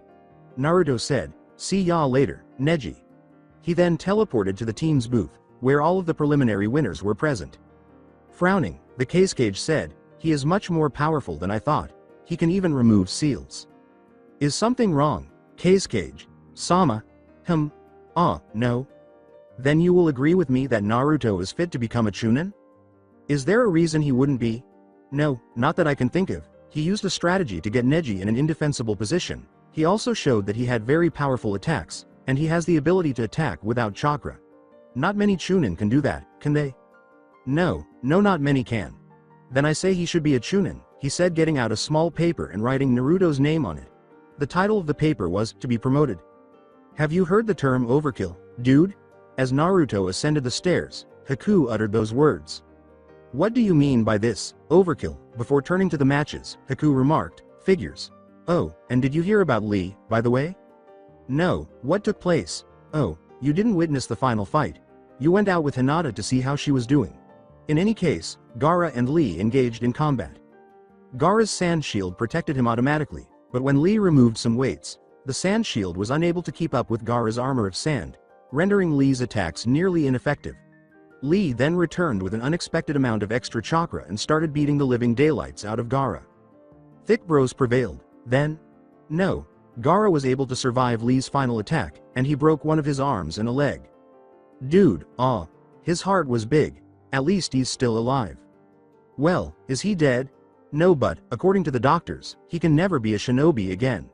Naruto said, See ya later, Neji. He then teleported to the team's booth, where all of the preliminary winners were present. Frowning, the Cage said, "He is much more powerful than I thought. He can even remove seals." "Is something wrong, Cage? Sama? No. Then you will agree with me that Naruto is fit to become a Chunin? Is there a reason he wouldn't be? No, not that I can think of. He used a strategy to get Neji in an indefensible position. He also showed that he had very powerful attacks, and he has the ability to attack without chakra. Not many Chunin can do that, can they?" No, not many can. "Then I say he should be a Chunin," he said, getting out a small paper and writing Naruto's name on it. The title of the paper was, "To be promoted." "Have you heard the term overkill, dude?" As Naruto ascended the stairs, Haku uttered those words. "What do you mean by this, overkill?" Before turning to the matches, Haku remarked, "Figures. Oh, and did you hear about Lee, by the way?" "No, what took place?" "Oh, you didn't witness the final fight. You went out with Hinata to see how she was doing. In any case, Gaara and Lee engaged in combat. Gaara's sand shield protected him automatically, but when Lee removed some weights, the sand shield was unable to keep up with Gaara's armor of sand, rendering Lee's attacks nearly ineffective. Lee then returned with an unexpected amount of extra chakra and started beating the living daylights out of Gaara. Thick bros prevailed, then? No, Gaara was able to survive Lee's final attack, and he broke one of his arms and a leg. Dude, his heart was big. At least he's still alive. Well, is he dead? No, but, according to the doctors, he can never be a shinobi again.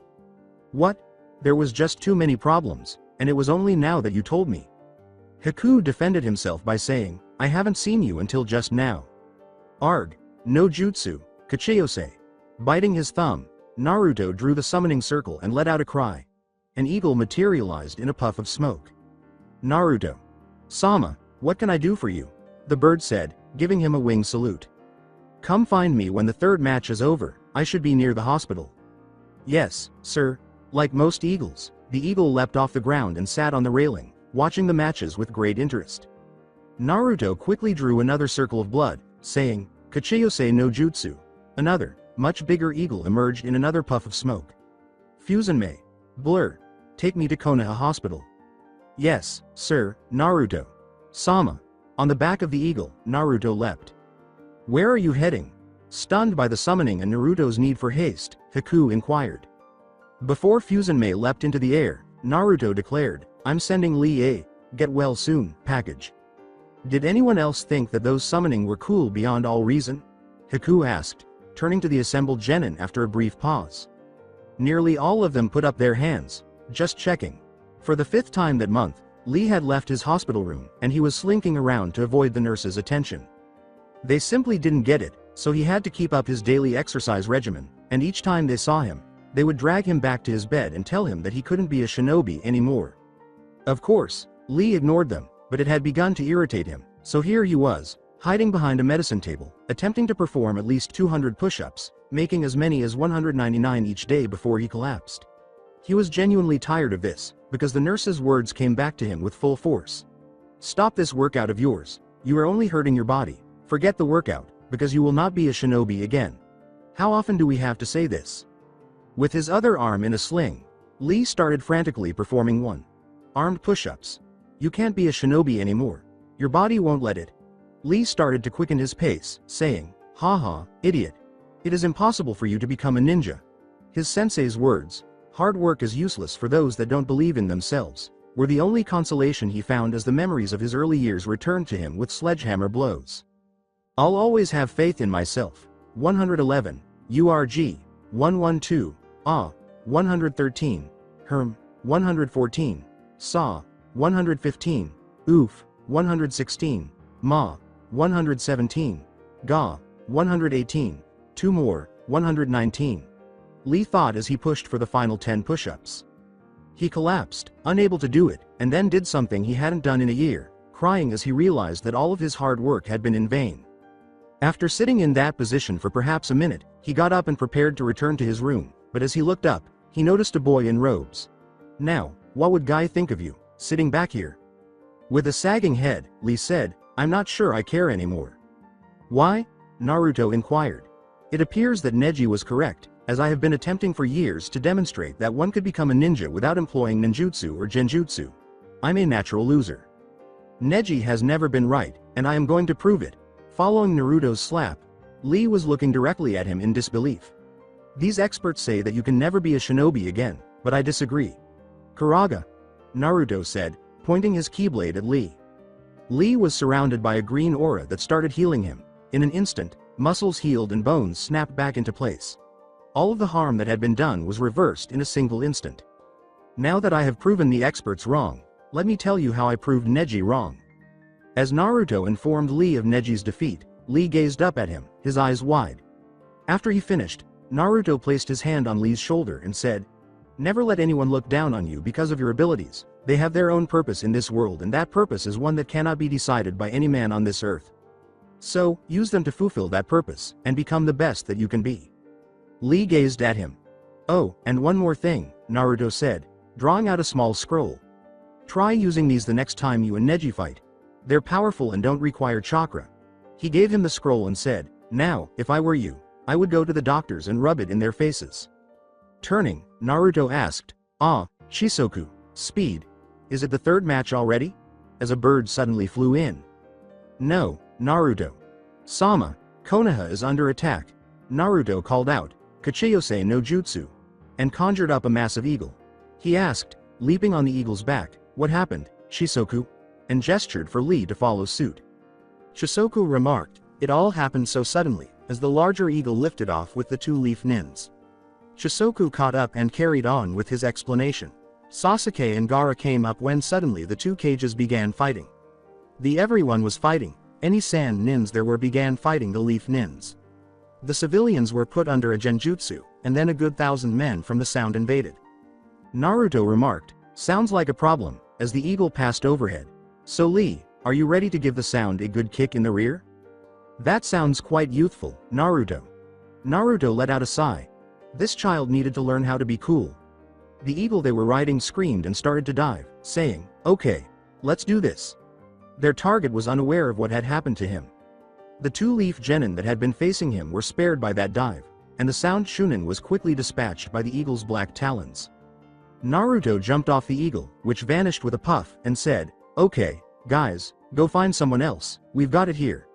What? There was just too many problems, and it was only now that you told me. Haku defended himself by saying, "I haven't seen you until just now." Arg, no jutsu, Kachiyose. Biting his thumb, Naruto drew the summoning circle and let out a cry. An eagle materialized in a puff of smoke. Naruto. "Sama, what can I do for you?" the bird said, giving him a wing salute. "Come find me when the third match is over. I should be near the hospital." "Yes, sir." Like most eagles, the eagle leapt off the ground and sat on the railing, watching the matches with great interest. Naruto quickly drew another circle of blood, saying, "Kachiyose no jutsu." Another, much bigger eagle emerged in another puff of smoke. "Fusenmei. Blur. Take me to Konoha Hospital." "Yes, sir, Naruto." "Sama." On the back of the eagle, Naruto leapt. "Where are you heading?" Stunned by the summoning and Naruto's need for haste, Haku inquired. Before Fusenmei leapt into the air, Naruto declared, "I'm sending Lee a get well soon package." Did anyone else think that those summoning were cool beyond all reason? Haku asked, turning to the assembled genin after a brief pause. Nearly all of them put up their hands, just checking. For the 5th time that month, Lee had left his hospital room, and he was slinking around to avoid the nurse's attention. They simply didn't get it, so he had to keep up his daily exercise regimen, and each time they saw him, they would drag him back to his bed and tell him that he couldn't be a shinobi anymore. Of course, Lee ignored them, but it had begun to irritate him, so here he was, hiding behind a medicine table, attempting to perform at least 200 push-ups, making as many as 199 each day before he collapsed. He was genuinely tired of this, because the nurse's words came back to him with full force. "Stop this workout of yours. You are only hurting your body. Forget the workout, because you will not be a shinobi again." How often do we have to say this? With his other arm in a sling, Lee started frantically performing one-armed push-ups. "You can't be a shinobi anymore. Your body won't let it." Lee started to quicken his pace, saying, "Haha, idiot. It is impossible for you to become a ninja." His sensei's words, "Hard work is useless for those that don't believe in themselves," were the only consolation he found as the memories of his early years returned to him with sledgehammer blows. "I'll always have faith in myself." 111, URG, 112, 113, 114, Saw, 115, Oof, 116, Ma, 117, Ga, 118, 2 more, 119. Lee thought as he pushed for the final 10 push-ups. He collapsed, unable to do it, and then did something he hadn't done in a year, crying as he realized that all of his hard work had been in vain. After sitting in that position for perhaps a minute, he got up and prepared to return to his room, but as he looked up, he noticed a boy in robes. "Now, what would Guy think of you, sitting back here?" With a sagging head, Lee said, "I'm not sure I care anymore." "Why?" Naruto inquired. It appears that Neji was correct, as I have been attempting for years to demonstrate that one could become a ninja without employing ninjutsu or genjutsu. I'm a natural loser. Neji has never been right, and I am going to prove it. Following Naruto's slap, Lee was looking directly at him in disbelief. These experts say that you can never be a shinobi again, but I disagree. Karaga, Naruto said, pointing his keyblade at Lee. Lee was surrounded by a green aura that started healing him. In an instant, muscles healed and bones snapped back into place. All of the harm that had been done was reversed in a single instant. Now that I have proven the experts wrong, let me tell you how I proved Neji wrong. As Naruto informed Lee of Neji's defeat, Lee gazed up at him, his eyes wide. After he finished, Naruto placed his hand on Lee's shoulder and said, "Never let anyone look down on you because of your abilities. They have their own purpose in this world, and that purpose is one that cannot be decided by any man on this earth. So, use them to fulfill that purpose, and become the best that you can be." Lee gazed at him. "Oh, and one more thing," Naruto said, drawing out a small scroll. "Try using these the next time you and Neji fight. They're powerful and don't require chakra." He gave him the scroll and said, "Now, if I were you, I would go to the doctors and rub it in their faces." Turning, Naruto asked, Shisoku, speed. Is it the third match already?" As a bird suddenly flew in. "No, Naruto. Sama, Konoha is under attack." Naruto called out, "Kachiyose no jutsu," and conjured up a massive eagle. He asked, leaping on the eagle's back, "What happened, Shisoku?" and gestured for Lee to follow suit. Shisoku remarked, "It all happened so suddenly," as the larger eagle lifted off with the two-leaf nins. Shisoku caught up and carried on with his explanation. Sasuke and Gaara came up when suddenly the two cages began fighting. Everyone was fighting. Any sand nins there were began fighting the leaf nins. The civilians were put under a genjutsu, and then a good 1,000 men from the sound invaded. Naruto remarked, "Sounds like a problem," as the eagle passed overhead. "So Lee, are you ready to give the sound a good kick in the rear?" "That sounds quite youthful, Naruto." Naruto let out a sigh. This child needed to learn how to be cool. The eagle they were riding screamed and started to dive, saying, "Okay, let's do this." Their target was unaware of what had happened to him. The two-leaf genin that had been facing him were spared by that dive, and the sound shunin was quickly dispatched by the eagle's black talons. Naruto jumped off the eagle, which vanished with a puff, and said, "Okay, guys, go find someone else, we've got it here."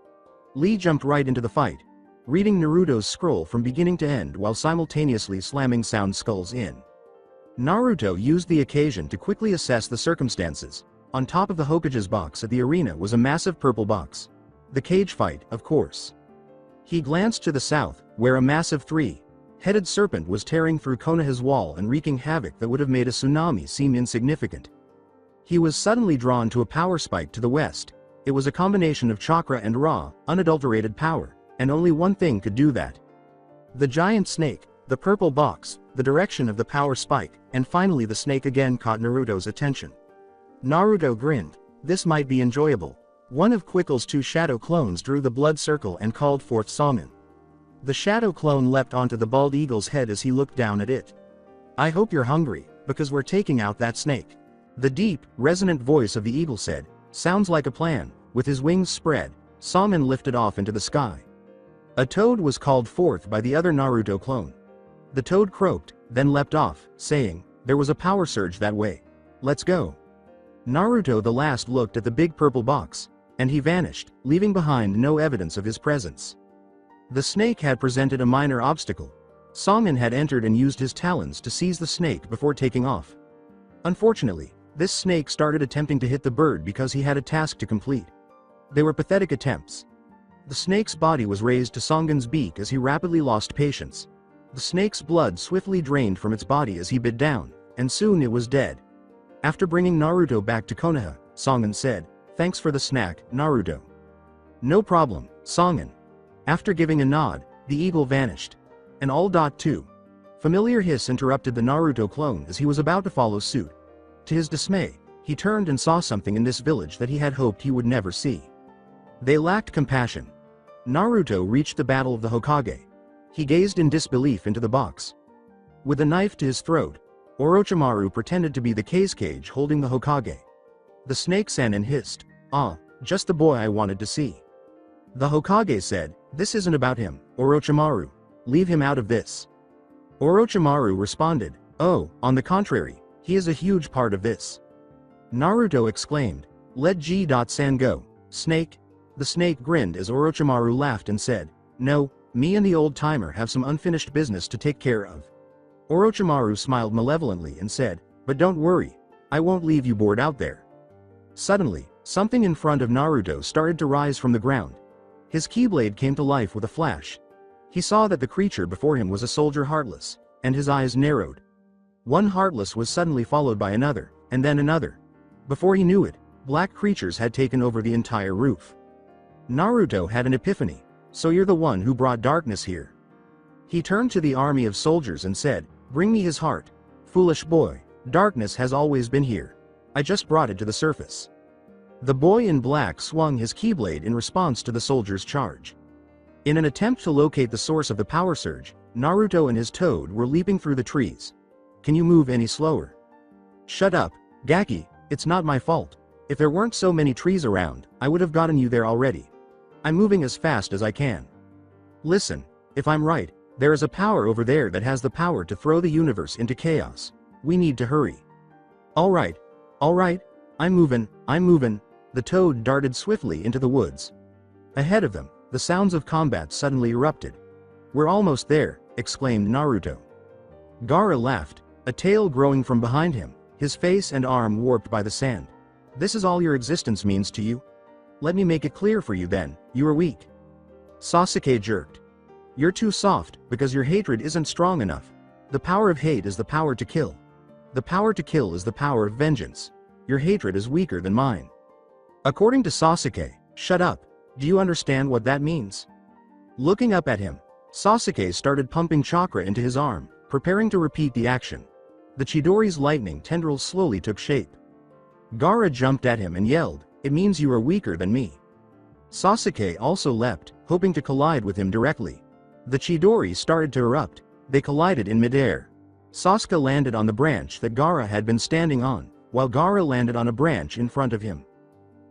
Lee jumped right into the fight, reading Naruto's scroll from beginning to end while simultaneously slamming sound skulls in. Naruto used the occasion to quickly assess the circumstances. On top of the Hokage's box at the arena was a massive purple box. The cage fight, of course. He glanced to the south, where a massive three-headed serpent was tearing through Konoha's wall and wreaking havoc that would have made a tsunami seem insignificant. He was suddenly drawn to a power spike to the west. It was a combination of chakra and raw, unadulterated power, and only one thing could do that. The giant snake, the purple box, the direction of the power spike, and finally the snake again caught Naruto's attention. Naruto grinned. This might be enjoyable. One of Quickle's two shadow clones drew the blood circle and called forth Salmon. The shadow clone leapt onto the bald eagle's head as he looked down at it. "I hope you're hungry, because we're taking out that snake." The deep, resonant voice of the eagle said, "Sounds like a plan." With his wings spread, Salmon lifted off into the sky. A toad was called forth by the other Naruto clone. The toad croaked, then leapt off, saying, "There was a power surge that way. Let's go." Naruto the last looked at the big purple box, and he vanished, leaving behind no evidence of his presence. The snake had presented a minor obstacle. Salmon had entered and used his talons to seize the snake before taking off. Unfortunately, this snake started attempting to hit the bird because he had a task to complete. They were pathetic attempts. The snake's body was raised to Songen's beak as he rapidly lost patience. The snake's blood swiftly drained from its body as he bit down, and soon it was dead. After bringing Naruto back to Konoha, Songen said, "Thanks for the snack, Naruto." "No problem, Songen." After giving a nod, the eagle vanished. And all too. Familiar hiss interrupted the Naruto clone as he was about to follow suit. To his dismay, he turned and saw something in this village that he had hoped he would never see. They lacked compassion. Naruto reached the battle of the Hokage. He gazed in disbelief into the box. With a knife to his throat, Orochimaru pretended to be the cage holding the Hokage. The snake Sannin hissed, "Ah, just the boy I wanted to see." The Hokage said, "This isn't about him, Orochimaru. Leave him out of this." Orochimaru responded, "Oh, on the contrary, he is a huge part of this." Naruto exclaimed, "Let G.San go, Snake." The snake grinned as Orochimaru laughed and said, "No, me and the old-timer have some unfinished business to take care of." Orochimaru smiled malevolently and said, "But don't worry, I won't leave you bored out there." Suddenly, something in front of Naruto started to rise from the ground. His keyblade came to life with a flash. He saw that the creature before him was a soldier Heartless, and his eyes narrowed. One Heartless was suddenly followed by another, and then another. Before he knew it, black creatures had taken over the entire roof. Naruto had an epiphany. "So you're the one who brought darkness here." He turned to the army of soldiers and said, "Bring me his heart. Foolish boy, darkness has always been here. I just brought it to the surface." The boy in black swung his keyblade in response to the soldier's charge. In an attempt to locate the source of the power surge, Naruto and his toad were leaping through the trees. "Can you move any slower?" "Shut up, Gaki, it's not my fault. If there weren't so many trees around, I would have gotten you there already. I'm moving as fast as I can." "Listen, if I'm right, there is a power over there that has the power to throw the universe into chaos. We need to hurry." All right, I'm moving. The toad darted swiftly into the woods. Ahead of them, the sounds of combat suddenly erupted. "We're almost there," exclaimed Naruto. Gaara laughed, a tail growing from behind him, his face and arm warped by the sand. "This is all your existence means to you? Let me make it clear for you then, you are weak." Sasuke jerked. "You're too soft, because your hatred isn't strong enough. The power of hate is the power to kill. The power to kill is the power of vengeance. Your hatred is weaker than mine." According to Sasuke, "Shut up, do you understand what that means?" Looking up at him, Sasuke started pumping chakra into his arm, preparing to repeat the action. The Chidori's lightning tendrils slowly took shape. Gaara jumped at him and yelled, "It means you are weaker than me." Sasuke also leapt, hoping to collide with him directly. The Chidori started to erupt. They collided in midair. Sasuke landed on the branch that Gaara had been standing on, while Gaara landed on a branch in front of him.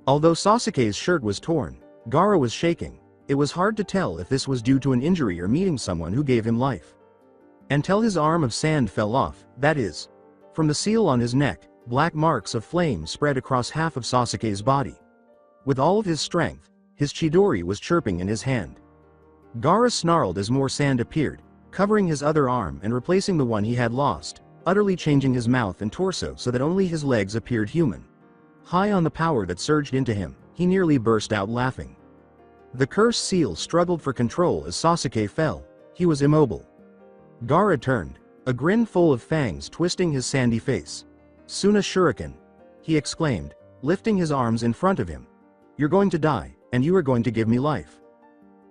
Although Sasuke's shirt was torn, Gaara was shaking. It was hard to tell if this was due to an injury or meeting someone who gave him life. Until his arm of sand fell off, that is. From the seal on his neck, black marks of flame spread across half of Sasuke's body. With all of his strength, his Chidori was chirping in his hand. Gaara snarled as more sand appeared, covering his other arm and replacing the one he had lost, utterly changing his mouth and torso so that only his legs appeared human. High on the power that surged into him, he nearly burst out laughing. The cursed seal struggled for control as Sasuke fell. He was immobile. Gaara turned, a grin full of fangs twisting his sandy face. "Suna Shuriken!" he exclaimed, lifting his arms in front of him. "You're going to die, and you are going to give me life."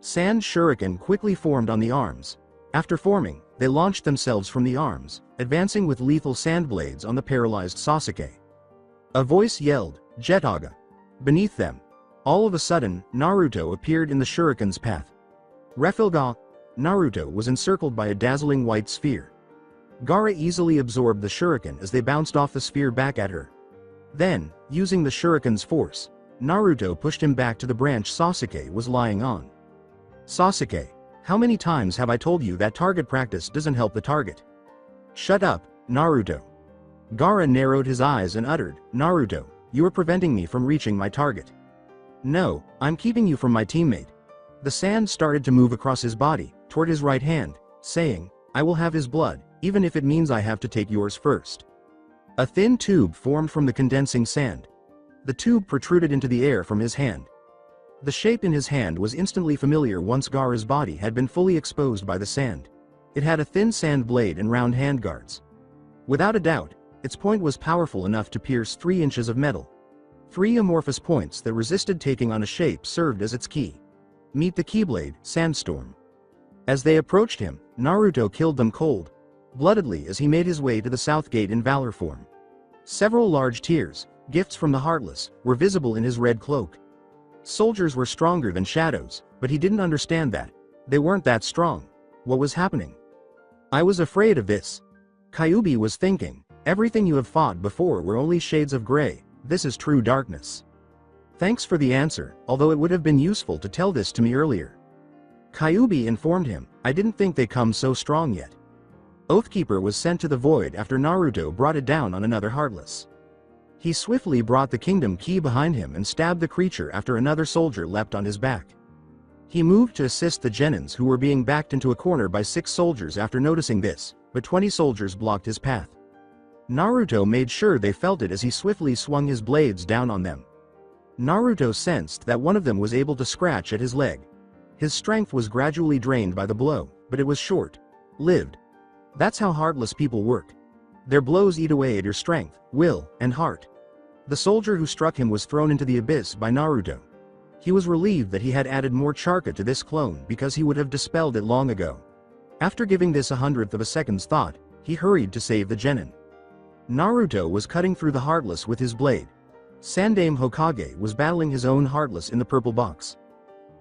Sand Shuriken quickly formed on the arms. After forming, they launched themselves from the arms, advancing with lethal sand blades on the paralyzed Sasuke. A voice yelled, "Jetaga!" Beneath them. All of a sudden, Naruto appeared in the Shuriken's path. Refilga! Naruto was encircled by a dazzling white sphere. Gaara easily absorbed the shuriken as they bounced off the sphere back at her. Then, using the shuriken's force, Naruto pushed him back to the branch Sasuke was lying on. "Sasuke, how many times have I told you that target practice doesn't help the target?" "Shut up, Naruto." Gaara narrowed his eyes and uttered, "Naruto, you are preventing me from reaching my target." "No, I'm keeping you from my teammate." The sand started to move across his body, toward his right hand, saying, "I will have his blood, even if it means I have to take yours first." A thin tube formed from the condensing sand. The tube protruded into the air from his hand. The shape in his hand was instantly familiar once Gaara's body had been fully exposed by the sand. It had a thin sand blade and round handguards. Without a doubt, its point was powerful enough to pierce 3 inches of metal. 3 amorphous points that resisted taking on a shape served as its key. Meet the Keyblade, Sandstorm. As they approached him, Naruto killed them cold-bloodedly as he made his way to the south gate in valor form. Several large tears, gifts from the Heartless, were visible in his red cloak. Soldiers were stronger than shadows, but he didn't understand that. They weren't that strong. What was happening? "I was afraid of this." Kyuubi was thinking, "Everything you have fought before were only shades of gray. This is true darkness." "Thanks for the answer, although it would have been useful to tell this to me earlier." Kyuubi informed him, "I didn't think they come so strong yet." Oathkeeper was sent to the void after Naruto brought it down on another Heartless. He swiftly brought the kingdom key behind him and stabbed the creature after another soldier leapt on his back. He moved to assist the Genins who were being backed into a corner by 6 soldiers after noticing this, but 20 soldiers blocked his path. Naruto made sure they felt it as he swiftly swung his blades down on them. Naruto sensed that one of them was able to scratch at his leg. His strength was gradually drained by the blow, but it was short-lived. That's how Heartless people work. Their blows eat away at your strength, will, and heart. The soldier who struck him was thrown into the abyss by Naruto. He was relieved that he had added more charca to this clone because he would have dispelled it long ago. After giving this 100th of a second's thought, he hurried to save the Genin. Naruto was cutting through the Heartless with his blade. Sandaime Hokage was battling his own Heartless in the purple box.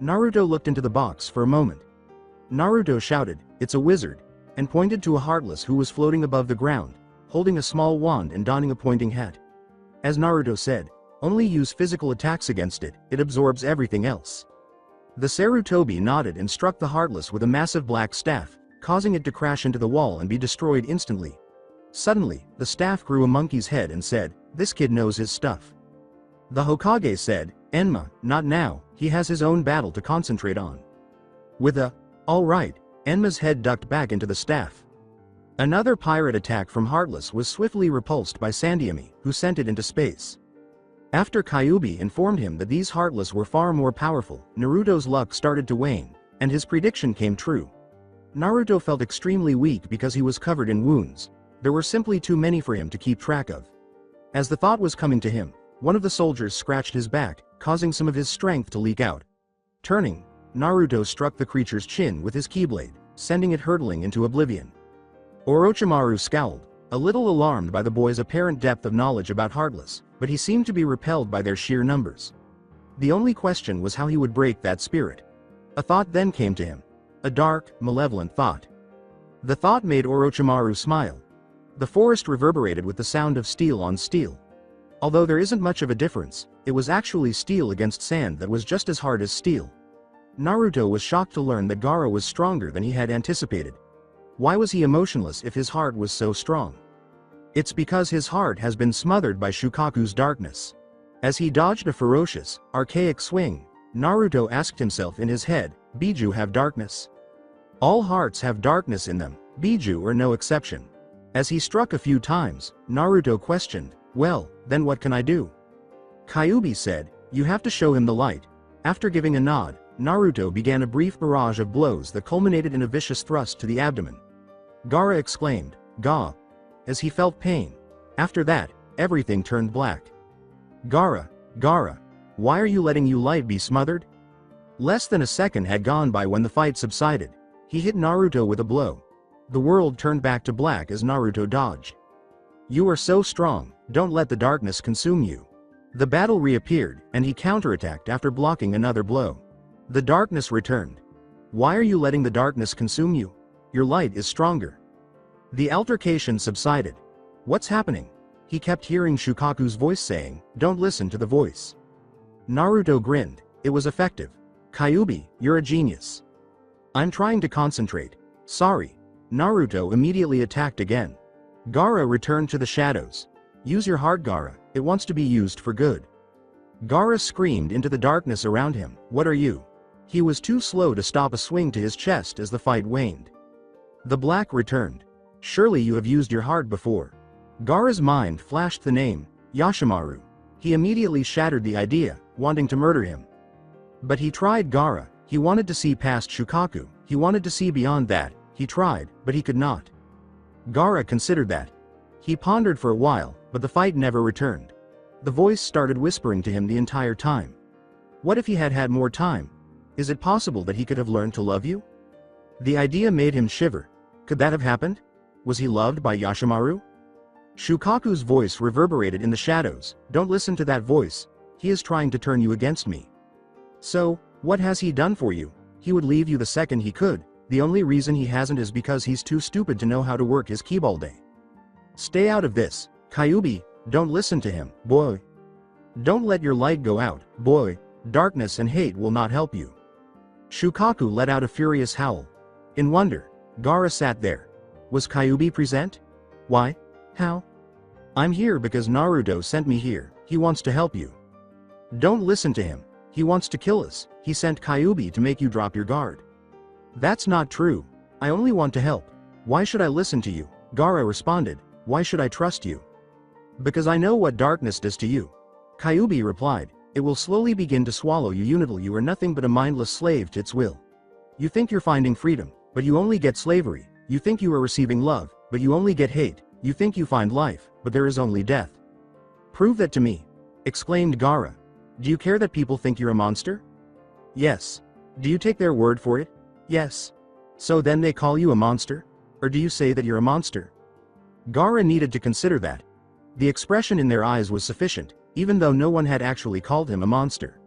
Naruto looked into the box for a moment. Naruto shouted, "It's a wizard," and pointed to a Heartless who was floating above the ground, holding a small wand and donning a pointing hat. As Naruto said, only use physical attacks against it, it absorbs everything else. The Sarutobi nodded and struck the Heartless with a massive black staff, causing it to crash into the wall and be destroyed instantly. Suddenly, the staff grew a monkey's head and said, "This kid knows his stuff." The Hokage said, "Enma, not now, he has his own battle to concentrate on." With a, "All right," Enma's head ducked back into the staff. Another pirate attack from Heartless was swiftly repulsed by Sandaime, who sent it into space. After Kyuubi informed him that these Heartless were far more powerful, Naruto's luck started to wane, and his prediction came true. Naruto felt extremely weak because he was covered in wounds. There were simply too many for him to keep track of. As the thought was coming to him, one of the soldiers scratched his back, causing some of his strength to leak out. Turning, Naruto struck the creature's chin with his keyblade, sending it hurtling into oblivion. Orochimaru scowled, a little alarmed by the boy's apparent depth of knowledge about Heartless, but he seemed to be repelled by their sheer numbers. The only question was how he would break that spirit. A thought then came to him. A dark, malevolent thought. The thought made Orochimaru smile. The forest reverberated with the sound of steel on steel. Although there isn't much of a difference, it was actually steel against sand that was just as hard as steel. Naruto was shocked to learn that Gaara was stronger than he had anticipated. Why was he emotionless if his heart was so strong? It's because his heart has been smothered by Shukaku's darkness. As he dodged a ferocious, archaic swing, Naruto asked himself in his head, "Biju have darkness?" All hearts have darkness in them, Biju are no exception. As he struck a few times, Naruto questioned, "Well, then what can I do?" Kyuubi said, "You have to show him the light." After giving a nod, Naruto began a brief barrage of blows that culminated in a vicious thrust to the abdomen. Gaara exclaimed, "Ga!" as he felt pain. After that, everything turned black. "Gaara, Gaara, why are you letting your light be smothered?" Less than a second had gone by when the fight subsided. He hit Naruto with a blow. The world turned back to black as Naruto dodged. "You are so strong, don't let the darkness consume you." The battle reappeared, and he counterattacked after blocking another blow. The darkness returned. "Why are you letting the darkness consume you? Your light is stronger." The altercation subsided. "What's happening?" He kept hearing Shukaku's voice saying, "Don't listen to the voice." Naruto grinned. It was effective. "Kyuubi, you're a genius." "I'm trying to concentrate." "Sorry." Naruto immediately attacked again. Gaara returned to the shadows. "Use your heart, Gaara, it wants to be used for good." Gaara screamed into the darkness around him, "What are you?" He was too slow to stop a swing to his chest as the fight waned. The black returned. "Surely you have used your heart before." Gaara's mind flashed the name, Yashimaru. He immediately shattered the idea, wanting to murder him. But he tried Gaara, he wanted to see past Shukaku, he wanted to see beyond that, he tried, but he could not. Gaara considered that. He pondered for a while, but the fight never returned. The voice started whispering to him the entire time. What if he had had more time? Is it possible that he could have learned to love you? The idea made him shiver. Could that have happened? Was he loved by Yashimaru? Shukaku's voice reverberated in the shadows. "Don't listen to that voice. He is trying to turn you against me." "So, what has he done for you?" "He would leave you the second he could. The only reason he hasn't is because he's too stupid to know how to work his keyblade. Stay out of this, Kyuubi, don't listen to him, boy. Don't let your light go out, boy. Darkness and hate will not help you." Shukaku let out a furious howl. In wonder, Gaara sat there. Was Kyuubi present? Why? How? I'm here because Naruto sent me here, he wants to help you. Don't listen to him, he wants to kill us, he sent Kyuubi to make you drop your guard. That's not true, I only want to help. Why should I listen to you? Gaara responded, why should I trust you? Because I know what darkness does to you. Kyuubi replied, it will slowly begin to swallow you. You are nothing but a mindless slave to its will. You think you're finding freedom, but you only get slavery. You think you are receiving love, but you only get hate. You think you find life, but there is only death. Prove that to me, exclaimed Gaara. Do you care that people think you're a monster? Yes. Do you take their word for it? Yes. So then they call you a monster? Or do you say that you're a monster? Gaara needed to consider that. The expression in their eyes was sufficient, even though no one had actually called him a monster.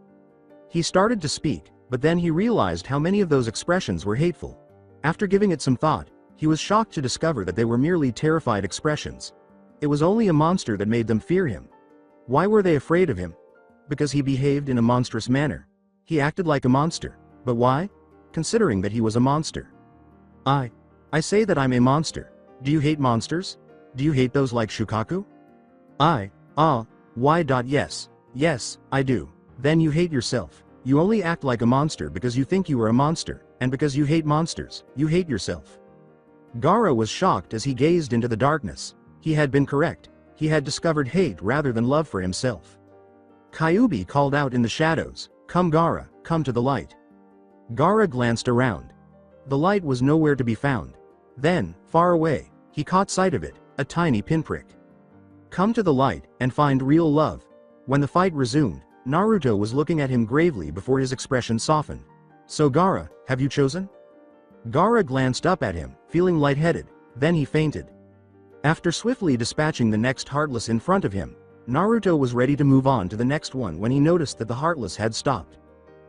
He started to speak, but then he realized how many of those expressions were hateful. After giving it some thought, he was shocked to discover that they were merely terrified expressions. It was only a monster that made them fear him. Why were they afraid of him? Because he behaved in a monstrous manner. He acted like a monster. But why? Considering that he was a monster. I say that I'm a monster. Do you hate monsters? Do you hate those like Shukaku? Yes. Yes, I do. Then you hate yourself. You only act like a monster because you think you are a monster, and because you hate monsters, you hate yourself. Gaara was shocked as he gazed into the darkness. He had been correct. He had discovered hate rather than love for himself. Kyuubi called out in the shadows, come Gaara, come to the light. Gaara glanced around. The light was nowhere to be found. Then, far away, he caught sight of it, a tiny pinprick. Come to the light, and find real love. When the fight resumed, Naruto was looking at him gravely before his expression softened. So Gaara, have you chosen? Gaara glanced up at him, feeling lightheaded, then he fainted. After swiftly dispatching the next Heartless in front of him, Naruto was ready to move on to the next one when he noticed that the Heartless had stopped.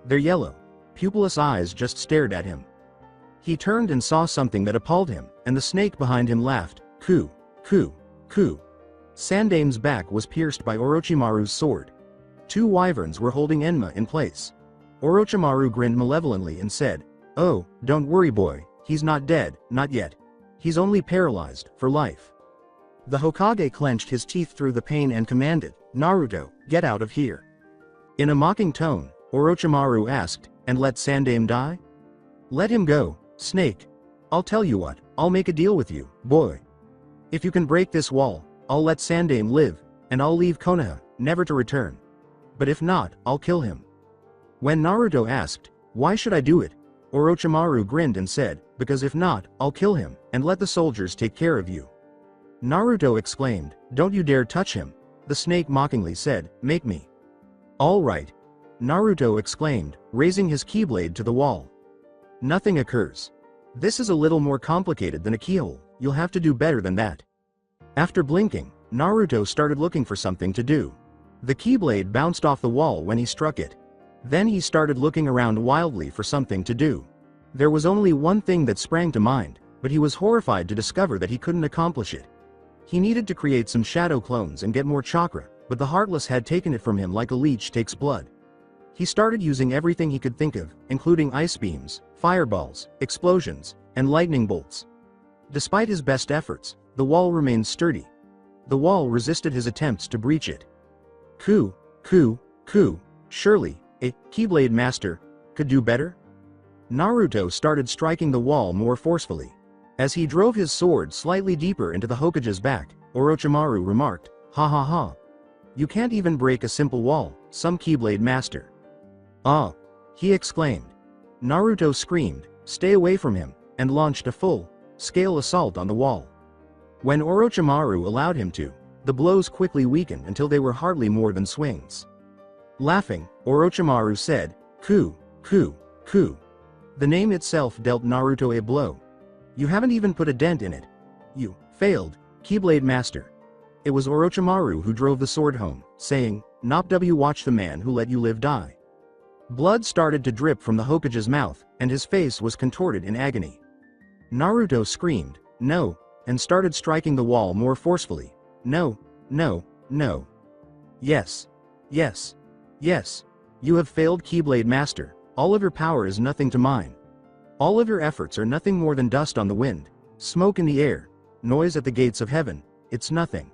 Their yellow, pupilless eyes just stared at him. He turned and saw something that appalled him, and the snake behind him laughed, Ku, Ku, Ku. Sandame's back was pierced by Orochimaru's sword. Two wyverns were holding Enma in place. Orochimaru grinned malevolently and said, oh, don't worry boy, he's not dead, not yet. He's only paralyzed, for life. The Hokage clenched his teeth through the pain and commanded, Naruto, get out of here. In a mocking tone, Orochimaru asked, and let Sandame die? Let him go, Snake. I'll tell you what, I'll make a deal with you, boy. If you can break this wall, I'll let Sandame live, and I'll leave Konoha, never to return. But if not, I'll kill him. When Naruto asked, why should I do it? Orochimaru grinned and said, because if not, I'll kill him, and let the soldiers take care of you. Naruto exclaimed, don't you dare touch him. The snake mockingly said, make me. All right. Naruto exclaimed, raising his keyblade to the wall. Nothing occurs. This is a little more complicated than a keyhole, you'll have to do better than that. After blinking, Naruto started looking for something to do. The keyblade bounced off the wall when he struck it. Then he started looking around wildly for something to do. There was only one thing that sprang to mind, but he was horrified to discover that he couldn't accomplish it. He needed to create some shadow clones and get more chakra, but the Heartless had taken it from him like a leech takes blood. He started using everything he could think of, including ice beams, fireballs, explosions, and lightning bolts. Despite his best efforts, the wall remained sturdy. The wall resisted his attempts to breach it. Ku, surely, a Keyblade Master could do better? Naruto started striking the wall more forcefully. As he drove his sword slightly deeper into the Hokage's back, Orochimaru remarked, ha ha ha. You can't even break a simple wall, some Keyblade Master. Ah! He exclaimed. Naruto screamed, stay away from him, and launched a full-scale assault on the wall. When Orochimaru allowed him to, the blows quickly weakened until they were hardly more than swings. Laughing, Orochimaru said, Ku. The name itself dealt Naruto a blow. You haven't even put a dent in it. You failed, Keyblade Master. It was Orochimaru who drove the sword home, saying, Nop watch the man who let you live die. Blood started to drip from the Hokage's mouth, and his face was contorted in agony. Naruto screamed, no, and started striking the wall more forcefully. No. Yes. You have failed, Keyblade Master. All of your power is nothing to mine. All of your efforts are nothing more than dust on the wind. Smoke in the air. Noise at the gates of heaven. It's nothing.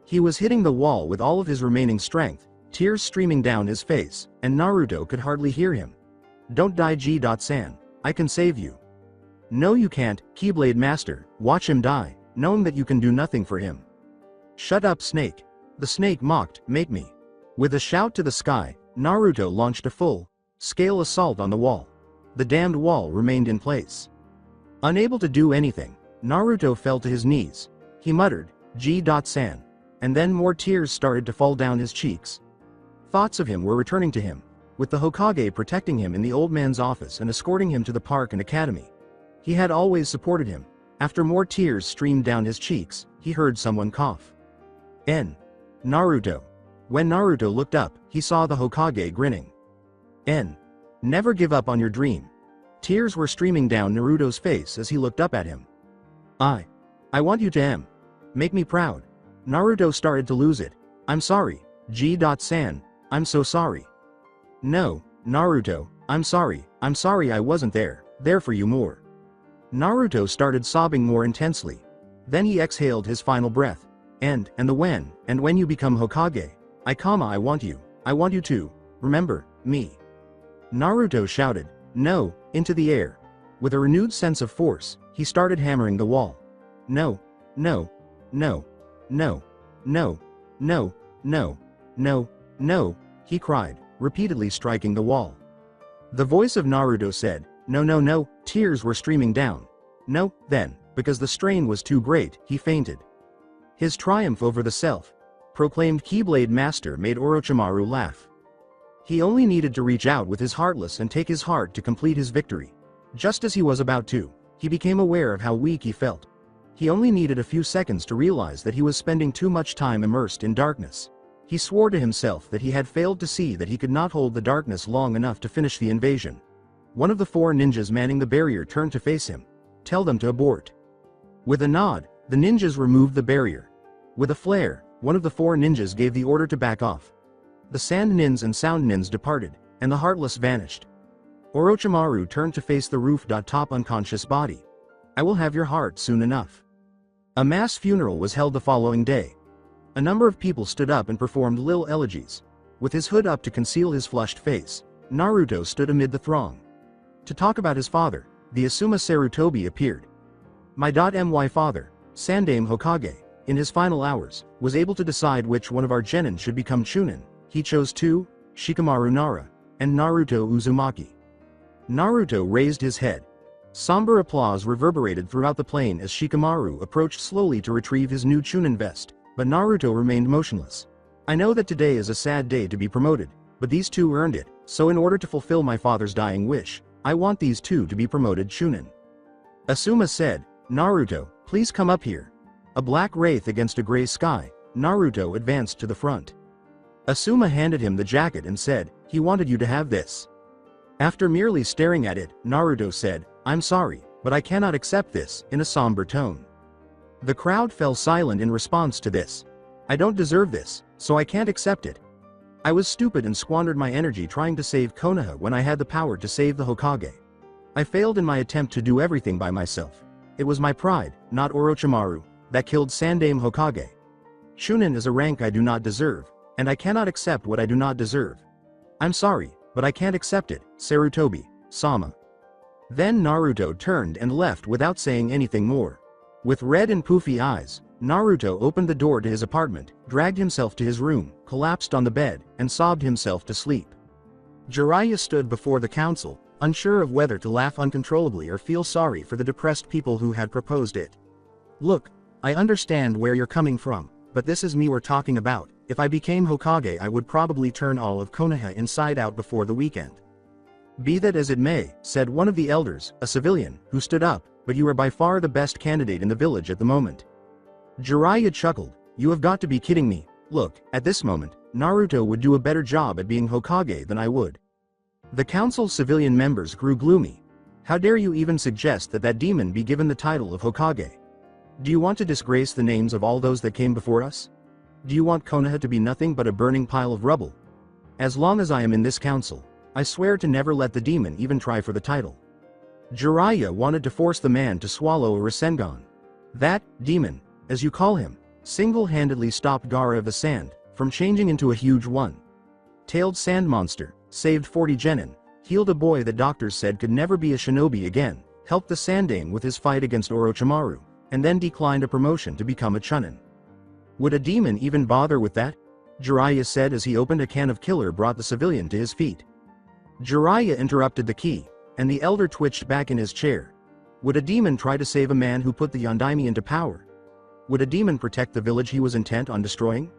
He was hitting the wall with all of his remaining strength, tears streaming down his face, and Naruto could hardly hear him. Don't die G.San. I can save you. No you can't, Keyblade Master, watch him die, knowing that you can do nothing for him. Shut up Snake. The snake mocked, make me. With a shout to the sky, Naruto launched a full-scale assault on the wall. The damned wall remained in place. Unable to do anything, Naruto fell to his knees. He muttered, G.San. And then more tears started to fall down his cheeks. Thoughts of him were returning to him, with the Hokage protecting him in the old man's office and escorting him to the park and academy. He had always supported him. After more tears streamed down his cheeks, he heard someone cough. Naruto. When Naruto looked up, he saw the Hokage grinning. Never give up on your dream. Tears were streaming down Naruto's face as he looked up at him. I want you to make me proud. Naruto started to lose it. I'm sorry, G.San, I'm so sorry. No, Naruto, I'm sorry I wasn't there for you more. Naruto started sobbing more intensely. Then he exhaled his final breath. And when you become Hokage, I want you to, remember, me. Naruto shouted, no, into the air. With a renewed sense of force, he started hammering the wall. No, no, no, no, no, no, no, no, no, he cried, repeatedly striking the wall. The voice of Naruto said, no no no, tears were streaming down. No, then, because the strain was too great, he fainted. His triumph over the self-proclaimed Keyblade Master made Orochimaru laugh. He only needed to reach out with his heartless and take his heart to complete his victory. Just as he was about to, he became aware of how weak he felt. He only needed a few seconds to realize that he was spending too much time immersed in darkness. He swore to himself that he had failed to see that he could not hold the darkness long enough to finish the invasion. One of the 4 ninjas manning the barrier turned to face him. Tell them to abort. With a nod, the ninjas removed the barrier. With a flare, one of the 4 ninjas gave the order to back off. The sand nins and sound nins departed, and the heartless vanished. Orochimaru turned to face the rooftop unconscious body. I will have your heart soon enough. A mass funeral was held the following day. A number of people stood up and performed lil elegies. With his hood up to conceal his flushed face, Naruto stood amid the throng. To talk about his father, the Asuma Sarutobi appeared. My father, Sandaime Hokage, in his final hours, was able to decide which one of our genin should become Chunin. He chose 2, Shikamaru Nara, and Naruto Uzumaki. Naruto raised his head. Somber applause reverberated throughout the plain as Shikamaru approached slowly to retrieve his new Chunin vest, but Naruto remained motionless. I know that today is a sad day to be promoted, but these 2 earned it, so in order to fulfill my father's dying wish, I want these 2 to be promoted Chunin. Asuma said, Naruto, please come up here. A black wraith against a gray sky, Naruto advanced to the front. Asuma handed him the jacket and said, he wanted you to have this. After merely staring at it, Naruto said, I'm sorry, but I cannot accept this, in a somber tone. The crowd fell silent in response to this. I don't deserve this, so I can't accept it. I was stupid and squandered my energy trying to save Konoha when I had the power to save the Hokage. I failed in my attempt to do everything by myself. It was my pride, not Orochimaru, that killed Sandaime Hokage. Chunin is a rank I do not deserve, and I cannot accept what I do not deserve. I'm sorry, but I can't accept it, Sarutobi, Sama. Then Naruto turned and left without saying anything more. With red and poofy eyes, Naruto opened the door to his apartment, dragged himself to his room, collapsed on the bed, and sobbed himself to sleep. Jiraiya stood before the council, unsure of whether to laugh uncontrollably or feel sorry for the depressed people who had proposed it. Look, I understand where you're coming from, but this is me we're talking about. If I became Hokage, I would probably turn all of Konoha inside out before the weekend. Be that as it may, said one of the elders, a civilian, who stood up, but you are by far the best candidate in the village at the moment. Jiraiya chuckled, you have got to be kidding me. Look, at this moment, Naruto would do a better job at being Hokage than I would. The council's civilian members grew gloomy. How dare you even suggest that that demon be given the title of Hokage? Do you want to disgrace the names of all those that came before us? Do you want Konoha to be nothing but a burning pile of rubble? As long as I am in this council, I swear to never let the demon even try for the title. Jiraiya wanted to force the man to swallow a Rasengan. That demon, as you call him, single-handedly stopped Gaara of the Sand from changing into a huge one-tailed sand monster, saved 40 genin, healed a boy that doctors said could never be a shinobi again, helped the Sandaime with his fight against Orochimaru, and then declined a promotion to become a chunin. Would a demon even bother with that? Jiraiya said as he opened a can of killer brought the civilian to his feet. Jiraiya interrupted the key, and the elder twitched back in his chair. Would a demon try to save a man who put the Yondaime into power? Would a demon protect the village he was intent on destroying?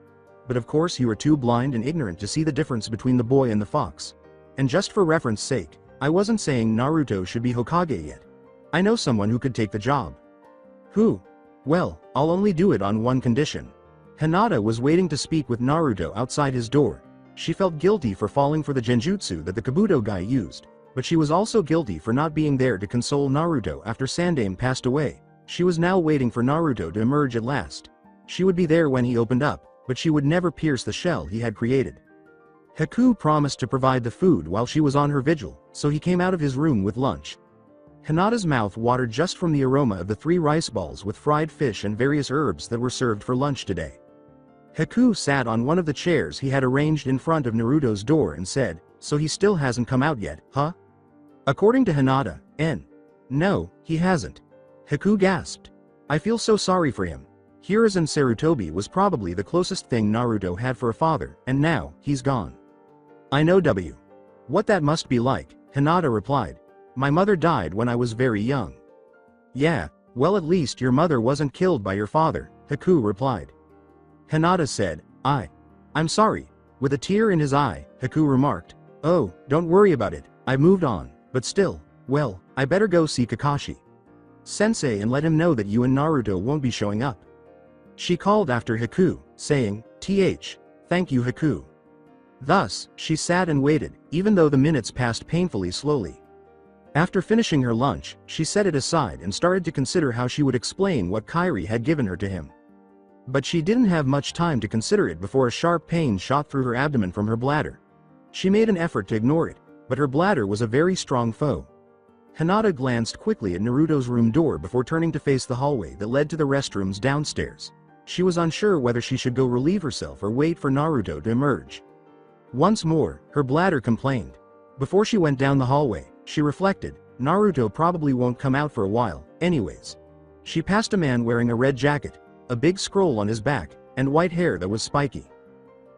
But of course you were too blind and ignorant to see the difference between the boy and the fox. And just for reference sake, I wasn't saying Naruto should be Hokage yet. I know someone who could take the job. Who? Well, I'll only do it on one condition. Hinata was waiting to speak with Naruto outside his door. She felt guilty for falling for the genjutsu that the Kabuto guy used, but she was also guilty for not being there to console Naruto after Sandaime passed away. She was now waiting for Naruto to emerge at last. She would be there when he opened up, but she would never pierce the shell he had created. Haku promised to provide the food while she was on her vigil, so he came out of his room with lunch. Hinata's mouth watered just from the aroma of the 3 rice balls with fried fish and various herbs that were served for lunch today. Haku sat on one of the chairs he had arranged in front of Naruto's door and said, "So he still hasn't come out yet, huh?" According to Hinata, no, he hasn't. Haku gasped. I feel so sorry for him. Hiruzen Sarutobi was probably the closest thing Naruto had for a father, and now, he's gone. I know what that must be like, Hinata replied. My mother died when I was very young. Yeah, well at least your mother wasn't killed by your father, Haku replied. Hinata said, I'm sorry. With a tear in his eye, Haku remarked, oh, don't worry about it, I moved on, but still, well, I better go see Kakashi Sensei and let him know that you and Naruto won't be showing up. She called after Haku, saying, thank you Haku. Thus, she sat and waited, even though the minutes passed painfully slowly. After finishing her lunch, she set it aside and started to consider how she would explain what Kairi had given her to him. But she didn't have much time to consider it before a sharp pain shot through her abdomen from her bladder. She made an effort to ignore it, but her bladder was a very strong foe. Hinata glanced quickly at Naruto's room door before turning to face the hallway that led to the restrooms downstairs. She was unsure whether she should go relieve herself or wait for Naruto to emerge. Once more, her bladder complained. Before she went down the hallway, she reflected, Naruto probably won't come out for a while, anyways. She passed a man wearing a red jacket, a big scroll on his back, and white hair that was spiky.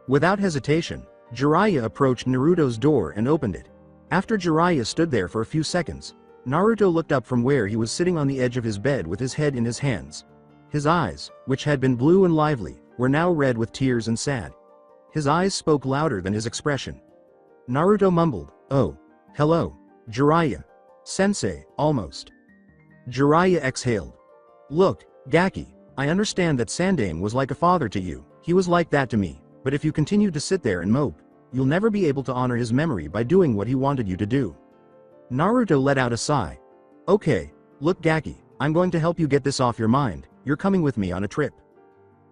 Without hesitation, Jiraiya approached Naruto's door and opened it. After Jiraiya stood there for a few seconds, Naruto looked up from where he was sitting on the edge of his bed with his head in his hands. His eyes, which had been blue and lively, were now red with tears and sad. His eyes spoke louder than his expression. Naruto mumbled, oh, hello, Jiraiya. Sensei, almost. Jiraiya exhaled. Look, Gaki, I understand that Sandaime was like a father to you, he was like that to me, but if you continue to sit there and mope, you'll never be able to honor his memory by doing what he wanted you to do. Naruto let out a sigh. Okay, look Gaki, I'm going to help you get this off your mind, you're coming with me on a trip.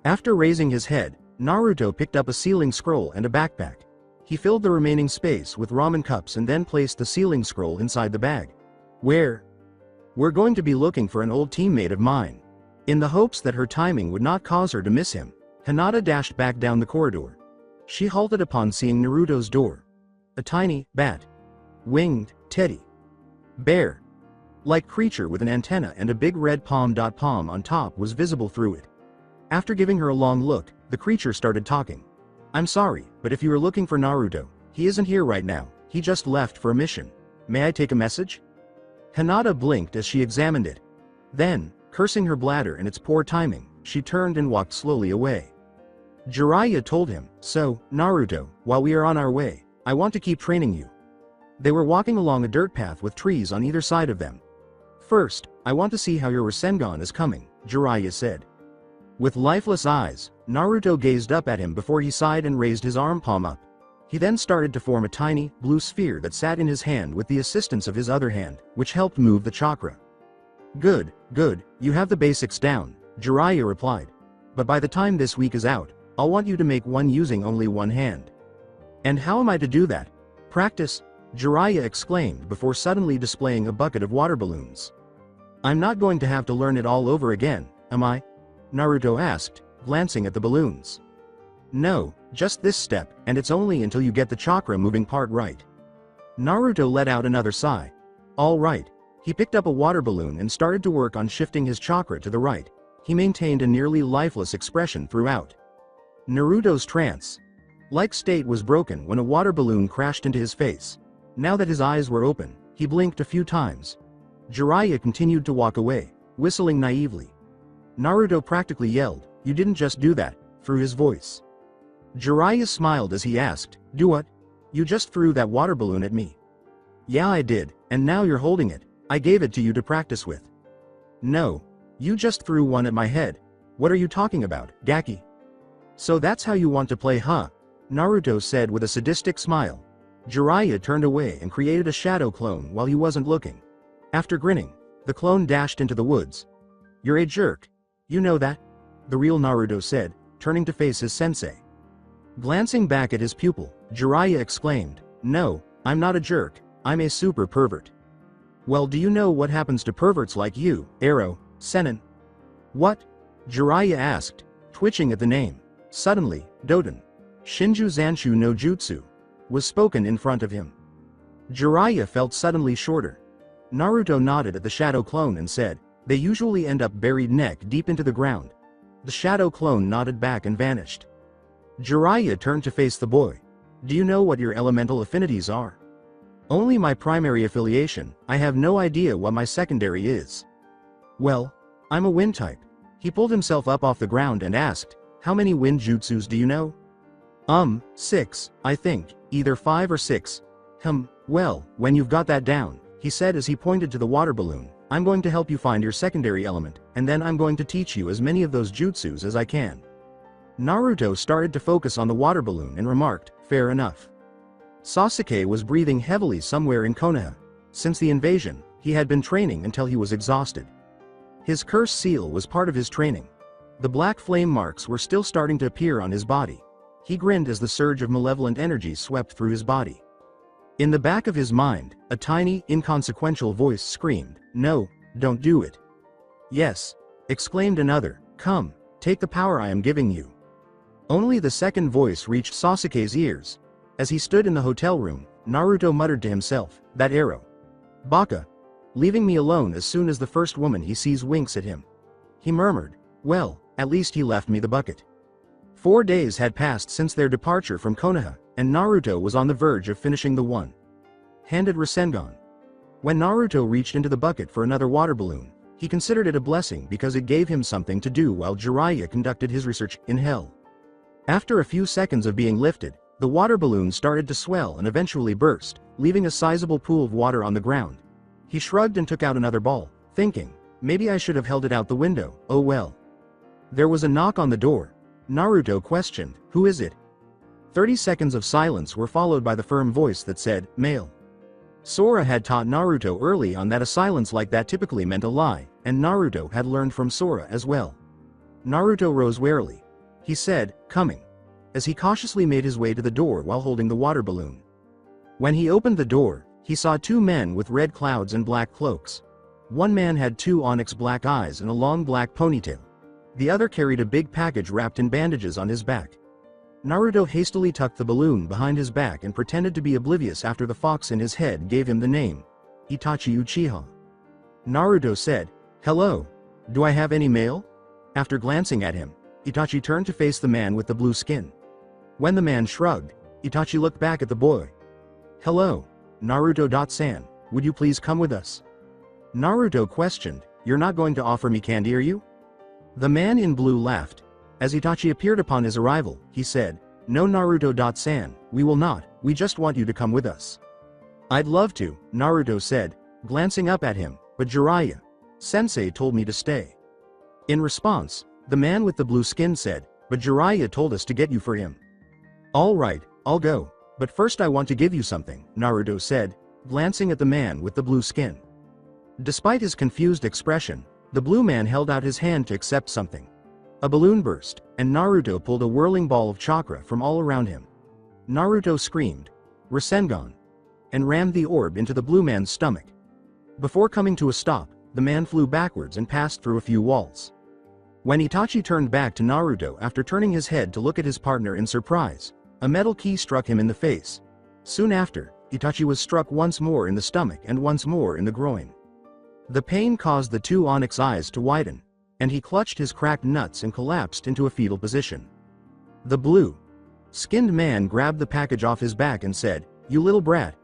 After raising his head, Naruto picked up a sealing scroll and a backpack. He filled the remaining space with ramen cups and then placed the sealing scroll inside the bag. We're going to be looking for an old teammate of mine. In the hopes that her timing would not cause her to miss him, Hinata dashed back down the corridor. She halted upon seeing Naruto's door. A tiny, winged, teddy bear-like creature with an antenna and a big red palm on top was visible through it. After giving her a long look, the creature started talking. I'm sorry, but if you are looking for Naruto, he isn't here right now, he just left for a mission. May I take a message? Hinata blinked as she examined it. Then, cursing her bladder and its poor timing, she turned and walked slowly away. Jiraiya told him, so, Naruto, while we are on our way, I want to keep training you. They were walking along a dirt path with trees on either side of them. First, I want to see how your Rasengan is coming, Jiraiya said. With lifeless eyes, Naruto gazed up at him before he sighed and raised his arm palm up. He then started to form a tiny, blue sphere that sat in his hand with the assistance of his other hand, which helped move the chakra. Good, you have the basics down, Jiraiya replied. But by the time this week is out, I'll want you to make one using only one hand. And how am I to do that? Practice, Jiraiya exclaimed before suddenly displaying a bucket of water balloons. I'm not going to have to learn it all over again, am I? Naruto asked, glancing at the balloons. No, just this step, and it's only until you get the chakra moving part right. Naruto let out another sigh. All right. He picked up a water balloon and started to work on shifting his chakra to the right. He maintained a nearly lifeless expression throughout. Naruto's trance-like state was broken when a water balloon crashed into his face. Now that his eyes were open, he blinked a few times. Jiraiya continued to walk away, whistling naively. Naruto practically yelled, "You didn't just do that," through his voice. Jiraiya smiled as he asked, "Do what? You just threw that water balloon at me." "Yeah, I did, and now you're holding it. I gave it to you to practice with." "No. You just threw one at my head. What are you talking about, Gaki?" "So that's how you want to play, huh?" Naruto said with a sadistic smile. Jiraiya turned away and created a shadow clone while he wasn't looking. After grinning, the clone dashed into the woods. "You're a jerk. You know that?" the real Naruto said, turning to face his sensei. Glancing back at his pupil, Jiraiya exclaimed, "No, I'm not a jerk, I'm a super pervert." "Well, do you know what happens to perverts like you, Arrow, Senin?" "What?" Jiraiya asked, twitching at the name. Suddenly, Doton, Shinju Zanshu no Jutsu, was spoken in front of him. Jiraiya felt suddenly shorter. Naruto nodded at the shadow clone and said, "They usually end up buried neck deep into the ground." The shadow clone nodded back and vanished. Jiraiya turned to face the boy. "Do you know what your elemental affinities are?" "Only my primary affiliation, I have no idea what my secondary is." "Well, I'm a wind type." He pulled himself up off the ground and asked, "How many wind jutsus do you know?" 6, I think, either 5 or 6. Well, when you've got that down," he said as he pointed to the water balloon, "I'm going to help you find your secondary element, and then I'm going to teach you as many of those jutsus as I can." Naruto started to focus on the water balloon and remarked, "Fair enough." Sasuke was breathing heavily somewhere in Konoha. Since the invasion, he had been training until he was exhausted. His curse seal was part of his training. The black flame marks were still starting to appear on his body. He grinned as the surge of malevolent energy swept through his body. In the back of his mind, a tiny, inconsequential voice screamed, "No, don't do it." "Yes," exclaimed another, "Come, take the power I am giving you." Only the second voice reached Sasuke's ears. As he stood in the hotel room, Naruto muttered to himself, "That arrow. Baka. Leaving me alone as soon as the first woman he sees winks at him." He murmured, "Well, at least he left me the bucket." 4 days had passed since their departure from Konoha, and Naruto was on the verge of finishing the one-handed Rasengan. When Naruto reached into the bucket for another water balloon, he considered it a blessing because it gave him something to do while Jiraiya conducted his research in hell. After a few seconds of being lifted, the water balloon started to swell and eventually burst, leaving a sizable pool of water on the ground. He shrugged and took out another ball, thinking, "Maybe I should have held it out the window, oh well." There was a knock on the door. Naruto questioned, "Who is it?" 30 seconds of silence were followed by the firm voice that said, "Male." Sora had taught Naruto early on that a silence like that typically meant a lie, and Naruto had learned from Sora as well. Naruto rose warily. He said, "Coming," as he cautiously made his way to the door while holding the water balloon. When he opened the door, he saw 2 men with red clouds and black cloaks. One man had 2 onyx black eyes and a long black ponytail. The other carried a big package wrapped in bandages on his back. Naruto hastily tucked the balloon behind his back and pretended to be oblivious after the fox in his head gave him the name. Itachi Uchiha. Naruto said, "Hello. Do I have any mail?" After glancing at him, Itachi turned to face the man with the blue skin. When the man shrugged, Itachi looked back at the boy. "Hello, Naruto-san, would you please come with us?" Naruto questioned, "You're not going to offer me candy, are you?" The man in blue laughed. As Itachi appeared upon his arrival, he said, "No, Naruto-san, we will not, we just want you to come with us." "I'd love to," Naruto said, glancing up at him, "but Jiraiya Sensei told me to stay." In response, the man with the blue skin said, "But Jiraiya told us to get you for him." "All right, I'll go, but first I want to give you something," Naruto said, glancing at the man with the blue skin. Despite his confused expression, the blue man held out his hand to accept something. A balloon burst, and Naruto pulled a whirling ball of chakra from all around him. Naruto screamed, "Rasengan!" and rammed the orb into the blue man's stomach. Before coming to a stop, the man flew backwards and passed through a few walls. When Itachi turned back to Naruto after turning his head to look at his partner in surprise, a metal key struck him in the face. Soon after, Itachi was struck once more in the stomach and once more in the groin. The pain caused the two onyx eyes to widen, and he clutched his cracked nuts and collapsed into a fetal position. The blue-skinned man grabbed the package off his back and said, "You little brat."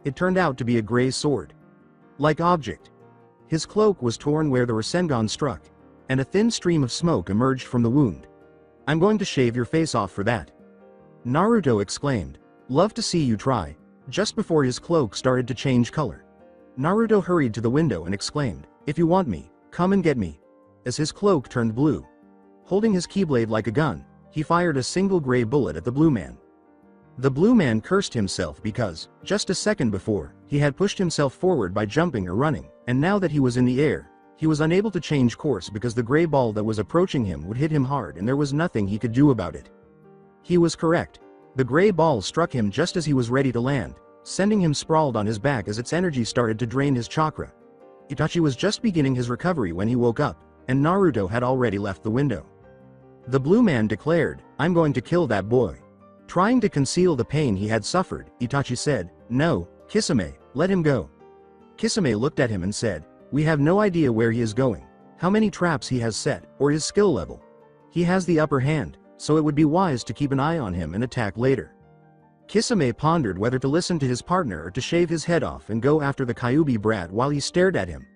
It turned out to be a gray sword-like object. His cloak was torn where the Rasengan struck, and a thin stream of smoke emerged from the wound. "I'm going to shave your face off for that," Naruto exclaimed. "Love to see you try." Just before his cloak started to change color, Naruto hurried to the window and exclaimed, "If you want me, come and get me." As his cloak turned blue, holding his keyblade like a gun, he fired a single gray bullet at the blue man. The blue man cursed himself because, just a second before, he had pushed himself forward by jumping or running, and now that he was in the air, he was unable to change course because the gray ball that was approaching him would hit him hard and there was nothing he could do about it. He was correct. The gray ball struck him just as he was ready to land, sending him sprawled on his back as its energy started to drain his chakra. Itachi was just beginning his recovery when he woke up, and Naruto had already left the window. The blue man declared, "I'm going to kill that boy." Trying to conceal the pain he had suffered, Itachi said, "No, Kisame, let him go." Kisame looked at him and said, "We have no idea where he is going, how many traps he has set, or his skill level. He has the upper hand, so it would be wise to keep an eye on him and attack later." Kisame pondered whether to listen to his partner or to shave his head off and go after the Kyuubi brat while he stared at him.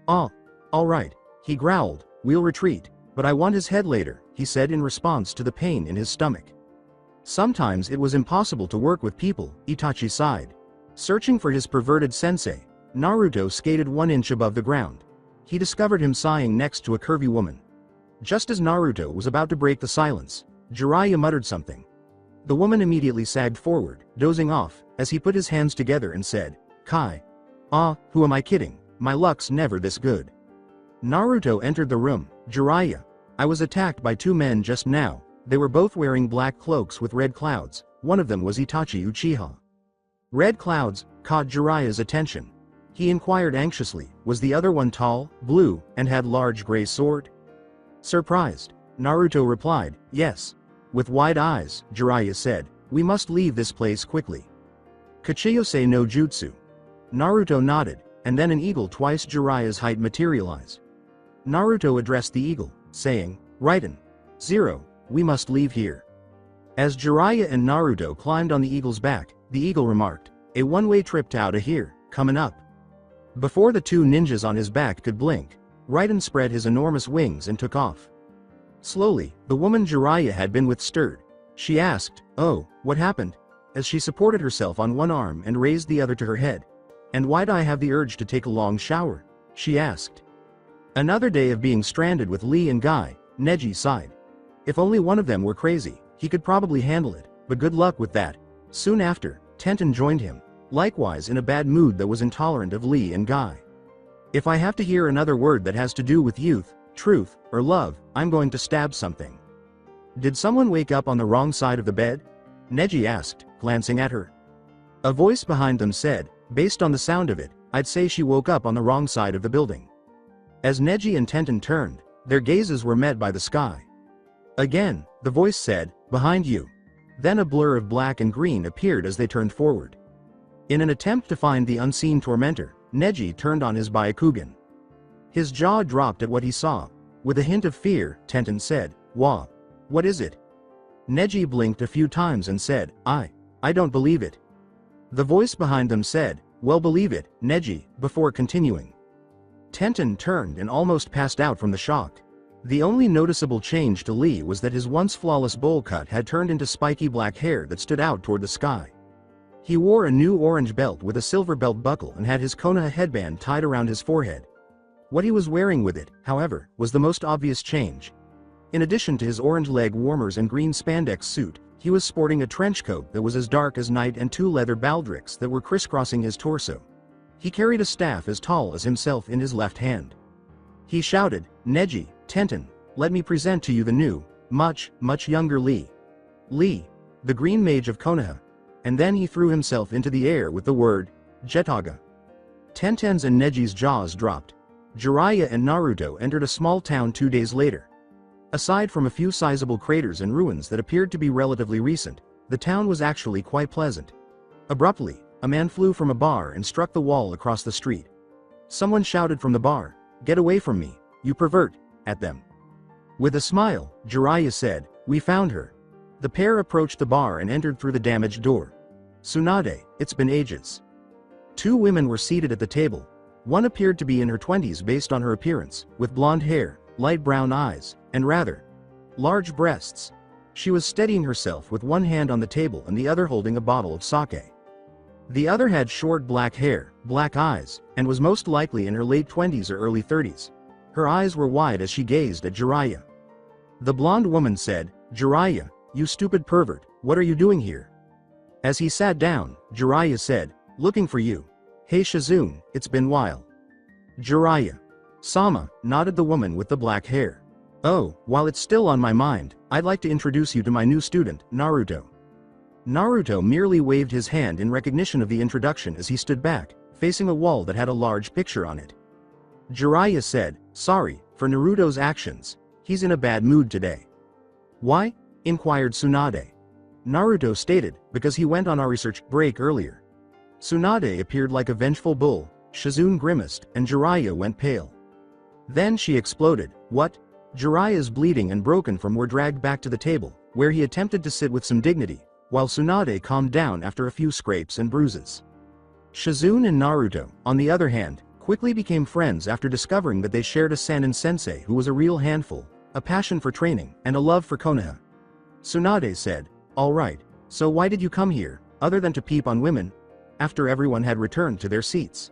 "Oh, all right," he growled, "we'll retreat, but I want his head later," he said in response to the pain in his stomach. Sometimes it was impossible to work with people, Itachi sighed. Searching for his perverted sensei, Naruto skated 1 inch above the ground. He discovered him sighing next to a curvy woman. Just as Naruto was about to break the silence, Jiraiya muttered something. The woman immediately sagged forward, dozing off, as he put his hands together and said, "Kai. Ah, who am I kidding? My luck's never this good." Naruto entered the room. "Jiraiya. I was attacked by 2 men just now. They were both wearing black cloaks with red clouds. One of them was Itachi Uchiha." Red clouds caught Jiraiya's attention. He inquired anxiously, was the other one tall, blue, and had large gray sword? Surprised, Naruto replied, "Yes." With wide eyes, Jiraiya said, "We must leave this place quickly." "Kachiyose no jutsu." Naruto nodded, and then an eagle twice Jiraiya's height materialized. Naruto addressed the eagle, saying, "Raiden. Zero, we must leave here." As Jiraiya and Naruto climbed on the eagle's back, the eagle remarked, "A one-way trip to out of here, coming up." Before the 2 ninjas on his back could blink, Raiden spread his enormous wings and took off. Slowly, the woman Jiraiya had been with stirred. She asked, "Oh, what happened?" as she supported herself on one arm and raised the other to her head. "And why'd I have the urge to take a long shower?" she asked. Another day of being stranded with Lee and Guy, Neji sighed. If only one of them were crazy, he could probably handle it, but good luck with that. Soon after, Tenten joined him, likewise in a bad mood that was intolerant of Lee and Guy. "If I have to hear another word that has to do with youth, truth, or love, I'm going to stab something." "Did someone wake up on the wrong side of the bed?" Neji asked, glancing at her. A voice behind them said, "Based on the sound of it, I'd say she woke up on the wrong side of the building." As Neji and Tenten turned, their gazes were met by the sky. Again, the voice said, "Behind you." Then a blur of black and green appeared as they turned forward. In an attempt to find the unseen tormentor, Neji turned on his Byakugan. His jaw dropped at what he saw. With a hint of fear, Tenten said, "Wah. What is it?" Neji blinked a few times and said, I don't believe it." The voice behind them said, "Well, believe it, Neji," before continuing. Tenten turned and almost passed out from the shock. The only noticeable change to Lee was that his once flawless bowl cut had turned into spiky black hair that stood out toward the sky. He wore a new orange belt with a silver belt buckle and had his Konoha headband tied around his forehead. What he was wearing with it, however, was the most obvious change. In addition to his orange leg warmers and green spandex suit, he was sporting a trench coat that was as dark as night and 2 leather baldricks that were crisscrossing his torso. He carried a staff as tall as himself in his left hand. He shouted, "Neji, Tenten, let me present to you the new, much younger Lee. Lee, the Green Mage of Konoha." And then he threw himself into the air with the word, Jetaga. Tenten's and Neji's jaws dropped. Jiraiya and Naruto entered a small town 2 days later. Aside from a few sizable craters and ruins that appeared to be relatively recent, the town was actually quite pleasant. Abruptly, a man flew from a bar and struck the wall across the street. Someone shouted from the bar, "Get away from me, you pervert," at them. With a smile, Jiraiya said, "We found her." The pair approached the bar and entered through the damaged door. Tsunade, it's been ages. 2 women were seated at the table. One appeared to be in her 20s based on her appearance, with blonde hair, light brown eyes, and rather large breasts. She was steadying herself with one hand on the table and the other holding a bottle of sake. The other had short black hair, black eyes, and was most likely in her late 20s or early 30s. Her eyes were wide as she gazed at Jiraiya. The blonde woman said, "Jiraiya, you stupid pervert, what are you doing here?" As he sat down, Jiraiya said, "Looking for you. Hey Shizune, it's been while." Jiraiya Sama, nodded the woman with the black hair. "Oh, while it's still on my mind, I'd like to introduce you to my new student, Naruto." Naruto merely waved his hand in recognition of the introduction as he stood back, facing a wall that had a large picture on it. Jiraiya said, "Sorry for Naruto's actions, he's in a bad mood today." "Why?" inquired Tsunade. Naruto stated, "Because he went on our research break earlier." Tsunade appeared like a vengeful bull, Shizune grimaced, and Jiraiya went pale. Then she exploded, "What?" Jiraiya's bleeding and broken from were dragged back to the table, where he attempted to sit with some dignity, while Tsunade calmed down after a few scrapes and bruises. Shizune and Naruto, on the other hand, quickly became friends after discovering that they shared a Sannin sensei who was a real handful, a passion for training, and a love for Konoha. Tsunade said, "All right, so why did you come here, other than to peep on women?" After everyone had returned to their seats.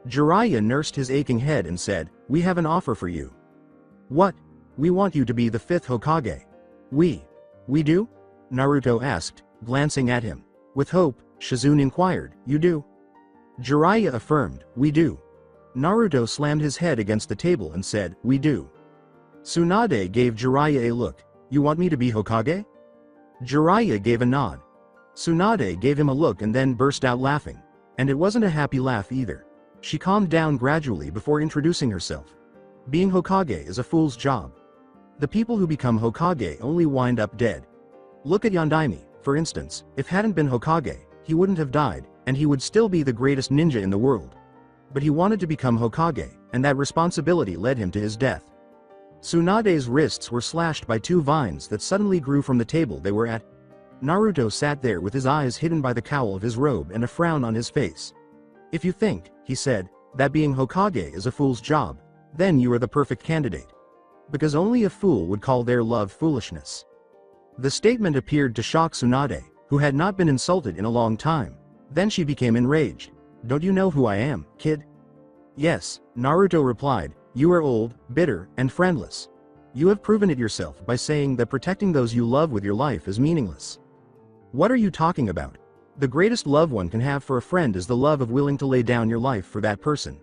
Jiraiya nursed his aching head and said, "We have an offer for you." "What?" "We want you to be the 5th Hokage." We do?" Naruto asked, glancing at him. With hope, Shizune inquired, "You do?" Jiraiya affirmed, "We do." Naruto slammed his head against the table and said, "We do." Tsunade gave Jiraiya a look. "You want me to be Hokage?" Jiraiya gave a nod. Tsunade gave him a look and then burst out laughing. And it wasn't a happy laugh either. She calmed down gradually before introducing herself. "Being Hokage is a fool's job. The people who become Hokage only wind up dead. Look at Yondaime, for instance. If hadn't been Hokage, he wouldn't have died, and he would still be the greatest ninja in the world. But he wanted to become Hokage, and that responsibility led him to his death." Tsunade's wrists were slashed by 2 vines that suddenly grew from the table they were at. Naruto sat there with his eyes hidden by the cowl of his robe and a frown on his face. "If you think," he said, "that being Hokage is a fool's job, then you are the perfect candidate. Because only a fool would call their love foolishness." The statement appeared to shock Tsunade, who had not been insulted in a long time. Then she became enraged. "Don't you know who I am, kid?" "Yes," Naruto replied, "you are old, bitter, and friendless. You have proven it yourself by saying that protecting those you love with your life is meaningless. What are you talking about? The greatest love one can have for a friend is the love of willing to lay down your life for that person.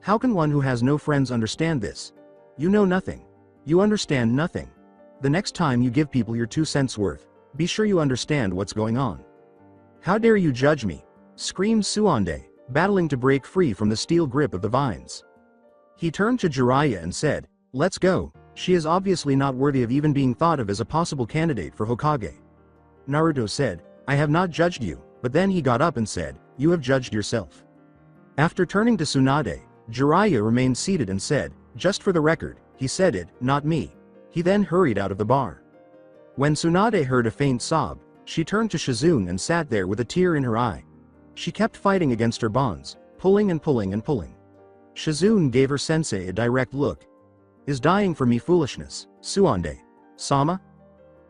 How can one who has no friends understand this? You know nothing. You understand nothing. The next time you give people your 2 cents worth, be sure you understand what's going on." "How dare you judge me?" screamed Tsunade, battling to break free from the steel grip of the vines. He turned to Jiraiya and said, "Let's go. She is obviously not worthy of even being thought of as a possible candidate for Hokage." Naruto said, "I have not judged you," but then he got up and said, "You have judged yourself." After turning to Tsunade, Jiraiya remained seated and said, "Just for the record, he said it, not me." He then hurried out of the bar. When Tsunade heard a faint sob, she turned to Shizune and sat there with a tear in her eye. She kept fighting against her bonds, pulling and pulling and pulling. Shizune gave her sensei a direct look. "Is dying for me foolishness, Tsunade? Sama?"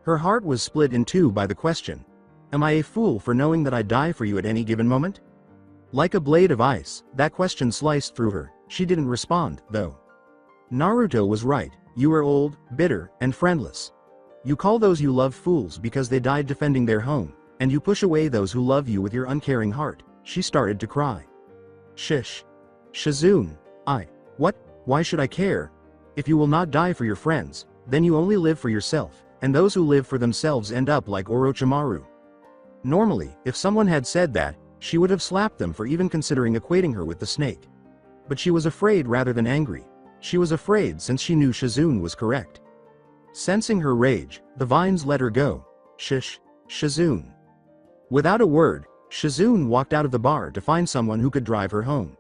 Her heart was split in 2 by the question. "Am I a fool for knowing that I die for you at any given moment?" Like a blade of ice, that question sliced through her. She didn't respond, though. Naruto was right. You are old, bitter, and friendless. You call those you love fools because they died defending their home, and you push away those who love you with your uncaring heart." She started to cry. "Shish. Shizune, what? Why should I care? If you will not die for your friends, then you only live for yourself, and those who live for themselves end up like Orochimaru." Normally, if someone had said that, She would have slapped them for even considering equating her with the snake. But she was afraid rather than angry. She was afraid since she knew Shizune was correct. Sensing her rage, the vines let her go. Shizune. Without a word, Shizune walked out of the bar to find someone who could drive her home.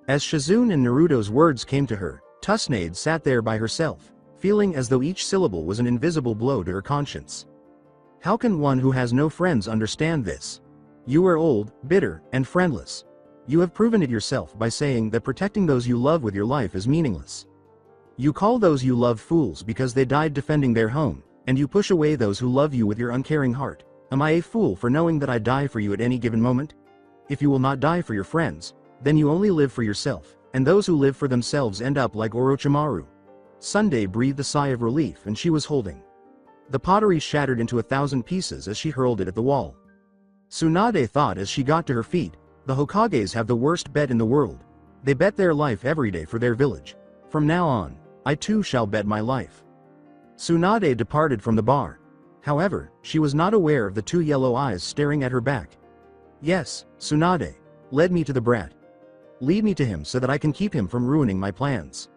As Shizune and Naruto's words came to her, Tusnade sat there by herself, feeling as though each syllable was an invisible blow to her conscience. How can one who has no friends understand this? You are old, bitter, and friendless. You have proven it yourself by saying that protecting those you love with your life is meaningless. You call those you love fools because they died defending their home, and you push away those who love you with your uncaring heart. Am I a fool for knowing that I die for you at any given moment? If you will not die for your friends, then you only live for yourself, and those who live for themselves end up like Orochimaru. Sunday breathed a sigh of relief and she was holding. The pottery shattered into 1,000 pieces as she hurled it at the wall. Tsunade thought as she got to her feet, the Hokages have the worst bet in the world. They bet their life every day for their village. From now on, I too shall bet my life. Tsunade departed from the bar. However, she was not aware of the two yellow eyes staring at her back. Yes, Tsunade, led me to the brat. Lead me to him so that I can keep him from ruining my plans.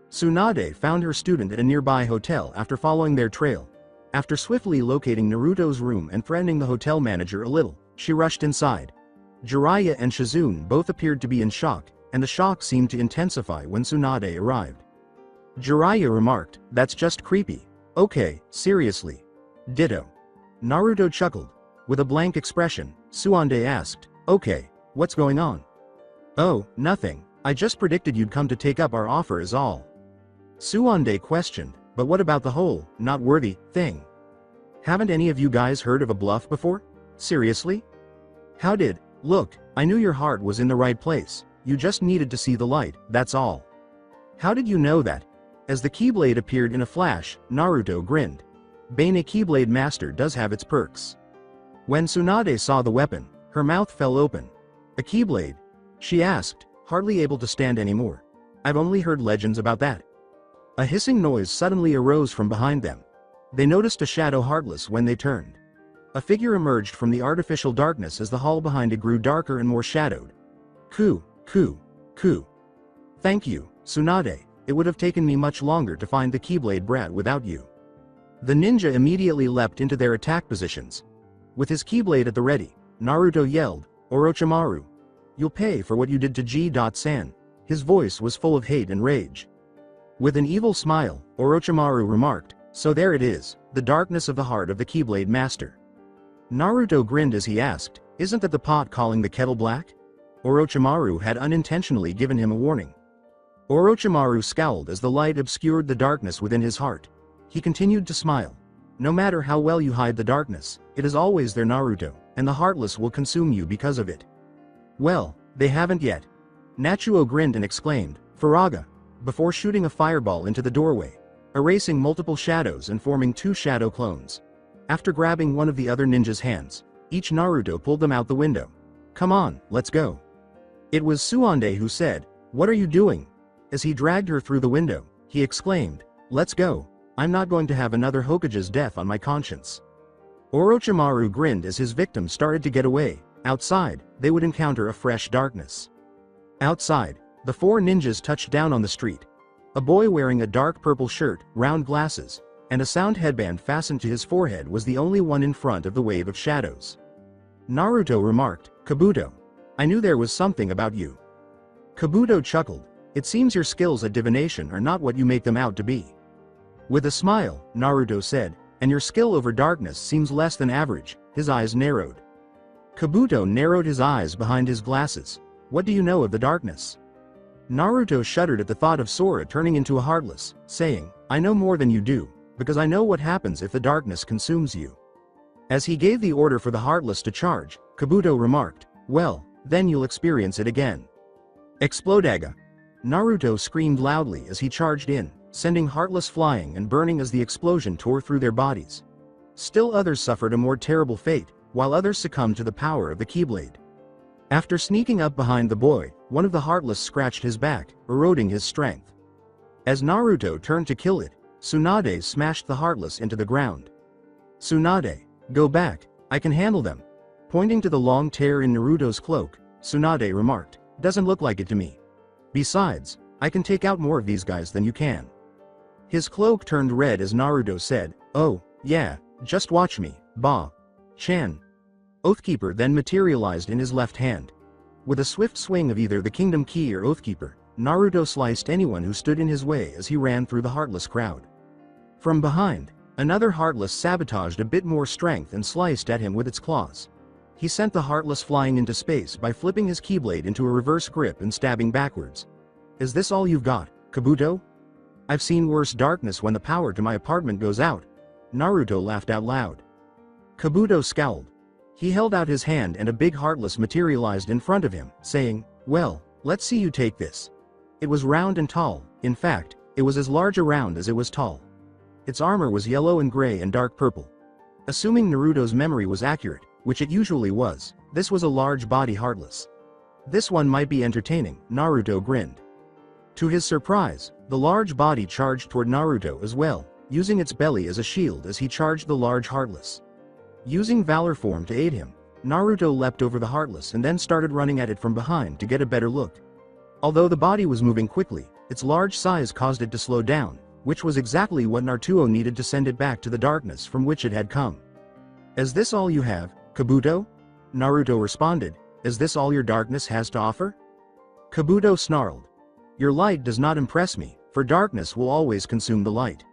Tsunade found her student at a nearby hotel after following their trail. After swiftly locating Naruto's room and friending the hotel manager a little, she rushed inside. Jiraiya and Shizune both appeared to be in shock, and the shock seemed to intensify when Tsunade arrived. Jiraiya remarked, "That's just creepy." "Okay, seriously." "Ditto." Naruto chuckled. With a blank expression, Tsunade asked, "Okay, what's going on?" "Oh, nothing. I just predicted you'd come to take up our offer is all." Tsunade questioned, "But what about the whole, not worthy, thing? Haven't any of you guys heard of a bluff before? Seriously? How did, look, I knew your heart was in the right place, you just needed to see the light, that's all." "How did you know that?" As the Keyblade appeared in a flash, Naruto grinned. Being a Keyblade master does have its perks. When Tsunade saw the weapon, her mouth fell open. "A Keyblade?" she asked, hardly able to stand anymore. "I've only heard legends about that." A hissing noise suddenly arose from behind them. They noticed a shadow Heartless when they turned. A figure emerged from the artificial darkness as the hall behind it grew darker and more shadowed. Ku. "Thank you, Tsunade, it would have taken me much longer to find the Keyblade brat without you." The ninja immediately leapt into their attack positions. With his Keyblade at the ready, Naruto yelled, "Orochimaru! You'll pay for what you did to G.San." His voice was full of hate and rage. With an evil smile, Orochimaru remarked, "So there it is, the darkness of the heart of the Keyblade master." Naruto grinned as he asked, "Isn't that the pot calling the kettle black?" Orochimaru had unintentionally given him a warning. Orochimaru scowled as the light obscured the darkness within his heart. He continued to smile. "No matter how well you hide the darkness, it is always there, Naruto, and the Heartless will consume you because of it." "Well, they haven't yet." Nachuo grinned and exclaimed, "Faraga," before shooting a fireball into the doorway, erasing multiple shadows and forming two shadow clones. After grabbing one of the other ninjas' hands, each Naruto pulled them out the window. "Come on, let's go." It was Tsunade who said, "What are you doing?" As he dragged her through the window, he exclaimed, "Let's go. I'm not going to have another Hokage's death on my conscience." Orochimaru grinned as his victim started to get away. Outside, they would encounter a fresh darkness. Outside, the four ninjas touched down on the street. A boy wearing a dark purple shirt, round glasses, and a sound headband fastened to his forehead was the only one in front of the wave of shadows. Naruto remarked, "Kabuto. I knew there was something about you." Kabuto chuckled. "It seems your skills at divination are not what you make them out to be." With a smile, Naruto said, "And your skill over darkness seems less than average." His eyes narrowed. Kabuto narrowed his eyes behind his glasses. "What do you know of the darkness?" Naruto shuddered at the thought of Sora turning into a Heartless, saying, "I know more than you do, because I know what happens if the darkness consumes you." As he gave the order for the Heartless to charge, Kabuto remarked, "Well, then you'll experience it again." Explodaga! Naruto screamed loudly as he charged in, sending Heartless flying and burning as the explosion tore through their bodies. Still others suffered a more terrible fate, while others succumbed to the power of the Keyblade. After sneaking up behind the boy, one of the Heartless scratched his back, eroding his strength. As Naruto turned to kill it, Tsunade smashed the Heartless into the ground. "Tsunade, go back, I can handle them." Pointing to the long tear in Naruto's cloak, Tsunade remarked, "Doesn't look like it to me. Besides, I can take out more of these guys than you can." His cloak turned red as Naruto said, "Oh, yeah, just watch me, Chan." Oathkeeper then materialized in his left hand. With a swift swing of either the Kingdom Key or Oathkeeper, Naruto sliced anyone who stood in his way as he ran through the Heartless crowd. From behind, another Heartless sabotaged a bit more strength and sliced at him with its claws. He sent the Heartless flying into space by flipping his Keyblade into a reverse grip and stabbing backwards. "Is this all you've got, Kabuto? I've seen worse darkness when the power to my apartment goes out." Naruto laughed out loud. Kabuto scowled. He held out his hand and a big Heartless materialized in front of him, saying, "Well, let's see you take this." It was round and tall. In fact, it was as large around as it was tall. Its armor was yellow and gray and dark purple. Assuming Naruto's memory was accurate, which it usually was, this was a large body Heartless. This one might be entertaining, Naruto grinned. To his surprise, the large body charged toward Naruto as well, using its belly as a shield as he charged the large Heartless. Using Valor form to aid him, Naruto leapt over the Heartless and then started running at it from behind to get a better look. Although the body was moving quickly, its large size caused it to slow down, which was exactly what Naruto needed to send it back to the darkness from which it had come. "Is this all you have, Kabuto?" Naruto responded, "Is this all your darkness has to offer?" Kabuto snarled, "Your light does not impress me, for darkness will always consume the light."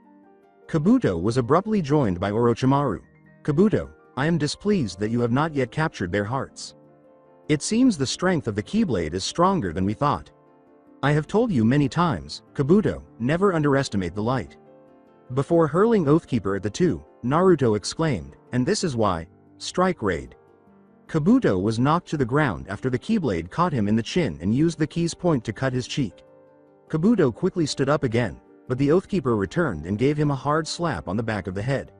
Kabuto was abruptly joined by Orochimaru. "Kabuto, I am displeased that you have not yet captured their hearts. It seems the strength of the Keyblade is stronger than we thought. I have told you many times, Kabuto, never underestimate the light." Before hurling Oathkeeper at the two, Naruto exclaimed, "And this is why, strike raid." Kabuto was knocked to the ground after the Keyblade caught him in the chin and used the key's point to cut his cheek. Kabuto quickly stood up again, but the Oathkeeper returned and gave him a hard slap on the back of the head.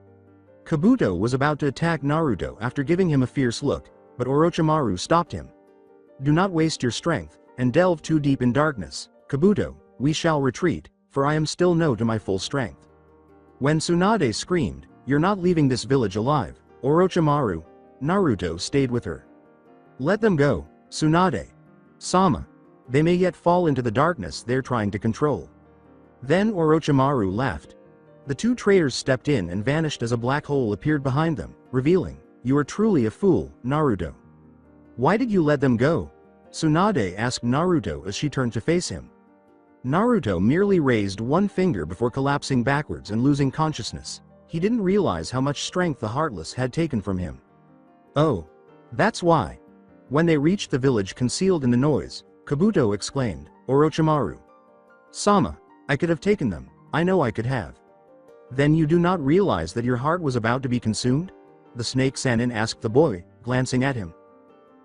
Kabuto was about to attack Naruto after giving him a fierce look, but Orochimaru stopped him. "Do not waste your strength, and delve too deep in darkness, Kabuto, we shall retreat, for I am still no to my full strength." When Tsunade screamed, "You're not leaving this village alive, Orochimaru," Naruto stayed with her. "Let them go, Tsunade. Sama. They may yet fall into the darkness they're trying to control." Then Orochimaru laughed. The two traitors stepped in and vanished as a black hole appeared behind them, revealing, "You are truly a fool, Naruto. Why did you let them go?" Tsunade asked Naruto as she turned to face him. Naruto merely raised one finger before collapsing backwards and losing consciousness. He didn't realize how much strength the Heartless had taken from him. "Oh. That's why." When they reached the village concealed in the noise, Kabuto exclaimed, "Orochimaru. Sama, I could have taken them, I know I could have." "Then you do not realize that your heart was about to be consumed?" the Snake Sannin asked the boy, glancing at him.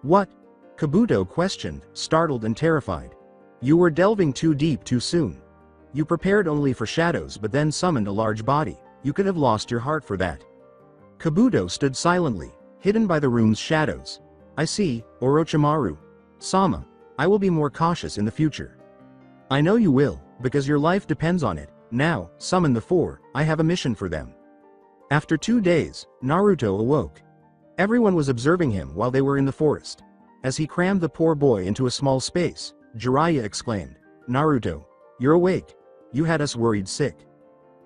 "What?" Kabuto questioned, startled and terrified. "You were delving too deep too soon. You prepared only for shadows but then summoned a large body, you could have lost your heart for that." Kabuto stood silently, hidden by the room's shadows. "I see, Orochimaru. Sama, I will be more cautious in the future." "I know you will, because your life depends on it. Now, summon the four, I have a mission for them." After 2 days, Naruto awoke. Everyone was observing him while they were in the forest. As he crammed the poor boy into a small space, Jiraiya exclaimed, "Naruto, you're awake. You had us worried sick."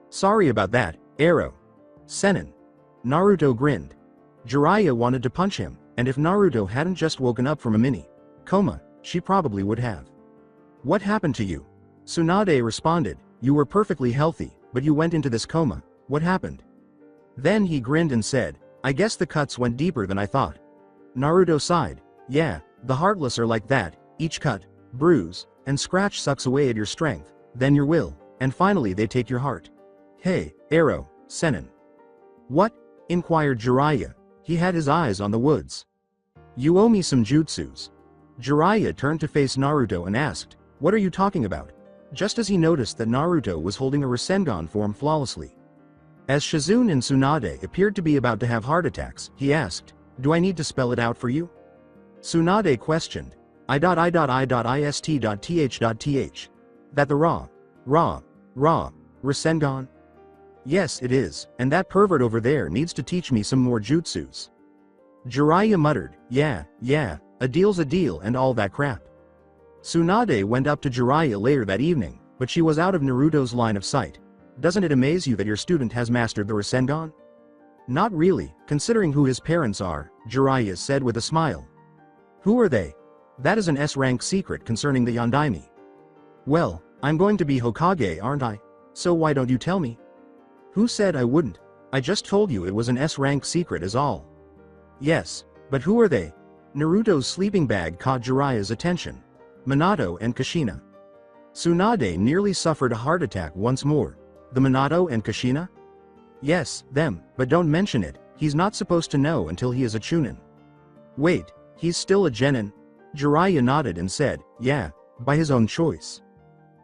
"Sorry about that, Arrow. Sennin." Naruto grinned. Jiraiya wanted to punch him, and if Naruto hadn't just woken up from a mini coma, she probably would have. "What happened to you?" Tsunade responded, "You were perfectly healthy, but you went into this coma. What happened?" Then he grinned and said, "I guess the cuts went deeper than I thought." Naruto sighed. "Yeah, the Heartless are like that, each cut, bruise, and scratch sucks away at your strength, then your will, and finally they take your heart." "Hey, Arrow, Sennin." "What?" inquired Jiraiya. He had his eyes on the woods. "You owe me some jutsus." Jiraiya turned to face Naruto and asked, "What are you talking about?" just as he noticed that Naruto was holding a Rasengan form flawlessly. As Shizune and Tsunade appeared to be about to have heart attacks, he asked, "Do I need to spell it out for you?" Tsunade questioned, "I.I.I.ist.th.th. That the raw, Rasengan?" "Yes, it is, and that pervert over there needs to teach me some more jutsus." Jiraiya muttered, yeah, a deal's a deal and all that crap. Tsunade went up to Jiraiya later that evening, but she was out of Naruto's line of sight. Doesn't it amaze you that your student has mastered the Rasengan? Not really, considering who his parents are, Jiraiya said with a smile. Who are they? That is an S-rank secret concerning the Yondaime. Well, I'm going to be Hokage, aren't I? So why don't you tell me? Who said I wouldn't? I just told you it was an S-rank secret is all. Yes, but who are they? Naruto's sleeping bag caught Jiraiya's attention. Minato and Kushina. Tsunade nearly suffered a heart attack once more. The Minato and Kushina? Yes, them, but don't mention it, he's not supposed to know until he is a Chunin. Wait, he's still a Genin? Jiraiya nodded and said, yeah, by his own choice.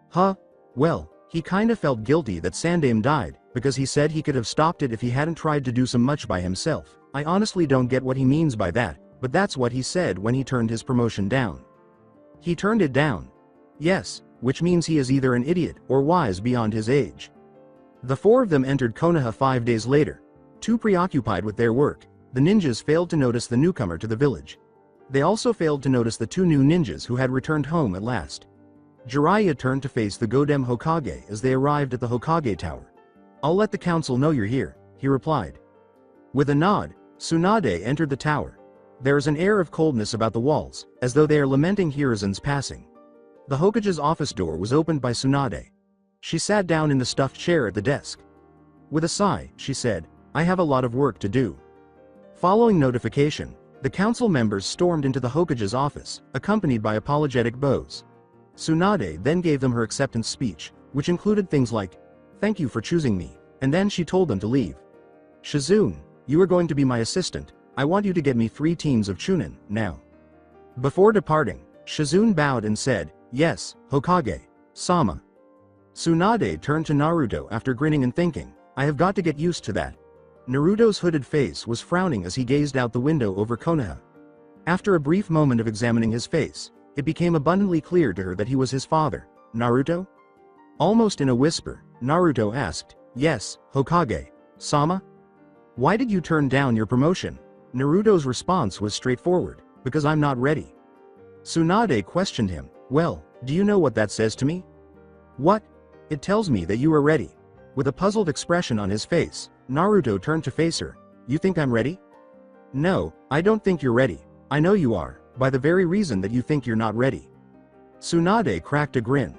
Huh? Well, he kinda felt guilty that Sandaime died, because he said he could have stopped it if he hadn't tried to do so much by himself. I honestly don't get what he means by that, but that's what he said when he turned his promotion down. He turned it down. Yes, which means he is either an idiot or wise beyond his age. The four of them entered Konoha 5 days later. Too preoccupied with their work, the ninjas failed to notice the newcomer to the village. They also failed to notice the two new ninjas who had returned home at last. Jiraiya turned to face the Godem Hokage as they arrived at the Hokage Tower. I'll let the council know you're here, he replied. With a nod, Tsunade entered the tower. There is an air of coldness about the walls, as though they are lamenting Hiruzen's passing. The Hokage's office door was opened by Tsunade. She sat down in the stuffed chair at the desk. With a sigh, she said, I have a lot of work to do. Following notification, the council members stormed into the Hokage's office, accompanied by apologetic bows. Tsunade then gave them her acceptance speech, which included things like, thank you for choosing me, and then she told them to leave. Shizune, you are going to be my assistant, I want you to get me 3 teams of Chunin, now. Before departing, Shizune bowed and said, yes, Hokage, Sama. Tsunade turned to Naruto after grinning and thinking, I have got to get used to that. Naruto's hooded face was frowning as he gazed out the window over Konoha. After a brief moment of examining his face, it became abundantly clear to her that he was his father. Naruto? Almost in a whisper, Naruto asked, yes, Hokage, Sama? Why did you turn down your promotion? Naruto's response was straightforward, because I'm not ready. Tsunade questioned him, well, do you know what that says to me? What? It tells me that you are ready. With a puzzled expression on his face, Naruto turned to face her. You think I'm ready? No, I don't think you're ready. I know you are, by the very reason that you think you're not ready. Tsunade cracked a grin.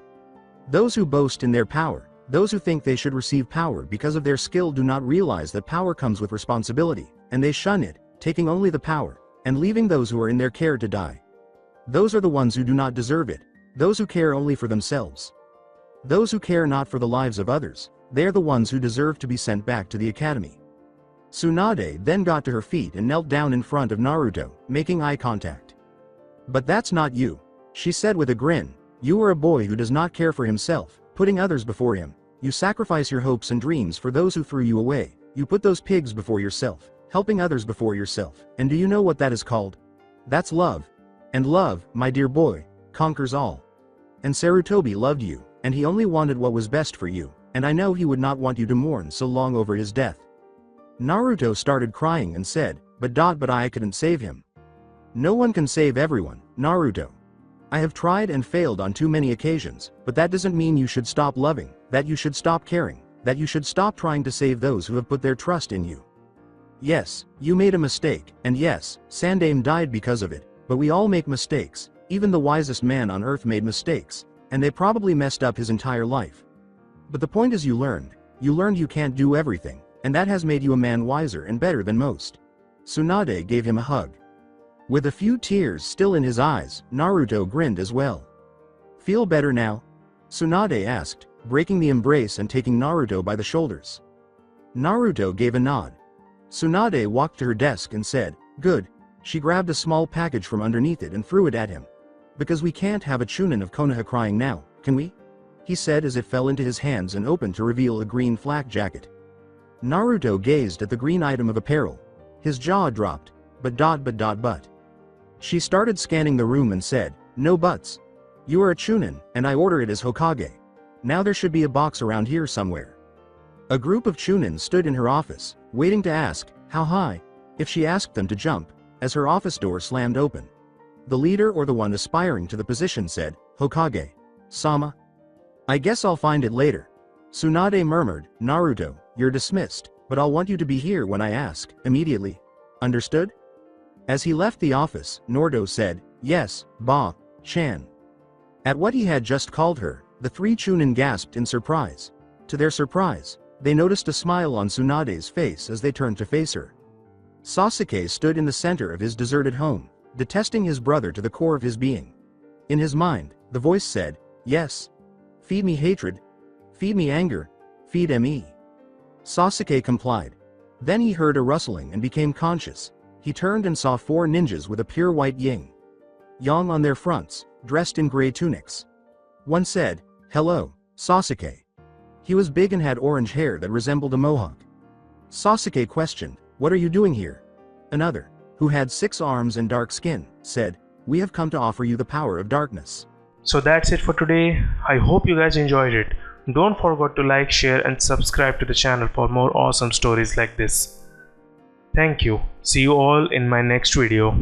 Those who boast in their power, those who think they should receive power because of their skill do not realize that power comes with responsibility, and they shun it, taking only the power, and leaving those who are in their care to die. Those are the ones who do not deserve it, those who care only for themselves. Those who care not for the lives of others, they are the ones who deserve to be sent back to the academy. Tsunade then got to her feet and knelt down in front of Naruto, making eye contact. But that's not you, she said with a grin. You are a boy who does not care for himself, putting others before him. You sacrifice your hopes and dreams for those who threw you away. You put those pigs before yourself, helping others before yourself. And do you know what that is called? That's love. And love, my dear boy, conquers all. And Sarutobi loved you, and he only wanted what was best for you, and I know he would not want you to mourn so long over his death. Naruto started crying and said, but I couldn't save him. No one can save everyone, Naruto. I have tried and failed on too many occasions, but that doesn't mean you should stop loving, that you should stop caring, that you should stop trying to save those who have put their trust in you. Yes, you made a mistake, and yes, Sandaime died because of it, but we all make mistakes, even the wisest man on earth made mistakes, and they probably messed up his entire life. But the point is you learned you can't do everything, and that has made you a man wiser and better than most. Tsunade gave him a hug. With a few tears still in his eyes, Naruto grinned as well. Feel better now? Tsunade asked, breaking the embrace and taking Naruto by the shoulders. Naruto gave a nod. Tsunade walked to her desk and said, good. She grabbed a small package from underneath it and threw it at him. Because we can't have a Chunin of Konoha crying now, can we? He said as it fell into his hands and opened to reveal a green flak jacket. Naruto gazed at the green item of apparel. His jaw dropped. But. She started scanning the room and said, no buts. You are a Chunin, and I order it as Hokage. Now there should be a box around here somewhere. A group of Chunin stood in her office, waiting to ask, how high? If she asked them to jump, as her office door slammed open. The leader or the one aspiring to the position said, "Hokage. Sama. I guess I'll find it later." Tsunade murmured, "Naruto, you're dismissed, but I'll want you to be here when I ask, immediately. Understood?" As he left the office, Naruto said, "Yes, Ba-chan." At what he had just called her, the three Chunin gasped in surprise. To their surprise, they noticed a smile on Tsunade's face as they turned to face her. Sasuke stood in the center of his deserted home, detesting his brother to the core of his being. In his mind, the voice said, "Yes. Feed me hatred. Feed me anger. Feed me." Sasuke complied. Then he heard a rustling and became conscious. He turned and saw four ninjas with a pure white yang on their fronts, dressed in gray tunics. One said, "Hello, Sasuke." He was big and had orange hair that resembled a mohawk. Sasuke questioned, "What are you doing here?" Another, who had 6 arms and dark skin, said, "We have come to offer you the power of darkness." So that's it for today. I hope you guys enjoyed it. Don't forget to like, share and subscribe to the channel for more awesome stories like this. Thank you. See you all in my next video.